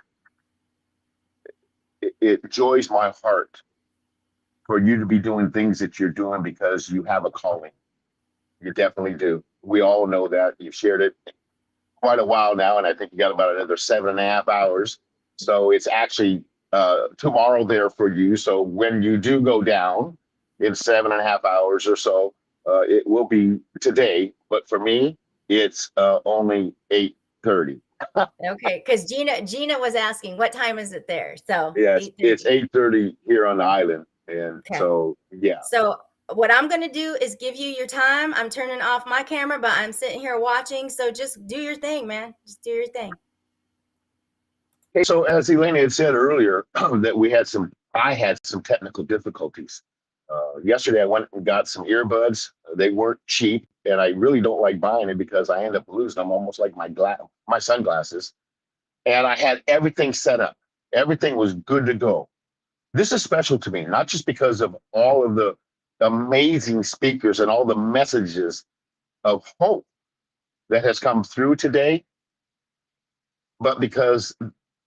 [SPEAKER 3] it joys my heart for you to be doing things that you're doing, because you have a calling. You definitely do. We all know that. You've shared it quite a while now, and I think you got about another 7.5 hours. So it's actually tomorrow there for you. So when you do go down in 7.5 hours or so, it will be today. But for me, it's only 8:30.
[SPEAKER 1] Okay, because Gina was asking, what time is it there? So
[SPEAKER 3] yes, it's 8:30 here on the island, and so yeah.
[SPEAKER 1] So what I'm going to do is give you your time. I'm turning off my camera, but I'm sitting here watching. So just do your thing, man. Just do your thing.
[SPEAKER 3] Okay, so as Elena had said earlier, that I had some technical difficulties. Yesterday, I went and got some earbuds. They weren't cheap, and I really don't like buying it because I end up losing them, almost like my sunglasses. And I had everything set up. Everything was good to go. This is special to me, not just because of all of the amazing speakers and all the messages of hope that has come through today, but because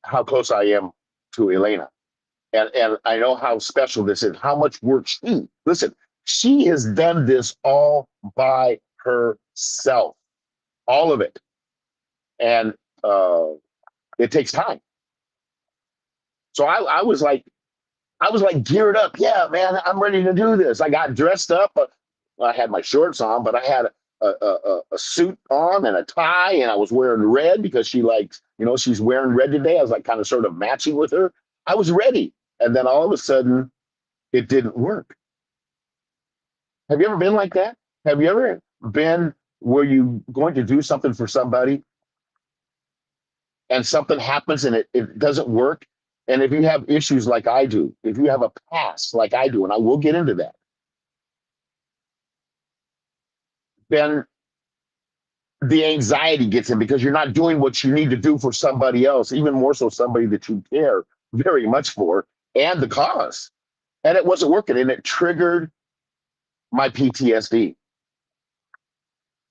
[SPEAKER 3] how close I am to Elena. And I know how special this is, how much work she has done this all by herself, all of it. And it takes time. So I was like geared up. Yeah, man, I'm ready to do this. I got dressed up. I had my shorts on, but I had a suit on and a tie, and I was wearing red because she likes, she's wearing red today. I was like kind of sort of matching with her. I was ready. And then all of a sudden, it didn't work. Have you ever been like that? Have you ever been where you going to do something for somebody and something happens and it doesn't work? And if you have issues like I do, if you have a past like I do, and I will get into that, then the anxiety gets in because you're not doing what you need to do for somebody else, even more so somebody that you care very much for and the cause. And it wasn't working, and it triggered my PTSD.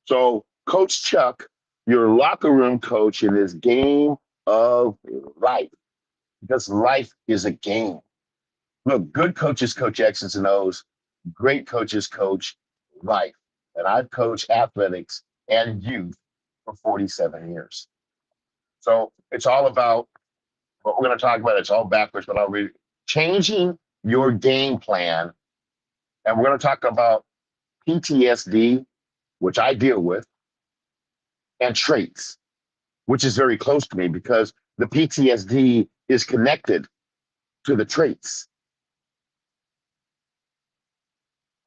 [SPEAKER 3] So Coach Chuck, your locker room coach in this game of life, because life is a game. Look, good coaches coach X's and O's. Great coaches coach life. And I've coached athletics and youth for 47 years. So it's all about what we're going to talk about. It's all backwards, but I'll read it. Changing your game plan. And we're going to talk about PTSD, which I deal with, and traits, which is very close to me because the PTSD is connected to the traits.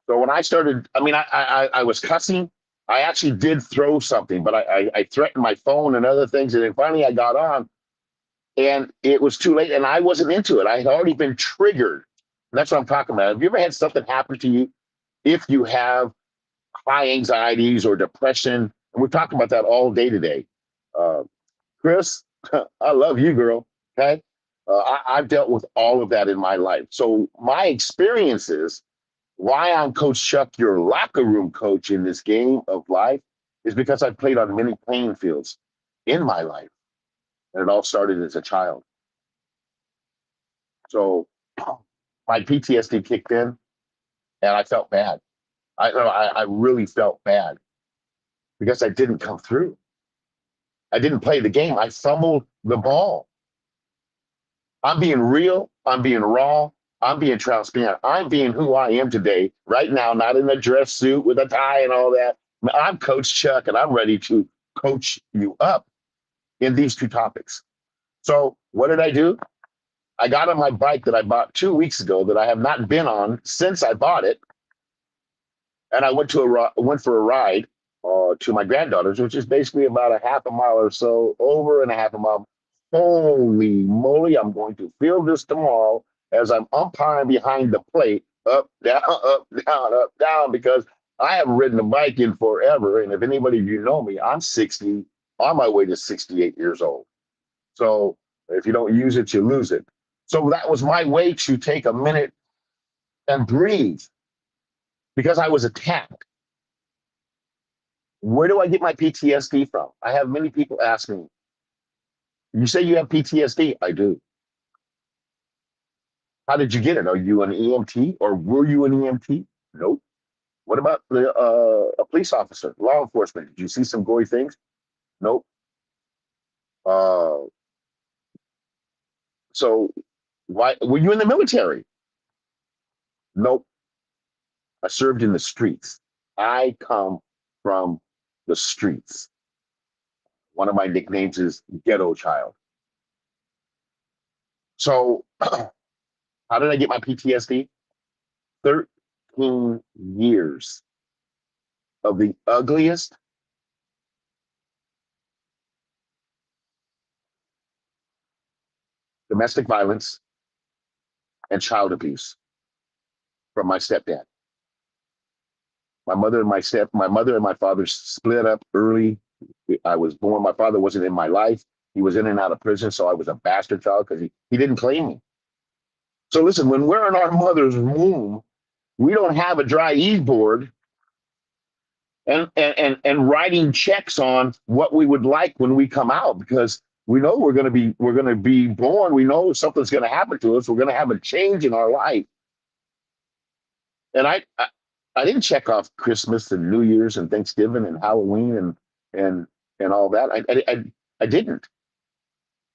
[SPEAKER 3] So when I started, I was cussing. I actually did throw something, but I threatened my phone and other things. And then finally I got on and it was too late and I wasn't into it. I had already been triggered That's what I'm talking about. Have you ever had something happen to you? If you have high anxieties or depression, and we're talking about that all day today. Uh, Chris, I love you, girl. Okay. I've dealt with all of that in my life. So my experiences, why I'm Coach Chuck, your locker room coach in this game of life, is because I played on many playing fields in my life. And it all started as a child. So my PTSD kicked in and I felt bad. I really felt bad because I didn't come through. I didn't play the game. I fumbled the ball. I'm being real. I'm being raw. I'm being transparent. I'm being who I am today, right now, not in a dress suit with a tie and all that. I'm Coach Chuck, and I'm ready to coach you up in these two topics. So what did I do? I got on my bike that I bought 2 weeks ago that I have not been on since I bought it. And I went for a ride to my granddaughter's, which is basically about a half a mile or so, over and a half a mile. Holy moly, I'm going to feel this tomorrow as I'm umpiring behind the plate, up, down, because I haven't ridden a bike in forever. And if anybody of you know me, I'm 60, on my way to 68 years old. So if you don't use it, you lose it. So that was my way to take a minute and breathe because I was attacked. Where do I get my PTSD from? I have many people ask me, you say you have PTSD? I do. How did you get it? Are you an EMT or were you an EMT? Nope. What about a police officer, law enforcement? Did you see some gory things? Nope. So why were you in the military? Nope. I served in the streets. I come from the streets. One of my nicknames is Ghetto Child. So how did I get my PTSD? 13 years of the ugliest, domestic violence and child abuse from my stepdad. My mother and my father split up early. I was born. My father wasn't in my life. He was in and out of prison, so I was a bastard child because he didn't claim me. So listen, when we're in our mother's womb, we don't have a dry ease board and writing checks on what we would like when we come out, because we know we're going to be born. We know something's going to happen to us. We're going to have a change in our life. And I didn't check off Christmas and New Year's and Thanksgiving and Halloween and all that. I didn't.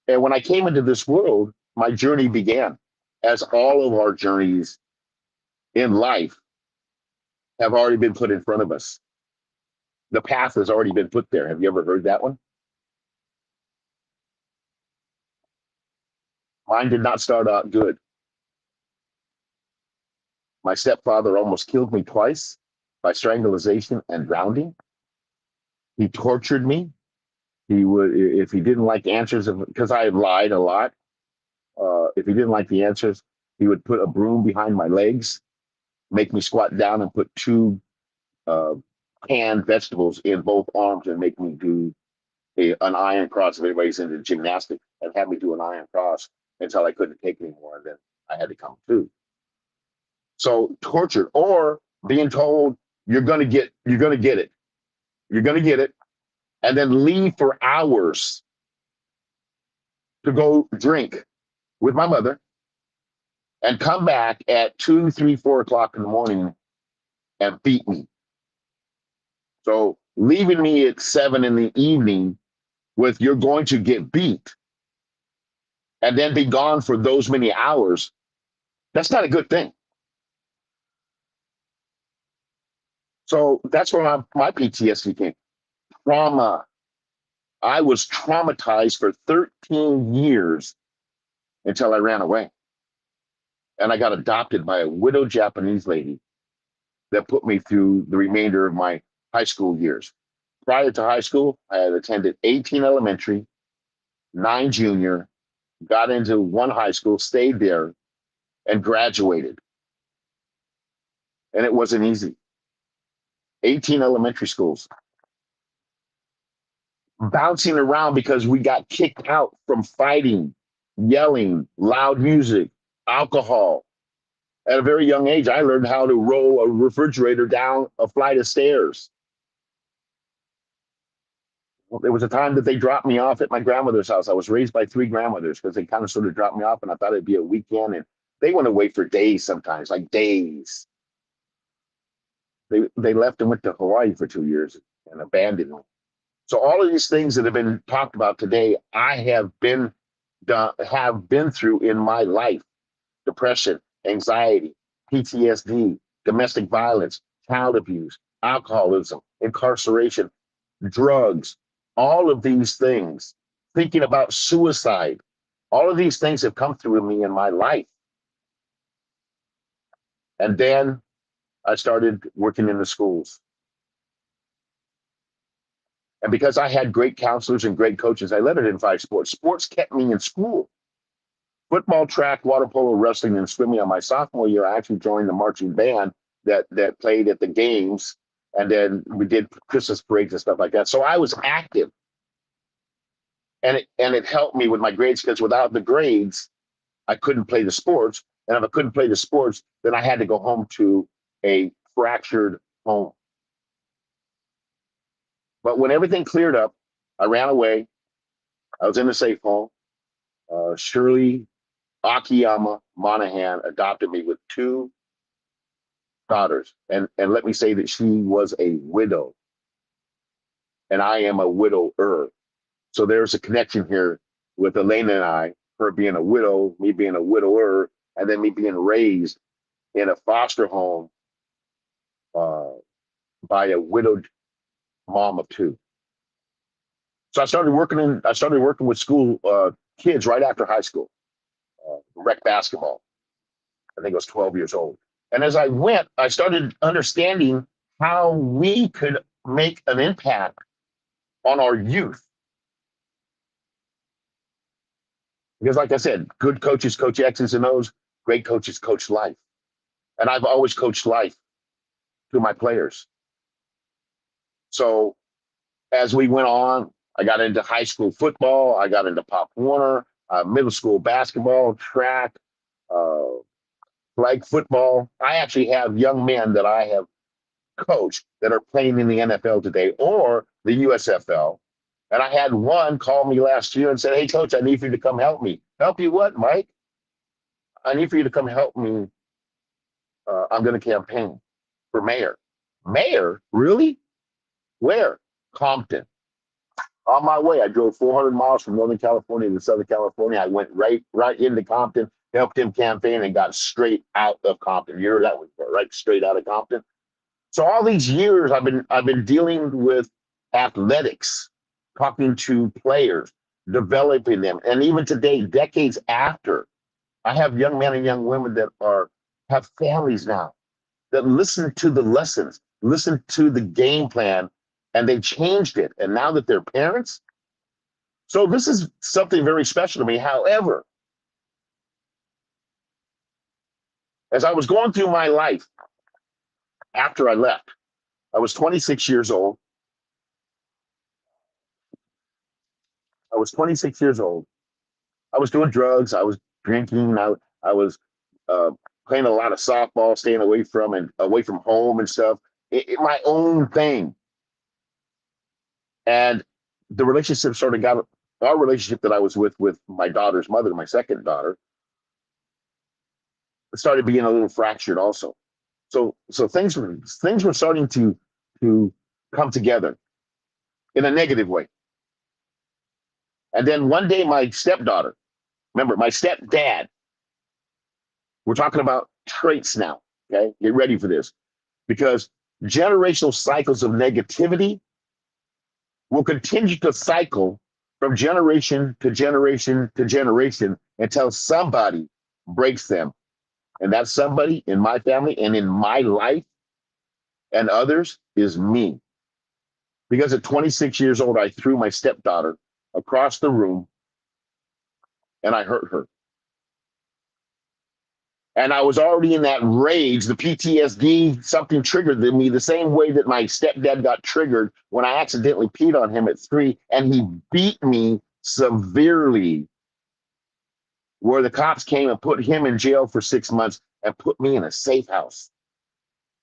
[SPEAKER 3] And when I came into this world, my journey began, as all of our journeys in life have already been put in front of us. The path has already been put there. Have you ever heard that one? Mine did not start out good. My stepfather almost killed me twice by strangulation and drowning. He tortured me. He would, if he didn't like answers, because I had lied a lot. If he didn't like the answers, he would put a broom behind my legs, make me squat down and put two canned vegetables in both arms and make me do an iron cross. If anybody's into gymnastics, and have me do an iron cross until I couldn't take anymore, and then I had to come to. So tortured, or being told you're gonna get it, and then leave for hours to go drink with my mother, and come back at 2, 3, 4 o'clock in the morning and beat me. So leaving me at 7 in the evening with "you're going to get beat," and then be gone for those many hours, that's not a good thing. So that's where my PTSD came. Trauma. I was traumatized for 13 years until I ran away. And I got adopted by a widowed Japanese lady that put me through the remainder of my high school years. Prior to high school, I had attended 18 elementary, 9 junior, got into one high school, stayed there, and graduated. and it wasn't easy. 18 elementary schools, bouncing around because we got kicked out from fighting, yelling, loud music, alcohol. At a very young age, I learned how to roll a refrigerator down a flight of stairs. There was a time that they dropped me off at my grandmother's house. I was raised by 3 grandmothers because they kind of sort of dropped me off, and I thought it'd be a weekend, and they went away for days sometimes, like days. They left and went to Hawaii for 2 years and abandoned me. So all of these things that have been talked about today, I have been through in my life: depression, anxiety, PTSD, domestic violence, child abuse, alcoholism, incarceration, drugs, all of these things, thinking about suicide. All of these things have come through me in my life. And then I started working in the schools. And because I had great counselors and great coaches, I led it in 5 sports. Sports kept me in school. Football, track, water polo, wrestling, and swimming. On my sophomore year, I actually joined the marching band that played at the games. And then we did Christmas parades and stuff like that. So I was active. And it helped me with my grades, because without the grades, I couldn't play the sports. And if I couldn't play the sports, then I had to go home to a fractured home. But when everything cleared up, I ran away. I was in a safe home. Shirley Akiyama Monahan adopted me with 2 daughters. And let me say that she was a widow. And I am a widower. So there's a connection here with Elena and I, her being a widow, me being a widower, and then me being raised in a foster home by a widowed mom of 2. So I started working with school kids right after high school, rec basketball. I think I was 12 years old. And as I went, I started understanding how we could make an impact on our youth. Because like I said, good coaches coach X's and O's, great coaches coach life. And I've always coached life to my players. So as we went on, I got into high school football, I got into Pop Warner, middle school basketball, track, flag football. I actually have young men that I have coached that are playing in the NFL today or the USFL. And I had one call me last year and said, "Hey, coach, I need for you to come help me." Help you what, Mike? I need for you to come help me. I'm going to campaign for mayor. Mayor? Really? Where? Compton. On my way, I drove 400 miles from Northern California to Southern California. I went right into Compton, helped him campaign, and got straight out of Compton. You heard that one, right? Straight out of Compton. So all these years, I've been dealing with athletics, talking to players, developing them, and even today, decades after, I have young men and young women that have families now that listen to the lessons, listen to the game plan, and they changed it. And now that they're parents, so this is something very special to me. However, as I was going through my life after I left, I was 26 years old. I was 26 years old. I was doing drugs. I was drinking. I was playing a lot of softball, staying away from home and stuff. My own thing. And the relationship our relationship that I was with my daughter's mother, my second daughter, started being a little fractured also. So things were starting to come together in a negative way. And then one day my stepdaughter, remember my stepdad, we're talking about traits now, okay? Get ready for this. Because generational cycles of negativity will continue to cycle from generation to generation to generation until somebody breaks them. And that somebody in my family and in my life and others is me. Because at 26 years old, I threw my stepdaughter across the room and I hurt her. And I was already in that rage, the PTSD, something triggered me the same way that my stepdad got triggered when I accidentally peed on him at 3 and he beat me severely, where the cops came and put him in jail for 6 months and put me in a safe house.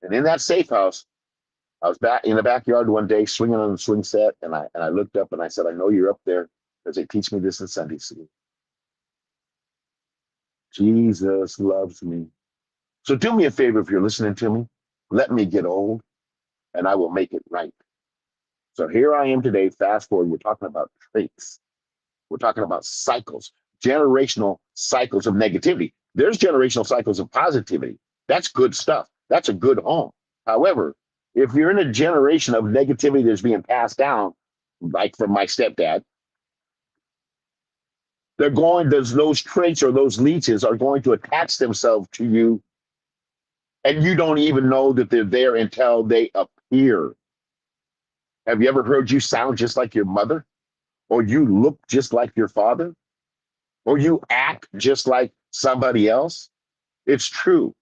[SPEAKER 3] And in that safe house, I was back in the backyard one day swinging on the swing set, and I looked up and I said, I know you're up there because they teach me this in Sunday school. Jesus loves me. So do me a favor if you're listening to me. Let me get old and I will make it right. So here I am today, fast forward, we're talking about traits. We're talking about cycles, generational cycles of negativity. There's generational cycles of positivity. That's good stuff. That's a good home. However, if you're in a generation of negativity that's being passed down, like from my stepdad, those traits or those leeches are going to attach themselves to you, and you don't even know that they're there until they appear. Have you ever heard you sound just like your mother? Or you look just like your father? Or you act just like somebody else? It's true.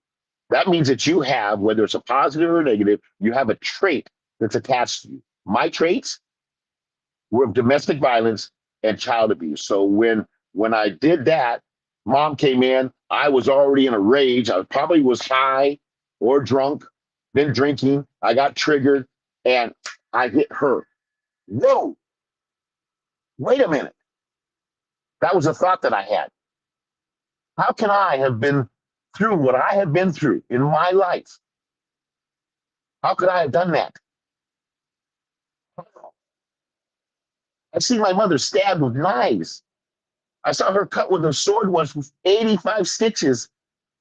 [SPEAKER 3] That means that you have, whether it's a positive or negative, you have a trait that's attached to you. My traits were domestic violence and child abuse. So when I did that, mom came in, I was already in a rage. I probably was high or drunk, been drinking. I got triggered and I hit her. Whoa, wait a minute. That was a thought that I had. How can I have been through what I have been through in my life? How could I have done that? I see my mother stabbed with knives. I saw her cut with a sword once with 85 stitches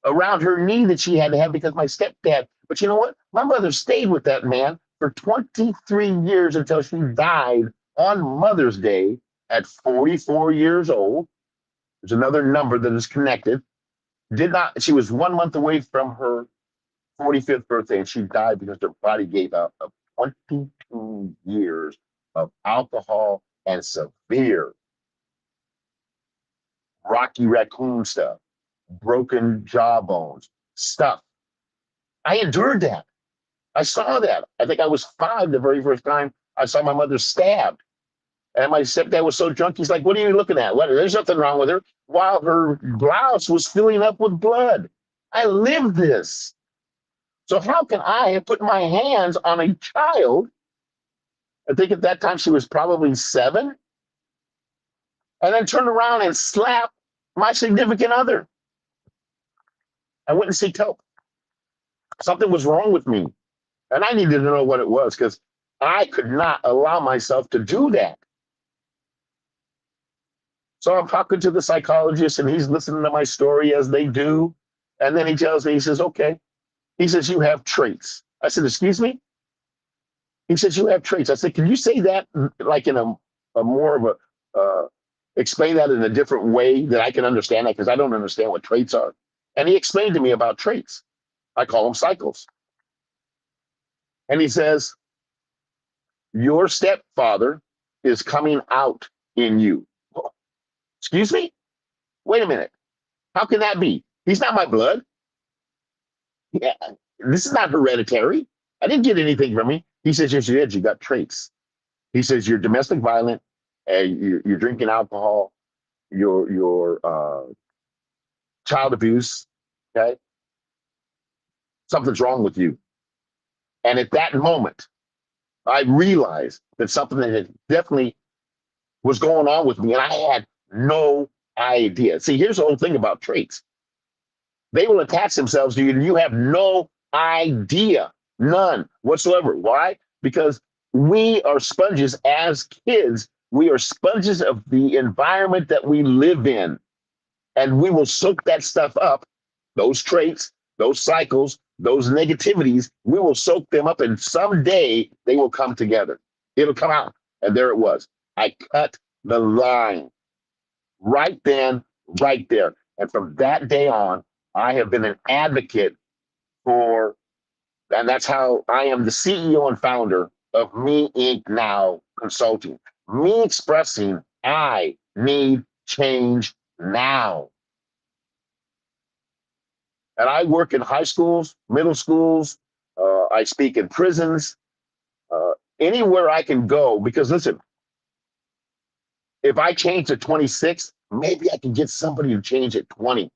[SPEAKER 3] around her knee that she had to have because my stepdad. But you know what? My mother stayed with that man for 23 years until she died on Mother's Day at 44 years old. There's another number that is connected. She was 1 month away from her 45th birthday, and she died because her body gave out of 22 years of alcohol and severe Rocky Raccoon stuff, broken jawbones, stuff. I endured that. I saw that. I think I was 5 the very first time I saw my mother stabbed. And my stepdad was so drunk, he's like, what are you looking at? There's nothing wrong with her. While her blouse was filling up with blood. I lived this. So how can I have put my hands on a child? I think at that time she was probably 7. And then turn around and slap my significant other. I went and seeked help. Something was wrong with me. And I needed to know what it was because I could not allow myself to do that. So I'm talking to the psychologist and he's listening to my story as they do. And then he tells me, he says, okay. He says, you have traits. I said, excuse me? He says, you have traits. I said, can you say that like in a more of a, explain that in a different way that I can understand that because I don't understand what traits are. And he explained to me about traits. I call them cycles. And he says, your stepfather is coming out in you. Excuse me? Wait a minute. How can that be? He's not my blood. Yeah, this is not hereditary. I didn't get anything from me. He says, yes, you did. You got traits. He says, you're domestic violent, and you're drinking alcohol, your child abuse, okay? Something's wrong with you. And at that moment, I realized that something that had definitely was going on with me, and I had no idea. See, here's the whole thing about traits. They will attach themselves to you, and you have no idea, none whatsoever. Why? Because we are sponges as kids. We are sponges of the environment that we live in, and we will soak that stuff up, those traits, those cycles, those negativities. We will soak them up, and someday they will come together. It'll come out, and there it was. I cut the line right then, right there. And from that day on, I have been an advocate for, and that's how I am the CEO and founder of Me Inc. Now Consulting. Me expressing I need change now. And I work in high schools, middle schools. I speak in prisons, anywhere I can go. Because listen, if I change at 26, maybe I can get somebody to change at 20.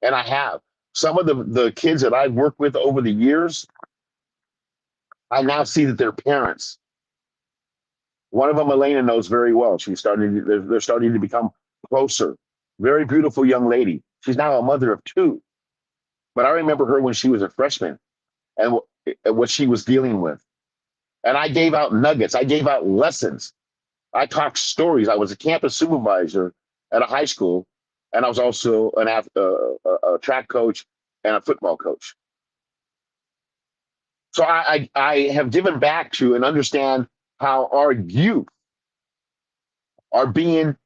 [SPEAKER 3] And I have. Some of the kids that I've worked with over the years, I now see that they're parents. One of them, Elena, knows very well. They're starting to become closer. Very beautiful young lady. She's now a mother of 2. But I remember her when she was a freshman and what she was dealing with. And I gave out nuggets. I gave out lessons. I talked stories. I was a campus supervisor at a high school, and I was also a track coach and a football coach. So I have given back to and understand how our youth are being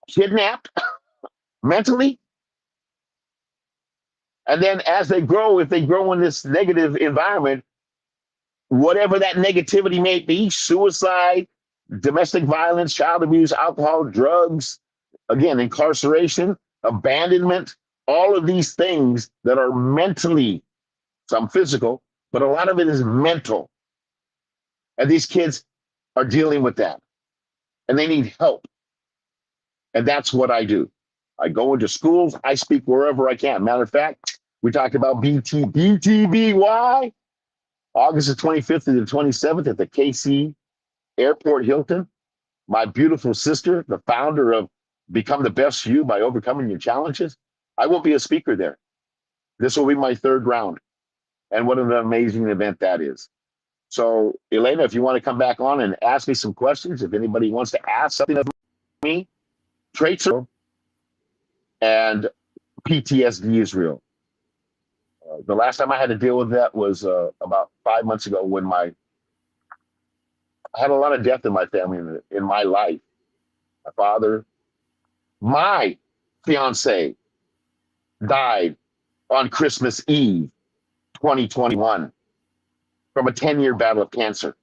[SPEAKER 3] kidnapped mentally. And then as they grow, if they grow in this negative environment, whatever that negativity may be, suicide, domestic violence, child abuse, alcohol, drugs, again, incarceration, abandonment, all of these things that are mentally, some physical, but a lot of it is mental. And these kids are dealing with that. And they need help. And that's what I do. I go into schools. I speak wherever I can. Matter of fact, we talked about BTBY, August the 25th to the 27th at the KC Airport Hilton. My beautiful sister, the founder of Become the Best You by Overcoming Your Challenges. I will be a speaker there. This will be my 3rd round. And what an amazing event that is. So, Elena, if you want to come back on and ask me some questions, if anybody wants to ask something of me, traits and PTSD is real. The last time I had to deal with that was about 5 months ago when I had a lot of death in my family, in my life. My father, my fiance died on Christmas Eve, 2021, from a 10-year battle of cancer.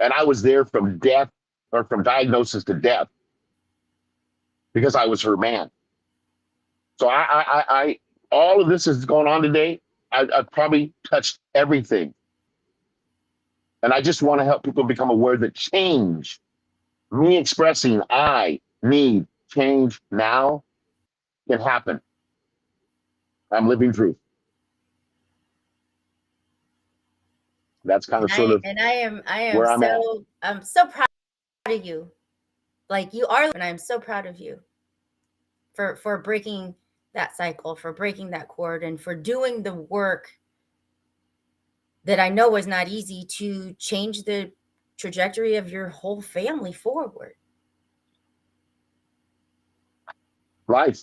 [SPEAKER 3] And I was there from diagnosis to death because I was her man. So I all of this is going on today. I've probably touched everything. And I just want to help people become aware that change, me expressing I need change now, can happen. I'm living proof. That's kind of sort of where I'm at.
[SPEAKER 1] I'm so proud of you. Like you are, and I'm so proud of you for breaking that cycle, for breaking that cord, and for doing the work that I know was not easy to change the trajectory of your whole family forward.
[SPEAKER 3] Life.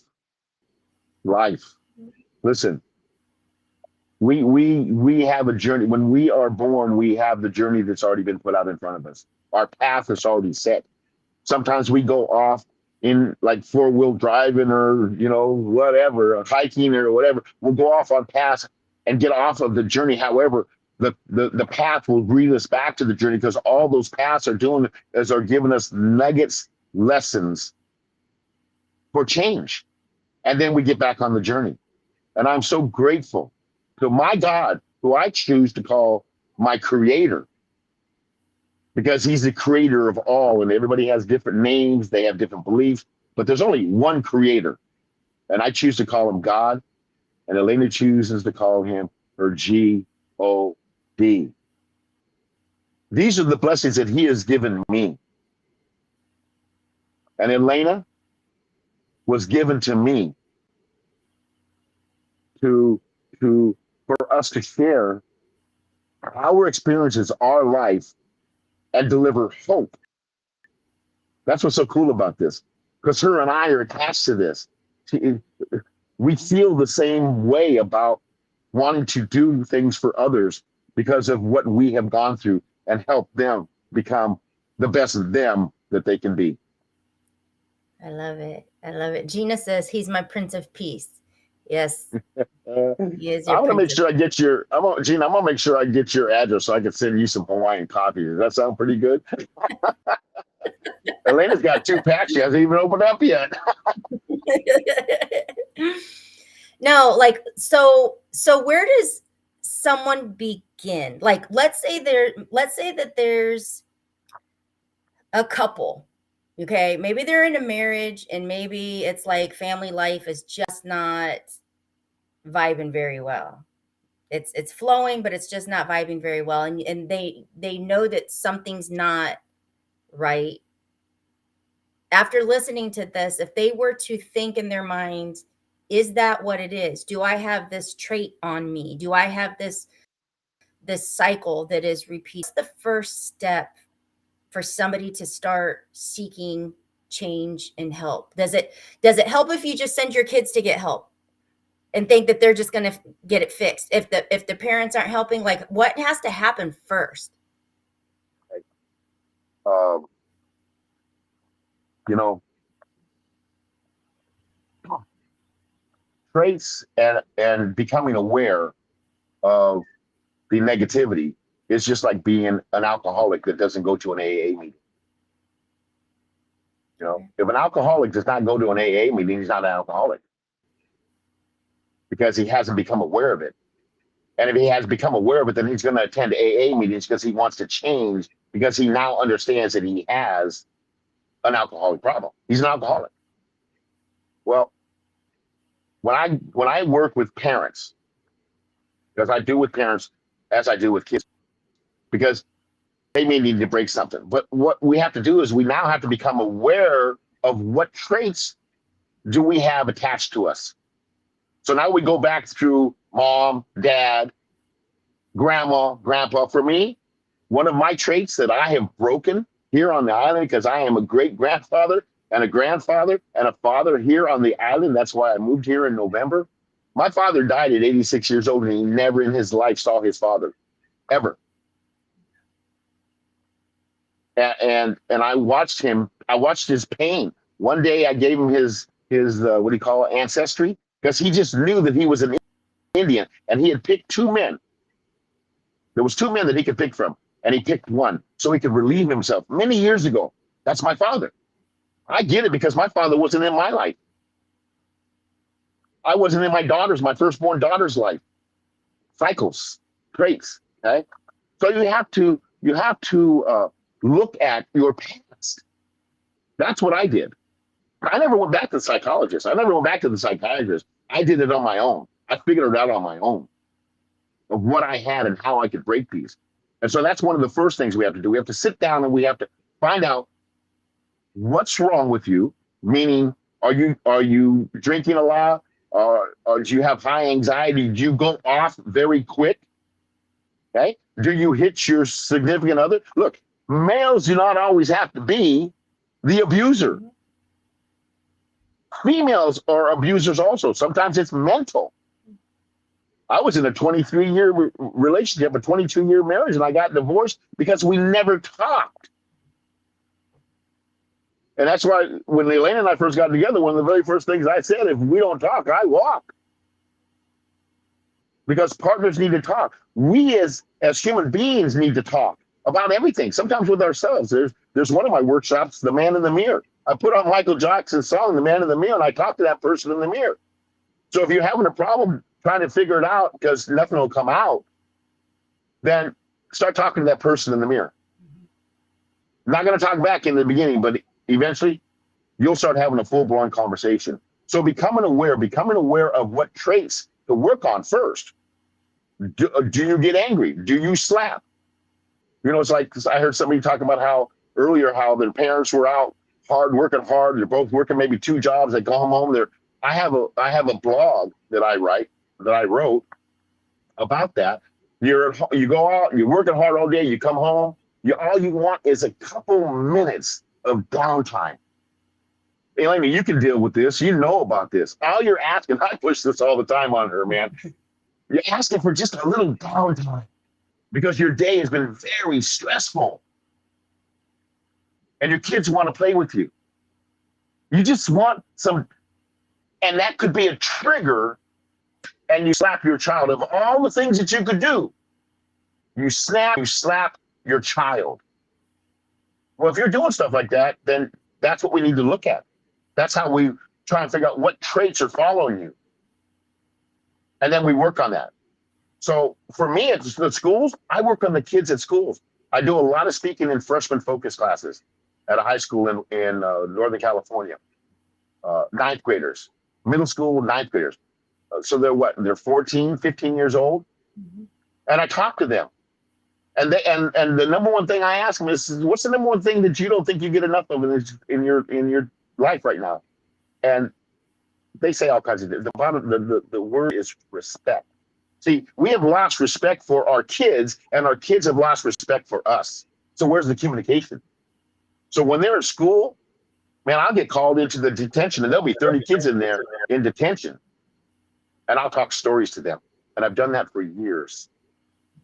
[SPEAKER 3] Listen, we have a journey. When we are born, we have the journey that's already been put out in front of us. Our path is already set. Sometimes we go off in like 4-wheel driving or, whatever, hiking or whatever. We'll go off on paths and get off of the journey. However, the path will bring us back to the journey because all those paths are giving us nuggets, lessons for change. And then we get back on the journey. And I'm so grateful to my God, who I choose to call my creator, because he's the creator of all, and everybody has different names, they have different beliefs, but there's only one creator. And I choose to call him God, and Elena chooses to call him her G-O-D. These are the blessings that he has given me. And Elena was given to me for us to share our experiences, our life, and deliver hope. That's what's so cool about this, because her and I are attached to this. We feel the same way about wanting to do things for others because of what we have gone through and help them become the best of them that they can be.
[SPEAKER 1] I love it. Gina says he's my Prince of Peace. Yes. He is your
[SPEAKER 3] I'm gonna make
[SPEAKER 1] Prince
[SPEAKER 3] sure I get your. Gina, I'm gonna make sure I get your address so I can send you some Hawaiian coffee. Does that sound pretty good? Elena's got 2 packs. She hasn't even opened up yet.
[SPEAKER 1] No, like, so where does someone begin? Like, let's say that there's a couple, okay? Maybe they're in a marriage and maybe it's like family life is just not vibing very well. It's flowing, but it's just not vibing very well. And they know that something's not right. After listening to this, if they were to think in their minds, is that what it is? Do I have this trait on me? Do I have this cycle that is repeated? The first step for somebody to start seeking change and help. Does it help if you just send your kids to get help and think that they're just going to get it fixed? If the parents aren't helping, like, what has to happen first?
[SPEAKER 3] You know, traits and becoming aware of the negativity is just like being an alcoholic that doesn't go to an AA meeting. You know, if an alcoholic does not go to an AA meeting, he's not an alcoholic because he hasn't become aware of it. And if he has become aware of it, then he's going to attend AA meetings because he wants to change, because he now understands that he has an alcoholic problem. He's an alcoholic. Well, when I work with parents, because I do with parents as I do with kids, because they may need to break something. But what we have to do is we now have to become aware of what traits do we have attached to us. So now we go back through mom, dad, grandma, grandpa. For me, one of my traits that I have broken here on the island, because I am a great grandfather and a grandfather and a father here on the island. That's why I moved here in November. My father died at 86 years old, and he never in his life saw his father, ever. And I watched him. I watched his pain. One day I gave him his what do you call it, ancestry, because he just knew that he was an Indian, and he had picked 2 men. There was 2 men that he could pick from, and he picked one so he could relieve himself many years ago. That's my father. I get it, because my father wasn't in my life. I wasn't in my firstborn daughter's life. Cycles, traits. Okay, so you have to look at your past. That's what I did. I never went back to the psychologist. I never went back to the psychiatrist. I did it on my own. I figured it out on my own of what I had and how I could break these. And so that's one of the first things we have to do. We have to sit down and we have to find out what's wrong with you. Meaning, are you drinking a lot? Or do you have high anxiety? Do you go off very quick? Okay. Do you hit your significant other? Look, males do not always have to be the abuser. Females are abusers also. Sometimes it's mental. I was in a 23-year relationship, a 22-year marriage, and I got divorced because we never talked. And that's why when Elaine and I first got together, one of the very first things I said, if we don't talk, I walk. Because partners need to talk. We as human beings need to talk about everything, sometimes with ourselves. There's one of my workshops, The Man in the Mirror. I put on Michael Jackson's song, The Man in the Mirror, and I talk to that person in the mirror. So if you're having a problem trying to figure it out because nothing will come out, then start talking to that person in the mirror. I'm not going to talk back in the beginning, but eventually you'll start having a full-blown conversation. So becoming aware of what traits to work on first. Do you get angry? Do you slap? You know, it's like, I heard somebody talk about how their parents were out working hard. They're both working maybe 2 jobs. They come home. I have a blog that I wrote about that. You go out, you're working hard all day. You come home. All you want is a couple minutes of downtime. Elena, you can deal with this. You know about this. All you're asking, I push this all the time on her, man. You're asking for just a little downtime because your day has been very stressful. And your kids want to play with you. You just want some, and that could be a trigger, and you slap your child. Of all the things that you could do, you slap your child. Well, if you're doing stuff like that, then that's what we need to look at. That's how we try and figure out what traits are following you. And then we work on that. So for me, at the schools, I work on the kids at schools. I do a lot of speaking in freshman focus classes at a high school in Northern California. Ninth graders, middle school ninth graders. So they're what? They're 14, 15 years old. Mm-hmm. And I talk to them. And the number one thing I ask them is, what's the number one thing that you don't think you get enough of in your life right now? And they say all kinds of things. The word is respect. See, we have lost respect for our kids, and our kids have lost respect for us. So where's the communication? So when they're at school, man, I'll get called into the detention, and there'll be 30 kids in there in detention. And I'll talk stories to them. And I've done that for years.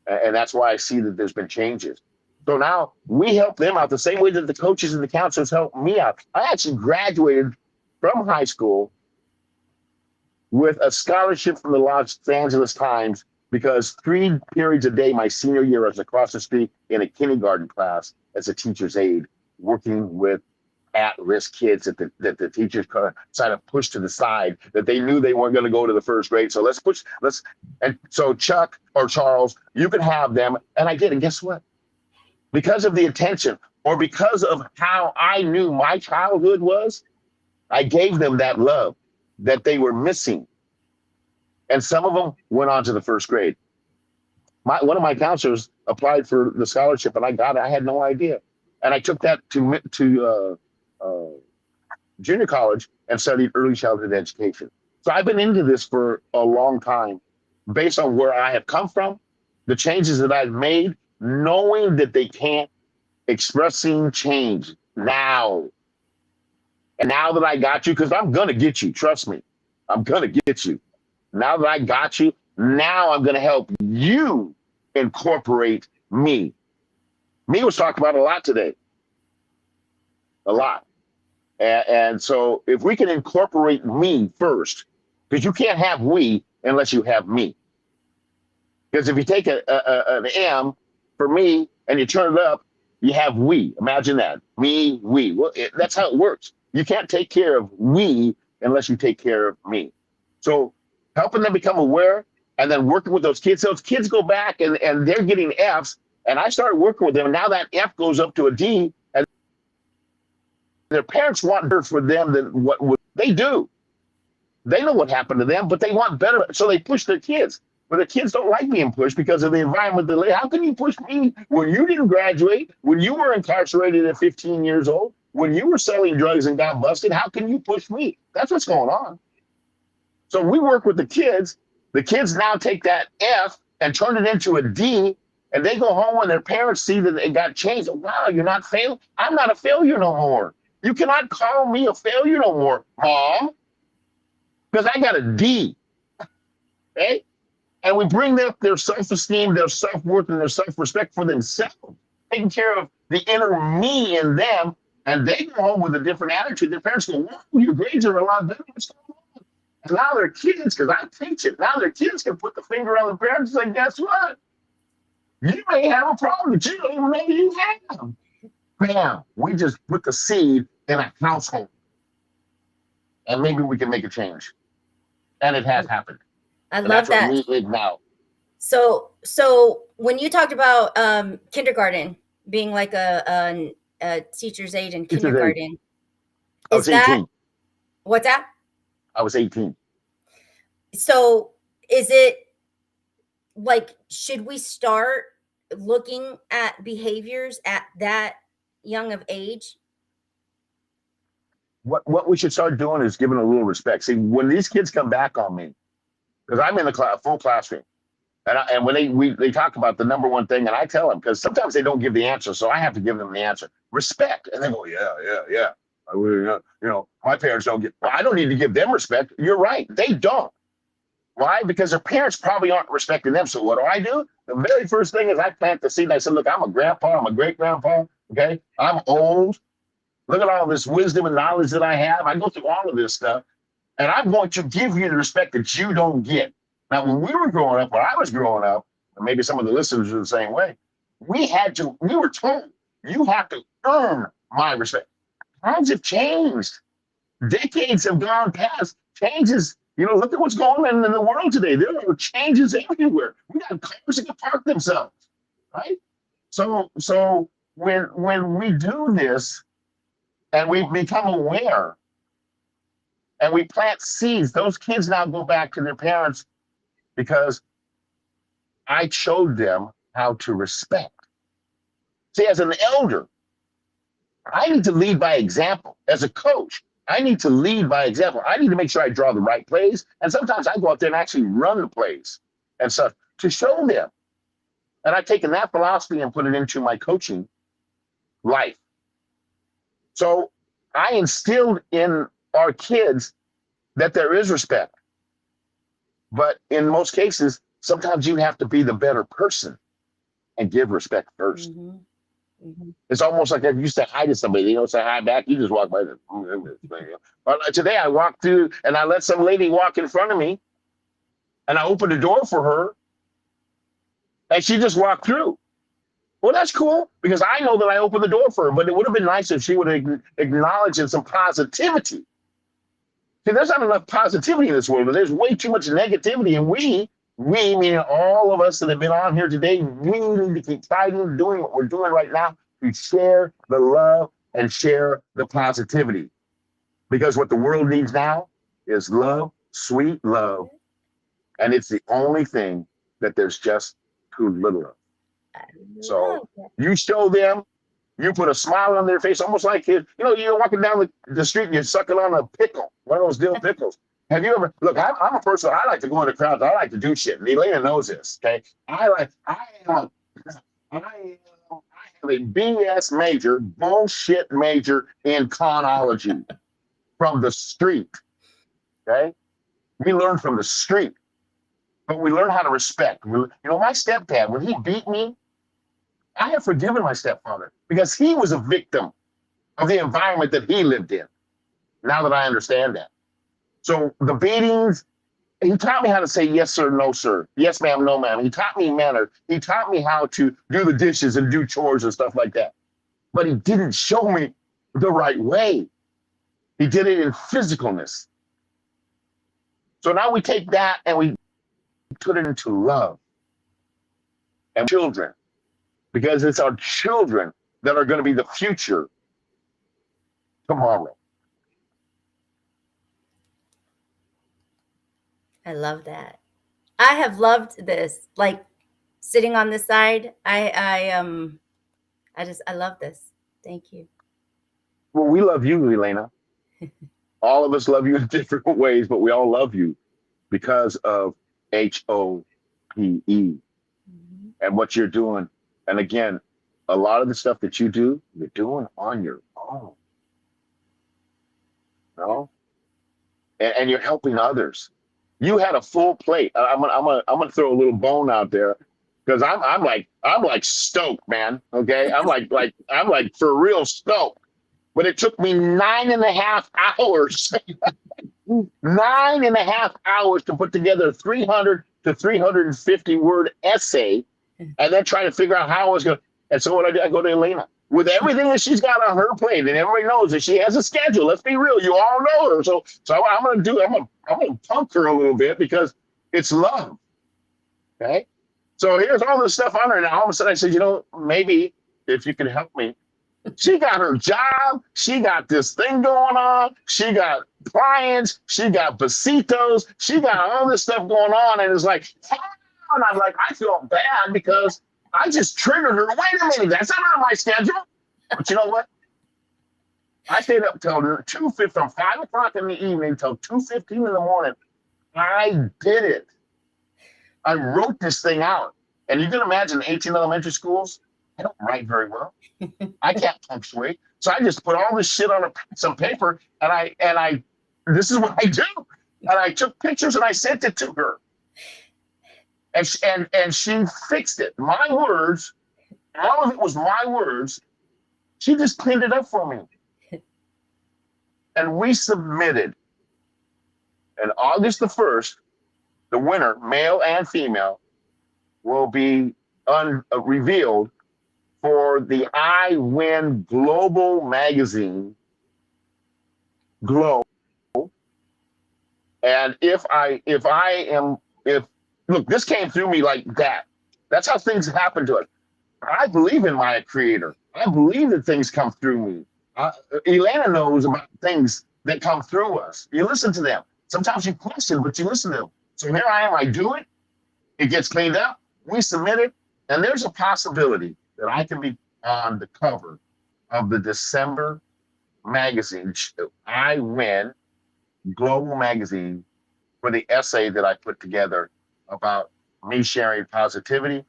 [SPEAKER 3] And that's why I see that there's been changes. So now we help them out the same way that the coaches and the counselors help me out. I actually graduated from high school with a scholarship from the Los Angeles Times because 3 periods a day my senior year I was across the street in a kindergarten class as a teacher's aide, working with at-risk kids that the teachers kind of push to the side, that they knew they weren't going to go to the first grade. So and so Chuck or Charles, you can have them. And I did. And guess what? Because of the attention, or because of how I knew my childhood was, I gave them that love that they were missing. And some of them went on to the first grade. One of my counselors applied for the scholarship, and I got it. I had no idea. And I took that to junior college and studied early childhood education. So I've been into this for a long time, based on where I have come from, the changes that I've made, knowing that they can't, expressing change now. And now that I got you, because I'm going to get you, trust me, I'm going to get you. Now that I got you, now I'm going to help you incorporate me. Me was talked about a lot today. A lot. And so if we can incorporate me first, because you can't have we unless you have me. Because if you take an M for me and you turn it up, you have we. Imagine that. Me, we. Well, that's how it works. You can't take care of we unless you take care of me. So helping them become aware and then working with those kids go back and they're getting Fs. And I started working with them. And now that F goes up to a D. And their parents want better for them than what they do. They know what happened to them, but they want better. So they push their kids. But the kids don't like being pushed because of the environment they live. How can you push me when you didn't graduate, when you were incarcerated at 15 years old, when you were selling drugs and got busted? How can you push me? That's what's going on. So we work with the kids. The kids now take that F and turn it into a D, and they go home and their parents see that it got changed. Wow, you're not failing? I'm not a failure no more. You cannot call me a failure no more, Mom, because I got a D. Okay? And we bring their self-esteem, their self-worth, and their self-respect for themselves, taking care of the inner me in them, and they go home with a different attitude. Their parents go, wow, your grades are a lot better. What's going on? And now their kids, because I teach it, now their kids can put the finger on the parents and say, guess what? You may have a problem that you don't even know you have. Bam, we just put the seed in a household. And maybe we can make a change. And it has happened.
[SPEAKER 1] I love that.
[SPEAKER 3] That's what we live now.
[SPEAKER 1] So when you talked about kindergarten being like a teacher's aide in kindergarten,
[SPEAKER 3] I was 18.
[SPEAKER 1] What's that?
[SPEAKER 3] I was 18.
[SPEAKER 1] So is it like, should we start looking at behaviors at that young of age?
[SPEAKER 3] What we should start doing is giving a little respect. See, when these kids come back on me, because I'm in the full classroom, and when they talk about the number one thing, and I tell them, because sometimes they don't give the answer, so I have to give them the answer. Respect. And they go, yeah. My parents don't get, well, I don't need to give them respect. You're right. They don't. Why? Because their parents probably aren't respecting them. So what do? The very first thing is I plant the seed. And I said, look, I'm a grandpa. I'm a great-grandpa. Okay? I'm old. Look at all this wisdom and knowledge that I have. I go through all of this stuff. And I'm going to give you the respect that you don't get. Now, when we were growing up, when I was growing up, and maybe some of the listeners are the same way, we were told, you have to earn my respect. Times have changed. Decades have gone past. Changes, look at what's going on in the world today. There are changes everywhere. We got cars that can park themselves, right? So when we do this and we become aware and we plant seeds, those kids now go back to their parents because I showed them how to respect. See, as an elder, I need to lead by example. As a coach, I need to lead by example. I need to make sure I draw the right plays. And sometimes I go out there and actually run the plays and stuff to show them. And I've taken that philosophy and put it into my coaching life. So I instilled in our kids that there is respect. But in most cases, sometimes you have to be the better person and give respect first.
[SPEAKER 1] Mm-hmm. Mm-hmm.
[SPEAKER 3] It's almost like if you say hi to somebody, they don't say hi back. You just walk by them. But today I walked through and I let some lady walk in front of me and I opened the door for her and she just walked through. Well, that's cool because I know that I opened the door for her, but it would have been nice if she would have acknowledged some positivity. See, there's not enough positivity in this world, but there's way too much negativity. And we meaning all of us that have been on here today, we need to keep fighting, doing what we're doing right now to share the love and share the positivity. Because what the world needs now is love, sweet love. And it's the only thing that there's just too little of. So you show them, you put a smile on their face, almost like you're walking down the street and you're sucking on a pickle, one of those dill pickles. Have you ever look? I'm a person. I like to go in the crowds. I like to do shit. And Elena knows this. Okay, I have a BS major, bullshit major in conology from the street. Okay, we learn from the street, but we learn how to respect. My stepdad, when he beat me, I have forgiven my stepfather because he was a victim of the environment that he lived in. Now that I understand that. So the beatings, he taught me how to say yes, sir, no, sir. Yes, ma'am, no, ma'am. He taught me manner. He taught me how to do the dishes and do chores and stuff like that. But he didn't show me the right way. He did it in physicalness. So now we take that and we put it into love and children, because it's our children that are going to be the future tomorrow.
[SPEAKER 1] I love that. I have loved this. Like sitting on this side, I love this. Thank you.
[SPEAKER 3] Well, we love you, Elena. All of us love you in different ways, but we all love you because of HOPE and what you're doing. And again, a lot of the stuff that you do, you're doing on your own. And you're helping others. You had a full plate. I'm gonna throw a little bone out there because I'm like stoked, man. Okay, I'm like for real stoked. But it took me 9.5 hours, 9.5 hours to put together a 300 to 350 word essay, and then try to figure out how I was going. And so what I do, I go to Elena with everything that she's got on her plate, and everybody knows that she has a schedule. Let's be real, you all know her. So I'm gonna punk her a little bit because it's love. Okay, so here's all this stuff on her, and all of a sudden I said, maybe if you can help me. She got her job. She got this thing going on. She got clients. She got besitos. She got all this stuff going on, and it's like, and I'm like, I feel bad because I just triggered her. Wait a minute, that's not on my schedule. But you know what? I stayed up till 2:50, from 5 o'clock in the evening till 2:15 in the morning. I did it. I wrote this thing out. And you can imagine 18 elementary schools, I don't write very well. I can't punctuate. So I just put all this shit on some paper and I this is what I do. And I took pictures and I sent it to her. And she fixed it. My words, all of it was my words. She just cleaned it up for me. And we submitted. And August the 1st, the winner, male and female, will be revealed for the I Win Global Magazine, Glow. And if look, this came through me like that. That's how things happen to us. I believe in my creator. I believe that things come through me. Elena knows about things that come through us. You listen to them. Sometimes you question, but you listen to them. So here I am, I do it. It gets cleaned up. We submit it. And there's a possibility that I can be on the cover of the December magazine. I Win Global Magazine for the essay that I put together about me sharing positivity,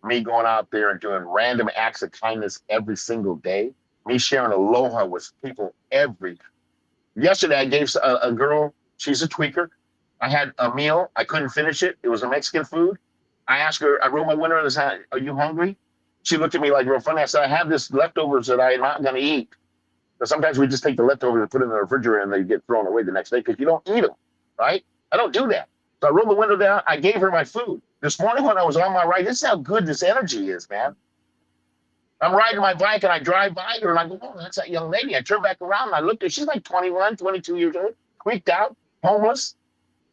[SPEAKER 3] me going out there and doing random acts of kindness every single day, me sharing aloha with people yesterday I gave a girl, she's a tweaker. I had a meal, I couldn't finish it. It was a Mexican food. I asked her, I rolled my window and I said, are you hungry? She looked at me like real funny. I said, I have this leftovers that I'm not gonna eat. But sometimes we just take the leftovers and put it in the refrigerator and they get thrown away the next day because you don't eat them, right? I don't do that. So I rolled the window down, I gave her my food. This morning when I was on my ride, this is how good this energy is, man. I'm riding my bike and I drive by her and I go, oh, that's that young lady. I turn back around and I looked at her. She's like 21, 22 years old, tweaked out, homeless.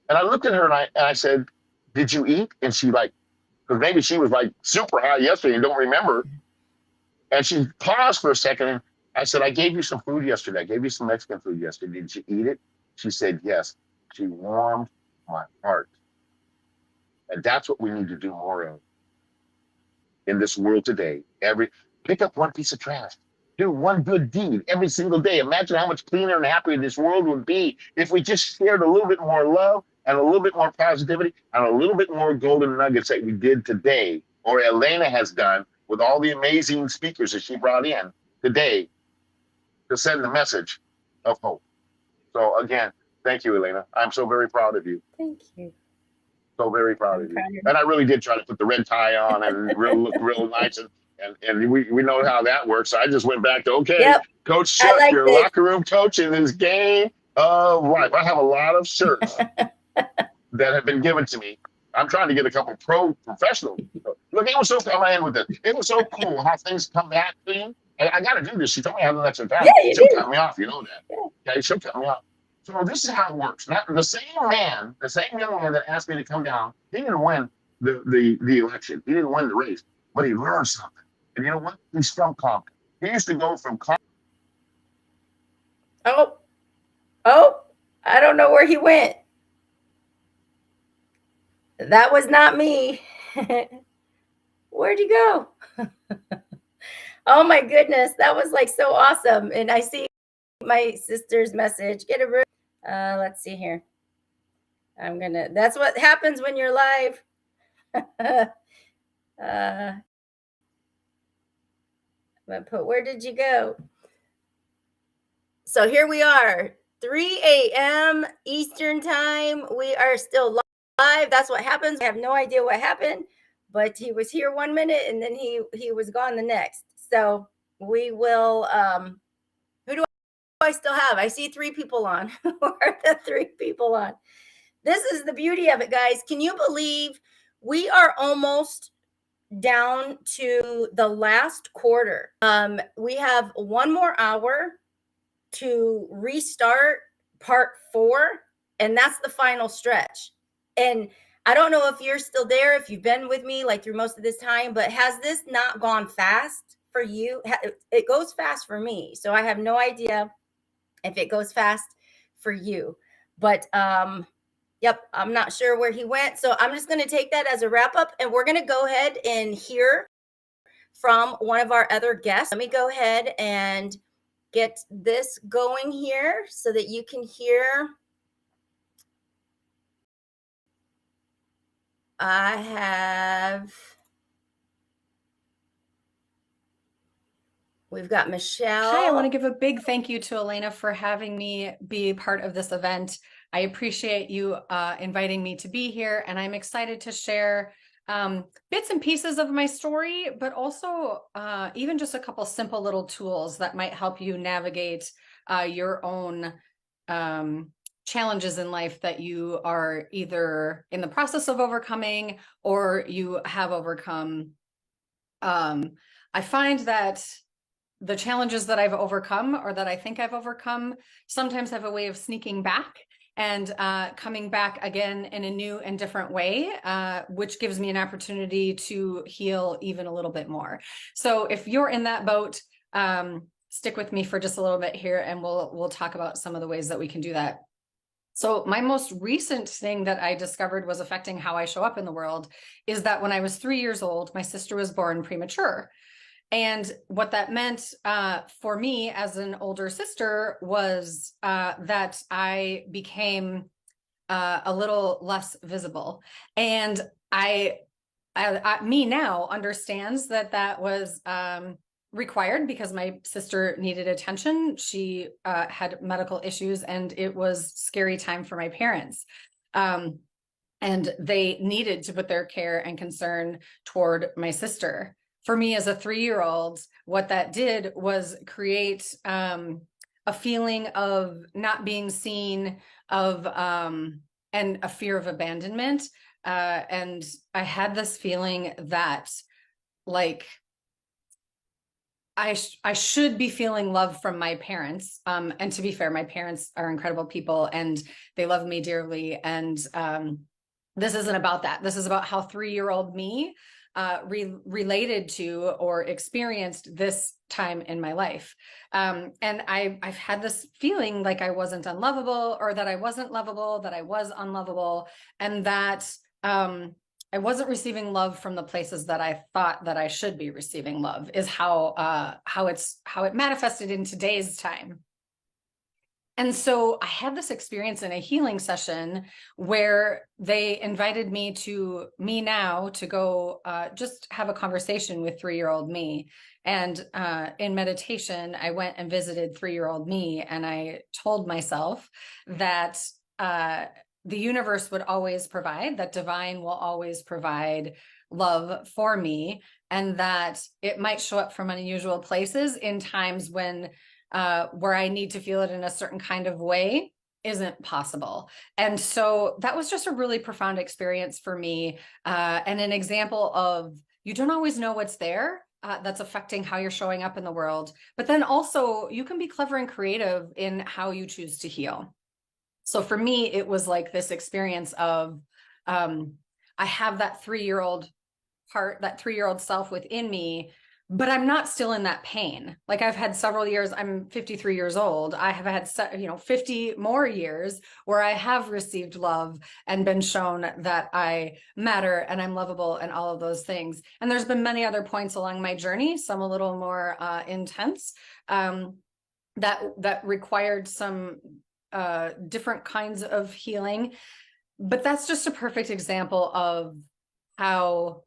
[SPEAKER 3] And I looked at her and I said, did you eat? And she like, because maybe she was like super high yesterday and don't remember. And she paused for a second and I said, I gave you some food yesterday. I gave you some Mexican food yesterday. Did you eat it? She said, yes. She warmed my heart. And that's what we need to do more of in this world today. Pick up one piece of trash. Do one good deed every single day. Imagine how much cleaner and happier this world would be if we just shared a little bit more love and a little bit more positivity and a little bit more golden nuggets that we did today, or Elena has done with all the amazing speakers that she brought in today to send the message of hope. So again, thank you, Elena. I'm so very proud of you.
[SPEAKER 1] Thank you.
[SPEAKER 3] So very proud of you. And I really did try to put the red tie on and look real nice. And we know how that works. So I just went back to, okay,
[SPEAKER 1] Yep.
[SPEAKER 3] Coach Chuck, your locker room coach in this game of life. I have a lot of shirts that have been given to me. I'm trying to get a couple professional. Look, it was so, I'm gonna end with this. It was so cool how things come back to you. I got to do this. She told me I have an extra time.
[SPEAKER 1] Yeah,
[SPEAKER 3] She'll cut me off. You know that. Okay, she'll cut me off. So this is how it works. Now, the same young man that asked me to come down, he didn't win the election. He didn't win the race, but he learned something. And you know what? He's from Compton. He used to go from Compton.
[SPEAKER 1] Oh, I don't know where he went. That was not me. Where'd he go? Oh my goodness, that was like so awesome. And I see my sister's message. Get a room. Let's see here. That's what happens when you're live. But where did you go? So here we are, 3 a.m. Eastern time. We are still live. That's what happens. I have no idea what happened, but he was here 1 minute and then he was gone the next. So we will, who do I still have? I see 3 people on. Who are the 3 people on? This is the beauty of it, guys. Can you believe we are almost down to the last quarter? We have 1 more hour to restart part 4, and that's the final stretch. And I don't know if you're still there, if you've been with me like through most of this time, but has this not gone fast for you? It goes fast for me. So I have no idea if it goes fast for you. But yep, I'm not sure where he went. So I'm just going to take that as a wrap up, and we're going to go ahead and hear from one of our other guests. Let me go ahead and get this going here so that you can hear. We've got Michelle.
[SPEAKER 17] Hi, I want to give a big thank you to Elena for having me be part of this event. I appreciate you inviting me to be here, and I'm excited to share bits and pieces of my story, but also even just a couple simple little tools that might help you navigate your own challenges in life that you are either in the process of overcoming or you have overcome I find that the challenges that I've overcome, or that I think I've overcome, sometimes have a way of sneaking back and coming back again in a new and different way, which gives me an opportunity to heal even a little bit more. So if you're in that boat, stick with me for just a little bit here, and we'll talk about some of the ways that we can do that. So my most recent thing that I discovered was affecting how I show up in the world is that when I was 3 years old, my sister was born premature. And what that meant for me as an older sister was that I became a little less visible. And me now understands that that was required because my sister needed attention. She had medical issues, and it was scary time for my parents. And they needed to put their care and concern toward my sister. For me as a 3-year-old, what that did was create a feeling of not being seen, of and a fear of abandonment. And I had this feeling that, like, I should be feeling love from my parents. And to be fair, my parents are incredible people and they love me dearly. And this isn't about that. This is about how 3-year-old me related to or experienced this time in my life. And I've had this feeling like I wasn't unlovable, or that I wasn't lovable, that I was unlovable, and that I wasn't receiving love from the places that I thought that I should be receiving love, is how it manifested in today's time. And so I had this experience in a healing session where they invited me now to go just have a conversation with 3-year-old me. And in meditation, I went and visited 3-year-old me, and I told myself that the universe would always provide, that divine will always provide love for me, and that it might show up from unusual places in times when where I need to feel it in a certain kind of way isn't possible. And so that was just a really profound experience for me, and an example of, you don't always know what's there that's affecting how you're showing up in the world, but then also you can be clever and creative in how you choose to heal. So for me, it was like this experience of, I have that 3-year-old part, that 3-year-old self within me, but I'm not still in that pain. Like, I've had several years, I'm 53 years old. I have had, 50 more years where I have received love and been shown that I matter and I'm lovable and all of those things. And there's been many other points along my journey, some a little more intense, that required some different kinds of healing. But that's just a perfect example of how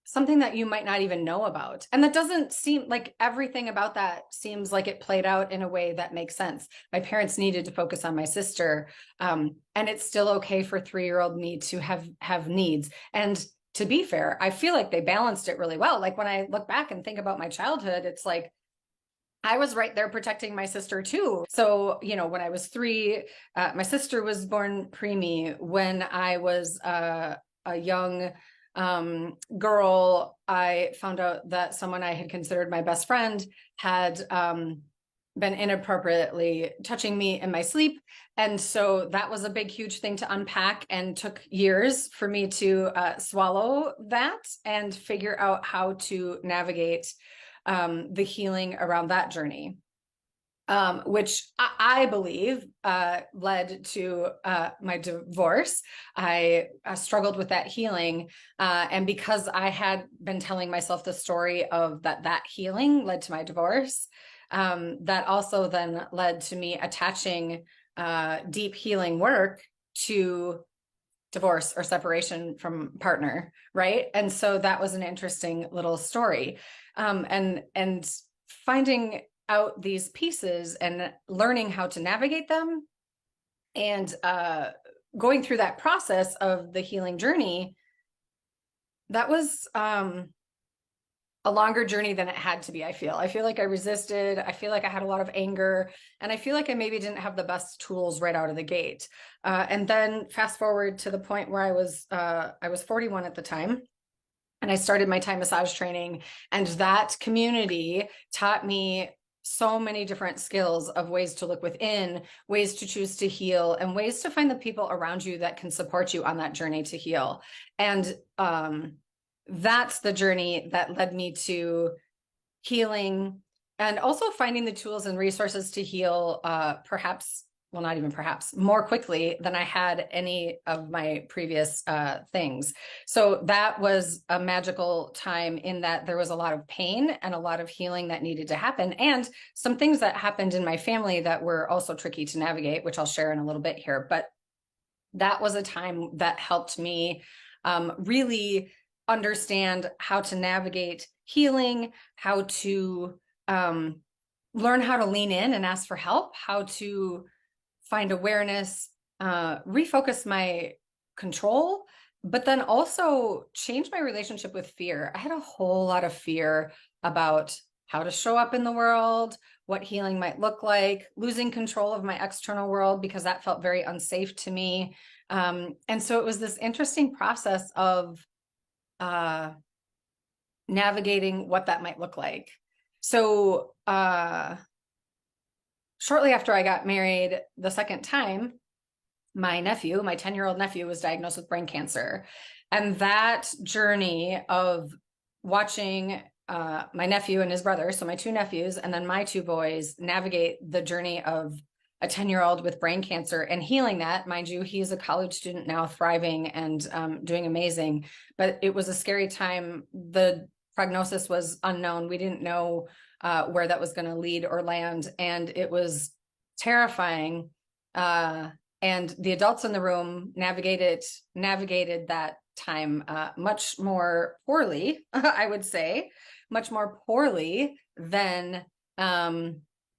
[SPEAKER 17] something that you might not even know about, and that doesn't seem like, everything about that seems like it played out in a way that makes sense. My parents needed to focus on my sister, and it's still okay for 3-year-old me to have needs. And to be fair, I feel like they balanced it really well. Like, when I look back and think about my childhood, it's like I was right there protecting my sister too. So, when I was 3, my sister was born preemie. When I was a young girl, I found out that someone I had considered my best friend had been inappropriately touching me in my sleep. And so that was a big, huge thing to unpack, and took years for me to swallow that and figure out how to navigate the healing around that journey. Which I believe led to my divorce. I struggled with that healing. And because I had been telling myself the story of that healing led to my divorce, that also then led to me attaching deep healing work to divorce or separation from partner, right? And so that was an interesting little story. And finding out these pieces and learning how to navigate them, and going through that process of the healing journey, that was a longer journey than it had to be. I feel like I resisted. I feel like I had a lot of anger, and I feel like I maybe didn't have the best tools right out of the gate. And then fast forward to the point where I was 41 at the time. and I started my Thai massage training, and that community taught me so many different skills of ways to look within, ways to choose to heal, and ways to find the people around you that can support you on that journey to heal. And that's the journey that led me to healing, and also finding the tools and resources to heal, perhaps, well, not even perhaps, more quickly than I had any of my previous things. So that was a magical time in that there was a lot of pain and a lot of healing that needed to happen, and some things that happened in my family that were also tricky to navigate, which I'll share in a little bit here. But that was a time that helped me really understand how to navigate healing, how to learn how to lean in and ask for help, how to find awareness, refocus my control, but then also change my relationship with fear. I had a whole lot of fear about how to show up in the world, what healing might look like, losing control of my external world because that felt very unsafe to me. And so it was this interesting process of navigating what that might look like. So shortly after I got married the second time, my 10-year-old nephew, was diagnosed with brain cancer. And that journey of watching my nephew and his brother, so my two nephews, and then my two boys, navigate the journey of a 10-year-old with brain cancer and healing that. Mind you, he's a college student now, thriving and doing amazing. But it was a scary time. The prognosis was unknown. We didn't know where that was going to lead or land. And it was terrifying. And the adults in the room navigated that time much more poorly, I would say, much more poorly than, well,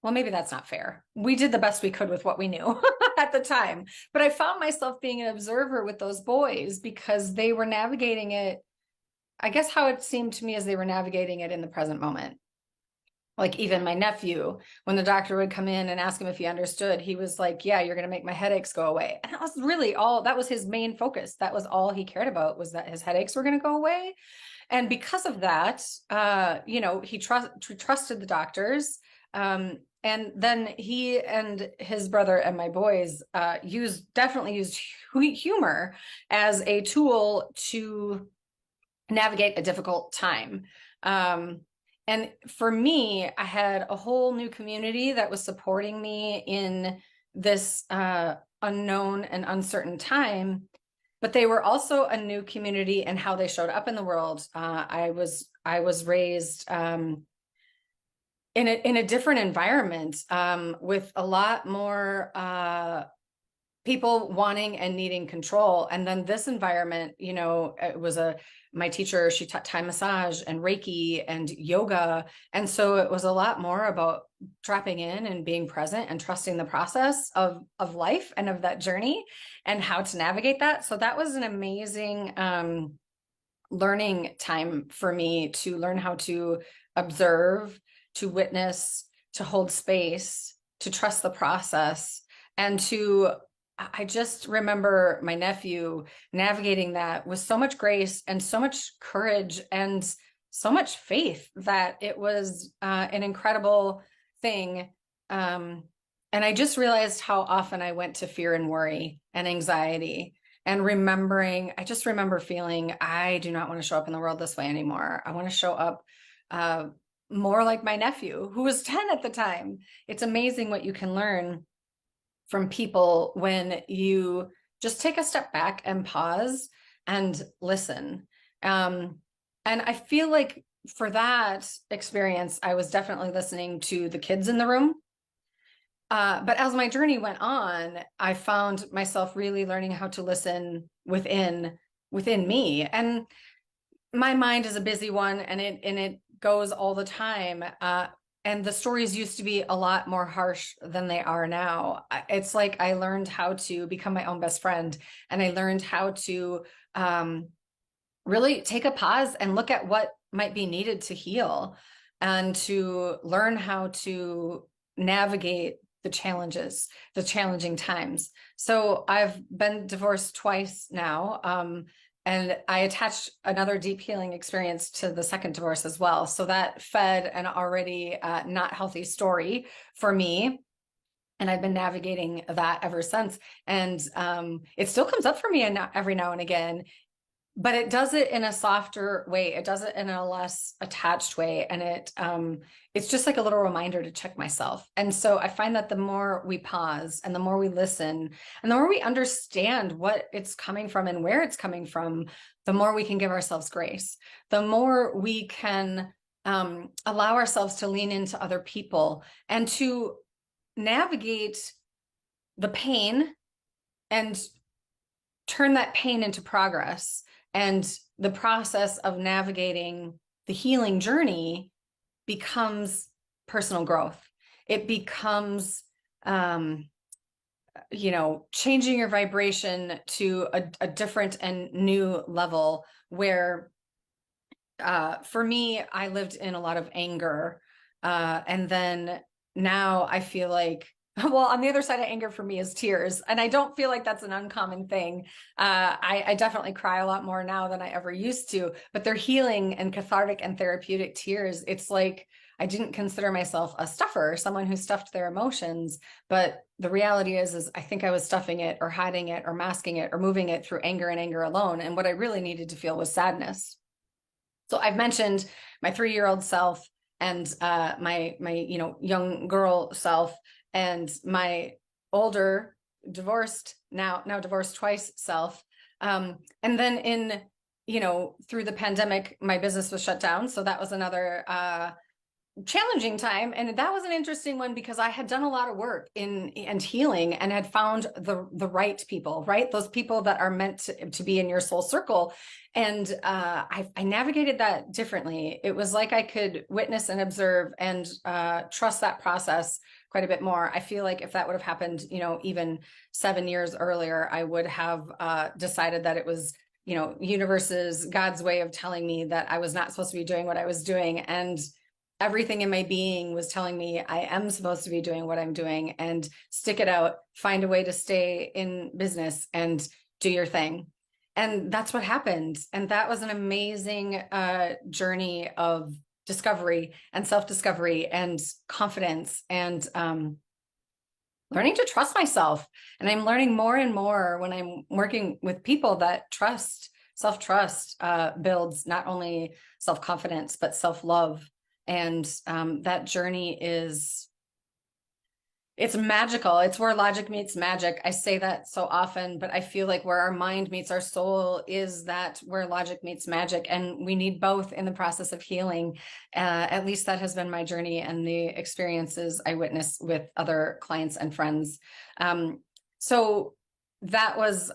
[SPEAKER 17] maybe that's not fair. We did the best we could with what we knew at the time. But I found myself being an observer with those boys because they were navigating it, I guess how it seemed to me as they were navigating it in the present moment. Like even my nephew, when the doctor would come in and ask him if he understood, he was like, yeah, you're going to make my headaches go away. And that was really all, that was his main focus. That was all he cared about, was that his headaches were going to go away. And because of that, he trusted the doctors. And then he and his brother and my boys definitely used humor as a tool to navigate a difficult time. And for me, I had a whole new community that was supporting me in this unknown and uncertain time, but they were also a new community in how they showed up in the world. I was raised in a different environment with a lot more people wanting and needing control. And then this environment, it was my teacher, she taught Thai massage and Reiki and yoga. And so it was a lot more about dropping in and being present and trusting the process of life and of that journey and how to navigate that. So that was an amazing learning time for me, to learn how to observe, to witness, to hold space, to trust the process, and I just remember my nephew navigating that with so much grace and so much courage and so much faith that it was an incredible thing. And I just realized how often I went to fear and worry and anxiety, and I just remember feeling, I do not want to show up in the world this way anymore. I want to show up more like my nephew, who was 10 at the time. It's amazing what you can learn from people when you just take a step back and pause and listen. And I feel like for that experience, I was definitely listening to the kids in the room. But as my journey went on, I found myself really learning how to listen within me. And my mind is a busy one, and it goes all the time. And the stories used to be a lot more harsh than they are now. It's like I learned how to become my own best friend, and I learned how to really take a pause and look at what might be needed to heal, and to learn how to navigate the challenging times. So I've been divorced twice now. And I attached another deep healing experience to the second divorce as well. So that fed an already not healthy story for me. And I've been navigating that ever since. And it still comes up for me every now and again, but it does it in a softer way. It does it in a less attached way. And it's just like a little reminder to check myself. And so I find that the more we pause and the more we listen and the more we understand what it's coming from and where it's coming from, the more we can give ourselves grace, the more we can allow ourselves to lean into other people and to navigate the pain and turn that pain into progress. And the process of navigating the healing journey becomes personal growth. It becomes, changing your vibration to a different and new level where, for me, I lived in a lot of anger. And then now I feel like, well, on the other side of anger for me is tears. And I don't feel like that's an uncommon thing. I definitely cry a lot more now than I ever used to, but they're healing and cathartic and therapeutic tears. It's like, I didn't consider myself a stuffer, someone who stuffed their emotions. But the reality is I think I was stuffing it or hiding it or masking it or moving it through anger and anger alone. And what I really needed to feel was sadness. So I've mentioned my 3-year-old self and my young girl self, and my older divorced now divorced twice self. And then through the pandemic, my business was shut down. So that was another challenging time. And that was an interesting one because I had done a lot of work and healing and had found the right people, right? Those people that are meant to be in your soul circle. And I navigated that differently. It was like I could witness and observe and trust that process quite a bit more. I feel like if that would have happened, even 7 years earlier, I would have decided that it was, universe's, God's way of telling me that I was not supposed to be doing what I was doing. And everything in my being was telling me I am supposed to be doing what I'm doing and stick it out, find a way to stay in business and do your thing. And that's what happened. And that was an amazing journey of discovery and self-discovery and confidence and learning to trust myself. And I'm learning more and more when I'm working with people that self-trust builds not only self-confidence, but self-love. And that journey it's magical. It's where logic meets magic. I say that so often, but I feel like where our mind meets our soul is that where logic meets magic. And we need both in the process of healing. At least that has been my journey and the experiences I witness with other clients and friends. So that was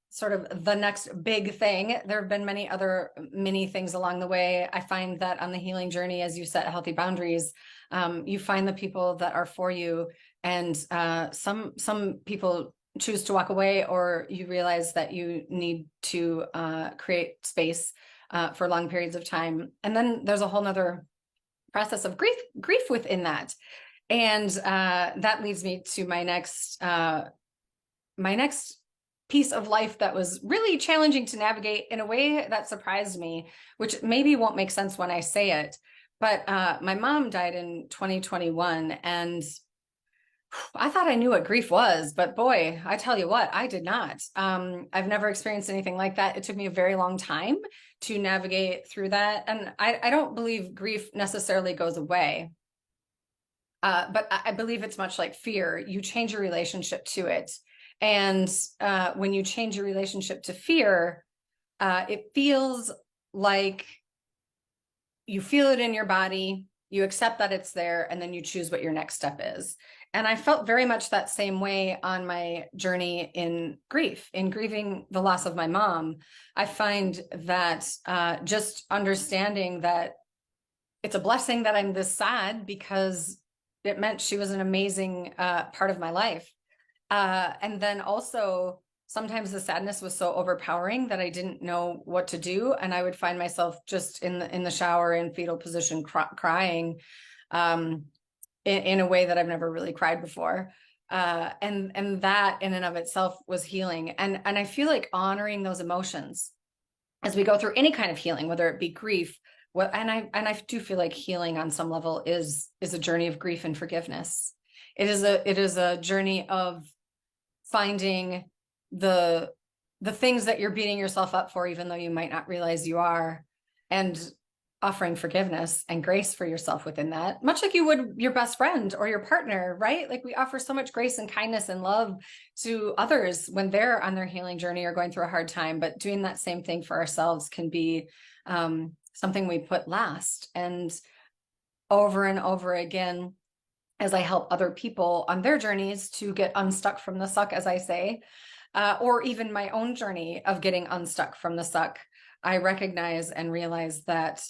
[SPEAKER 17] sort of the next big thing. There have been many other mini things along the way. I find that on the healing journey, as you set healthy boundaries, you find the people that are for you, and some people choose to walk away, or you realize that you need to create space for long periods of time. And then there's a whole nother process of grief within that. And that leads me to my next piece of life that was really challenging to navigate in a way that surprised me, which maybe won't make sense when I say it. But my mom died in 2021, and I thought I knew what grief was, but boy, I tell you what, I did not. I've never experienced anything like that. It took me a very long time to navigate through that. And I don't believe grief necessarily goes away. But I believe it's much like fear. You change your relationship to it. And when you change your relationship to fear, it feels like you feel it in your body, you accept that it's there, and then you choose what your next step is. And I felt very much that same way on my journey in grieving the loss of my mom. I find that just understanding that it's a blessing that I'm this sad, because it meant she was an amazing part of my life. And then also, sometimes the sadness was so overpowering that I didn't know what to do. And I would find myself just in the shower in fetal position crying in a way that I've never really cried before. And that in and of itself was healing. And I feel like honoring those emotions, as we go through any kind of healing, whether it be grief, and I do feel like healing on some level is a journey of grief and forgiveness. It is a journey of finding the things that you're beating yourself up for, even though you might not realize you are, and offering forgiveness and grace for yourself within that, much like you would your best friend or your partner, right? Like we offer so much grace and kindness and love to others when they're on their healing journey or going through a hard time, but doing that same thing for ourselves can be something we put last. And over and over again, as I help other people on their journeys to get unstuck from the suck, as I say, or even my own journey of getting unstuck from the suck, I recognize and realize that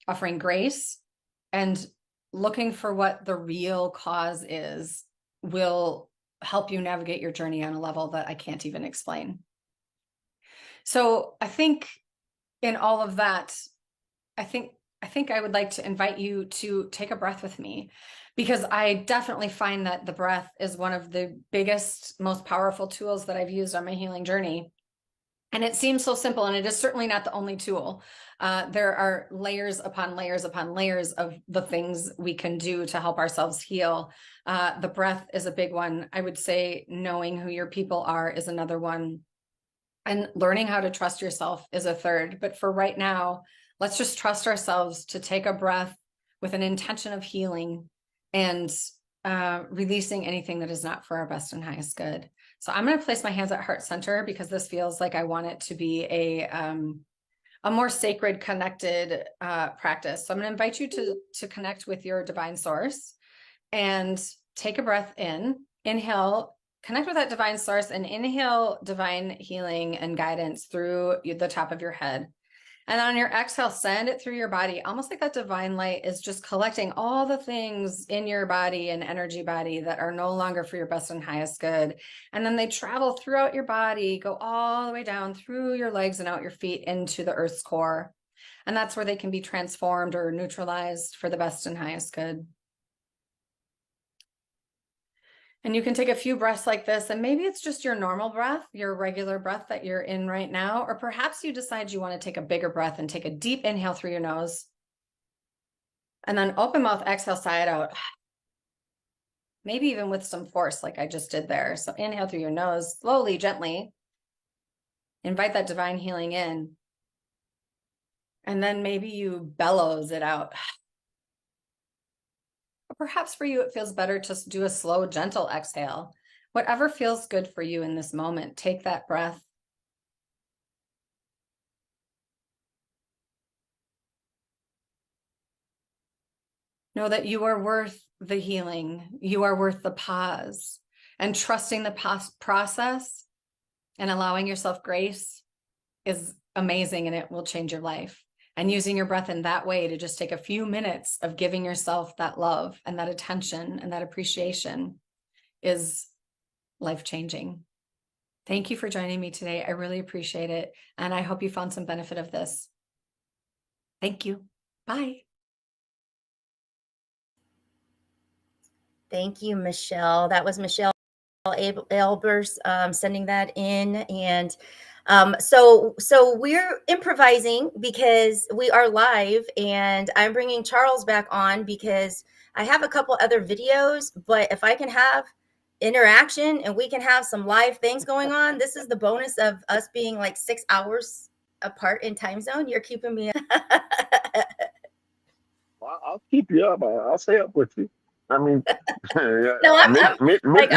[SPEAKER 17] offering grace and looking for what the real cause is will help you navigate your journey on a level that I can't even explain. So I think in all of that, I think I would like to invite you to take a breath with me, because I definitely find that the breath is one of the biggest, most powerful tools that I've used on my healing journey. And it seems so simple, and it is certainly not the only tool. There are layers upon layers upon layers of the things we can do to help ourselves heal. The breath is a big one. I would say knowing who your people are is another one. And learning how to trust yourself is a third. But for right now, let's just trust ourselves to take a breath with an intention of healing and releasing anything that is not for our best and highest good. So I'm going to place my hands at heart center, because this feels like I want it to be a more sacred, connected practice. So I'm going to invite you to connect with your divine source and take a breath in. Inhale, connect with that divine source, and inhale divine healing and guidance through the top of your head. And on your exhale, send it through your body, almost like that divine light is just collecting all the things in your body and energy body that are no longer for your best and highest good. And then they travel throughout your body, go all the way down through your legs and out your feet into the earth's core. And that's where they can be transformed or neutralized for the best and highest good. And you can take a few breaths like this, and maybe it's just your normal breath, your regular breath that you're in right now, or perhaps you decide you want to take a bigger breath and take a deep inhale through your nose, and then open mouth, exhale, sigh it out. Maybe even with some force like I just did there. So inhale through your nose, slowly, gently. Invite that divine healing in. And then maybe you bellows it out. Perhaps for you, it feels better to do a slow, gentle exhale. Whatever feels good for you in this moment, take that breath. Know that you are worth the healing. You are worth the pause. And trusting the process and allowing yourself grace is amazing, and it will change your life. And using your breath in that way to just take a few minutes of giving yourself that love and that attention and that appreciation is life-changing. Thank you for joining me today. I really appreciate it. And I hope you found some benefit of this. Thank you. Bye.
[SPEAKER 1] Thank you, Michelle. That was Michelle Albers sending that in. And so we're improvising because we are live, and I'm bringing Charles back on because I have a couple other videos, but if I can have interaction and we can have some live things going on, this is the bonus of us being like 6 hours apart in time zone. You're keeping me
[SPEAKER 3] I'll keep you up. I'll stay up with you. I mean,
[SPEAKER 1] no,
[SPEAKER 3] midnight.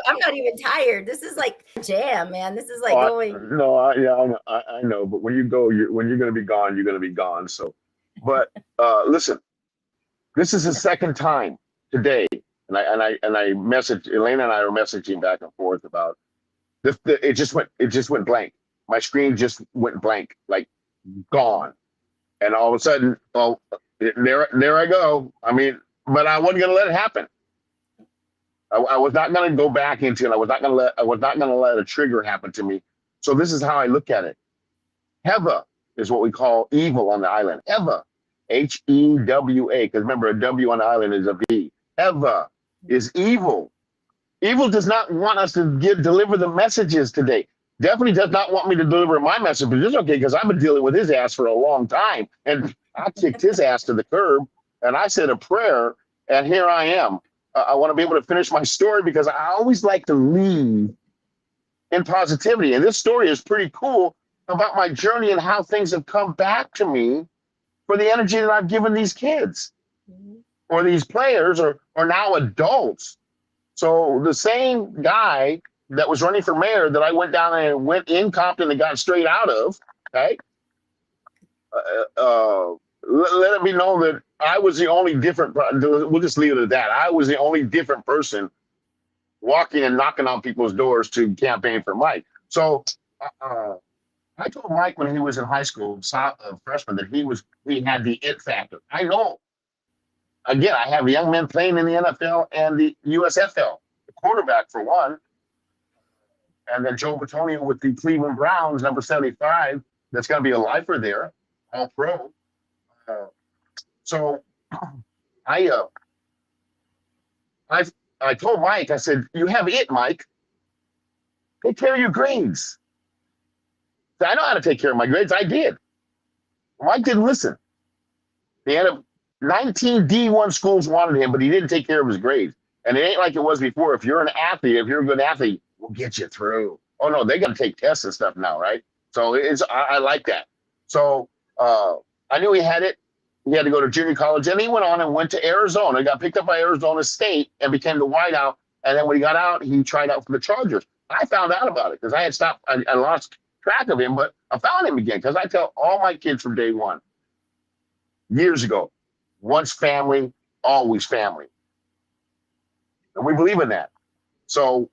[SPEAKER 1] I'm not even tired. This is like jam, man. This is like going.
[SPEAKER 3] I know. But when you go, when you're going to be gone, you're going to be gone. So, but listen, this is the second time today, and I messaged Elena, and I were messaging back and forth about this. It just went blank. My screen just went blank, like gone, and all of a sudden, there I go. I mean, but I wasn't going to let it happen. I was not going to go back into it. I was not going to let a trigger happen to me. So this is how I look at it. Heva is what we call evil on the island. Heva, Hewa. Because remember, a W on the island is a V. Heva is evil. Evil does not want us to deliver the messages today. definitely does not want me to deliver my message, but it's okay because I've been dealing with his ass for a long time. And I kicked his ass to the curb and I said a prayer, and here I am. I want to be able to finish my story because I always like to lead in positivity. And this story is pretty cool about my journey and how things have come back to me for the energy that I've given these kids or these players or now adults. So the same guy that was running for mayor that I went down and went in Compton and got straight out of, okay? Let it be known that I was the only different, we'll just leave it at that. I was the only different person walking and knocking on people's doors to campaign for Mike. So I told Mike when he was in high school, freshman, that he had the it factor. I know. Again, I have young men playing in the NFL and the USFL, the quarterback for one, and then Joe Batonio with the Cleveland Browns, number 75. That's going to be a lifer there, all pro. So I told Mike, I said, you have it, Mike. Take care of your grades. I know how to take care of my grades. I did. Mike didn't listen. He had 19 D1 schools wanted him, but he didn't take care of his grades. And it ain't like it was before. If you're an athlete, if you're a good athlete, we'll get you through. Oh no, they got to take tests and stuff now, right? So I like that. So I knew he had it. He had to go to junior college, and he went on and went to Arizona. He got picked up by Arizona State and became the wideout. And then when he got out, he tried out for the Chargers. I found out about it because I had stopped. I lost track of him, but I found him again because I tell all my kids from day one, years ago, once family, always family. And we believe in that. So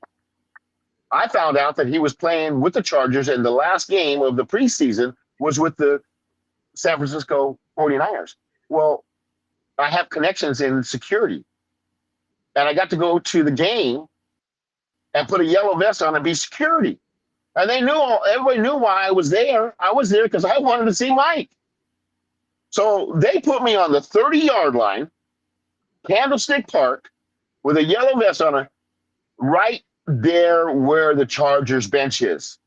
[SPEAKER 3] I found out that he was playing with the Chargers, and the last game of the preseason was with the San Francisco 49ers. Well, I have connections in security, and I got to go to the game and put a yellow vest on and be security. And everybody knew why I was there. I was there because I wanted to see Mike. So they put me on the 30-yard line, Candlestick Park, with a yellow vest on it, right there where the Chargers bench is.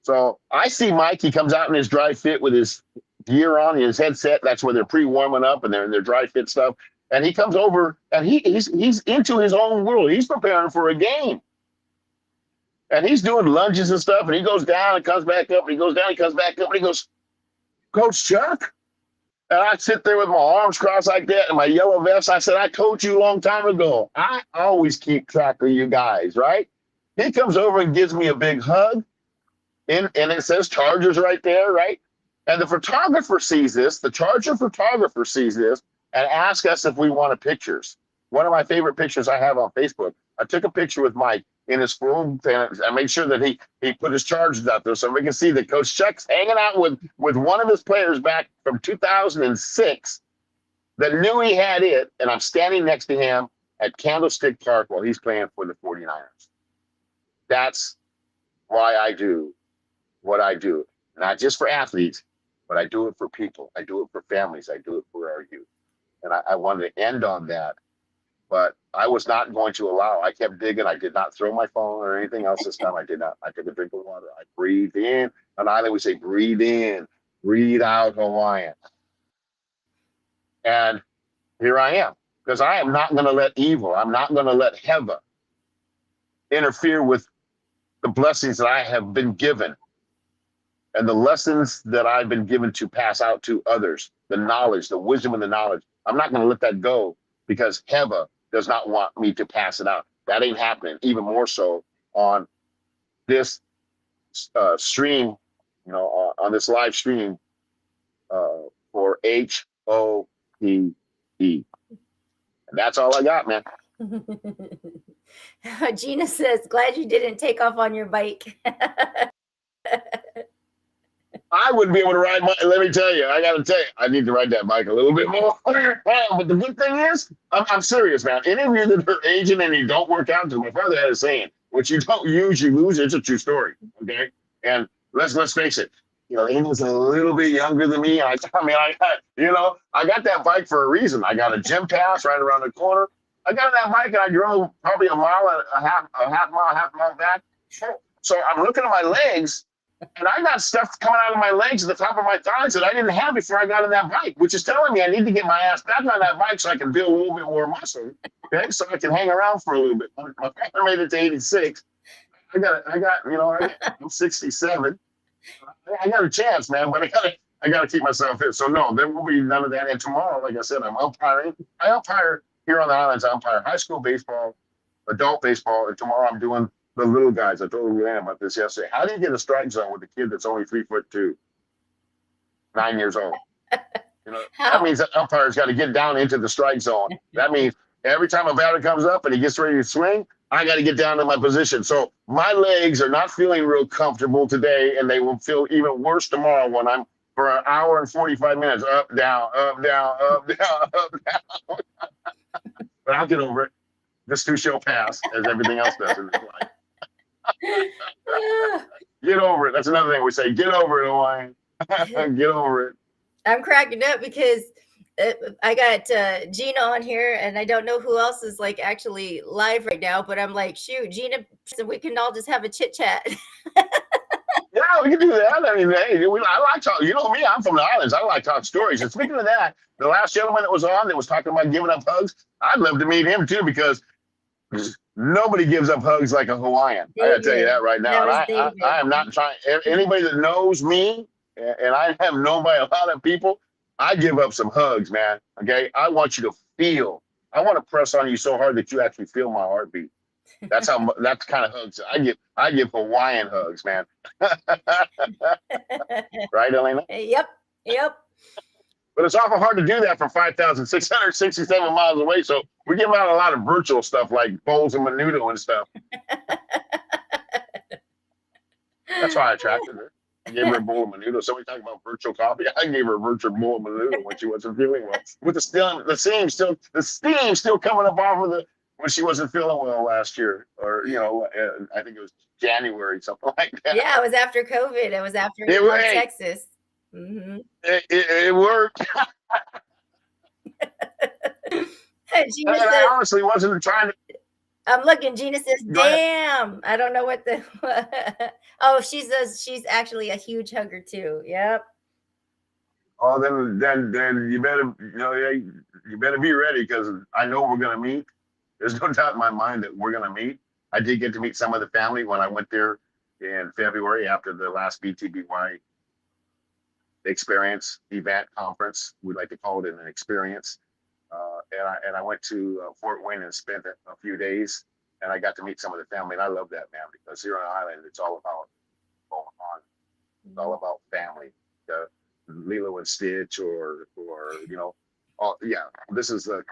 [SPEAKER 3] So I see Mike. He comes out in his dry fit with his gear on, his headset. That's where they're pre-warming up and they're in their dry fit stuff. And he comes over and he's into his own world. He's preparing for a game. And he's doing lunges and stuff. And he goes down and comes back up. And he goes down and comes back up. And he goes, Coach Chuck? And I sit there with my arms crossed like that and my yellow vest. I said, I coached you a long time ago. I always keep track of you guys, right? He comes over and gives me a big hug. And it says Chargers right there, right? And the photographer sees this, the Charger photographer sees this, and asks us if we wanted pictures. One of my favorite pictures I have on Facebook. I took a picture with Mike in his full, I made sure that he put his Chargers out there so we can see that Coach Chuck's hanging out with one of his players back from 2006 that knew he had it, and I'm standing next to him at Candlestick Park while he's playing for the 49ers. That's why I do what I do, not just for athletes, but I do it for people. I do it for families. I do it for our youth. And I wanted to end on that, but I was not going to allow. I kept digging. I did not throw my phone or anything else this time. I did not. I took a drink of water. I breathed in. On island, we say breathe in, breathe out, Hawaiian. And here I am, because I am not going to let evil, I'm not going to let Heva interfere with the blessings that I have been given and the lessons that I've been given to pass out to others, the knowledge, the wisdom and the knowledge. I'm not going to let that go because Heva does not want me to pass it out. That ain't happening. Even more so on this stream, on this live stream for HOPE. And that's all I got, man.
[SPEAKER 1] Gina says, glad you didn't take off on your bike.
[SPEAKER 3] I wouldn't be able to ride my, let me tell you, I got to tell you, I need to ride that bike a little bit more. But the good thing is, I'm serious, man. Any of you that are aging and you don't work out, because my father had a saying, what you don't use, you lose. It's a true story, okay? And let's face it, Amy's a little bit younger than me. I got that bike for a reason. I got a gym pass right around the corner. I got that bike and I drove probably a half mile back. So I'm looking at my legs, and I got stuff coming out of my legs at the top of my thighs that I didn't have before I got on that bike, which is telling me I need to get my ass back on that bike so I can build a little bit more muscle, okay? So I can hang around for a little bit. My father made it to 86. I'm 67. I got a chance, man, but I gotta keep myself fit. So no, there will be none of that. And tomorrow, like I said, I'm umpiring. I umpire here on the islands. I umpire high school baseball, adult baseball, and tomorrow I'm doing the little guys. I told Luann about this yesterday. How do you get a strike zone with a kid that's only 3'2", 9 years old? That means that umpire's got to get down into the strike zone. That means every time a batter comes up and he gets ready to swing, I got to get down to my position. So my legs are not feeling real comfortable today, and they will feel even worse tomorrow when I'm for an hour and 45 minutes up, down, up, down, up, down, up, down. But I'll get over it. This too shall pass, as everything else does in this life. Get over it. That's another thing we say. Get over it, Hawaiian. Get over it.
[SPEAKER 1] I'm cracking up because I got Gina on here, and I don't know who else is like actually live right now, but I'm like, shoot, Gina, so we can all just have a chit chat.
[SPEAKER 3] Yeah, we can do that. I mean, hey, I like talking. You know me, I'm from the islands. I like talking stories. And speaking of that, the last gentleman that was on that was talking about giving up hugs, I'd love to meet him too, because nobody gives up hugs like a Hawaiian. David. I gotta tell you that right now. And I am not trying. Anybody that knows me, and I have known by a lot of people, I give up some hugs, man. Okay, I want you to feel. I want to press on you so hard that you actually feel my heartbeat. That's how. That's the kind of hugs I give. I give Hawaiian hugs, man. Right, Elena?
[SPEAKER 1] Yep.
[SPEAKER 3] But it's awful hard to do that from 5,667 miles away. So we give out a lot of virtual stuff like bowls of menudo and stuff. That's why I attracted her. I gave her a bowl of menudo. Somebody talking about virtual coffee. I gave her a virtual bowl of menudo when she wasn't feeling well. With the steam still coming up off of the when she wasn't feeling well last year, or I think it was January, something like that.
[SPEAKER 1] Yeah, it was after COVID. It was after Texas. Mm-hmm.
[SPEAKER 3] It worked.
[SPEAKER 1] Gina says,
[SPEAKER 3] I honestly wasn't trying to.
[SPEAKER 1] I'm looking. Gina says, "Damn, I don't know what the." Oh, she says she's actually a huge hugger too. Yep.
[SPEAKER 3] Oh, then you better you better be ready, because I know we're gonna meet. There's no doubt in my mind that we're gonna meet. I did get to meet some of the family when I went there in February after the last BTBY experience event conference. We like to call it an experience. And I went to Fort Wayne and spent a few days, and I got to meet some of the family, and I love that, man, because here on the island, it's all about going on. It's all about family. Lilo and Stitch, or this is the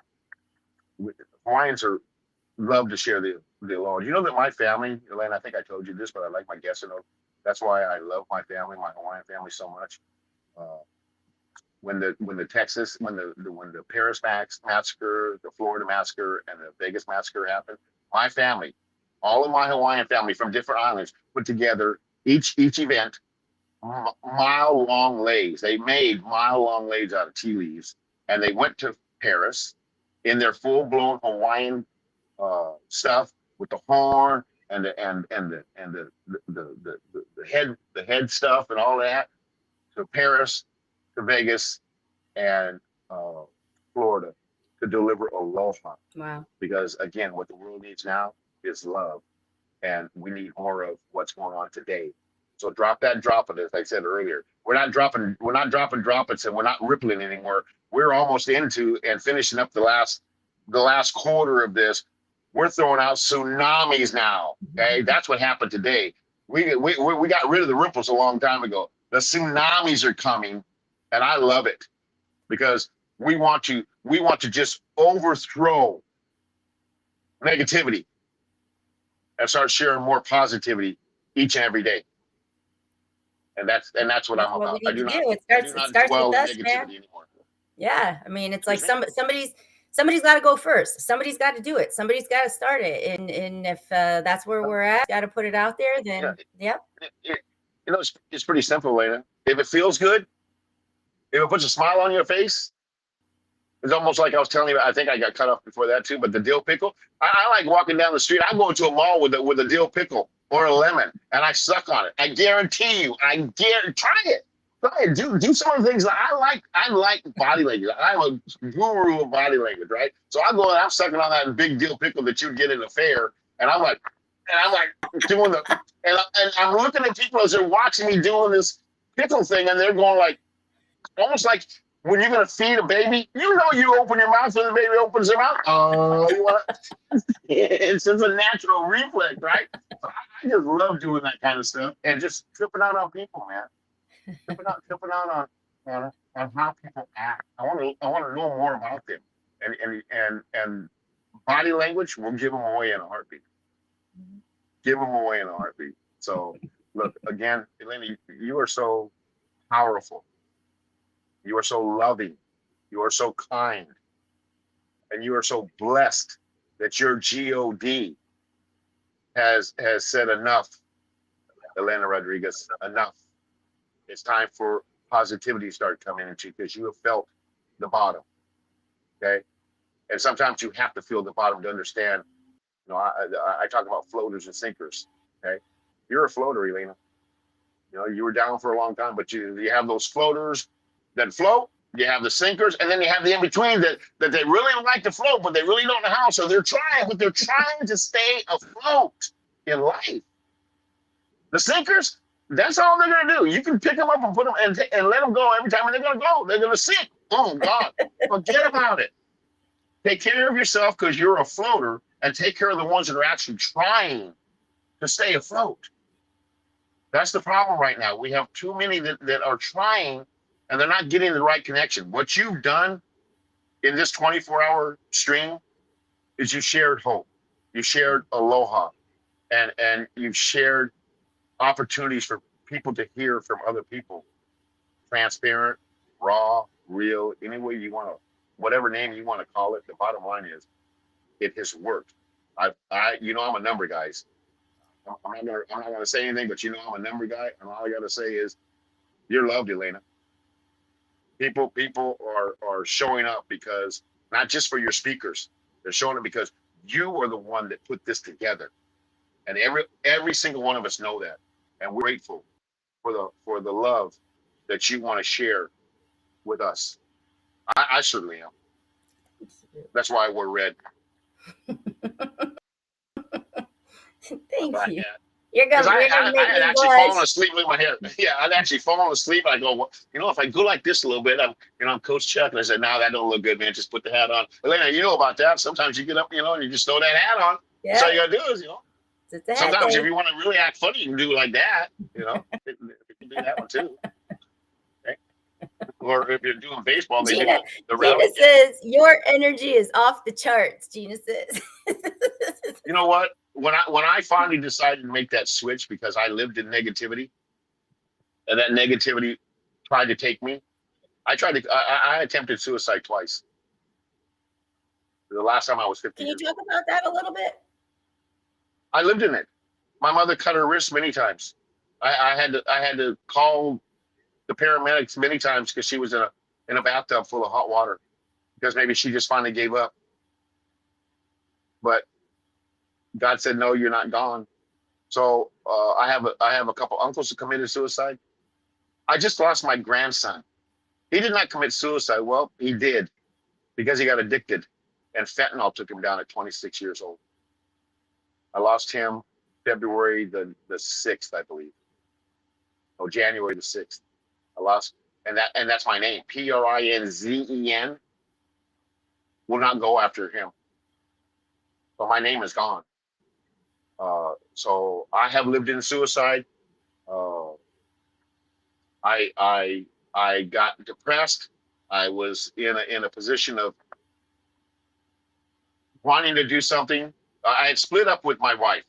[SPEAKER 3] Hawaiians love to share the laws. You know that my family, Elaine, I think I told you this, but I like my guests to know. That's why I love my family, my Hawaiian family, so much. When the Paris massacre, the Florida massacre, and the Vegas massacre happened, my family, all of my Hawaiian family from different islands, put together each event mile-long leis. They made mile-long leis out of tea leaves, and they went to Paris in their full-blown Hawaiian stuff with the horn and the head stuff and all that, to Paris, to Vegas, and Florida, to deliver aloha.
[SPEAKER 1] Wow.
[SPEAKER 3] Because again, what the world needs now is love, and we need more of what's going on today. So drop that drop it, as I said earlier. We're not dropping droplets, and we're not rippling anymore. We're almost into and finishing up the last quarter of this. We're throwing out tsunamis now. Okay, that's what happened today. We got rid of the ripples a long time ago. The tsunamis are coming, and I love it, because we want to just overthrow negativity and start sharing more positivity each and every day. And that's what I'm about. I do not do. It starts with us, man. Anymore.
[SPEAKER 1] Yeah, I mean, it's like somebody's got to go first. Somebody's got to do it. Somebody's got to start it. And if that's where we're at, got to put it out there. Then yeah.
[SPEAKER 3] It's pretty simple, Lena. If it feels good, if it puts a smile on your face, it's almost like I was telling you. I think I got cut off before that too. But the dill pickle, I like walking down the street. I go into a mall with a dill pickle or a lemon, and I suck on it. I guarantee you, try it. Try it. Do some of the things that I like. I like body language. I'm a guru of body language, right? So I go and I'm sucking on that big deal pickle that you get in a fair, and I'm like doing and I'm looking at people as they're watching me doing this pickle thing, and they're going like, almost like when you're gonna feed a baby, you open your mouth when the baby opens their mouth. Oh, you want it's just a natural reflex, right? So I just love doing that kind of stuff and just tripping out on people, man. Tripping out on how people act. I want to know more about them, and body language will give them away in a heartbeat. Give them away in a heartbeat. So look again, Elena, you are so powerful. You are so loving. You are so kind. And you are so blessed that your God has said enough, Elena Rodriguez, enough. It's time for positivity to start coming into you because you have felt the bottom. Okay. And sometimes you have to feel the bottom to understand. I talk about floaters and sinkers. Okay. You're a floater, Elena. You were down for a long time, but you have those floaters that float, you have the sinkers, and then you have the in-between that they really like to float, but they really don't know how. So they're trying to stay afloat in life. The sinkers, that's all they're going to do. You can pick them up and put them and let them go every time, and they're going to go. They're going to sink. Oh, God. Forget about it. Take care of yourself because you're a floater, and take care of the ones that are actually trying to stay afloat. That's the problem right now. We have too many that are trying, and they're not getting the right connection. What you've done in this 24-hour stream is you shared hope. You shared aloha, and you've shared opportunities for people to hear from other people. Transparent, raw, real, any way you want to, whatever name you want to call it. The bottom line is, it has worked. I'm a number, guys. I'm not gonna say anything, but I'm a number guy, and all I gotta say is, you're loved, Elena. People are showing up because not just for your speakers, they're showing up because you are the one that put this together, and every single one of us know that, and we're grateful for the love that you want to share with us. I certainly am. That's why we're red.
[SPEAKER 1] Thank
[SPEAKER 3] Right,
[SPEAKER 1] you.
[SPEAKER 3] yeah.
[SPEAKER 1] You're gonna
[SPEAKER 3] I
[SPEAKER 1] make
[SPEAKER 3] had
[SPEAKER 1] me
[SPEAKER 3] actually
[SPEAKER 1] blush.
[SPEAKER 3] fallen asleep with my hair. Yeah, I'd actually fallen asleep. I go, well, if I go like this a little bit, I'm Coach Chuck. And I said, no, that don't look good, man. Just put the hat on. Elena, you know about that. Sometimes you get up, and you just throw that hat on.
[SPEAKER 1] Yeah.
[SPEAKER 3] That's all you gotta do is,
[SPEAKER 1] It's a hat
[SPEAKER 3] sometimes
[SPEAKER 1] day.
[SPEAKER 3] if you want to really act funny, you can do like that. You can do that one too. Okay? Or if you're doing baseball, they
[SPEAKER 1] Gina,
[SPEAKER 3] do the
[SPEAKER 1] Gina
[SPEAKER 3] rally.
[SPEAKER 1] says your energy is off the charts. Gina says.
[SPEAKER 3] You know what? When I finally decided to make that switch because I lived in negativity, and that negativity tried to take me, I attempted suicide twice. The last time I was 50
[SPEAKER 1] Can you
[SPEAKER 3] years
[SPEAKER 1] talk
[SPEAKER 3] old.
[SPEAKER 1] about that a little bit?
[SPEAKER 3] I lived in it. My mother cut her wrist many times. I had to call the paramedics many times because she was in a bathtub full of hot water because maybe she just finally gave up. But God said, no, you're not gone. So I have a couple uncles who committed suicide. I just lost my grandson. He did not commit suicide. Well, he did because he got addicted, and fentanyl took him down at 26 years old. I lost him February the 6th, I believe. Oh, January the 6th. I lost, and that's my name. Prinzen will not go after him. But my name is gone. So I have lived in suicide. I got depressed. I was in a position of wanting to do something. I had split up with my wife.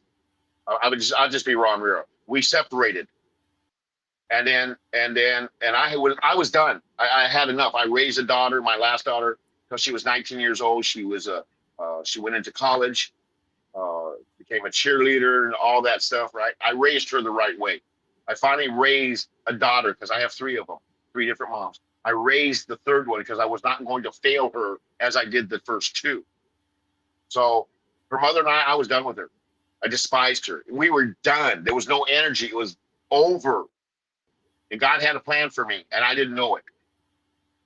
[SPEAKER 3] I'll just be raw and real. We separated, and I was done. I had enough. I raised a daughter, my last daughter, because she was 19 years old. She went into college, became a cheerleader and all that stuff. Right. I raised her the right way. I finally raised a daughter because I have three of them, three different moms. I raised the third one because I was not going to fail her as I did the first two. So her mother and I was done with her. I despised her. We were done. There was no energy. It was over. And God had a plan for me, and I didn't know it.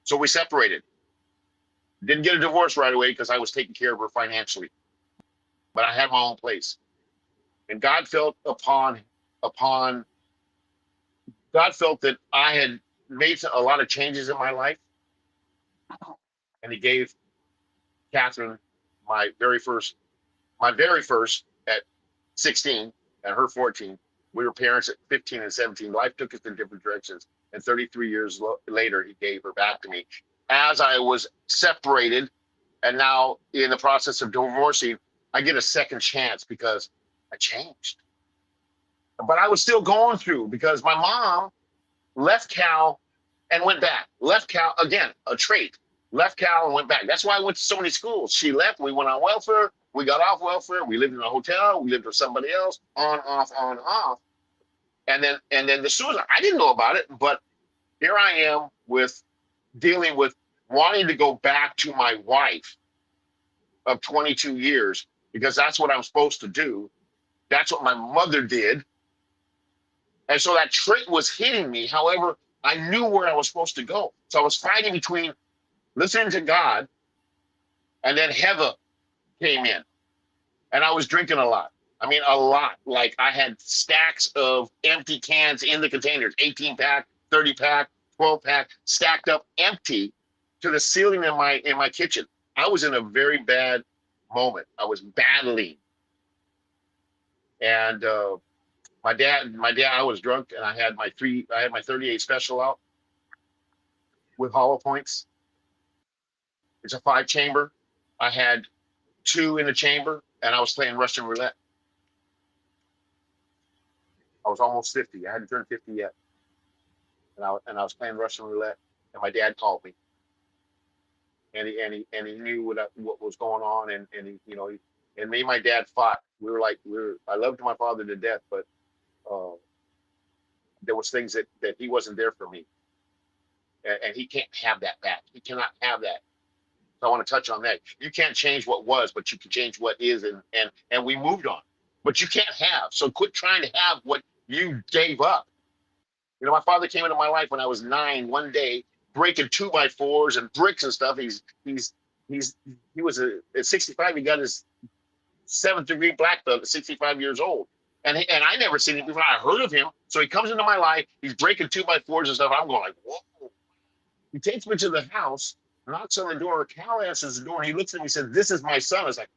[SPEAKER 3] So we separated. Didn't get a divorce right away because I was taking care of her financially. But I had my own place. And God felt God felt that I had made a lot of changes in my life. And he gave Catherine my very first at 16 and her 14. We were parents at 15 and 17. Life took us in different directions. And 33 years later, he gave her back to me. As I was separated and now in the process of divorcing, I get a second chance because I changed. But I was still going through because my mom left Cal and went back. Left Cal, again, a trait. Left Cal and went back. That's why I went to so many schools. She left, we went on welfare, we got off welfare, we lived in a hotel, we lived with somebody else, on, off. And then the suicide, I didn't know about it, but here I am with dealing with wanting to go back to my wife of 22 years because that's what I'm supposed to do. That's what my mother did. And so that trait was hitting me. However, I knew where I was supposed to go. So I was fighting between listening to God and then Heather came in. And I was drinking a lot. I mean, a lot. Like I had stacks of empty cans in the containers, 18 pack, 30 pack, 12 pack, stacked up empty to the ceiling in my kitchen. I was in a very bad moment. I was battling. And my dad, I was drunk and I had my 38 special out with hollow points. It's a 5-chamber. I had 2 in the chamber and I was playing Russian roulette. I was almost 50. I hadn't turned 50 yet. And I was playing Russian roulette and my dad called me. And he knew what was going on and he, and me and my dad fought. I loved my father to death, but there was things that he wasn't there for me. And he can't have that back. He cannot have that. So I want to touch on that. You can't change what was, but you can change what is, and we moved on. But you can't have. So quit trying to have what you gave up. My father came into my life when I was 9 one day, breaking 2x4s and bricks and stuff. He was at 65. He got his 7th degree black belt at 65 years old. And I never seen him before. I heard of him. So he comes into my life. He's breaking 2x4s and stuff. I'm going like, whoa. He takes me to the house, knocks on the door. Cal answers the door. And he looks at me and says, "This is my son." I was like,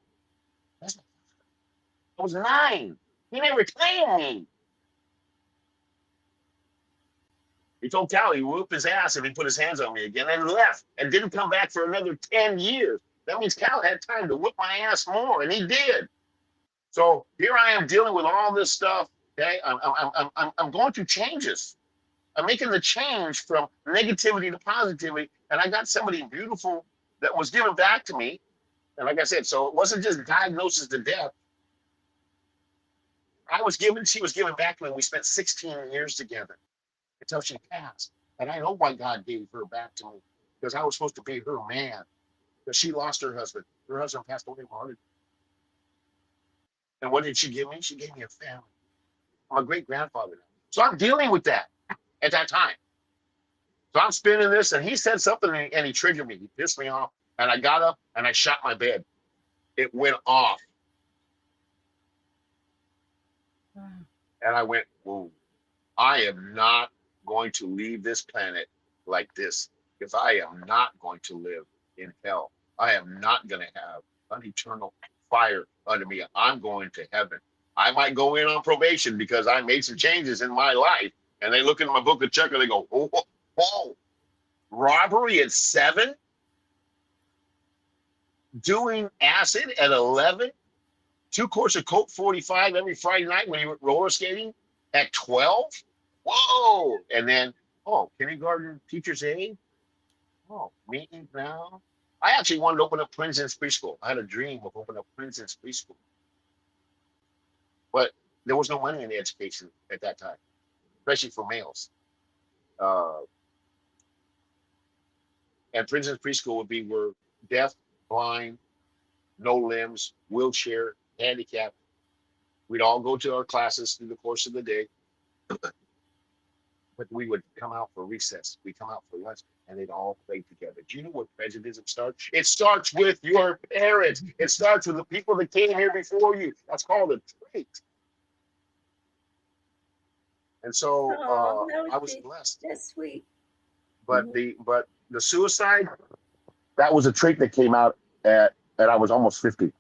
[SPEAKER 3] that's my son. I was 9. He never claimed me. He told Cal he whooped his ass if he put his hands on me again and left and didn't come back for another 10 years. That means Cal had time to whoop my ass more, and he did. So here I am dealing with all this stuff. Okay, I'm going through changes. I'm making the change from negativity to positivity, and I got somebody beautiful that was given back to me. And like I said, so it wasn't just diagnosis to death. She was given back to me. We spent 16 years together until she passed. And I know why God gave her back to me, because I was supposed to be her man. Because she lost her husband. Her husband passed away of heart. And what did she give me? She gave me a family. I'm a great grandfather now. So I'm dealing with that at that time. So I'm spinning this, and he said something, and he triggered me. He pissed me off. And I got up, and I shot my bed. It went off. And I went, whoa, I am not going to leave this planet like this, because I am not going to live in hell. I am not going to have an eternal fire under me. I'm going to heaven. I might go in on probation because I made some changes in my life. And they look in my book of check and they go, oh, robbery at 7? Doing acid at 11? 2 quarts of Coke 45 every Friday night when you were roller skating at 12? Whoa! And then, kindergarten teacher's aide? Oh, meeting now? I actually wanted to open up Princeton's preschool. I had a dream of opening up Princeton's preschool. But there was no money in the education at that time, especially for males. And Princeton's preschool would be where deaf, blind, no limbs, wheelchair, handicapped We'd all go to our classes through the course of the day, but we would come out for recess. We come out for lunch, and they'd all play together. Do you know what prejudice starts? It starts with your parents. It starts with the people that came here before you. That's called a trait. And so I was blessed.
[SPEAKER 1] That's sweet.
[SPEAKER 3] But the suicide, that was a trait that came out at I was almost 50.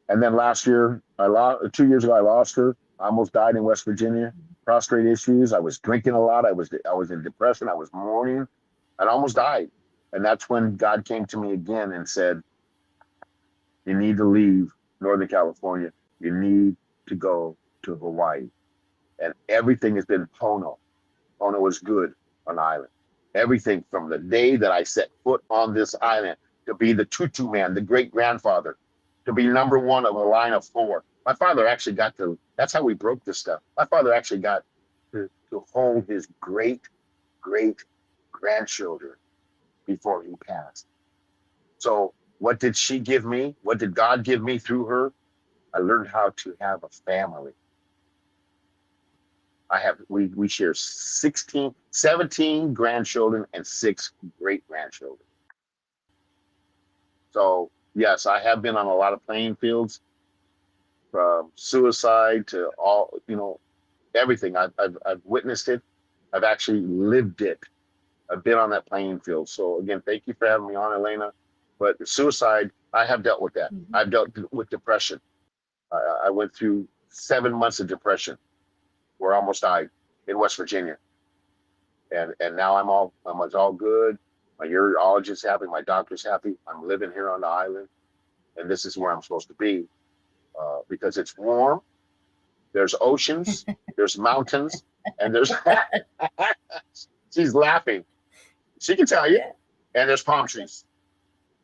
[SPEAKER 3] And then last year, 2 years ago, I lost her. I almost died in West Virginia. Prostate issues. I was drinking a lot. I was in depression. I was mourning, and I almost died. And that's when God came to me again and said, "You need to leave Northern California. You need to go to Hawaii." And everything has been Pono. Pono was good on the island. Everything from the day that I set foot on this island to be the tutu man, the great grandfather, to be number one of a line of 4. My father actually got to, that's how we broke this stuff. My father actually got to hold his great grandchildren before he passed. So what did she give me? What did God give me through her? I learned how to have a family. We share 17 grandchildren and 6 great grandchildren. So yes, I have been on a lot of playing fields, from suicide to all, everything. I've witnessed it. I've actually lived it. I've been on that playing field. So again, thank you for having me on, Elena. But suicide, I have dealt with that. I've dealt with depression. I went through 7 months of depression, where I almost died in West Virginia. And now I'm all good. My urologist is happy. My doctor's happy. I'm living here on the island, and this is where I'm supposed to be, because it's warm. There's oceans, there's mountains, and there's. She's laughing. She can tell you. And there's palm trees,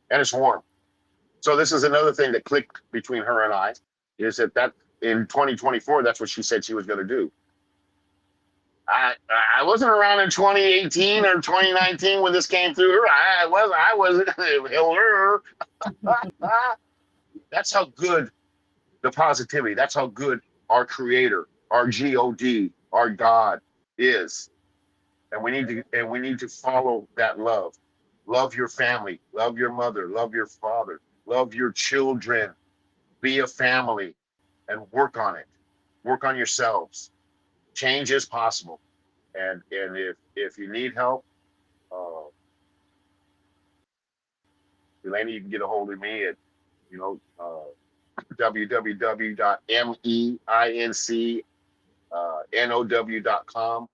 [SPEAKER 3] and it's warm. So this is another thing that clicked between her and I, is that in 2024, that's what she said she was going to do. I wasn't around in 2018 or 2019 when this came through her. I wasn't. That's how good the positivity. That's how good our Creator, our God, our God is. And we need to follow that love. Love your family. Love your mother. Love your father. Love your children. Be a family, and work on it. Work on yourselves. Change is possible. And if you need help, Elena, you can get a hold of me at www.meinCnow.com.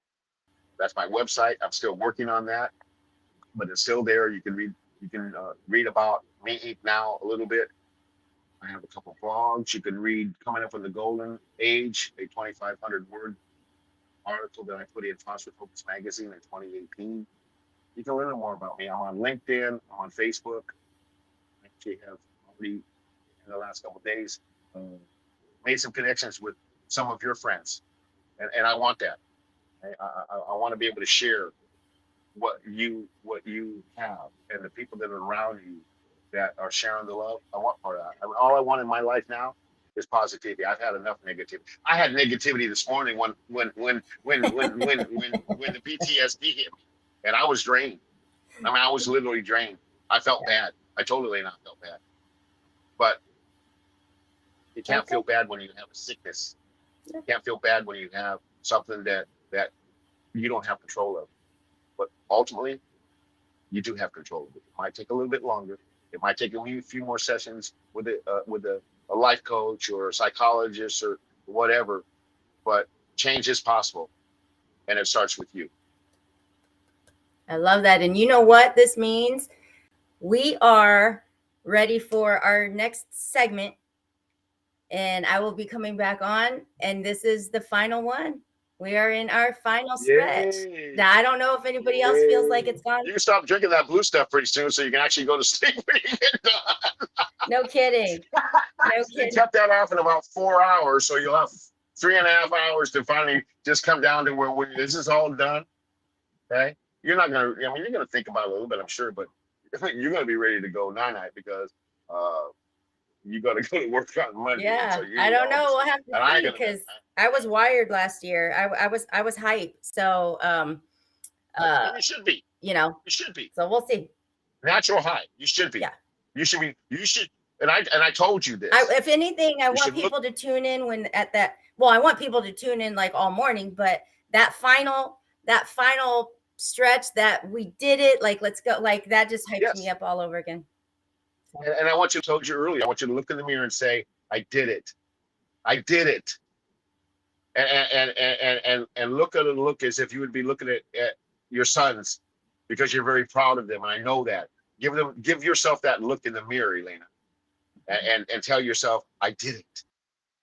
[SPEAKER 3] That's my website. I'm still working on that, but it's still there. You can read about me now a little bit. I have a couple blogs. You can read Coming Up in the Golden Age, a 2,500 word article that I put in Phosphor Focus magazine in 2018. You can learn more about me. I'm on LinkedIn. I'm on Facebook. I actually have already, in the last couple of days, made some connections with some of your friends, and I want that. I want to be able to share what you have, and the people that are around you that are sharing the love. I want part of that. All I want in my life now is positivity. I've had enough negativity. I had negativity this morning when the PTSD hit me, and I was drained. I mean, I was literally drained. I felt bad. I told Elena I felt bad, but you can't feel bad when you have a sickness. You can't feel bad when you have something that you don't have control of. But ultimately, you do have control of it. It might take a little bit longer. It might take a few more sessions with a life coach or a psychologist or whatever. But change is possible, and it starts with you.
[SPEAKER 1] I love that. And you know what this means? We are ready for our next segment, and I will be coming back on. And this is the final one. We are in our final stretch. Now, I don't know if anybody else feels like it's gone.
[SPEAKER 3] You can stop drinking that blue stuff pretty soon, so you can actually go to sleep when you get done.
[SPEAKER 1] No kidding. No
[SPEAKER 3] kidding. Cut that off in about 4 hours, so you'll have 3.5 hours to finally just come down to where when this is all done. Okay, you're not gonna. I mean, you're gonna think about it a little bit, I'm sure, but you're gonna be ready to go night because you got to go to work on Monday.
[SPEAKER 1] Yeah,
[SPEAKER 3] So you
[SPEAKER 1] I don't know.
[SPEAKER 3] obviously-
[SPEAKER 1] We'll have to
[SPEAKER 3] and I ain't
[SPEAKER 1] see
[SPEAKER 3] gonna-
[SPEAKER 1] because I was wired last year. I was hyped. So
[SPEAKER 3] and you should be.
[SPEAKER 1] you know,
[SPEAKER 3] You should be.
[SPEAKER 1] so we'll see.
[SPEAKER 3] Natural high. You should be.
[SPEAKER 1] Yeah.
[SPEAKER 3] You should be. You should. And I told you this.
[SPEAKER 1] If anything, I want
[SPEAKER 3] should look-
[SPEAKER 1] people to tune in when at that. Well, I want people to tune in like all morning, but that final stretch that we did it, like let's go, like that just hypes
[SPEAKER 3] Yes.
[SPEAKER 1] me up all over again.
[SPEAKER 3] And I want you, told you earlier, I want you to look in the mirror and say, I did it. I did it. And look at it, look as if you would be looking at your sons because you're very proud of them. And I know that. Give yourself that look in the mirror, Elena, and tell yourself, I did it.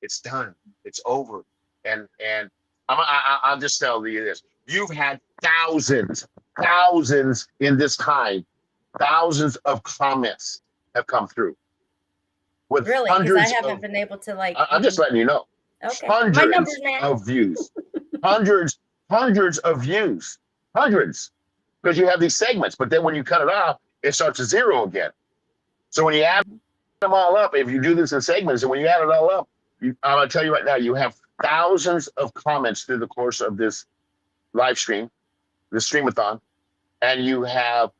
[SPEAKER 3] It's done. It's over. And I'll just tell you this. You've had thousands in this time, thousands of comments have come through. With
[SPEAKER 1] Really, because I
[SPEAKER 3] hundreds
[SPEAKER 1] haven't
[SPEAKER 3] of,
[SPEAKER 1] been able to like.
[SPEAKER 3] I'm just letting you know.
[SPEAKER 1] Okay. My
[SPEAKER 3] Hundreds
[SPEAKER 1] numbers, man.
[SPEAKER 3] of views. hundreds of views. Hundreds. Because you have these segments, but then when you cut it off, it starts at zero again. So when you add them all up, if you do this in segments, and when you add it all up, I'm gonna tell you right now, you have thousands of comments through the course of this live stream, the Stream-A-Thon, and you have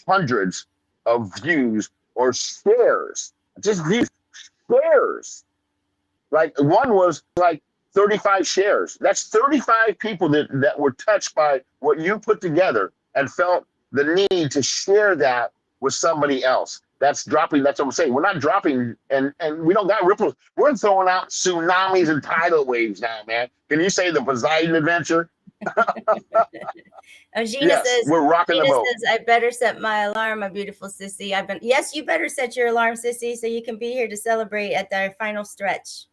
[SPEAKER 3] hundreds of views or shares, just views, shares. Like one was like 35 shares. That's 35 people that were touched by what you put together and felt the need to share that with somebody else. That's dropping. That's what I'm saying. We're not dropping, and we don't got ripples. We're throwing out tsunamis and tidal waves now, man. Can you say the Poseidon adventure?
[SPEAKER 1] Gina
[SPEAKER 3] Yes,
[SPEAKER 1] says,
[SPEAKER 3] we're rocking the
[SPEAKER 1] Gina
[SPEAKER 3] boat.
[SPEAKER 1] says, I better set my alarm, my beautiful sissy. Yes, you better set your alarm, sissy, so you can be here to celebrate at our final stretch.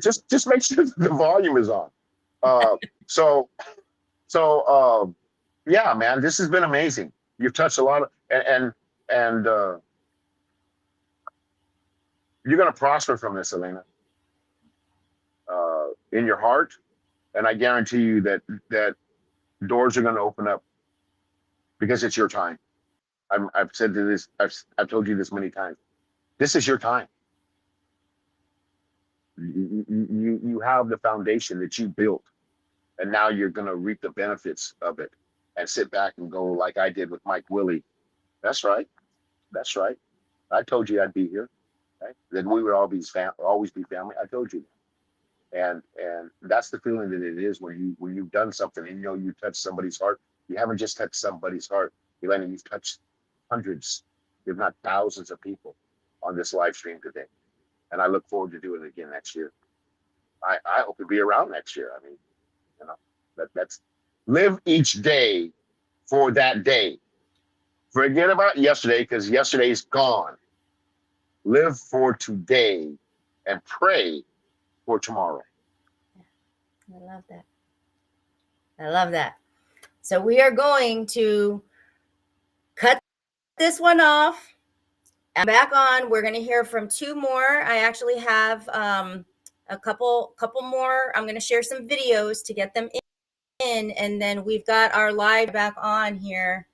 [SPEAKER 3] Just make sure the volume is on. Yeah, man, this has been amazing. You've touched a lot of, and you're gonna prosper from this, Elena. In your heart, and I guarantee you that doors are gonna open up because it's your time. I've said to this, I've told you this many times. This is your time. You have the foundation that you built, and now you're going to reap the benefits of it and sit back and go like I did with Mike Willie. That's right. That's right. I told you I'd be here. Right? Then we would always be family. I told you that. And that's the feeling that it is when you've done something and you touch somebody's heart. You haven't just touched somebody's heart, Elena. You've touched hundreds, if not thousands, of people on this live stream today. And I look forward to doing it again next year. I hope to be around next year. I mean, that's live each day for that day. Forget about yesterday because yesterday's gone. Live for today and pray for tomorrow.
[SPEAKER 1] I love that. I love that. So we are going to cut this one off. And back on, we're going to hear from two more. I actually have a couple more. I'm going to share some videos to get them in, and then we've got our live back on here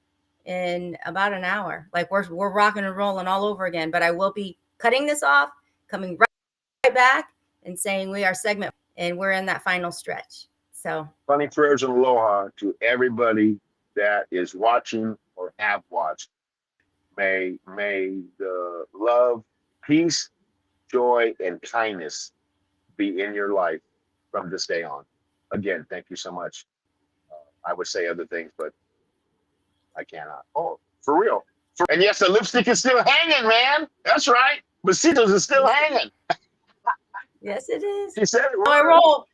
[SPEAKER 1] in about an hour. Like we're rocking and rolling all over again. But I will be cutting this off, coming right back, and saying we are segment, and we're in that final stretch. So
[SPEAKER 3] funny prayers and aloha to everybody that is watching or have watched. May the love, peace, joy, and kindness be in your life from this day on. Again, thank you so much. I would say other things, but I cannot. Oh, for real. And yes, the lipstick is still hanging, man. That's right. Besitos is still hanging.
[SPEAKER 1] Yes, it is.
[SPEAKER 3] She said it.
[SPEAKER 1] That's how I roll.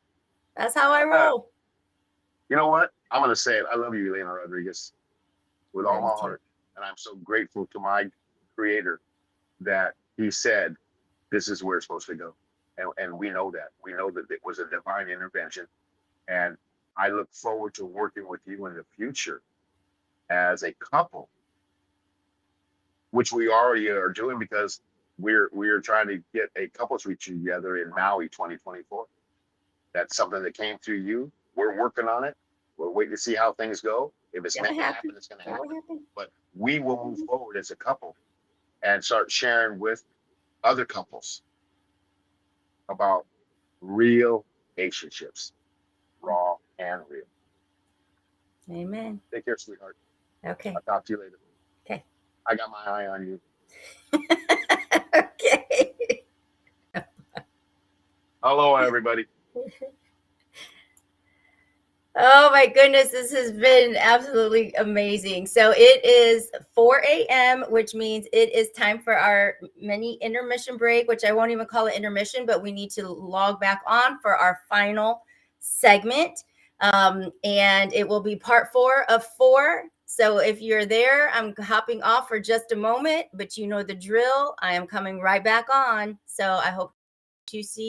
[SPEAKER 1] That's how I roll.
[SPEAKER 3] You know what? I'm going to say it. I love you, Elena Rodriguez, with all my heart. And I'm so grateful to my creator that he said, this is where it's supposed to go. And we know that. We know that it was a divine intervention. And I look forward to working with you in the future as a couple, which we already are doing because we're trying to get a couples retreat together in Maui 2024. That's something that came through you. We're working on it. We're waiting to see how things go. If it's meant to happen, it's going to happen. But we will move forward as a couple and start sharing with other couples about real relationships, raw and real.
[SPEAKER 1] Amen.
[SPEAKER 3] Take care, sweetheart.
[SPEAKER 1] Okay.
[SPEAKER 3] I'll talk to you later.
[SPEAKER 1] Okay.
[SPEAKER 3] I got my eye on you.
[SPEAKER 1] Okay.
[SPEAKER 3] Hello, everybody.
[SPEAKER 1] Oh my goodness, this has been absolutely amazing. So it is 4 a.m., which means it is time for our mini intermission break, which I won't even call it intermission, but we need to log back on for our final segment. And it will be part 4 of 4. So if you're there, I'm hopping off for just a moment, but you know the drill. I am coming right back on. So I hope to see